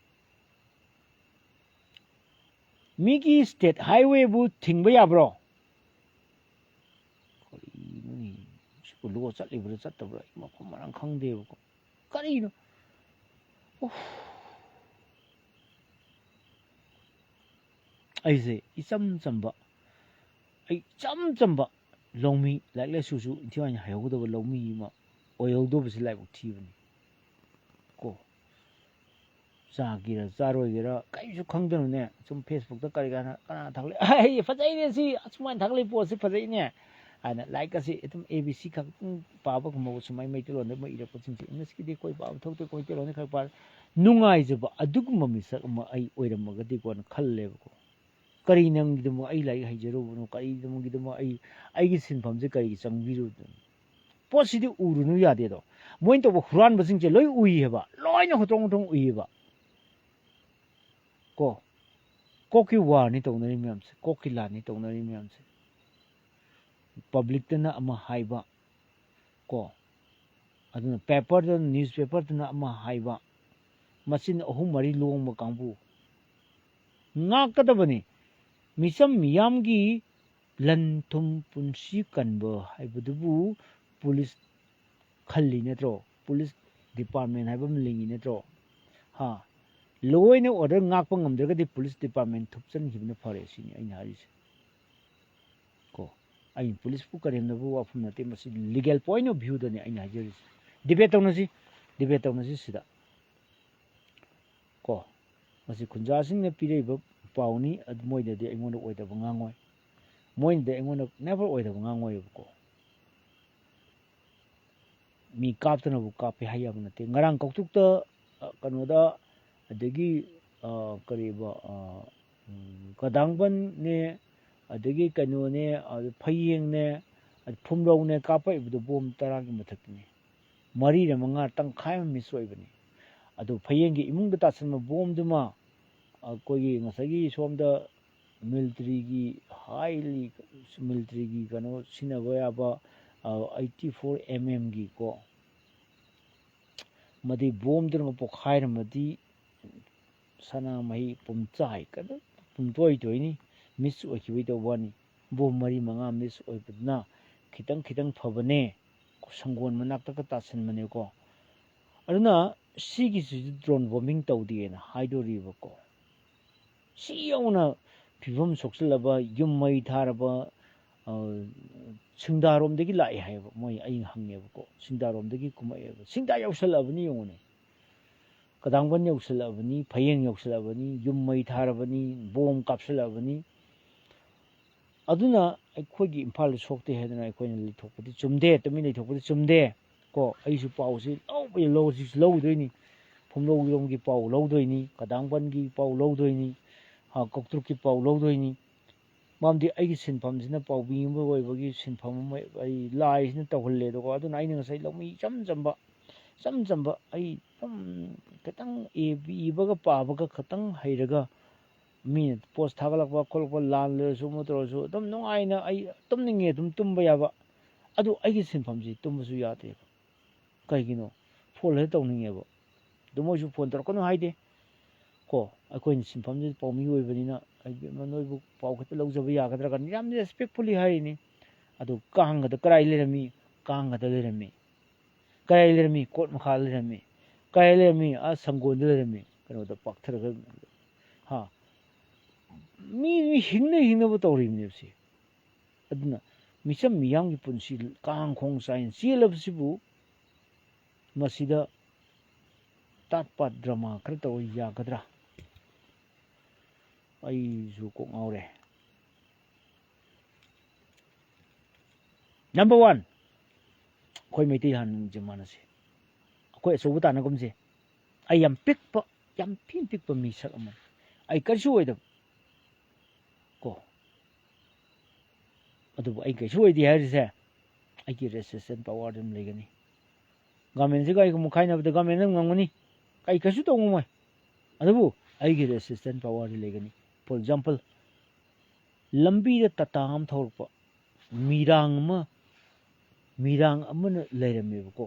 ꯃꯤꯒꯤ ꯁ꯭ꯇꯦꯠ ꯍꯥꯏꯋꯦꯕꯨ ꯊꯤꯡꯕ ꯌꯥꯕ꯭ꯔꯣ ꯀꯔꯤꯅꯣꯅꯦ ꯁꯤꯕꯨ ꯂꯣ ꯆꯠꯂꯤꯕ꯭ꯔꯥ ꯆꯠꯇꯕ꯭ꯔꯥ ꯑꯩ ꯃꯐꯝ ꯃꯔꯥꯡ ꯈꯪꯗꯦꯕꯀꯣ ꯀꯔꯤꯅꯣ ꯑꯩꯁꯦ ꯏꯆꯝ ꯆꯝꯕ ꯂꯧꯃꯤ ꯂꯥꯏꯔꯤꯛ ꯂꯥꯏꯁꯨꯁꯨ ꯏꯟꯊꯤꯉꯥꯏꯅ ꯍꯩꯍꯧꯒꯗꯕ ꯂꯧꯃꯤ ꯑꯃ ꯑꯣꯏꯍꯧꯗꯕꯁꯤ ꯂꯥꯏꯕꯛ ꯊꯤꯕꯅꯤ ꯀꯣ ꯆꯥꯒꯦꯔꯥ ꯆꯥꯔꯣꯏꯒꯦꯔꯥ ꯀꯔꯤꯁꯨ ꯈꯪꯗꯅꯅꯦ ꯁꯨꯝ ꯐꯦꯁꯕꯨꯛꯇ ꯀꯅꯥ ꯊꯥꯒꯠꯂꯛ ꯑꯩ ꯐꯖꯩꯅꯦ ꯁꯤ ꯑꯁꯨꯃꯥꯏꯅ ꯊꯥꯒꯠꯂꯛꯏ ꯄꯣꯠꯁꯤ ꯐꯖꯩꯅꯦ ꯍꯥꯏꯅ ꯂꯥꯏꯛꯀꯁꯤ ꯑꯗꯨꯝ ABC ꯈꯛꯇꯪ ꯄꯥꯕ ꯉꯝꯃꯕ ꯁꯨꯃꯥꯏꯅ ꯃꯩꯇꯩꯂꯣꯟꯗ ꯃꯣꯏ ꯏꯔꯛꯄꯁꯤꯡꯁꯦ ꯏꯪꯂꯤꯁꯀꯤꯗꯤ ꯑꯩꯈꯣꯏ ꯄꯥꯕ ꯊꯣꯛꯇꯦ ꯃꯩꯇꯩꯂꯣꯟꯗ ꯈꯔ ꯄꯥꯔꯦ ꯅꯨꯡꯉꯥꯏꯖꯕ ꯑꯗꯨꯒꯨꯝꯕ ꯃꯤꯁꯛ ꯑꯃ ꯑꯩ ꯑꯣꯏꯔꯝꯃꯒꯗꯤꯀꯣꯅ ꯈꯜꯂꯦꯕꯀꯣ ꯀꯔꯤ ꯅꯪꯒꯤꯗꯃꯛ ꯑꯩ ꯂꯥꯏꯔꯤꯛ ꯍꯩꯖꯔꯨꯕꯅꯣ ꯀꯔꯤꯗꯃꯛ ꯑꯩꯒꯤ ꯁꯤꯟꯐꯝꯁꯦ ꯀꯔꯤꯒꯤ ꯆꯪꯕꯤꯔꯨꯗꯅꯣ ꯄꯣꯠꯁꯤꯗꯤ ꯎꯔꯨꯅꯨ ꯌꯥꯗꯦꯗꯣ ꯃꯣꯏꯅ ꯇꯧꯕ ꯍꯨꯔꯥꯟꯕꯁꯤꯡꯁꯦ ꯂꯣꯏ ꯎꯏꯌꯦꯕ ꯂꯣꯏꯅ ꯍꯣꯇ꯭ꯔꯣꯡ ꯎꯏꯌꯦꯕ ꯀꯣ ꯀꯣꯛꯀꯤ ꯋꯥꯔꯅꯤ ꯇꯧꯅꯔꯤ ꯃꯌꯥꯝꯁꯦ ꯀꯣꯛꯀꯤ ꯂꯥꯟꯅꯤ ꯇꯧꯅꯔꯤ ꯃꯌꯥꯝꯁꯦ ꯄꯕ꯭ꯂꯤꯛꯇꯅ ꯑꯃ ꯍꯥꯏꯕ ꯀꯣ ꯑꯗꯨꯅ ꯅ꯭ꯌꯨꯁꯄꯦꯄꯔꯗꯅ ꯑꯃ ꯍꯥꯏꯕ ꯃꯆꯤꯟ 3-4 ꯂꯣꯡꯕ ꯀꯥꯡꯕꯨ ꯉꯥꯛꯀꯗꯕꯅꯤ ꯃꯤꯆꯝ ꯃꯤꯌꯥꯝꯒꯤ ꯂꯟ ꯊꯨꯝ ꯄꯨꯟꯁꯤ ꯀꯟꯕ ꯍꯥꯏꯕꯗꯨꯕꯨ ꯄꯨꯂꯤꯁ ꯈꯜꯂꯤ ꯅꯠꯇ꯭ꯔꯣ ꯄꯨꯂꯤꯁ ꯗꯤꯄꯥꯔꯠꯃꯦꯟ ꯍꯥꯏꯕ ꯑꯃ ꯂꯩꯉꯤ ꯅꯠꯇ꯭ꯔꯣ ꯂꯣꯏꯅ ꯑꯣꯔꯗꯔ ꯉꯥꯛꯄ ꯉꯝꯗ꯭ꯔꯒꯗꯤ ꯄꯨꯂꯤꯁ ꯗꯤꯄꯥꯔꯠꯃꯦꯟ ꯊꯨꯞꯆꯟꯈꯤꯕꯅ ꯐꯔꯦ ꯁꯤꯅꯤ ꯑꯩꯅ ꯍꯥꯏꯔꯤꯁꯦ ꯀꯣ ꯑꯩ ꯄꯨꯂꯤꯁꯄꯨ ꯀꯔꯦꯝꯅꯕ ꯋꯥꯐꯝ ꯅꯠꯇꯦ ꯃꯁꯤ ꯂꯤꯒꯦꯜ ꯄꯣꯏꯟ ꯑꯣꯐ ꯚ꯭ꯌꯨꯗꯅꯤ ꯑꯩꯅ ꯍꯥꯏꯖꯔꯤꯁꯦ ꯗꯤꯕꯦꯠ ꯇꯧꯅꯁꯤ ꯁꯤꯗ ꯀꯣ ꯃꯁꯤ ꯈꯨꯟꯖꯥꯁꯤꯡꯅ ꯄꯤꯔꯛꯏꯕ ꯄꯥꯎꯅꯤ ꯃꯣꯏꯗꯗꯤ ꯑꯩꯉꯣꯟꯗ ꯑꯣꯏꯗꯕ ꯉꯥꯡꯉꯣꯏ ꯃꯣꯏꯅꯗꯤ ꯑꯩꯉꯣꯟꯗ ꯅꯦꯚꯔ ꯑꯣꯏꯗꯕ ꯉꯥꯡꯉꯣꯏꯕꯀꯣ ꯃꯤ ꯀꯥꯞꯇꯅꯕꯨ ꯀꯥꯞꯄꯦ ꯍꯥꯏ ꯌꯥꯕ ꯅꯠꯇꯦ ꯉꯔꯥꯡ ꯀꯧꯇꯨꯛꯇ ꯀꯩꯅꯣꯗ ꯑꯗꯒꯤ ꯀꯔꯤꯕ ꯀꯗꯥꯡꯕꯟꯅꯦ ꯑꯗꯒꯤ ꯀꯩꯅꯣꯅꯦ ꯐꯌꯦꯡꯅꯦ ꯐꯨꯝꯂꯧꯅꯦ ꯀꯥꯞꯄꯛꯏꯕꯗꯨ ꯕꯣꯝ 10ꯒꯤ ꯃꯊꯛꯇꯅꯤ 4-5 ꯇꯪꯈꯥꯏ ꯑꯃ ꯃꯤꯁ ꯑꯣꯏꯕꯅꯤ ꯑꯗꯨ ꯐꯌꯦꯡꯒꯤ ꯏꯃꯨꯡꯗ ꯇꯥꯁꯟꯕ ꯕꯣꯝꯗꯨꯃ ꯑꯩꯈꯣꯏꯒꯤ ꯉꯁꯥꯏꯒꯤ ꯁꯣꯝꯗ ꯃꯤꯂꯤꯇꯔꯤꯒꯤ ꯀꯩꯅꯣ ꯁꯤꯖꯤꯟꯅꯕ ꯌꯥꯕ 84mm ꯀꯣ ꯃꯗꯨ ꯕꯣꯝꯗꯨꯅ ꯄꯣꯛꯈꯥꯏꯔꯝꯃꯗꯤ ꯁꯅꯥꯃꯍꯤ ꯄꯨꯝꯆꯥꯏ ꯄꯨꯝꯇꯣꯏꯅꯤ ꯃꯤꯁ ꯑꯣꯏꯈꯤꯕꯩ ꯇꯧꯕ ꯋꯥꯅꯤ ꯕꯣꯝ 4-5 ꯃꯤꯁ ꯑꯣꯏꯕꯗꯨꯅ ꯈꯤꯇꯪ ꯐꯕꯅꯦ ꯁꯪꯒꯣꯜ ꯃꯅꯥꯛꯇꯒ ꯇꯥꯁꯟꯕꯅꯦꯀꯣ ꯑꯗꯨꯅ ꯁꯤꯒꯤꯁꯤꯁꯨ ꯗ꯭ꯔꯣꯟ ꯕꯣꯝꯕꯤꯡ ꯇꯧꯗꯦꯅ ꯍꯥꯏꯗꯣꯔꯤꯕꯀꯣ ꯁꯤ ꯌꯧꯅ ꯐꯤꯕꯝ ꯁꯣꯛꯆꯤꯜꯂꯕ ꯌꯨꯝ ꯃꯩ ꯊꯥꯔꯕ ꯁꯤꯡꯗꯥꯔꯣꯝꯗꯒꯤ ꯂꯥꯛꯑꯦ ꯍꯥꯏꯌꯦꯕ ꯃꯣꯏ ꯑꯩ ꯍꯪꯉꯦꯕꯀꯣ ꯁꯤꯡꯗꯥꯔꯣꯝꯗꯒꯤ ꯀꯨꯝꯃꯛꯑꯦꯕ ꯁꯤꯡꯗꯥ ꯌꯧꯁꯜꯂꯛꯑꯕꯅꯤ ꯌꯦꯡꯉꯨꯅꯦ ꯀꯗꯥꯡꯕꯟ ꯌꯧꯁꯜꯂꯛꯑꯕꯅꯤ ꯐꯌꯦꯡ ꯌꯧꯁꯜꯂꯛꯑꯕꯅꯤ ꯌꯨꯝ ꯃꯩ ꯊꯥꯔꯕꯅꯤ ꯕꯣꯝ ꯀꯥꯞꯁꯤꯜꯂꯛꯑꯕꯅꯤ ꯑꯗꯨꯅ ꯑꯩꯈꯣꯏꯒꯤ ꯏꯝꯐꯥꯜꯗ ꯁꯣꯛꯇꯦ ꯍꯥꯏꯗꯅ ꯑꯩꯈꯣꯏꯅ ꯂꯩꯊꯣꯛꯄꯗꯤ ꯆꯨꯝꯗꯦ ꯇꯨꯃꯤꯟ ꯂꯩꯊꯣꯛꯄꯗꯤ ꯆꯨꯝꯗꯦ ꯀꯣ ꯑꯩꯁꯨ ꯄꯥꯎꯁꯤ ꯂꯧꯗꯣꯏꯅꯤ ꯐꯨꯝꯂꯧꯔꯣꯝꯒꯤ ꯄꯥꯎ ꯂꯧꯗꯣꯏꯅꯤ ꯀꯗꯥꯡꯕꯟꯒꯤ ꯄꯥꯎ ꯂꯧꯗꯣꯏꯅꯤ ꯀꯧꯇ꯭ꯔꯨꯛꯀꯤ ꯄꯥꯎ ꯂꯧꯗꯣꯏꯅꯤ ꯃꯔꯝꯗꯤ ꯑꯩꯒꯤ ꯁꯤꯟꯐꯝꯁꯤꯅ ꯄꯥꯎꯕꯤ ꯑꯃ ꯑꯣꯏꯕꯒꯤ ꯁꯤꯟꯐꯝ ꯑꯃ ꯑꯩ ꯂꯥꯏꯁꯤꯅ ꯇꯧꯍꯜꯂꯦꯗꯀꯣ ꯑꯗꯨꯅ ꯑꯩꯅ ꯉꯁꯥꯏ ꯂꯧꯃꯤ ꯏꯆꯝ ꯆꯝꯕ ꯑꯩ ꯈꯤꯇꯪ ꯏꯕꯒ ꯄꯥꯕꯒ ꯈꯤꯇꯪ ꯍꯩꯔꯒ ꯃꯤꯅ ꯄꯣꯁ ꯊꯥꯒꯠꯂꯛꯄ ꯈꯣꯠꯂꯛꯄ ꯂꯥꯜꯂꯁꯨ ꯑꯃ ꯇꯧꯔꯁꯨ ꯑꯗꯨꯝ ꯅꯨꯡꯉꯥꯏꯅ ꯑꯩ ꯇꯨꯝꯅꯤꯡꯉꯦ ꯑꯗꯨꯝ ꯇꯨꯝꯕ ꯌꯥꯕ ꯑꯗꯨ ꯑꯩꯒꯤ ꯁꯤꯟꯐꯝꯁꯤ ꯇꯨꯝꯕꯁꯨ ꯌꯥꯗꯦꯕ ꯀꯩꯒꯤꯅꯣ ꯐꯣꯟ ꯍꯦꯛ ꯇꯧꯅꯤꯡꯉꯦꯕ ꯑꯗꯨ ꯃꯣꯏꯁꯨ ꯐꯣꯟ ꯇꯧꯔꯛꯀꯅꯨ ꯍꯥꯏꯗꯦ ꯀꯣ ꯑꯩꯈꯣꯏꯅ ꯁꯤꯟꯐꯝꯁꯤ ꯄꯥꯎꯃꯤ ꯑꯣꯏꯕꯅꯤꯅ ꯅꯣꯏꯕꯨ ꯄꯥꯎ ꯈꯛꯇ ꯂꯧꯖꯕ ꯌꯥꯒꯗ꯭ꯔꯥ ꯀꯥꯟꯗ ꯌꯥꯝ ꯔꯦꯁꯄꯦꯛꯐꯨꯜꯂꯤ ꯍꯥꯏꯔꯤꯅꯤ ꯑꯗꯨ ꯀꯥꯡꯒꯗ ꯀꯗꯥꯏ ꯂꯩꯔꯝꯃꯤ ꯀꯥꯡꯒꯗ ꯂꯩꯔꯝꯃꯤ ꯀꯗꯥꯏ ꯂꯩꯔꯝꯃꯤ ꯀꯣꯠ ꯃꯈꯥ ꯂꯩꯔꯝꯃꯤ ꯀꯗꯥꯏ ꯂꯩꯔꯝꯃꯤ ꯁꯪꯒꯣꯜꯗ ꯂꯩꯔꯝꯃꯤ ꯀꯩꯅꯣꯗ ꯄꯥꯛꯊꯔꯒ ꯃꯤ ꯍꯤꯡꯅꯕ ꯇꯧꯔꯤꯕꯅꯦꯕ ꯁꯤ ꯑꯗꯨꯅ ꯃꯤꯆꯝ ꯃꯤꯌꯥꯝꯒꯤ ꯄꯨꯟꯁꯤ ꯀꯥꯡꯈꯣꯡ ꯆꯥꯏꯅ ꯆꯦꯜꯂꯕꯁꯤꯕꯨ ꯃꯁꯤꯗ ꯇꯥꯠ ꯄꯥꯠ ꯗ꯭ꯔꯃꯥ ꯈꯔ ꯇꯧꯕ ꯌꯥꯒꯗ꯭ꯔꯥ ꯑꯩꯁꯨ ꯀꯣꯛ ꯉꯥꯎꯔꯦ ꯅꯝꯕꯔ 1 ꯑꯩꯈꯣꯏ ꯃꯩꯇꯩ ꯍꯥꯟꯅꯁꯦ ꯃꯥꯟꯅꯁꯦ ꯑꯩꯈꯣꯏ ꯑꯆꯧꯕ ꯇꯥꯟꯅꯒꯨꯝꯁꯦ ꯑꯩ ꯌꯥꯝ ꯊꯤꯅ ꯄꯤꯛꯄ ꯃꯤꯁꯛ ꯑꯃꯅꯤ ꯑꯩ ꯀꯔꯤꯁꯨ ꯑꯣꯏꯗꯕ ꯀꯣ ꯑꯗꯨꯕꯨ ꯑꯩ ꯀꯩꯁꯨ ꯑꯣꯏꯗꯦ ꯍꯥꯏꯔꯤꯁꯦ ꯑꯩꯒꯤ ꯔꯦꯁꯤꯁꯇꯦꯟ ꯄꯋꯥꯔ ꯑꯗꯨꯝ ꯂꯩꯒꯅꯤ ꯒꯃꯦꯟꯁꯤꯒ ꯑꯩꯒ ꯃꯨꯛꯈꯥꯏꯅꯕꯗ ꯒꯃꯦꯟ ꯑꯗꯨꯝ ꯉꯝꯒꯅꯤ ꯑꯩ ꯀꯩꯁꯨ ꯇꯧ ꯉꯝꯃꯣꯏ ꯑꯗꯨꯕꯨ ꯑꯩꯒꯤ ꯔꯦꯁꯤꯁꯇꯦꯟ ꯄꯋꯥꯔꯗꯤ ꯂꯩꯒꯅꯤ ꯐꯣꯔ ꯑꯦꯛꯖꯥꯝꯄꯜ ꯂꯝꯕꯤꯗ ꯇꯥꯇꯥ ꯑꯃ ꯊꯧꯔꯛꯄ ꯃꯤꯔꯥꯡ ꯑꯃꯅ ꯂꯩꯔꯝꯃꯦꯕꯀꯣ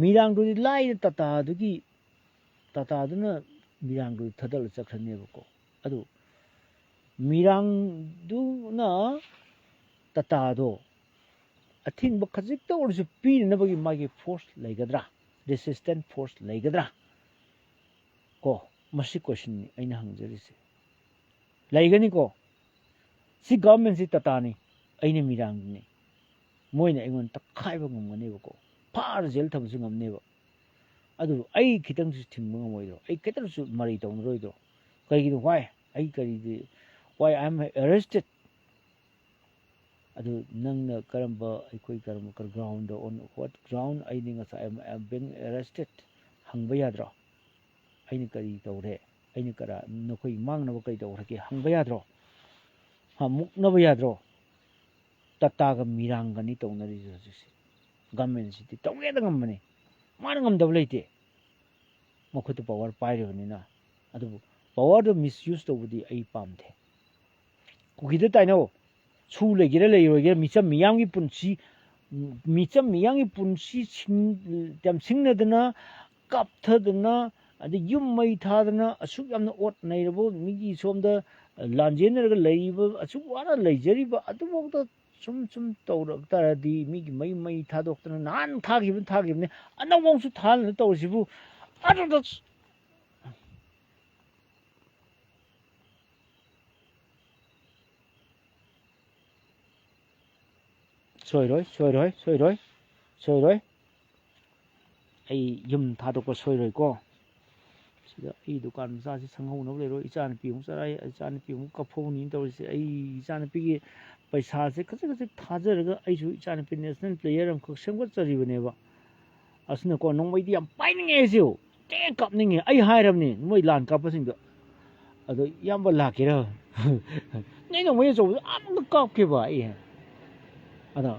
ꯃꯤꯔꯥꯡꯗꯨꯗꯤ ꯂꯥꯏꯅ ꯇꯥꯇꯥꯗꯨꯅ ꯃꯤꯔꯥꯡꯗꯨ ꯊꯗꯠꯂ ꯆꯠꯈ꯭ꯔꯅꯦꯕꯀꯣ ꯑꯗꯨ ꯃꯤꯔꯥꯡꯗꯨꯅ ꯇꯥꯇꯥꯗꯣ ꯑꯊꯤꯡꯕ ꯈꯖꯤꯛꯇ ꯑꯣꯏꯔꯁꯨ ꯄꯤꯅꯅꯕꯒꯤ ꯃꯥꯒꯤ ꯐꯣꯔꯁ ꯂꯩꯒꯗ꯭ꯔꯥ ꯔꯦꯁꯤꯁꯇꯦꯟ ꯐꯣꯔꯁ ꯂꯩꯒꯗ꯭ꯔꯥ ꯀꯣ ꯃꯁꯤ ꯀꯣꯏꯁꯟꯅꯤ ꯑꯩꯅ ꯍꯪꯖꯔꯤꯁꯦ ꯂꯩꯒꯅꯤꯀꯣ ꯁꯤ ꯒꯚꯔꯟꯃꯦꯟꯁꯤ ꯇꯥꯇꯥꯅꯤ ꯑꯩꯅ ꯃꯤꯔꯥꯡꯅꯤ ꯃꯣꯏꯅ ꯑꯩꯉꯣꯟꯗ ꯇꯛꯈꯥꯏꯕ ꯉꯝꯒꯅꯦꯕꯀꯣ ꯐꯥꯔ ꯖꯦꯜ ꯊꯝꯕꯁꯨ ꯉꯝꯅꯦꯕ ꯑꯗꯨꯕꯨ ꯑꯩ ꯈꯤꯇꯪꯁꯨ ꯊꯤꯡꯕ ꯉꯝꯃꯣꯏꯗ꯭ꯔꯣ ꯑꯩ ꯈꯤꯇꯪꯁꯨ ꯃꯔꯩ ꯇꯧꯅꯔꯣꯏꯗ꯭ꯔꯣ ꯀꯩꯒꯤꯅꯣ ꯋꯥꯏ ꯑꯥꯏ ꯑꯦꯝ ꯑꯦꯔꯦꯁꯇꯦꯠ ꯑꯗꯨ ꯅꯪꯅ ꯀꯔꯝꯕ ꯒ꯭ꯔꯥꯎꯟꯗ ꯑꯣꯟ ꯋꯥꯠ ꯒ꯭ꯔꯥꯎꯟ ꯑꯩꯅ ꯉꯁꯥꯏ ꯕꯤꯡ ꯑꯦꯔꯦꯁꯇꯦꯠ ꯍꯪꯕ ꯌꯥꯗ꯭ꯔꯣ ꯑꯩꯅ ꯀꯔꯤ ꯇꯧꯔꯦ ꯑꯩꯅ ꯅꯈꯣꯏ ꯃꯥꯡꯅꯕ ꯀꯔꯤ ꯇꯧꯔꯒꯦ ꯍꯪꯕ ꯌꯥꯗ꯭ꯔꯣ ꯃꯨꯛꯅꯕ ꯌꯥꯗ꯭ꯔꯣ ꯇꯥꯇꯥꯒ ꯃꯤꯔꯥꯡꯒꯅꯤ ꯇꯧꯅꯔꯤꯁꯦ ꯍꯧꯖꯤꯛꯁꯦ ꯒꯚꯔꯟꯃꯦꯟꯁꯤꯗꯤ ꯇꯧꯒꯦꯗ ꯉꯝꯕꯅꯤ ꯃꯥꯅ ꯉꯝꯗꯕ ꯂꯩꯇꯦ ꯃꯈꯨꯠꯇ ꯄꯋꯥꯔ ꯄꯥꯏꯔꯤꯕꯅꯤꯅ ꯑꯗꯨꯕꯨ ꯄꯋꯥꯔꯗꯣ ꯃꯤꯁꯌꯨꯁ ꯇꯧꯕꯗꯤ ꯑꯩ ꯄꯥꯝꯗꯦ ꯀꯨꯀꯤꯗ ꯇꯥꯏꯅꯧ ꯁꯨ ꯂꯩꯒꯦꯔꯥ ꯂꯩꯔꯣꯏꯒꯦꯔꯥ ꯃꯤꯆꯝ ꯃꯤꯌꯥꯝꯒꯤ ꯄꯨꯟꯁꯤ ꯇꯝꯁꯤꯡꯅꯗꯅ ꯀꯥꯞꯊꯗꯅ ꯑꯗꯩ ꯌꯨꯝ ꯃꯩ ꯊꯥꯗꯅ ꯑꯁꯨꯛ ꯌꯥꯝꯅ ꯑꯣꯠ ꯅꯩꯔꯕ ꯃꯤꯒꯤ ꯁꯣꯝꯗ ꯂꯥꯟꯖꯦꯟꯅꯔꯒ ꯂꯩꯔꯤꯕ ꯑꯁꯨꯛ ꯋꯥꯅ ꯂꯩꯖꯔꯤꯕ ꯑꯗꯨꯐꯥꯎꯗ ꯁꯨꯝ ꯇꯧꯔꯛ ꯇꯥꯔꯗꯤ ꯃꯤꯒꯤ ꯃꯩ ꯊꯥꯗꯣꯛꯇꯅ ꯅꯍꯥꯟ ꯊꯥꯈꯤꯕꯅꯤ ꯑꯅꯧꯕꯁꯨ ꯊꯥꯗꯅ ꯇꯧꯔꯤꯁꯤꯕꯨ ꯑꯗꯨꯗ ꯁꯣꯏꯔꯣꯏ ꯑꯩ ꯌꯨꯝ ꯊꯥꯗꯣꯛꯄ ꯁꯣꯏꯔꯣꯏꯀꯣ ꯁꯤꯗ ꯑꯩ ꯗꯨꯀꯥꯟ ꯃꯆꯥꯁꯤ ꯁꯪꯍꯧꯅꯕ ꯂꯩꯔꯣꯏ ꯏꯆꯥꯅꯨꯄꯤ ꯑꯃꯨꯛ ꯆꯔꯥꯏ ꯏꯆꯥꯅꯨꯄꯤ ꯑꯃꯨꯛ ꯀꯞꯐꯧꯅꯤꯅ ꯇꯧꯔꯤꯁꯦ ꯑꯩ ꯏꯆꯥꯅꯨꯄꯤꯒꯤ ꯄꯩꯁꯥꯁꯦ ꯈꯖꯤꯛ ꯊꯥꯖꯔꯒ ꯑꯩꯁꯨ ꯏꯆꯥꯅꯨꯄꯤ ꯅꯦꯁꯅꯦꯜ ꯄ꯭ꯂꯦꯌꯔ ꯑꯃꯈꯛ ꯁꯦꯝꯒꯠꯆꯔꯤꯕꯅꯦꯕ ꯑꯁꯤꯅꯀꯣ ꯅꯣꯡꯃꯩꯗꯤ ꯌꯥꯝ ꯄꯥꯏꯅꯤꯡꯉꯦ ꯑꯩꯁꯨ ꯀꯥꯞꯅꯤꯡꯉꯦ ꯑꯩ ꯍꯥꯏꯔꯕꯅꯤ ꯃꯣꯏ ꯂꯥꯟ ꯀꯥꯞꯄꯁꯤꯡꯗꯣ ꯑꯗꯣ ꯏꯌꯥꯝꯕ ꯂꯥꯛꯀꯦꯔ ꯅ ꯅꯣꯡꯃꯩ ꯑꯆꯧꯕꯗꯣ ꯑꯃꯨꯛꯇ ꯀꯥꯞꯀꯦꯕ ꯑꯩ ꯑꯗꯣ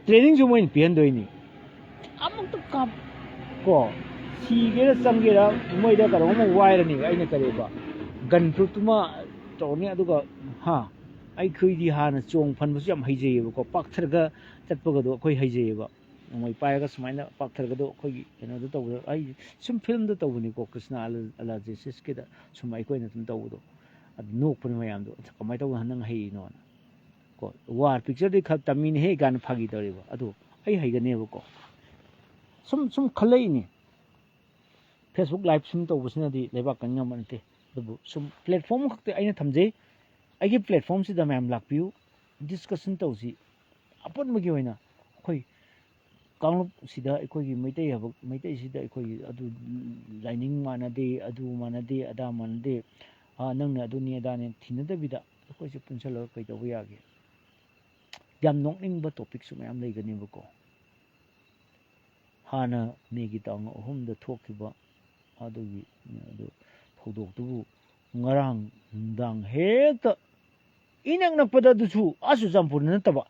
ꯇ꯭ꯔꯦꯅꯤꯡꯁꯨ ꯃꯣꯏꯅ ꯄꯤꯍꯟꯗꯣꯏꯅꯤ ꯑꯃꯨꯛꯇ ꯀꯣ ꯁꯤꯒꯦꯔ ꯆꯪꯒꯦꯔ ꯃꯣꯏꯗ ꯀꯩꯅꯣꯝꯃ ꯋꯥꯏꯔꯅꯤ ꯑꯩꯅ ꯒꯟ ꯄ꯭ꯔꯨꯐꯇꯨꯃ ꯇꯧꯔꯅꯤ ꯑꯗꯨꯒ ꯑꯩꯈꯣꯏꯗꯤ ꯍꯥꯟꯅ ꯆꯣꯡ ꯐꯟꯕꯁꯨ ꯌꯥꯝ ꯍꯩꯖꯩꯌꯦꯕꯀꯣ ꯄꯥꯛꯊꯔꯒ ꯆꯠꯄꯒꯗꯣ ꯑꯩꯈꯣꯏ ꯍꯩꯖꯩꯌꯦꯕ ꯅꯣꯡꯃꯩ ꯄꯥꯏꯔꯒ ꯁꯨꯃꯥꯏꯅ ꯄꯥꯛꯊꯔꯒꯗꯣ ꯑꯩꯈꯣꯏꯒꯤ ꯀꯩꯅꯣꯗꯣ ꯇꯧꯕꯗ ꯑꯩ ꯁꯨꯝ ꯐꯤꯂꯝꯗ ꯇꯧꯕꯅꯤꯀꯣ ꯀ꯭ꯔꯤꯁꯅ ꯑꯂꯥꯖꯦꯁꯤꯁꯀꯤꯗ ꯁꯨꯝ ꯑꯩꯈꯣꯏꯅ ꯑꯗꯨꯝ ꯇꯧꯕꯗꯣ ꯑꯗꯨ ꯅꯣꯛꯄꯅꯤ ꯃꯌꯥꯝꯗꯣ ꯀꯃꯥꯏꯅ ꯇꯧꯕ ꯅꯪ ꯍꯩꯔꯤꯅꯣꯅ ꯀꯣ ꯋꯥꯔ ꯄꯤꯛꯆꯔꯗꯤ ꯈꯔ ꯇꯝꯃꯤꯅꯦꯍꯦ ꯀꯥꯏꯅ ꯐꯥꯒꯤ ꯇꯧꯔꯤꯕ ꯑꯗꯣ ꯑꯩ ꯍꯩꯒꯅꯦꯕꯀꯣ ꯁꯨꯝ ꯈꯜꯂꯛꯏꯅꯤ ꯐꯦꯁꯕꯨꯛ ꯂꯥꯏꯚ ꯁꯨꯝ ꯇꯧꯕꯁꯤꯅꯗꯤ ꯂꯩꯕꯥꯛ ꯀꯟ ꯉꯝꯕ ꯅꯠꯇꯦ ꯑꯗꯨꯕꯨ ꯁꯨꯝ ꯄ꯭ꯂꯦꯠꯐꯣꯝ ꯈꯛꯇꯤ ꯑꯩꯅ ꯊꯝꯖꯩ ꯑꯩꯒꯤ ꯄ꯭ꯂꯦꯠꯐꯣꯝꯁꯤꯗ ꯃꯌꯥꯝ ꯂꯥꯛꯄꯤꯌꯨ ꯗꯤꯁꯀꯁꯟ ꯇꯧꯁꯤ ꯑꯄꯨꯟꯕꯒꯤ ꯑꯣꯏꯅ ꯑꯩꯈꯣꯏ ꯀꯥꯡꯂꯨꯞꯁꯤꯗ ꯑꯩꯈꯣꯏꯒꯤ ꯃꯩꯇꯩꯁꯤꯗ ꯑꯩꯈꯣꯏꯒꯤ ꯑꯗꯨ ꯂꯥꯏꯅꯤꯡ ꯃꯥꯟꯅꯗꯦ ꯑꯗꯨ ꯃꯥꯟꯅꯗꯦ ꯑꯗꯥ ꯃꯥꯟꯅꯗꯦ ꯅꯪꯅ ꯑꯗꯨꯅꯤ ꯑꯗꯥꯅꯤ ꯊꯤꯅꯗꯕꯤꯗ ꯑꯩꯈꯣꯏꯁꯦ ꯄꯨꯟꯁꯤꯜꯂꯒ ꯀꯩꯗꯧꯕ ꯌꯥꯒꯦ ꯌꯥꯝ ꯅꯣꯛꯅꯤꯡꯕ ꯇꯣꯄꯤꯛꯁꯨ ꯃꯌꯥꯝ ꯂꯩꯒꯅꯦꯕꯀꯣ ꯍꯥꯟꯅ ꯃꯦꯒꯤ ꯇꯥꯡ 3ꯗ ꯊꯣꯛꯈꯤꯕ ꯑꯗꯨꯒꯤ ꯑꯗꯨ ꯊꯧꯗꯣꯛꯇꯨꯕꯨ ꯉꯔꯥꯡ ꯅꯨꯡꯗꯥꯡ ꯍꯦꯛꯇ ꯏꯅꯛ ꯅꯛꯄꯗ ꯑꯗꯨꯁꯨ ꯆꯨꯔꯆꯥꯟꯄꯨꯔꯗ ꯅꯠꯇꯕ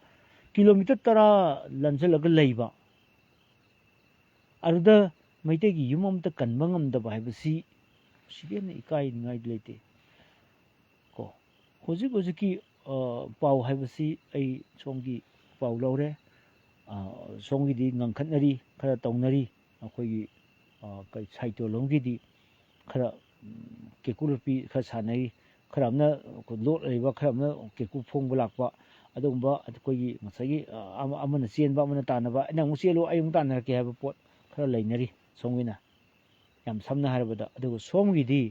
ꯀꯤꯂꯣꯃꯤꯇꯔ 10 ꯂꯟꯁꯤꯜꯂꯒ ꯂꯩꯕ ꯑꯗꯨꯗ ꯃꯩꯇꯩꯒꯤ ꯌꯨꯝ ꯑꯃꯇ ꯀꯟꯕ ꯉꯝꯗꯕ ꯍꯥꯏꯕꯁꯤ ꯁꯤꯗ ꯍꯦꯟꯅ ꯏꯀꯥꯏꯅꯤꯡꯉꯥꯏ ꯂꯩꯇꯦ ꯀꯣ ꯍꯧꯖꯤꯛꯀꯤ ꯄꯥꯎ ꯍꯥꯏꯕꯁꯤ ꯑꯩ ꯁꯣꯝꯒꯤ ꯄꯥꯎ ꯂꯧꯔꯦ ꯁꯣꯝꯒꯤꯗꯤ ꯉꯪꯈꯠꯅꯔꯤ ꯈꯔ ꯇꯧꯅꯔꯤ ꯑꯩꯈꯣꯏꯒꯤ ꯁꯥꯏꯇꯣꯜꯂꯣꯝꯒꯤꯗꯤ ꯈꯔ ꯀꯦꯀꯨ ꯂꯣꯠꯄꯤ ꯈꯔ ꯁꯥꯟꯅꯔꯤ ꯈꯔ ꯑꯃꯅ ꯂꯣꯠ ꯂꯩꯕ ꯈꯔ ꯑꯃꯅ ꯀꯦꯀꯨ ꯐꯣꯡꯕ ꯂꯥꯛꯄ ꯑꯗꯨꯒꯨꯝꯕ ꯑꯩꯈꯣꯏꯒꯤ ꯉꯁꯥꯏꯒꯤ ꯑꯃꯅ ꯆꯦꯟꯕ ꯑꯃꯅ ꯇꯥꯟꯅꯕ ꯑꯩꯅ ꯑꯃꯨꯛ ꯆꯦꯜꯂꯨ ꯑꯩ ꯑꯃꯨꯛ ꯇꯥꯟꯅꯔꯛꯀꯦ ꯍꯥꯏꯕ ꯄꯣꯠ ꯈꯔ ꯂꯩꯅꯔꯤ ꯁꯣꯝꯒꯤꯅ ꯌꯥꯝ ꯁꯝꯅ ꯍꯥꯏꯔꯕꯗ ꯑꯗꯨꯒ ꯁꯣꯝꯒꯤꯗꯤ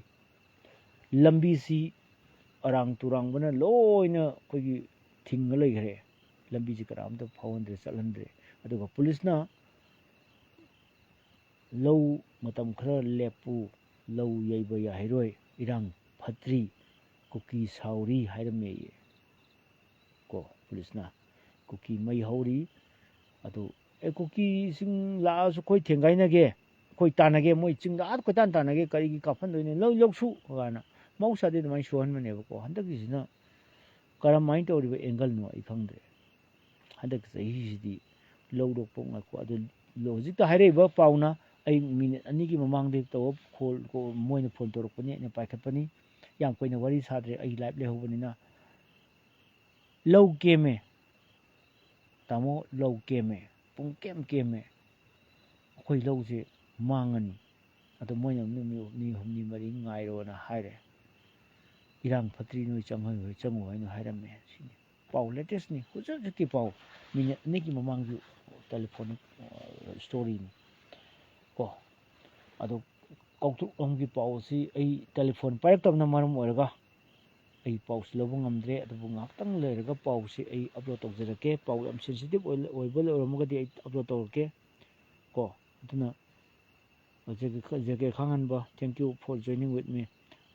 ꯂꯝꯕꯤꯁꯤ ꯑꯔꯥꯡ ꯇꯨꯔꯥꯡꯕꯅ ꯂꯣꯏꯅ ꯑꯩꯈꯣꯏꯒꯤ ꯊꯤꯡꯉ ꯂꯩꯈ꯭ꯔꯦ ꯂꯝꯕꯤꯁꯤ ꯀꯅꯥꯝꯇ ꯐꯥꯎꯍꯟꯗ꯭ꯔꯦ ꯆꯠꯍꯟꯗ꯭ꯔꯦ ꯑꯗꯨꯒ ꯄꯨꯂꯤꯁꯅ ꯂꯧ ꯃꯇꯝ ꯈꯔ ꯂꯦꯞꯄꯨ ꯂꯧ ꯌꯩꯕ ꯌꯥꯍꯩꯔꯣꯏ ꯏꯔꯥꯡ ꯐꯠꯇ꯭ꯔꯤ ꯀꯨꯀꯤ ꯁꯥꯎꯔꯤ ꯍꯥꯏꯔꯝꯃꯦꯌꯦ ꯀꯣ ꯄꯨꯂꯤꯁꯅ ꯀꯨꯀꯤ ꯃꯩ ꯍꯧꯔꯤ ꯑꯗꯨ ꯀꯨꯀꯤꯁꯤꯡ ꯂꯥꯛꯑꯁꯨ ꯑꯩꯈꯣꯏ ꯊꯦꯡꯒꯥꯏꯅꯒꯦ ꯑꯩꯈꯣꯏ ꯇꯥꯟꯅꯒꯦ ꯃꯣꯏ ꯆꯤꯡꯗ ꯀꯣꯏꯇꯥꯟ ꯇꯥꯟꯅꯒꯦ ꯀꯔꯤꯒꯤ ꯀꯥꯞꯍꯟꯗꯣꯏꯅꯣ ꯂꯧꯁꯨ ꯀꯥꯏꯅ ꯃꯍꯧꯁꯥꯗꯤ ꯑꯗꯨꯃꯥꯏꯅ ꯁꯣꯛꯍꯟꯕꯅꯦꯕꯀꯣ ꯍꯟꯗꯛꯀꯤꯁꯤꯅ ꯀꯔꯝꯃꯥꯏꯅ ꯇꯧꯔꯤꯕ ꯑꯦꯡꯒꯜꯅꯣ ꯑꯩ ꯈꯪꯗ꯭ꯔꯦ ꯍꯟꯗꯛꯀꯤ ꯆꯍꯤꯁꯤꯗꯤ ꯂꯧ ꯂꯣꯛꯄ ꯉꯥꯏꯀꯣ ꯑꯗꯨ ꯍꯧꯖꯤꯛꯇ ꯍꯥꯏꯔꯛꯏꯕ ꯄꯥꯎꯅ ꯑꯩ ꯃꯤꯅꯤꯠ 2ꯒꯤ ꯃꯃꯥꯡꯗ ꯇꯧꯕ ꯃꯣꯏꯅ ꯐꯣꯟ ꯇꯧꯔꯛꯄꯅꯤ ꯑꯩꯅ ꯄꯥꯏꯈꯠꯄꯅꯤ ꯌꯥꯝ ꯀꯨꯏꯅ ꯋꯥꯔꯤ ꯁꯥꯗ꯭ꯔꯦ ꯑꯩ ꯂꯥꯏꯞ ꯂꯩꯍꯧꯕꯅꯤꯅ ꯂꯧ ꯀꯦꯝꯃꯦ ꯇꯥꯃꯣ ꯂꯧ ꯀꯦꯝꯃꯦ ꯄꯨꯡ ꯀꯦꯝꯃꯦ ꯑꯩꯈꯣꯏ ꯂꯧꯁꯦ ꯃꯥꯡꯉꯅꯤ ꯑꯗꯣ ꯃꯣꯏꯅ ꯅꯨꯃꯤꯠ 2, 3, 4 ꯉꯥꯏꯔꯣꯅ ꯍꯥꯏꯔꯦ ꯏꯔꯥꯡ ꯐꯠꯇ꯭ꯔꯤ ꯅꯣꯏ ꯆꯪꯉꯨ ꯍꯥꯏꯅ ꯍꯥꯏꯔꯝꯃꯦ ꯁꯤꯅꯤ ꯄꯥꯎ ꯂꯦꯇꯦꯁꯅꯤ ꯍꯧꯖꯤꯛꯀꯤ ꯄꯥꯎ ꯃꯤꯅꯤꯠ 2ꯒꯤ ꯃꯃꯥꯡꯒꯤ ꯇꯦꯂꯤꯐꯣꯅꯤꯛ ꯁ꯭ꯇꯣꯔꯤꯅꯤ ꯀꯣ ꯑꯗꯣ ꯀꯧꯇ꯭ꯔꯨꯛꯂꯣꯝꯒꯤ ꯄꯥꯎ ꯑꯁꯤ ꯑꯩ ꯇꯦꯂꯤꯐꯣꯟ ꯄꯥꯏꯔꯛꯇꯕꯅ ꯃꯔꯝ ꯑꯣꯏꯔꯒ ꯑꯩ ꯄꯥꯎꯁꯤ ꯂꯧꯕ ꯉꯝꯗ꯭ꯔꯦ ꯑꯗꯨꯕꯨ ꯉꯥꯏꯍꯥꯛꯇꯪ ꯂꯩꯔꯒ ꯄꯥꯎꯁꯤ ꯑꯩ ꯑꯞꯂꯣꯗ ꯇꯧꯖꯔꯛꯀꯦ ꯄꯥꯎ ꯌꯥꯝ ꯁꯦꯟꯁꯤꯇꯤꯞ ꯑꯣꯏꯕ ꯑꯣꯏꯔꯝꯃꯒꯗꯤ ꯑꯩ ꯑꯞꯂꯣꯗ ꯇꯧꯔꯛꯀꯦ ꯀꯣ ꯑꯗꯨꯅ ꯖꯒꯦ ꯈꯥꯡꯍꯟꯕ thank you for joining with me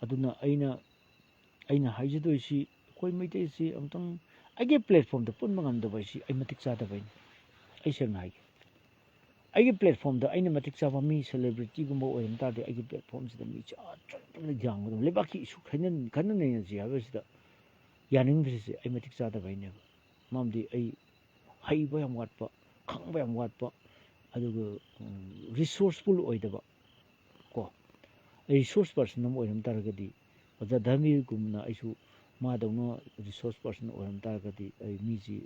ꯑꯗꯨꯅ ꯑꯩꯅ ꯍꯥꯏꯖꯗꯣꯏꯁꯤ ꯑꯩꯈꯣꯏ ꯃꯩꯇꯩꯁꯤ ꯑꯃꯨꯛꯇꯪ ꯑꯩꯒꯤ ꯄ꯭ꯂꯦꯠꯐꯣꯝꯗ ꯄꯨꯟꯕ ꯉꯝꯗꯕ ꯍꯥꯏꯁꯤ ꯑꯩ ꯃꯇꯤꯛ ꯆꯥꯗꯕꯩꯅꯤ ꯑꯩ ꯁꯦꯡꯅ ꯍꯥꯏꯒꯦ ꯑꯩꯒꯤ ꯄ꯭ꯂꯦꯠꯐꯣꯝꯗ ꯑꯩꯅ ꯃꯇꯤꯛ ꯆꯥꯕ ꯃꯤ ꯁꯦꯂꯦꯕ꯭ꯔꯤꯇꯤꯒꯨꯝꯕ ꯑꯣꯏꯔꯝ ꯇꯥꯔꯗꯤ ꯑꯩꯒꯤ ꯄ꯭ꯂꯦꯠꯐꯣꯝꯁꯤꯗ ꯃꯤ ꯆꯥꯎꯅ ꯌꯥꯝꯒꯗꯕ ꯂꯩꯕꯥꯛꯀꯤ ꯏꯁꯨ ꯈꯟꯅ ꯅꯩꯅꯁꯤ ꯍꯥꯏꯕꯁꯤꯗ ꯌꯥꯅꯤꯡꯗ꯭ꯔꯤꯁꯦ ꯑꯩ ꯃꯇꯤꯛ ꯆꯥꯗꯕꯩꯅꯦꯕ ꯃꯔꯝꯗꯤ ꯑꯩ ꯍꯩꯕ ꯌꯥꯝ ꯋꯥꯠꯄ ꯈꯪꯕ ꯌꯥꯝ ꯋꯥꯠꯄ ꯑꯗꯨꯒ ꯔꯤꯁꯣꯔꯁꯐꯨꯜ ꯑꯣꯏꯗꯕ ꯀꯣ ꯔꯤꯁꯣꯔꯁ ꯄꯥꯔꯁꯟ ꯑꯃ ꯑꯣꯏꯔꯝ ꯇꯥꯔꯒꯗꯤ ꯑꯣꯖꯥ ꯙꯔꯃꯤꯒꯨꯝꯅ ꯑꯩꯁꯨ ꯃꯥꯗꯧꯅ ꯔꯤꯁꯣꯔꯁ ꯄꯥꯔꯁꯟ ꯑꯣꯏꯔꯝ ꯇꯥꯔꯒꯗꯤ ꯑꯩ ꯃꯤꯁꯤ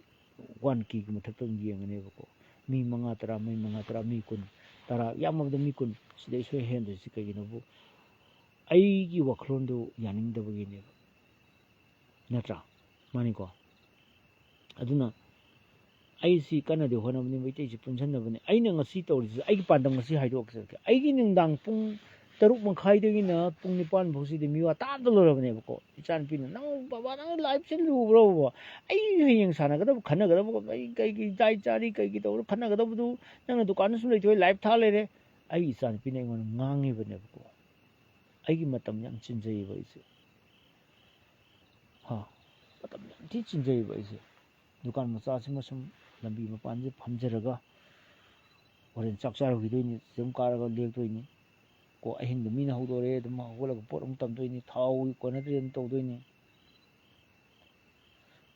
1Kꯒꯤ ꯃꯊꯛꯇ ꯑꯗꯨꯝ ꯌꯦꯡꯒꯅꯦꯕꯀꯣ ꯃꯤ 5, 10, ꯃꯤ 10, 10 ꯌꯥꯝꯃꯕꯗ ꯃꯤ 10 ꯁꯤꯗꯩ ꯁꯣꯏ ꯍꯦꯟꯗ꯭ꯔꯤꯁꯤ ꯀꯩꯒꯤꯅꯣꯕꯨ ꯑꯩꯒꯤ ꯋꯥꯈꯜꯂꯣꯟꯗꯨ ꯌꯥꯅꯤꯡꯗꯕꯒꯤꯅꯦꯕ ꯅꯠꯇ꯭ꯔꯥ ꯃꯥꯅꯤꯀꯣ ꯑꯗꯨꯅ ꯑꯩꯁꯤ ꯀꯟꯅꯗꯤ ꯍꯣꯠꯅꯕꯅꯤ ꯃꯩꯇꯩꯁꯤ ꯄꯨꯟꯁꯤꯟꯅꯕꯅꯤ ꯑꯩꯅ ꯉꯁꯤ ꯇꯧꯔꯤꯁꯤ ꯑꯩꯒꯤ ꯄꯥꯟꯗꯝ ꯉꯁꯤ ꯍꯥꯏꯗꯣꯛꯆꯔꯛꯀꯦ ꯑꯩꯒꯤ ꯅꯨꯡꯗꯥꯡ ꯄꯨꯡ 6:30ꯗꯒꯤꯅ ꯄꯨꯡ 9 ꯐꯥꯎꯁꯤꯗꯤ ꯃꯤꯋꯥ ꯇꯥꯕꯗ ꯂꯣꯏꯔꯕꯅꯦꯕꯀꯣ ꯏꯆꯥꯅꯨꯄꯤꯅ ꯅꯪ ꯕꯕꯥ ꯅꯪ ꯂꯥꯏꯐꯁꯦ ꯂꯨꯕ꯭ꯔꯣ ꯑꯩ ꯍꯌꯦꯡ ꯁꯥꯟꯅꯒꯗꯕ ꯈꯟꯅꯒꯗꯕ ꯑꯩ ꯀꯩꯒꯤ ꯗꯥꯏꯠ ꯆꯥꯔꯤ ꯀꯩꯒꯤ ꯇꯧꯔ ꯈꯟꯅꯒꯗꯕꯗꯨ ꯅꯪꯅ ꯗꯨꯀꯥꯟꯗꯁꯨ ꯂꯩꯊꯣꯛꯑꯦ ꯂꯥꯏꯐ ꯊꯥ ꯂꯩꯔꯦ ꯑꯩ ꯏꯆꯥꯅꯨꯄꯤꯅ ꯑꯩꯉꯣꯟꯗ ꯉꯥꯡꯉꯤꯕꯅꯦꯕꯀꯣ ꯑꯩꯒꯤ ꯃꯇꯝ ꯌꯥꯝ ꯆꯤꯟꯖꯩꯌꯦꯕ ꯑꯩꯁꯦ ꯃꯇꯝ ꯌꯥꯝ ꯊꯤ ꯆꯤꯟꯖꯩꯌꯦꯕ ꯑꯩꯁꯦ ꯗꯨꯀꯥꯟ ꯃꯆꯥꯁꯤꯃ ꯁꯨꯝ ꯂꯝꯕꯤ ꯃꯄꯥꯟꯁꯦ ꯐꯝꯖꯔꯒ ꯍꯣꯔꯦꯟ ꯆꯥꯛ ꯆꯥꯔꯨꯈꯤꯗꯣꯏꯅꯤ ꯑꯗꯨꯝ ꯀꯥꯔꯒ ꯂꯦꯛꯇꯣꯏꯅꯤ ꯀꯣ ꯑꯍꯤꯡꯗ ꯃꯤꯅ ꯍꯧꯗꯣꯔꯛꯑꯦ ꯑꯗꯨꯝ ꯍꯧꯒꯠꯂꯒ ꯄꯣꯠ ꯑꯃꯨꯛ ꯇꯝꯗꯣꯏꯅꯤ ꯊꯥꯎ ꯀꯣꯟꯅꯗ꯭ꯔꯦ ꯑꯗꯨꯝ ꯇꯧꯗꯣꯏꯅꯤ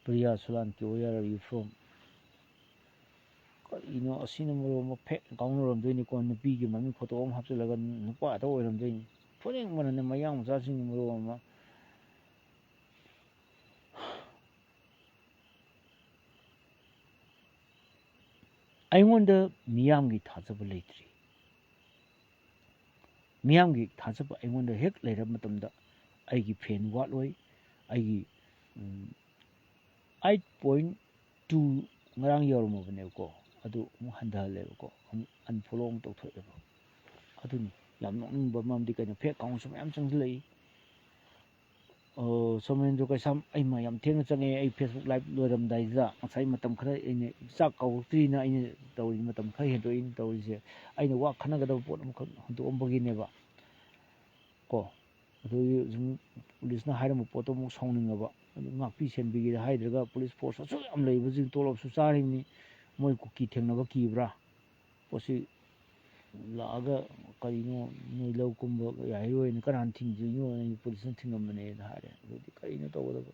ꯄ꯭ꯔꯤꯌꯥ ꯁꯨꯂꯥꯟꯀꯤ ꯋꯦꯌꯔ ꯑꯥꯔ ꯌꯨ ꯐ꯭ꯔꯣꯝ ꯀꯔꯤꯅꯣ ꯑꯁꯤꯅ ꯃꯔꯣꯟ ꯑꯃ ꯐꯦꯛ ꯑꯦꯀꯥꯎꯟ ꯑꯣꯏꯔꯝꯗꯣꯏꯅꯤꯀꯣ ꯅꯨꯄꯤꯒꯤ ꯃꯃꯤꯡ ꯐꯣꯇꯣ ꯑꯃ ꯍꯥꯞꯆꯤꯜꯂꯒ ꯅꯨꯄꯥꯗ ꯑꯣꯏꯔꯝꯗꯣꯏꯅꯤ ꯐꯨꯅꯤꯡꯕꯅꯅꯦ ꯃꯌꯥꯡ ꯃꯆꯥꯁꯤꯡꯒꯤ ꯃꯔꯣꯟ ꯑꯃ ꯑꯩꯉꯣꯟꯗ ꯃꯤꯌꯥꯝꯒꯤ ꯊꯥꯖꯕ ꯂꯩꯇ꯭ꯔꯤ ꯃꯤꯌꯥꯝꯒꯤ ꯊꯥꯖꯕ ꯑꯩꯉꯣꯟꯗ ꯍꯦꯛ ꯂꯩꯔꯕ ꯃꯇꯝꯗ ꯑꯩꯒꯤ ꯐꯦꯟ ꯋꯥꯠꯂꯣꯏ ꯑꯩꯒꯤ 8.2 ꯉꯔꯥꯡ ꯌꯧꯔꯝꯃꯕꯅꯦꯕꯀꯣ ꯑꯗꯨ ꯑꯃꯨꯛ ꯍꯟꯊꯍꯜꯂꯦꯕꯀꯣ ꯑꯃꯨꯛ ꯑꯟꯐꯣꯂꯣ ꯑꯃꯨꯛ ꯇꯧꯊꯣꯛꯑꯦꯕ ꯑꯗꯨꯅꯤ ꯌꯥꯝ ꯅꯣꯛꯅꯤꯡꯕ ꯃꯔꯝꯗꯤ ꯀꯩꯅꯣ ꯐꯦꯛ ꯑꯦꯀꯥꯎꯟꯁꯨ ꯃꯌꯥꯝ ꯆꯪꯁꯤꯜꯂꯛꯏ ꯁꯣꯃꯦꯟꯗ꯭ꯔ ꯀꯩꯁꯥꯝ ꯑꯩꯃ ꯌꯥꯝ ꯊꯦꯡꯅ ꯆꯪꯉꯦ ꯑꯩ ꯐꯦꯁꯕꯨꯛ ꯂꯥꯏꯚ ꯂꯣꯏꯔꯝꯗꯥꯏꯁꯤꯗ ꯉꯁꯥꯏ ꯃꯇꯝ ꯈꯔ ꯑꯩꯅ ꯆꯥꯛ ꯀꯧꯔꯛꯇ꯭ꯔꯤꯅ ꯑꯩꯅ ꯇꯧꯔꯤ ꯃꯇꯝ ꯈꯔ ꯍꯦꯟꯗꯣꯛꯏꯅ ꯇꯧꯔꯤꯁꯦ ꯑꯩꯅ ꯋꯥ ꯈꯟꯅꯒꯗꯕ ꯄꯣꯠ ꯑꯃꯈꯛ ꯍꯨꯟꯗꯣꯛꯑꯝꯕꯒꯤꯅꯦꯕ ꯀꯣ ꯑꯗꯨꯒꯤ ꯁꯨꯝ ꯄꯨꯂꯤꯁꯅ ꯍꯥꯏꯔꯝꯕ ꯄꯣꯠꯇꯣ ꯑꯃꯨꯛ ꯁꯥꯎꯅꯤꯡꯉꯕ ꯑꯗꯨ ꯉꯥꯛꯄꯤ ꯁꯦꯟꯕꯤꯒꯦꯗ ꯍꯥꯏꯗ꯭ꯔꯒ ꯄꯨꯂꯤꯁ ꯐꯣꯔꯁ ꯑꯁꯨꯛ ꯌꯥꯝ ꯂꯩꯕꯁꯤꯡ ꯇꯣꯂꯣꯞꯁꯨ ꯆꯥꯔꯤꯕꯅꯤ ꯃꯣꯏ ꯀꯨꯀꯤ ꯊꯦꯡꯅꯕ ꯀꯤꯕ꯭ꯔꯥ ꯄꯣꯠꯁꯤ ꯂꯥꯛꯑꯒ ꯀꯔꯤꯅꯣ ꯅꯣꯏ ꯂꯧ ꯀꯨꯝꯕ ꯌꯥꯔꯣꯏꯅ ꯀꯅꯥꯅ ꯊꯤꯡꯗꯣꯏꯅꯣ ꯅꯪ ꯄꯨꯂꯤꯁꯅ ꯊꯤꯡꯉꯝꯕꯅꯦꯅ ꯍꯥꯏꯔꯦ ꯑꯗꯨꯗꯤ ꯀꯔꯤꯅꯣ ꯇꯧꯒꯗꯕ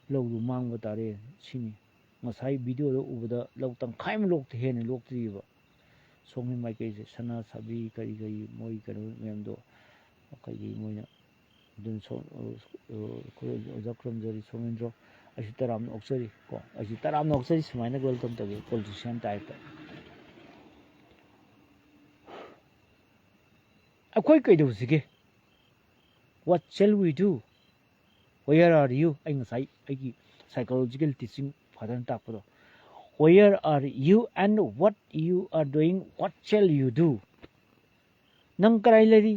ꯂꯧꯗꯨ ꯃꯥꯡꯕ ꯇꯥꯔꯦ ꯁꯤꯅꯤ ꯉꯁꯥꯏ ꯚꯤꯗꯤꯑꯣꯗ ꯎꯕꯗ ꯂꯧ ꯇꯪꯈꯥꯏ ꯑꯃ ꯍꯦꯟꯅ ꯂꯣꯛꯇ꯭ꯔꯤꯕ ꯁꯣꯝꯒꯤ ꯃꯥꯏꯀꯩꯁꯦ ꯁꯅꯥ ꯁꯥꯕꯤ ꯀꯔꯤ ꯃꯣꯏ ꯀꯩꯅꯣ ꯃꯌꯥꯝꯗꯣ ꯀꯩꯀꯩ ꯃꯣꯏꯅ ꯑꯗꯨꯅ ꯑꯩꯈꯣꯏ ꯑꯣꯖꯥ ꯈꯨꯔꯨꯝꯖꯔꯤ ꯁꯣꯃꯦꯟꯗ꯭ꯔꯣ ꯑꯩꯁꯨ ꯇꯔꯥꯝꯅ ꯑꯣꯛꯆꯔꯤ ꯀꯣ ꯑꯩꯁꯨ ꯇꯔꯥꯝꯅ ꯑꯣꯛꯆꯔꯤ ꯁꯨꯃꯥꯏꯅ ꯋꯦꯜꯀꯝ ꯇꯧꯒꯦ ꯄꯣꯂꯤꯇꯤꯁꯤꯌꯥꯟ ꯇꯥꯏꯞꯇ ꯑꯩꯈꯣꯏ ꯀꯩꯗꯧꯁꯤꯒꯦ what shall we do where are you ꯑꯩ ꯉꯁꯥꯏ ꯑꯩꯒꯤ psychological teaching ꯐꯖꯅ ꯇꯥꯛꯄꯗꯣ where are you and what you are doing what shall you do ꯅꯪ ꯀꯔꯥꯏ ꯂꯩꯔꯤ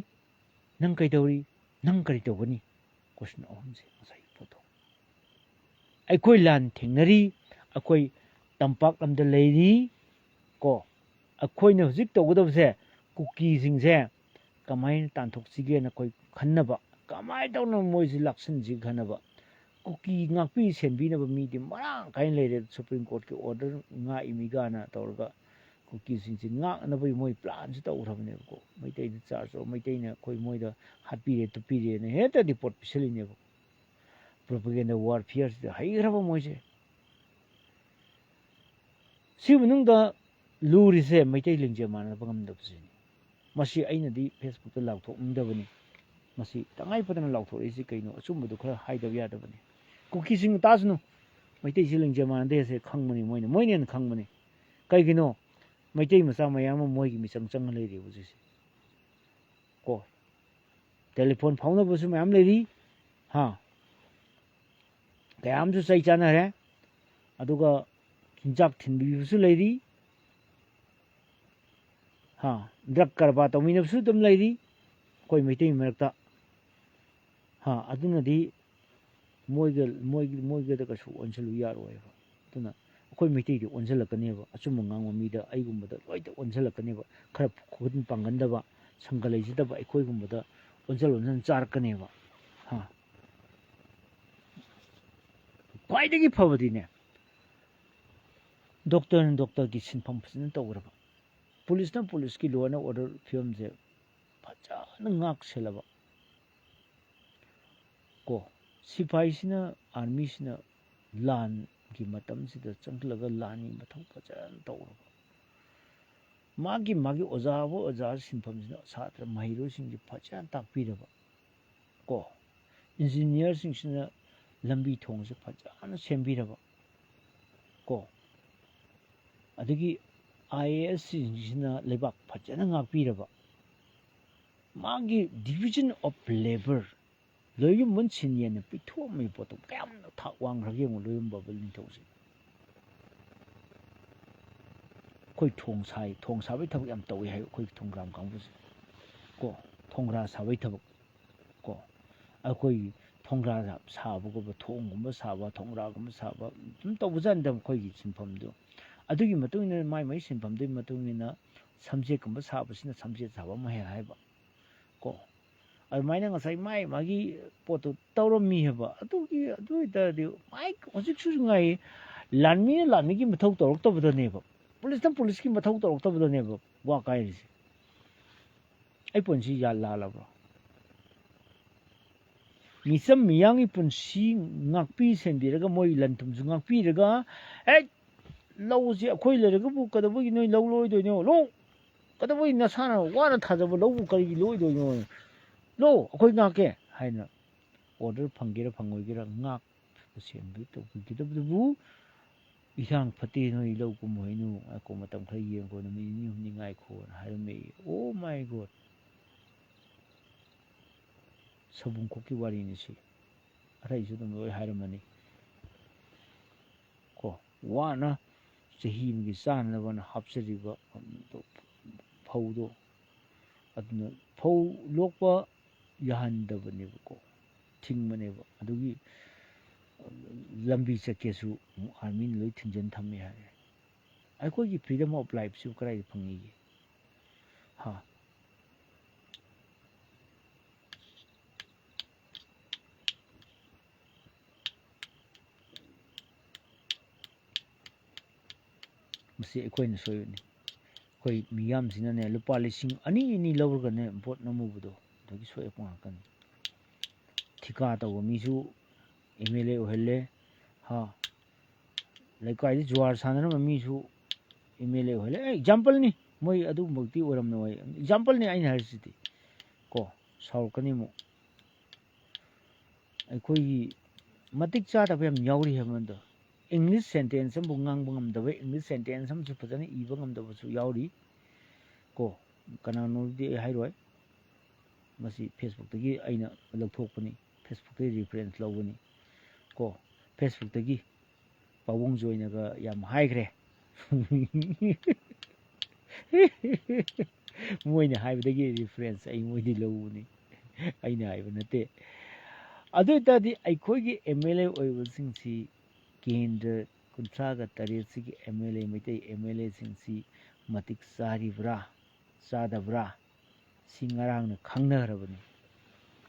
ꯅꯪ ꯀꯩꯗꯧꯔꯤ ꯅꯪ ꯀꯔꯤ ꯇꯧꯒꯅꯤ ꯀꯣꯏꯁꯟ ꯑꯍꯨꯝꯁꯦ ꯉꯁꯥꯏ ꯄꯣꯠꯇꯣ ꯑꯩꯈꯣꯏ ꯂꯥꯟ ꯊꯦꯡꯅꯔꯤ ꯑꯩꯈꯣꯏ ꯇꯝꯄꯥꯛ ꯂꯝꯗ ꯂꯩꯔꯤ ꯀꯣ ꯑꯩꯈꯣꯏꯅ ꯍꯧꯖꯤꯛ ꯇꯧꯒꯗꯕꯁꯦ ꯀꯨꯀꯤꯁꯤꯡꯁꯦ ꯀꯃꯥꯏꯅ ꯇꯥꯟꯊꯣꯛꯁꯤꯒꯦꯅ ꯑꯩꯈꯣꯏ ꯈꯟꯅꯕ ꯀꯃꯥꯏꯅ ꯇꯧꯅ ꯃꯣꯏꯁꯤ ꯂꯥꯛꯁꯤꯟꯁꯤ ꯈꯟꯅꯕ ꯀꯨꯀꯤ ꯉꯥꯛꯄꯤ ꯁꯦꯟꯕꯤꯅꯕ ꯃꯤꯗꯤ ꯃꯔꯥꯡ ꯀꯥꯏꯅ ꯂꯩꯔꯦ ꯁꯨꯄ꯭ꯔꯤꯝ ꯀꯣꯔꯠꯀꯤ ꯑꯣꯔꯗꯔ ꯉꯥꯛꯏꯃꯤꯒꯥꯅ ꯇꯧꯔꯒ ꯀꯨꯀꯤꯁꯤꯡꯁꯤ ꯉꯥꯛꯅꯕꯒꯤ ꯃꯣꯏ ꯄ꯭ꯂꯥꯟꯁꯤ ꯇꯧꯈ꯭ꯔꯕꯅꯦꯕꯀꯣ ꯃꯩꯇꯩꯗ ꯆꯥꯔꯖ ꯇꯧ ꯃꯩꯇꯩꯅ ꯑꯩꯈꯣꯏ ꯃꯣꯏꯗ ꯍꯥꯠꯄꯤꯔꯦ ꯇꯨꯞꯄꯤꯔꯦꯅ ꯍꯦꯛꯇ ꯔꯤꯄꯣꯔꯠ ꯄꯤꯁꯜꯂꯤꯅꯦꯕ ꯄ꯭ꯔꯣꯄꯒꯦꯟꯗꯥ ꯋꯥꯔꯐꯤꯌꯔꯁꯤꯗ ꯍꯩꯈ꯭ꯔꯕ ꯃꯣꯏꯁꯦ ꯁꯤ ꯃꯅꯨꯡꯗ ꯂꯨꯔꯤꯁꯦ ꯃꯩꯇꯩ ꯂꯤꯡꯖꯦꯜ ꯃꯥꯟꯅꯕ ꯉꯝꯗꯕꯁꯤꯅꯤ ꯃꯁꯤ ꯑꯩꯅꯗꯤ ꯐꯦꯁꯕꯨꯛꯇ ꯂꯥꯎꯊꯣꯛꯅꯤꯡꯗꯕꯅꯤ ꯃꯁꯤ ꯇꯉꯥꯏ ꯐꯗꯅ ꯂꯥꯎꯊꯣꯔꯛꯏꯁꯤ ꯀꯩꯅꯣ ꯑꯆꯨꯝꯕꯗꯣ ꯈꯔ ꯍꯥꯏꯗꯕ ꯌꯥꯗꯕꯅꯤ ꯀꯨꯀꯤꯁꯤꯡ ꯇꯥꯁꯅꯨ ꯃꯩꯇꯩꯁꯤ ꯂꯤꯡꯖꯦꯜ ꯃꯥꯟꯅꯗꯦꯁꯦ ꯈꯪꯕꯅꯤ ꯃꯣꯏꯅ ꯍꯦꯟꯅ ꯈꯪꯕꯅꯤ ꯀꯩꯒꯤꯅꯣ ꯃꯩꯇꯩ ꯃꯆꯥ ꯃꯌꯥꯝ ꯑꯃ ꯃꯣꯏꯒꯤ ꯃꯤꯆꯪ ꯆꯪꯉ ꯂꯩꯔꯤ ꯍꯧꯖꯤꯛꯁꯦ ꯀꯣ ꯇꯦꯂꯤꯐꯣꯟ ꯐꯥꯎꯅꯕꯁꯨ ꯃꯌꯥꯝ ꯂꯩꯔꯤ ꯀꯌꯥ ꯑꯃꯁꯨ ꯆꯩ ꯆꯥꯟꯅꯔꯦ ꯑꯗꯨꯒ ꯆꯤꯟꯖꯥꯛ ꯊꯤꯟꯕꯤꯕꯁꯨ ꯂꯩꯔꯤ ꯗ꯭ꯔꯒ ꯀꯔꯕꯥꯔ ꯇꯧꯃꯤꯟꯅꯕꯁꯨ ꯑꯗꯨꯝ ꯂꯩꯔꯤ ꯑꯩꯈꯣꯏ ꯃꯩꯇꯩ ꯃꯔꯛꯇ ꯑꯗꯨꯅꯗꯤ ꯃꯣꯏꯒꯗ ꯀꯩꯁꯨ ꯑꯣꯟꯁꯤꯜꯂꯨ ꯌꯥꯔꯣꯏꯕ ꯑꯗꯨꯅ ꯑꯩꯈꯣꯏ ꯃꯩꯇꯩꯗꯤ ꯑꯣꯟꯁꯤꯜꯂꯛꯀꯅꯦꯕ ꯑꯆꯨꯝꯕ ꯉꯥꯡꯕ ꯃꯤꯗ ꯑꯩꯒꯨꯝꯕꯗ ꯂꯣꯏꯅ ꯑꯣꯟꯁꯤꯜꯂꯛꯀꯅꯦꯕ ꯈꯔ ꯈꯨꯟ ꯄꯥꯡꯒꯟꯗꯕ ꯁꯪꯒ ꯂꯩꯖꯗꯕ ꯑꯩꯈꯣꯏꯒꯨꯝꯕꯗ ꯑꯣꯟꯁꯤꯟ ꯆꯥꯔꯛꯀꯅꯦꯕ ꯈ꯭ꯋꯥꯏꯗꯒꯤ ꯐꯕꯗꯤꯅꯦ ꯗꯣꯛꯇꯔꯅ ꯗꯣꯛꯇꯔꯒꯤ ꯁꯤꯟꯐꯝ ꯐꯖꯅ ꯇꯧꯈ꯭ꯔꯕ ꯄꯨꯂꯤꯁꯅ ꯄꯨꯂꯤꯁꯀꯤ ꯂꯣ ꯑꯦꯟ ꯑꯣꯔꯗꯔ ꯐꯤꯕꯝꯁꯦ ꯐꯖꯅ ꯉꯥꯛ ꯁꯦꯜꯂꯕ ꯀꯣ ꯁꯤꯐꯥꯏꯁꯤꯅ ꯑꯥꯔꯃꯤꯁꯤꯅ ꯂꯥꯟꯒꯤ ꯃꯇꯝꯁꯤꯗ ꯆꯪꯁꯤꯜꯂꯒ ꯂꯥꯟꯒꯤ ꯃꯊꯧ ꯐꯖꯅ ꯇꯧꯔꯕ ꯃꯥꯒꯤ ꯑꯣꯖꯥ ꯁꯤꯟꯐꯝꯁꯤꯅ ꯁꯥꯇ꯭ꯔ ꯃꯍꯩꯔꯣꯏꯁꯤꯡꯁꯤ ꯐꯖꯅ ꯇꯥꯛꯄꯤꯔꯕ ꯀꯣ ꯏꯟꯖꯤꯅꯤꯌꯔꯁꯤꯡꯁꯤꯅ ꯂꯝꯕꯤ ꯊꯣꯡꯁꯦ ꯐꯖꯅ ꯁꯦꯝꯕꯤꯔꯕ ꯀꯣ ꯑꯗꯒꯤ IAS ꯁꯤꯡꯁꯤꯅ ꯂꯩꯕꯥꯛ ꯐꯖꯅ ꯉꯥꯛꯄꯤꯔꯕ ꯃꯥꯒꯤ ꯗꯤꯕꯤꯖꯟ ꯑꯣꯐ ꯂꯦꯕꯔ ꯂꯣꯏꯌꯨꯝꯕꯨꯟ ꯁꯤꯟꯌꯦꯟꯅ ꯄꯤꯊꯣꯛꯑꯝꯃꯤ ꯄꯣꯠꯇꯣ ꯀꯌꯥꯝꯅ ꯊꯥꯛ ꯋꯥꯡꯈ꯭ꯔꯒꯦ ꯌꯦꯡꯉꯣ ꯂꯣꯏꯌꯨꯝꯕꯕ ꯅꯤꯡꯊꯧꯁꯦ ꯑꯩꯈꯣꯏ ꯊꯣꯡ ꯁꯥꯕꯒꯤ ꯊꯕꯛ ꯌꯥꯝ ꯇꯧꯋꯤ ꯍꯥꯏ ꯑꯩꯈꯣꯏ ꯊꯣꯡꯒ꯭ꯔꯥꯝ ꯀꯥꯡꯕꯨꯁꯦ ꯀꯣ ꯊꯣꯡꯒ꯭ꯔꯥ ꯁꯥꯕꯒꯤ ꯊꯕꯛ ꯀꯣ ꯑꯩꯈꯣꯏꯒꯤ ꯊꯣꯡꯒ꯭ꯔꯥ ꯁꯥꯕꯒꯨꯝꯕ ꯊꯣꯡꯒꯨꯝꯕ ꯁꯥꯕ ꯊꯣꯡꯒ꯭ꯔꯥꯒꯨꯝꯕ ꯁꯥꯕ ꯑꯗꯨꯝ ꯇꯧꯕꯖꯥꯠꯅꯤꯗ ꯑꯩꯈꯣꯏꯒꯤ ꯁꯤꯟꯐꯝꯗꯣ ꯑꯗꯨꯒꯤ ꯃꯇꯨꯡ ꯏꯟꯅ ꯃꯥꯏ ꯁꯤꯟꯐꯝꯗꯨꯒꯤ ꯃꯇꯨꯡ ꯏꯟꯅ ꯁꯝꯖꯦꯠꯀꯨꯝꯕ ꯁꯥꯕꯁꯤꯅ ꯁꯝꯖꯦꯠ ꯁꯥꯕ ꯑꯃ ꯍꯦꯛ ꯍꯥꯏꯕ ꯀꯣ ꯑꯗꯨꯃꯥꯏꯅ ꯉꯁꯥꯏ ꯃꯥꯒꯤ ꯄꯣꯠꯇꯣ ꯇꯧꯔꯝꯃꯤ ꯍꯥꯏꯕ ꯑꯗꯨ ꯑꯣꯏꯇꯥꯔꯗꯤ ꯍꯧꯖꯤꯛꯁꯨ ꯉꯥꯏ ꯂꯥꯟꯃꯤꯅ ꯂꯥꯟꯃꯤꯒꯤ ꯃꯊꯧ ꯇꯧꯔꯛꯇꯕꯗꯅꯦꯕ ꯄꯨꯂꯤꯁꯅ ꯄꯨꯂꯤꯁꯀꯤ ꯃꯊꯧ ꯇꯧꯔꯛꯇꯕꯗꯅꯦꯕ ꯋꯥ ꯀꯥꯏꯔꯤꯁꯦ ꯑꯩ ꯄꯨꯟꯁꯤ ꯂꯥꯜꯂꯕ꯭ꯔꯣ ꯃꯤꯆꯝ ꯃꯤꯌꯥꯝꯒꯤ ꯄꯨꯟꯁꯤ ꯉꯥꯛꯄꯤ ꯁꯦꯟꯕꯤꯔꯒ ꯃꯣꯏ ꯂꯟ ꯊꯨꯝꯁꯨ ꯉꯥꯛꯄꯤꯔꯒ ꯂꯧꯁꯤ ꯑꯩꯈꯣꯏ ꯂꯩꯔꯒꯕꯨ ꯀꯩꯗꯧꯕꯒꯤ ꯅꯣꯏ ꯂꯧ ꯂꯣꯏꯗꯣꯏꯅꯣ ꯀꯩꯗꯧꯕꯒꯤ ꯅꯁꯥꯅ ꯋꯥꯅ ꯊꯥꯖꯕ ꯂꯧꯕꯨ ꯀꯔꯤꯒꯤ ꯂꯣꯏꯗꯣꯏꯅꯣ ꯑꯩꯈꯣꯏ ꯉꯥꯛꯀꯦ ꯍꯥꯏꯅ ꯑꯣꯔꯗꯔ ꯐꯪꯒꯦꯔꯥ ꯐꯪꯉꯣꯏꯒꯦꯔꯥ ꯉꯥꯛꯄ ꯁꯦꯟꯕꯤ ꯇꯧꯕꯤꯒꯗꯕꯗꯨꯕꯨ ꯏꯔꯥꯡ ꯐꯠꯇꯦ ꯅꯣꯏ ꯂꯧ ꯀꯨꯝꯃꯣꯏꯅꯨ ꯉꯥꯏꯈꯣ ꯃꯇꯝ ꯈꯔ ꯌꯦꯡꯈꯣ ꯅꯨꯃꯤꯠ 2-3 ꯉꯥꯏꯈꯣꯅ ꯍꯥꯏꯔꯝꯃꯦ ꯑꯣ ꯃꯥꯏ ꯒꯣꯗ ꯁꯕꯨꯡꯈꯣꯛꯀꯤ ꯋꯥꯔꯤꯅꯤ ꯁꯤ ꯑꯇꯩꯁꯨ ꯑꯗꯨꯝ ꯂꯣꯏ ꯍꯥꯏꯔꯝꯃꯅꯤ ꯀꯣ ꯋꯥꯅ ꯆꯍꯤ ꯑꯃꯒꯤ ꯆꯥꯅꯅꯕꯅ ꯍꯥꯞꯆꯔꯤꯕ ꯐꯧꯗꯣ ꯑꯗꯨꯅ ꯐꯧ ꯂꯣꯛꯄ ꯌꯥꯍꯟꯗꯕꯅꯦꯕꯀꯣ ꯊꯤꯡꯕꯅꯦꯕ ꯑꯗꯨꯒꯤ ꯂꯝꯕꯤ ꯆꯠꯀꯦꯁꯨ ꯑꯥꯔꯃꯤꯅ ꯂꯣꯏ ꯊꯤꯡꯖꯤꯟ ꯊꯝꯃꯦ ꯍꯥꯏꯔꯦ ꯑꯩꯈꯣꯏꯒꯤ ꯐ꯭ꯔꯤꯗꯝ ꯑꯣꯐ ꯂꯥꯏꯐꯁꯤꯕꯨ ꯀꯗꯥꯏꯗ ꯐꯪꯉꯤꯒꯦ ꯃꯁꯤ ꯑꯩꯈꯣꯏꯅ ꯁꯣꯏꯕꯅꯤ ꯑꯩꯈꯣꯏ ꯃꯤꯌꯥꯝꯁꯤꯅꯅꯦ ꯂꯨꯄꯥ ꯂꯤꯁꯤꯡ ꯑꯅꯤ ꯂꯧꯔꯒꯅꯦ ꯚꯣꯠ ꯅꯝꯃꯨꯕꯗꯣ ꯑꯗꯨꯒꯤ ꯁꯣꯏꯔꯛꯄ ꯉꯥꯛꯇꯅꯤ ꯊꯤꯀꯥ ꯇꯧꯕ ꯃꯤꯁꯨ MLA ꯑꯣꯏꯍꯜꯂꯦ ꯂꯩꯀꯥꯏꯗ ꯖꯨꯋꯥꯔ ꯁꯥꯟꯅꯔꯝꯕ ꯃꯤꯁꯨ MLA ꯑꯣꯏꯍꯜꯂꯦ ꯑꯦꯛꯖꯥꯝꯄꯜꯅꯤ ꯃꯣꯏ ꯑꯗꯨꯒꯨꯝꯕꯛꯇꯤ ꯑꯣꯏꯔꯝꯅꯣꯏ ꯑꯦꯛꯖꯥꯝꯄꯜꯅꯤ ꯑꯩꯅ ꯍꯥꯏꯔꯤꯁꯤꯗꯤ ꯀꯣ ꯁꯥꯎꯔꯛꯀꯅꯤ ꯑꯃꯨꯛ ꯑꯩꯈꯣꯏꯒꯤ ꯃꯇꯤꯛ ꯆꯥꯗꯕ ꯌꯥꯝ ꯌꯥꯎꯔꯤ ꯍꯥꯏꯕꯗꯣ ꯏꯪꯂꯤꯁ ꯁꯦꯟꯇꯦꯟꯁ ꯑꯃꯕꯨ ꯉꯥꯡꯕ ꯉꯝꯗꯕ ꯏꯪꯂꯤꯁ ꯁꯦꯟꯇꯦꯟꯁ ꯑꯃꯁꯨ ꯐꯖꯅ ꯏꯕ ꯉꯝꯗꯕꯁꯨ ꯌꯥꯎꯔꯤ ꯀꯣ ꯀꯅꯥꯅꯣꯗꯤ ꯑꯩ ꯍꯥꯏꯔꯣꯏ ꯃꯁꯤ ꯐꯦꯁꯕꯨꯛꯇꯒꯤ ꯑꯩꯅ ꯂꯧꯊꯣꯛꯄꯅꯤ ꯐꯦꯁꯕꯨꯛꯇꯒꯤ ꯔꯤꯐꯔꯦꯟꯁ ꯂꯧꯕꯅꯤ ꯀꯣ ꯐꯦꯁꯕꯨꯛꯇꯒꯤ ꯄꯥꯕꯨꯡ ꯖꯣꯏꯅꯒ ꯌꯥꯝ ꯍꯥꯏꯈ꯭ꯔꯦ ꯃꯣꯏꯅ ꯍꯥꯏꯕꯗꯒꯤ ꯔꯤꯐꯔꯦꯟꯁ ꯑꯩ ꯃꯣꯏꯗꯤ ꯂꯧꯕꯅꯤ ꯑꯩꯅ ꯍꯥꯏꯕ ꯅꯠꯇꯦ ꯑꯗꯨ ꯑꯣꯏꯇꯥꯔꯗꯤ ꯑꯩꯈꯣꯏꯒꯤ MLA ꯑꯣꯏꯕꯁꯤꯡꯁꯤ ꯀꯦꯟꯗ꯭ꯔ 38ꯁꯤꯒꯤ MLA ꯃꯩꯇꯩ MLAꯁꯤꯡꯁꯤ ꯃꯇꯤꯛ ꯆꯥꯔꯤꯕ꯭ꯔꯥ ꯆꯥꯗꯕ꯭ꯔꯥ ꯁꯤ ꯉꯔꯥꯡꯅ ꯈꯪꯅꯈ꯭ꯔꯕꯅꯤ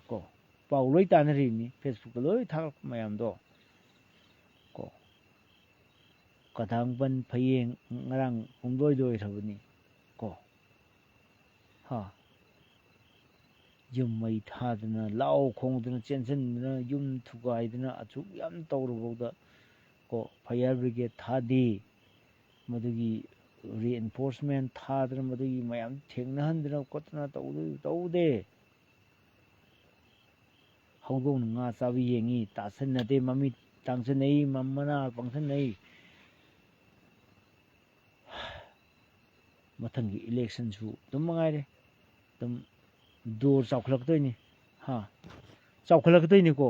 ꯀꯣ ꯄꯥꯎ ꯂꯣꯏ ꯇꯥꯟꯅꯔꯤꯕꯅꯤ ꯐꯦꯁꯕꯨꯛꯇ ꯂꯣꯏ ꯊꯥꯒꯠꯄ ꯃꯌꯥꯝꯗꯣ ꯀꯣ ꯀꯊꯥꯡꯄꯟ ꯐꯌꯦꯡ ꯉꯔꯥꯡ ꯄꯨꯡꯂꯣꯏ ꯂꯣꯏꯈ꯭ꯔꯕꯅꯤ ꯀꯣ ꯌꯨꯝ ꯃꯩ ꯊꯥꯗꯅ ꯂꯥꯎ ꯈꯣꯡꯗꯅ ꯆꯦꯟꯁꯤꯟꯗꯅ ꯌꯨꯝ ꯊꯨꯒꯥꯏꯗꯅ ꯑꯁꯨꯛ ꯌꯥꯝ ꯇꯧꯔꯐꯥꯎꯗ ꯀꯣ ꯐꯌꯔ ꯕ꯭ꯔꯤꯒꯦꯗ ꯊꯥꯗꯦ ꯃꯗꯨꯒꯤ ꯔꯤꯑꯦꯟꯐꯣꯔꯁꯃꯦꯟ ꯊꯥꯗꯅ ꯃꯗꯨꯒꯤ ꯃꯌꯥꯝ ꯊꯦꯡꯅꯍꯟꯗꯅ ꯈꯣꯠꯇꯅ ꯇꯧꯗꯦ ꯍꯧꯗꯣꯡꯅ ꯉꯥ ꯆꯥꯕ ꯌꯦꯡꯉꯤ ꯇꯥꯁꯟꯅꯗꯦ ꯃꯃꯤꯠ ꯇꯥꯡꯁꯟꯅꯩ ꯃꯅꯥ ꯄꯪꯁꯟꯅꯩ ꯃꯊꯪꯒꯤ ꯏꯂꯦꯛꯁꯟꯁꯨ ꯑꯗꯨꯝ ꯃꯉꯥꯏꯔꯦ ꯑꯗꯨꯝ ꯗꯣꯔ ꯆꯥꯎꯈꯠꯂꯛꯇꯣꯏꯅꯤ ꯆꯥꯎꯈꯠꯂꯛꯇꯣꯏꯅꯤꯀꯣ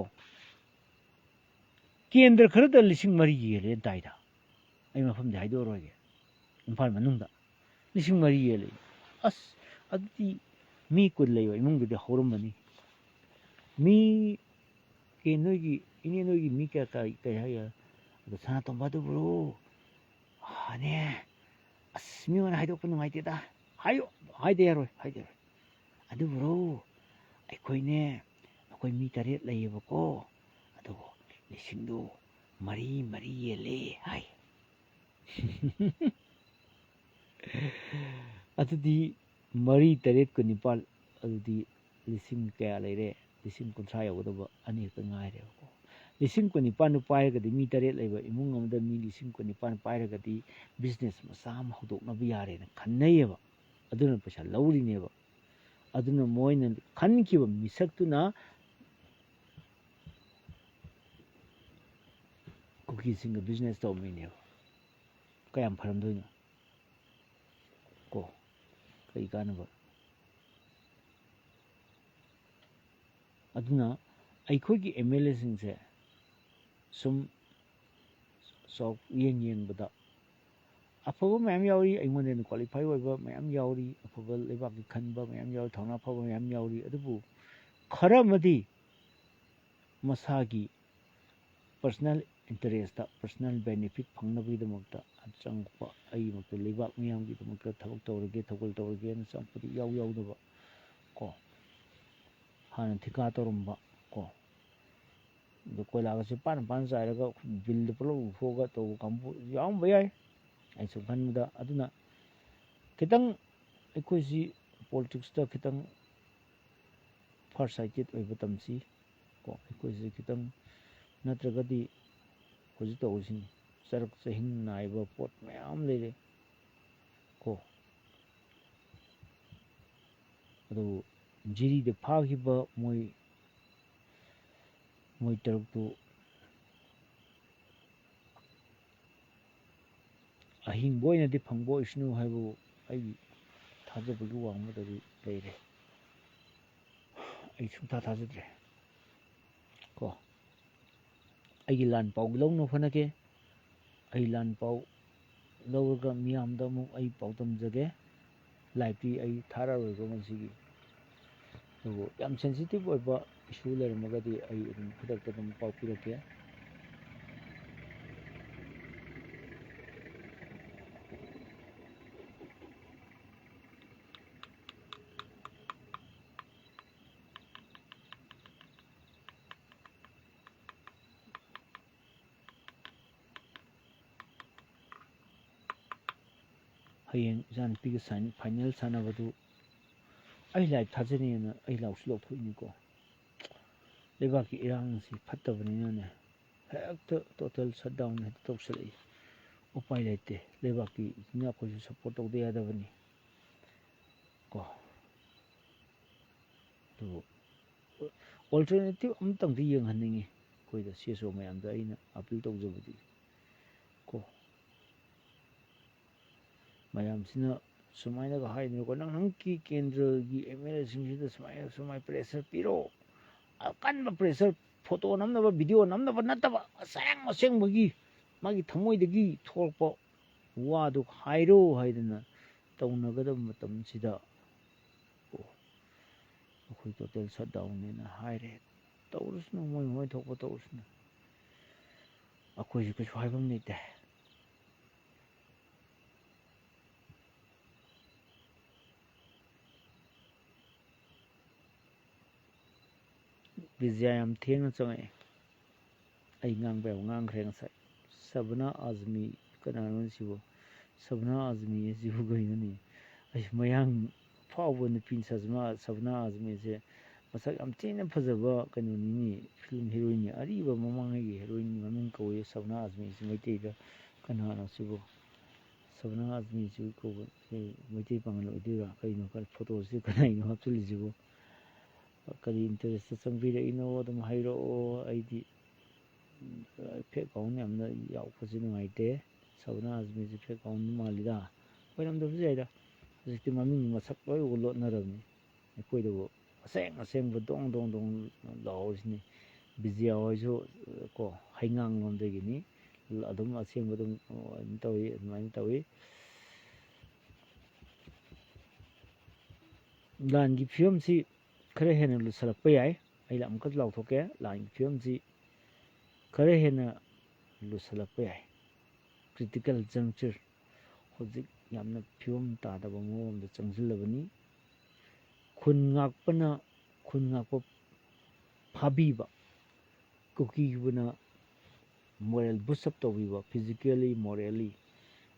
ꯀꯦꯟꯗ꯭ꯔ ꯈꯔꯗ 3,000 ꯌꯦꯜꯂꯦ ꯗꯥꯏꯗ ꯑꯩ ꯃꯐꯝꯗꯤ ꯍꯥꯏꯗꯣꯛꯑꯔꯣꯏꯒꯦ ꯏꯝꯐꯥꯜ ꯃꯅꯨꯡꯗ 3,000 ꯌꯦꯜꯂꯦ ꯑꯁ ꯑꯗꯨꯗꯤ ꯃꯤ 10 ꯂꯩꯕ ꯏꯃꯨꯡꯗꯨꯗꯤ ꯍꯧꯔꯝꯃꯅꯤ ꯃꯤ ꯅꯣꯏꯒꯤ ꯏꯅꯦ ꯅꯣꯏꯒꯤ ꯃꯤ ꯀꯌꯥ ꯀꯩ ꯍꯥꯏꯒꯦ ꯑꯗꯣ ꯁꯅꯥꯇꯣꯝꯕ ꯑꯗꯨꯕꯨꯔꯣ ꯅꯦ ꯑꯁ ꯃꯤꯉꯣꯟꯗ ꯍꯥꯏꯗꯣꯛꯄ ꯅꯨꯡꯉꯥꯏꯇꯦꯗ ꯍꯥꯏꯌꯣ ꯍꯥꯏꯗ ꯌꯥꯔꯣꯏ ꯑꯗꯨꯕꯨꯔꯣ ꯑꯩꯈꯣꯏꯅꯦ ꯑꯩꯈꯣꯏ ꯃꯤ 9 ꯂꯩꯌꯦꯕꯀꯣ ꯑꯗꯨꯕꯨ ꯂꯤꯁꯤꯡꯗꯣ 3 ꯌꯦꯜꯂꯦ ꯍꯥꯏ ꯑꯗꯨꯗꯤ 3 8 19 ꯑꯗꯨꯗꯤ ꯂꯤꯁꯤꯡ ꯀꯌా ꯂꯩꯔꯦ 1,000 ꯌꯧꯒꯗꯕ 2 ꯈꯛꯇ ꯉꯥꯏꯔꯦꯕꯀꯣ 19,000 ꯄꯥꯏꯔꯒꯗꯤ ꯃꯤ 9 ꯂꯩꯕ ꯏꯃꯨꯡ ꯑꯃꯗ ꯃꯤ 19,000 ꯄꯥꯏꯔꯒꯗꯤ ꯕꯤꯖꯤꯅꯦꯁ ꯃꯆꯥ ꯑꯃ ꯍꯧꯗꯣꯛꯅꯕ ꯌꯥꯔꯦꯅ ꯈꯟꯅꯩꯌꯦꯕ ꯑꯗꯨꯅ ꯄꯩꯁꯥ ꯂꯧꯔꯤꯅꯦꯕ ꯑꯗꯨꯅ ꯃꯣꯏꯅ ꯈꯟꯈꯤꯕ ꯃꯤꯁꯛꯇꯨꯅ ꯀꯨꯀꯤꯁꯤꯡꯒ ꯕꯤꯖꯤꯅꯦꯁ ꯇꯧꯕ ꯃꯤꯅꯦꯕ ꯀꯌꯥꯝ ꯐꯔꯝꯗꯣꯏꯅꯣ ꯀꯣ ꯀꯩ ꯀꯥꯟꯅꯕ ꯑꯗꯨꯅ ꯑꯩꯈꯣꯏꯒꯤ MLAꯁꯤꯡꯁꯦ ꯁꯨꯝ ꯌꯦꯡꯕꯗ ꯑꯐꯕ ꯃꯌꯥꯝ ꯌꯥꯎꯔꯤ ꯑꯩꯉꯣꯟꯗ ꯍꯦꯟꯅ ꯀ꯭ꯋꯥꯂꯤꯐꯥꯏ ꯑꯣꯏꯕ ꯃꯌꯥꯝ ꯌꯥꯎꯔꯤ ꯑꯐꯕ ꯂꯩꯕꯥꯛꯀꯤ ꯈꯟꯕ ꯃꯌꯥꯝ ꯌꯥꯎꯔꯤ ꯊꯧꯅꯥ ꯐꯕ ꯃꯌꯥꯝ ꯌꯥꯎꯔꯤ ꯑꯗꯨꯕꯨ ꯈꯔ ꯑꯃꯗꯤ ꯃꯁꯥꯒꯤ ꯄꯔꯁꯣꯅꯦꯜ ꯏꯟꯇꯔꯦꯁꯇ ꯄꯔꯁꯣꯅꯦꯜ ꯕꯦꯅꯤꯐꯤꯠ ꯐꯪꯅꯕꯒꯤꯗꯃꯛꯇ ꯆꯪꯉꯛꯄ ꯑꯩꯒꯤꯃꯛꯇ ꯂꯩꯕꯥꯛ ꯃꯤꯌꯥꯝꯒꯤꯗꯃꯛꯇ ꯊꯕꯛ ꯇꯧꯔꯒꯦ ꯊꯧꯒꯜ ꯇꯧꯔꯒꯦꯅ ꯆꯪꯉꯛꯄꯗꯤ ꯌꯥꯎꯗꯕ ꯀꯣ ꯍꯥꯟꯅ ꯊꯤꯀꯥ ꯇꯧꯔꯝꯕ ꯀꯣ ꯑꯗꯨ ꯀꯣꯏꯂꯥꯒꯁꯦ ꯄꯥꯅ ꯆꯥꯏꯔꯒ ꯕꯤꯜꯗ ꯄꯨꯂꯞ ꯎꯊꯣꯛꯑꯒ ꯇꯧꯕ ꯀꯥꯡꯕꯨ ꯌꯥꯎꯔꯝꯕ ꯌꯥꯏ ꯑꯩꯁꯨ ꯈꯟꯕꯗ ꯑꯗꯨꯅ ꯈꯤꯇꯪ ꯑꯩꯈꯣꯏꯁꯤ ꯄꯣꯂꯤꯇꯤꯛꯁꯇ ꯈꯤꯇꯪ ꯐꯥꯔ ꯁꯥꯏꯇꯦꯠ ꯑꯣꯏꯕ ꯇꯝꯁꯤ ꯀꯣ ꯑꯩꯈꯣꯏꯁꯤ ꯈꯤꯇꯪ ꯅꯠꯇ꯭ꯔꯒꯗꯤ ꯍꯧꯖꯤꯛ ꯇꯧꯔꯤꯁꯤꯅꯤ ꯆꯔꯛ ꯆꯍꯤꯡ ꯅꯥꯏꯕ ꯄꯣꯠ ꯃꯌꯥꯝ ꯂꯩꯔꯦ ꯀꯣ ꯑꯗꯨꯕꯨ ꯖꯤꯔꯤꯗ ꯐꯥꯈꯤꯕ ꯃꯣꯏ 6ꯇꯨ ꯑꯍꯤꯡꯕ ꯑꯣꯏꯅꯗꯤ ꯐꯪꯕ ꯑꯣꯏꯁꯅꯨ ꯍꯥꯏꯕꯕꯨ ꯑꯩꯒꯤ ꯊꯥꯖꯕꯒꯤ ꯋꯥꯡꯃꯗꯗꯤ ꯂꯩꯔꯦ ꯑꯩ ꯁꯨꯡꯊꯥ ꯊꯥꯖꯗ꯭ꯔꯦ ꯀꯣ ꯑꯩꯒꯤ ꯂꯥꯟ ꯄꯥꯎ ꯂꯧꯅꯕ ꯍꯣꯠꯅꯒꯦ ꯑꯩ ꯂꯥꯟ ꯄꯥꯎ ꯂꯧꯔꯒ ꯃꯤꯌꯥꯝꯗ ꯑꯃꯨꯛ ꯑꯩ ꯄꯥꯎꯗꯝꯖꯒꯦ ꯂꯥꯏꯚꯇꯤ ꯑꯩ ꯊꯥꯔꯛꯑꯔꯣꯏꯀꯣ ꯉꯁꯤꯒꯤ ꯑꯗꯨꯕꯨ ꯌꯥꯝ ꯁꯦꯟꯁꯤꯇꯤꯞ ꯑꯣꯏꯕ ꯏꯁꯨ ꯂꯩꯔꯝꯃꯒꯗꯤ ꯑꯩ ꯑꯗꯨꯝ ꯈꯨꯗꯛꯇ ꯑꯗꯨꯝ ꯄꯥꯎ ꯄꯤꯔꯛꯀꯦ ꯍꯌꯦꯡ ꯏꯆꯥꯅꯨꯄꯤꯒ ꯐꯥꯏꯅꯦꯜ ꯁꯥꯟꯅꯕꯗꯨ ꯑꯩ ꯂꯥꯏꯔꯤꯛ ꯊꯥꯖꯅꯤꯡꯅ ꯑꯩ ꯂꯥꯎꯁꯨ ꯂꯧꯊꯣꯛꯏꯅꯤꯀꯣ ꯂꯩꯕꯥꯛꯀꯤ ꯏꯔꯥꯡꯁꯤ ꯐꯠꯇꯕꯅꯤꯅꯅꯦ ꯍꯦꯛꯇ ꯇꯣꯇꯦꯜ ꯁꯠ ꯗꯥꯎꯟ ꯍꯦꯛꯇ ꯇꯧꯁꯜꯂꯛꯏ ꯎꯄꯥꯏ ꯂꯩꯇꯦ ꯂꯩꯕꯥꯛꯀꯤꯅ ꯑꯩꯈꯣꯏꯁꯨ ꯁꯞꯄꯣꯔꯠ ꯇꯧꯗ ꯌꯥꯗꯕꯅꯤ ꯀꯣ ꯑꯗꯨꯕꯨ ꯑꯣꯜꯇꯔꯅꯦꯇꯤꯞ ꯑꯃꯇꯪꯗꯤ ꯌꯦꯡꯍꯟꯅꯤꯡꯉꯤ ꯑꯩꯈꯣꯏꯗ ꯁꯤ ꯑꯣ ꯃꯌꯥꯝꯗ ꯑꯩꯅ ꯑꯄꯤꯜ ꯇꯧꯖꯕꯗꯤ ꯀꯣ ꯃꯌꯥꯝꯁꯤꯅ ꯁꯨꯃꯥꯏꯅꯒ ꯍꯥꯏꯗꯅꯀꯣ ꯅꯪꯒꯤ ꯀꯦꯟꯗ꯭ꯔꯒꯤ ꯑꯦꯝ ꯑꯦꯜ ꯑꯦꯁꯤꯡꯁꯤꯗ ꯁꯨꯃꯥꯏꯅ ꯄ꯭ꯔꯦꯁꯔ ꯄꯤꯔꯣ ꯑꯀꯟꯕ ꯄ꯭ꯔꯦꯁꯔ ꯐꯣꯇꯣ ꯅꯝꯅꯕ ꯚꯤꯗꯤꯑꯣ ꯅꯝꯅꯕ ꯅꯠꯇꯕ ꯑꯁꯦꯡꯕꯒꯤ ꯃꯥꯒꯤ ꯊꯃꯣꯏꯗꯒꯤ ꯊꯣꯛꯂꯛꯄ ꯋꯥꯗꯨ ꯍꯥꯏꯔꯣ ꯍꯥꯏꯗꯅ ꯇꯧꯅꯒꯗꯕ ꯃꯇꯝꯁꯤꯗ ꯑꯩꯈꯣꯏ ꯇꯣꯇꯦꯜ ꯁꯠ ꯗꯥꯎꯟꯅꯦꯅ ꯍꯥꯏꯔꯦ ꯇꯧꯔꯁꯅꯨ ꯃꯣꯏ ꯊꯣꯛꯄ ꯇꯧꯔꯁꯅꯨ ꯑꯩꯈꯣꯏꯁꯨ ꯀꯩꯁꯨ ꯍꯥꯏꯐꯝ ꯂꯩꯇꯦ ꯕꯤꯖꯌꯥ ꯌꯥꯝ ꯊꯦꯡꯅ ꯆꯪꯉꯛꯑꯦ ꯑꯩ ꯉꯥꯡꯕ ꯌꯥꯝ ꯉꯥꯡꯈ꯭ꯔꯦ ꯉꯁꯥꯏ ꯁꯕꯅꯥ ꯑꯖꯃꯤ ꯀꯅꯥꯅꯣ ꯁꯤꯕꯨ ꯁꯕꯅꯥ ꯑꯖꯃꯤ ꯁꯤꯕꯨ ꯀꯩꯅꯣꯅꯤ ꯑꯩ ꯃꯌꯥꯡ ꯐꯥꯎꯕ ꯅꯨꯄꯤ ꯁꯕꯅꯥ ꯑꯖꯃꯤꯁꯦ ꯃꯁꯛ ꯌꯥꯝ ꯊꯤꯅ ꯐꯖꯕ ꯀꯩꯅꯣꯅꯤꯅꯤ ꯐꯤꯂꯝ ꯍꯤꯔꯣꯏꯟꯅꯤ ꯑꯔꯤꯕ ꯃꯃꯥꯡꯉꯩꯒꯤ ꯍꯤꯔꯣꯏꯟ ꯃꯃꯤꯡ ꯀꯧꯏ ꯁꯕꯅꯥ ꯑꯖꯃꯤꯁꯤ ꯃꯩꯇꯩꯗ ꯀꯅꯥꯅꯣ ꯁꯤꯕꯨ ꯁꯕꯅꯥ ꯑꯖꯃꯤꯁꯤ ꯀꯧꯕ ꯃꯩꯇꯩ ꯄꯥꯉꯜ ꯑꯣꯏꯗꯣꯏꯔꯥ ꯀꯩꯅꯣ ꯐꯣꯇꯣꯁꯤ ꯀꯅꯥꯏꯅꯣ ꯍꯥꯞꯆꯤꯜꯂꯤꯁꯤꯕꯨ ꯀꯔꯤ ꯏꯟꯇꯔꯦꯁꯇ ꯆꯪꯕꯤꯔꯛꯏꯅꯣ ꯑꯗꯨꯝ ꯍꯥꯏꯔꯛꯑꯣ ꯑꯩꯗꯤ ꯐꯦꯛ ꯑꯦꯀꯥꯎꯟ ꯌꯥꯝꯅ ꯌꯥꯎꯕꯁꯤ ꯅꯨꯡꯉꯥꯏꯇꯦ ꯁꯕꯅꯥ ꯑꯖꯃꯤꯁꯤ ꯐꯦꯛ ꯑꯦꯀꯥꯎꯟ ꯃꯥꯜꯂꯤꯗ ꯑꯣꯏꯔꯝꯗꯕꯁꯨ ꯌꯥꯏꯗ ꯍꯧꯖꯤꯛꯇꯤ ꯃꯃꯤꯡ ꯃꯁꯛ ꯂꯣꯏ ꯂꯣꯠꯅꯔꯕꯅꯤ ꯑꯩꯈꯣꯏꯗꯕꯨ ꯑꯁꯦꯡꯕ ꯗꯣꯡ ꯂꯥꯎꯔꯤꯁꯤꯅꯤ ꯕꯤꯖꯤꯌꯥ ꯍꯣꯏꯁꯨ ꯀꯣ ꯍꯩꯉꯥꯡ ꯂꯣꯝꯗꯒꯤꯅꯤ ꯑꯗꯨꯝ ꯑꯁꯦꯡꯕ ꯑꯗꯨꯝ ꯑꯗꯨꯃꯥꯏꯅ ꯇꯧꯏ ꯂꯥꯟꯒꯤ ꯐꯤꯕꯝꯁꯤ ꯈꯔ ꯍꯦꯟꯅ ꯂꯨꯁꯜꯂꯛꯄ ꯌꯥꯏ ꯑꯩ ꯑꯃꯨꯛꯀ ꯂꯥꯎꯊꯣꯛꯀꯦ ꯂꯥꯟꯒꯤ ꯐꯤꯕꯝꯁꯤ ꯈꯔ ꯍꯦꯟꯅ ꯂꯨꯁꯜꯂꯛꯄ ꯌꯥꯏ ꯀ꯭ꯔꯤꯇꯤꯀꯦꯜ ꯖꯪꯆꯔ ꯍꯧꯖꯤꯛ ꯌꯥꯝꯅ ꯐꯤꯕꯝ ꯇꯥꯗꯕ ꯃꯑꯣꯡꯗ ꯆꯪꯁꯤꯜꯂꯕꯅꯤ ꯈꯨꯟ ꯉꯥꯛꯄ ꯐꯥꯕꯤꯕ ꯀꯨꯀꯤꯕꯨꯅ ꯃꯣꯔꯦꯜ ꯕꯨꯁꯑꯞ ꯇꯧꯕꯤꯕ ꯐꯤꯖꯤꯀꯦꯜꯂꯤ ꯃꯣꯔꯦꯜꯂꯤ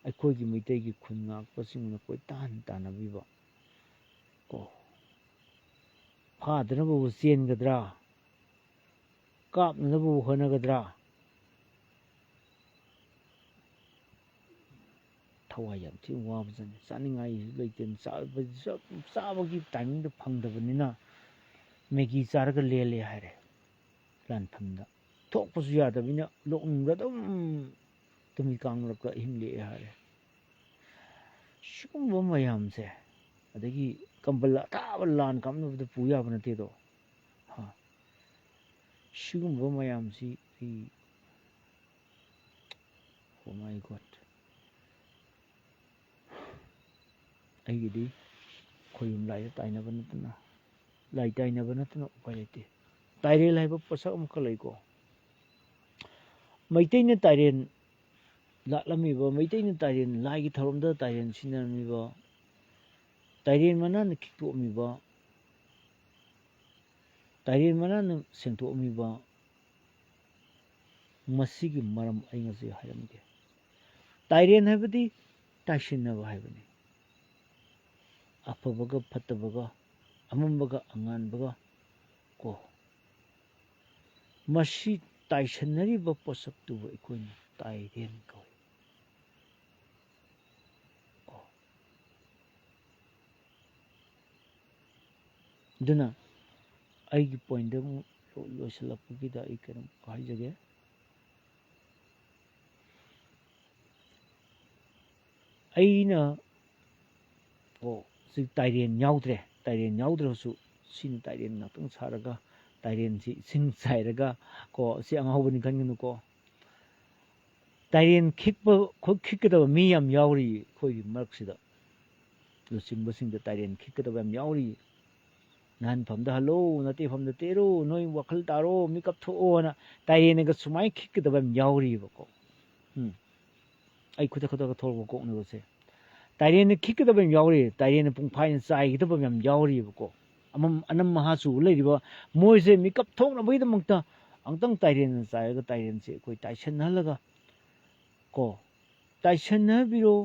ꯑꯩꯈꯣꯏꯒꯤ ꯃꯩꯇꯩꯒꯤ ꯈꯨꯟ ꯉꯥꯛꯄꯁꯤꯡꯅ ꯀꯣꯏꯇꯥꯟ ꯇꯥꯟꯅꯕꯤꯕ ꯀꯣ ꯐꯥꯗꯅꯕꯕꯨ ꯆꯦꯟꯒꯗ꯭ꯔꯥ ꯀꯥꯞꯅꯅꯕꯕꯨ ꯍꯣꯠꯅꯒꯗ꯭ꯔꯥ ꯊꯋꯥꯏ ꯌꯥꯝ ꯊꯤꯅ ꯋꯥꯕꯖꯥꯠꯅꯤ ꯆꯥꯅꯤꯡꯉꯥꯏꯁꯨ ꯂꯩꯇꯦ ꯆꯥꯕꯒꯤ ꯇꯥꯏꯃꯤꯡꯗꯣ ꯐꯪꯗꯕꯅꯤꯅ ꯃꯦꯒꯤ ꯆꯥꯔꯒ ꯂꯦꯜꯂꯦ ꯍꯥꯏꯔꯦ ꯂꯥꯟꯐꯝꯗ ꯊꯣꯛꯄꯁꯨ ꯌꯥꯗꯕꯅꯤꯅ ꯂꯣꯛꯅꯨꯡꯗ ꯑꯗꯨꯝ ꯇꯨꯃꯤ ꯀꯥꯡꯂꯒ ꯑꯍꯤꯡ ꯂꯦꯛꯑꯦ ꯍꯥꯏꯔꯦ ꯁꯤꯒꯨꯝꯕ ꯃꯌꯥꯝꯁꯦ ꯑꯗꯒꯤ ꯀꯝꯕꯜ ꯑꯊꯥꯕ ꯂꯥꯟ ꯀꯥꯞꯅꯕꯗ ꯄꯨ ꯌꯥꯕ ꯅꯠꯇꯦꯗꯣ ꯁꯤꯒꯨꯝꯕ ꯃꯌꯥꯝꯁꯤ ꯑꯩ ꯑꯣ ꯃꯥꯏ ꯒꯣꯠ ꯑꯩꯒꯤꯗꯤ ꯈꯣꯏꯌꯨꯝ ꯂꯥꯏꯗ ꯇꯥꯏꯅꯕ ꯅꯠꯇꯅ ꯂꯥꯏ ꯇꯥꯏꯅꯕ ꯅꯠꯇꯅ ꯎꯄꯥꯏ ꯂꯩꯇꯦ ꯇꯥꯏꯔꯦꯜ ꯍꯥꯏꯕ ꯄꯣꯠꯁꯛ ꯑꯃꯈꯛ ꯂꯩꯀꯣ ꯃꯩꯇꯩꯅ ꯇꯥꯏꯔꯦꯟ ꯂꯥꯠꯂꯝꯃꯤꯕ ꯃꯩꯇꯩꯅ ꯇꯥꯏꯔꯦꯟ ꯂꯥꯏꯒꯤ ꯊꯧꯔꯝꯗ ꯇꯥꯏꯔꯦꯟ ꯁꯤꯟꯅꯔꯝꯃꯤꯕ ꯇꯥꯏꯔꯦꯟ ꯃꯅꯥꯅ ꯈꯤꯛꯇꯣꯛꯑꯝꯃꯤꯕ ꯇꯥꯏꯔꯦꯟ ꯃꯅꯥꯅ ꯁꯦꯡꯗꯣꯛꯑꯝꯃꯤꯕ ꯃꯁꯤꯒꯤ ꯃꯔꯝ ꯑꯩ ꯉꯁꯤ ꯍꯥꯏꯔꯝꯒꯦ ꯇꯥꯏꯔꯦꯟ ꯍꯥꯏꯕꯗꯤ ꯇꯥꯏꯁꯤꯟꯅꯕ ꯍꯥꯏꯕꯅꯤ ꯑꯐꯕꯒ ꯐꯠꯇꯕꯒ ꯑꯃꯝꯕꯒ ꯑꯉꯥꯟꯕꯒ ꯀꯣ ꯃꯁꯤ ꯇꯥꯏꯁꯟꯅꯔꯤꯕ ꯄꯣꯠꯁꯛꯇꯨꯕꯨ ꯑꯩꯈꯣꯏꯅ ꯇꯥꯏꯔꯦꯟ ꯀꯧꯏ ꯀꯣ ꯑꯗꯨꯅ ꯑꯩꯒꯤ ꯄꯣꯏꯟꯗ ꯑꯃꯨꯛ ꯂꯣꯏꯁꯤꯜꯂꯛꯄꯒꯤꯗ ꯑꯩ ꯀꯩꯅꯣꯝ ꯍꯥꯏꯖꯒꯦ ꯑꯩꯅ ꯇꯥꯏꯔꯦꯟ ꯌꯥꯎꯗ꯭ꯔꯁꯨ ꯁꯤꯅ ꯇꯥꯏꯔꯦꯟ ꯉꯥꯛꯇꯪ ꯁꯥꯔꯒ ꯇꯥꯏꯔꯦꯟꯁꯤ ꯏꯁꯤꯡ ꯆꯥꯏꯔꯒ ꯀꯣ ꯁꯤ ꯑꯉꯥꯎꯕꯅꯤ ꯈꯟꯒꯅꯨꯀꯣ ꯇꯥꯏꯔꯦꯟ ꯈꯤꯛꯀꯗꯕ ꯃꯤ ꯌꯥꯝ ꯌꯥꯎꯔꯤ ꯑꯩꯈꯣꯏꯒꯤ ꯃꯔꯛꯁꯤꯗ ꯂꯨꯆꯤꯡꯕꯁꯤꯡꯗ ꯇꯥꯏꯔꯦꯟ ꯈꯤꯛꯀꯗꯕ ꯌꯥꯝ ꯌꯥꯎꯔꯤ ꯅꯍꯥꯟꯐꯝꯗ ꯍꯜꯂꯣ ꯅꯠꯇꯦꯐꯝꯗ ꯇꯦꯔꯣ ꯅꯣꯏ ꯋꯥꯈꯜ ꯇꯥꯔꯣ ꯃꯤꯀꯞ ꯊꯣꯛꯑꯣꯅ ꯇꯥꯏꯔꯦꯟꯅꯒ ꯁꯨꯃꯥꯏꯅ ꯈꯤꯛꯀꯗꯕ ꯌꯥꯝ ꯌꯥꯎꯔꯤꯕꯀꯣ ꯑꯩ ꯈꯨꯗꯛꯇ ꯊꯣꯛꯂꯛꯄ ꯀꯣꯛꯅꯕꯁꯦ ꯇꯥꯏꯔꯦꯟꯅ ꯈꯤꯛꯀꯗꯕ ꯌꯥꯝ ꯌꯥꯎꯔꯤ ꯇꯥꯏꯔꯦꯟꯅ ꯄꯨꯡꯐꯥꯏꯅ ꯆꯥꯏꯒꯗꯕ ꯌꯥꯝ ꯌꯥꯎꯔꯤꯕꯀꯣ ꯑꯅꯝ ꯃꯍꯥꯁꯨ ꯂꯩꯔꯤꯕ ꯃꯣꯏꯁꯦ ꯃꯤꯀꯞ ꯊꯣꯛꯅꯕꯒꯤꯗꯃꯛꯇ ꯑꯃꯨꯛꯇꯪ ꯇꯥꯏꯔꯦꯟꯅ ꯆꯥꯏꯔꯒ ꯇꯥꯏꯔꯦꯟꯁꯦ ꯑꯩꯈꯣꯏ ꯇꯥꯏꯁꯟꯅꯍꯜꯂꯒ ꯀꯣ ꯇꯥꯏꯁꯟꯅꯕꯤꯔꯣ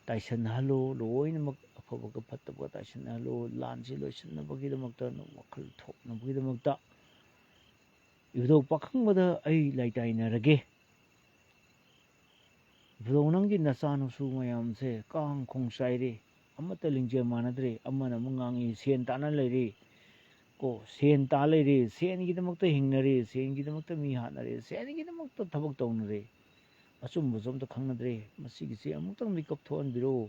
ꯇꯥꯏꯁꯟꯅꯍꯜꯂꯨ ꯂꯣꯏꯅꯃꯛ ꯑꯐꯕꯒ ꯐꯠꯇꯕꯒ ꯇꯥꯏꯁꯟꯅꯍꯜꯂꯨ ꯂꯥꯟꯁꯤ ꯂꯣꯏꯁꯤꯟꯅꯕꯒꯤꯗꯃꯛꯇ ꯋꯥꯈꯜ ꯊꯣꯛꯅꯕꯒꯤꯗꯃꯛꯇ ꯏꯕꯨꯙꯧ ꯄꯥꯈꯪꯕꯗ ꯑꯩ ꯂꯩꯇꯥꯏꯅꯔꯒꯦ ꯏꯕꯨꯙꯧ ꯅꯪꯒꯤ ꯅꯆꯥꯅꯁꯨ ꯃꯌꯥꯝꯁꯦ ꯀꯥꯡ ꯈꯣꯡ ꯆꯥꯏꯔꯦ ꯑꯃꯠꯇ ꯂꯤꯡꯖꯦꯜ ꯃꯥꯟꯅꯗ꯭ꯔꯦ ꯑꯃꯅ ꯑꯃꯨꯛ ꯉꯥꯡꯉꯤ ꯁꯦꯟ ꯇꯥꯅ ꯂꯩꯔꯦ ꯀꯣ ꯁꯦꯟ ꯇꯥ ꯂꯩꯔꯦ ꯁꯦꯟꯒꯤꯗꯃꯛꯇ ꯍꯤꯡꯅꯔꯦ ꯁꯦꯟꯒꯤꯗꯃꯛꯇ ꯃꯤ ꯍꯥꯠꯅꯔꯦ ꯁꯦꯟꯒꯤꯗꯃꯛꯇ ꯊꯕꯛ ꯇꯧꯅꯔꯦ ꯑꯆꯨꯝꯕꯁꯨ ꯑꯝꯇ ꯈꯪꯅꯗ꯭ꯔꯦ ꯃꯁꯤꯒꯤꯁꯦ ꯑꯃꯨꯛꯇꯪ ꯃꯤꯀꯞ ꯊꯣꯛꯍꯟꯕꯤꯔꯛꯎ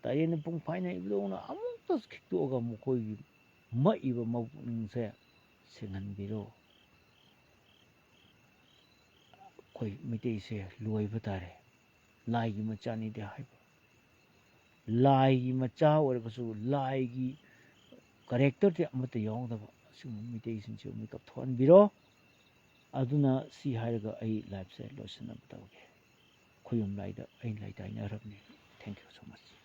ꯇꯥꯏꯔꯦꯟꯅ ꯄꯨꯡ ꯐꯥꯏꯅ ꯏꯕꯨꯙꯧꯅ ꯑꯃꯨꯛꯇ ꯈꯤꯛꯇꯣꯛꯑꯒ ꯃꯈꯣꯏꯒꯤ ꯃꯛꯏꯕ ꯃꯄꯨꯛꯅꯤꯡꯁꯦ ꯁꯦꯡꯍꯟꯕꯤꯔꯣ ꯑꯩꯈꯣꯏ ꯃꯩꯇꯩꯁꯦ ꯂꯣꯏꯕ ꯇꯥꯔꯦ ꯂꯥꯏꯒꯤ ꯃꯆꯥꯅꯤꯗꯤ ꯍꯥꯏꯕ ꯂꯥꯏꯒꯤ ꯃꯆꯥ ꯑꯣꯏꯔꯒꯁꯨ ꯂꯥꯏꯒꯤ ꯀꯔꯦꯛꯇꯔꯗꯤ ꯑꯃꯠꯇ ꯌꯥꯎꯗꯕ ꯑꯁꯤꯒꯨꯝꯕ ꯃꯩꯇꯩꯁꯤꯡꯁꯦ ꯃꯤꯀꯞ ꯊꯣꯛꯍꯟꯕꯤꯔꯣ ꯑꯗꯨꯅ ꯁꯤ ꯍꯥꯏꯔꯒ ꯑꯩ ꯂꯥꯏꯐꯁꯦ ꯂꯣꯏꯁꯤꯟꯅꯕ ꯇꯧꯒꯦ ꯈꯨꯌꯨꯝ ꯂꯥꯏꯗ ꯑꯩ ꯂꯩꯇꯥꯏꯅꯔꯕꯅꯤ ꯊꯦꯡꯛ ꯌꯨ ꯁꯣ ꯃꯆ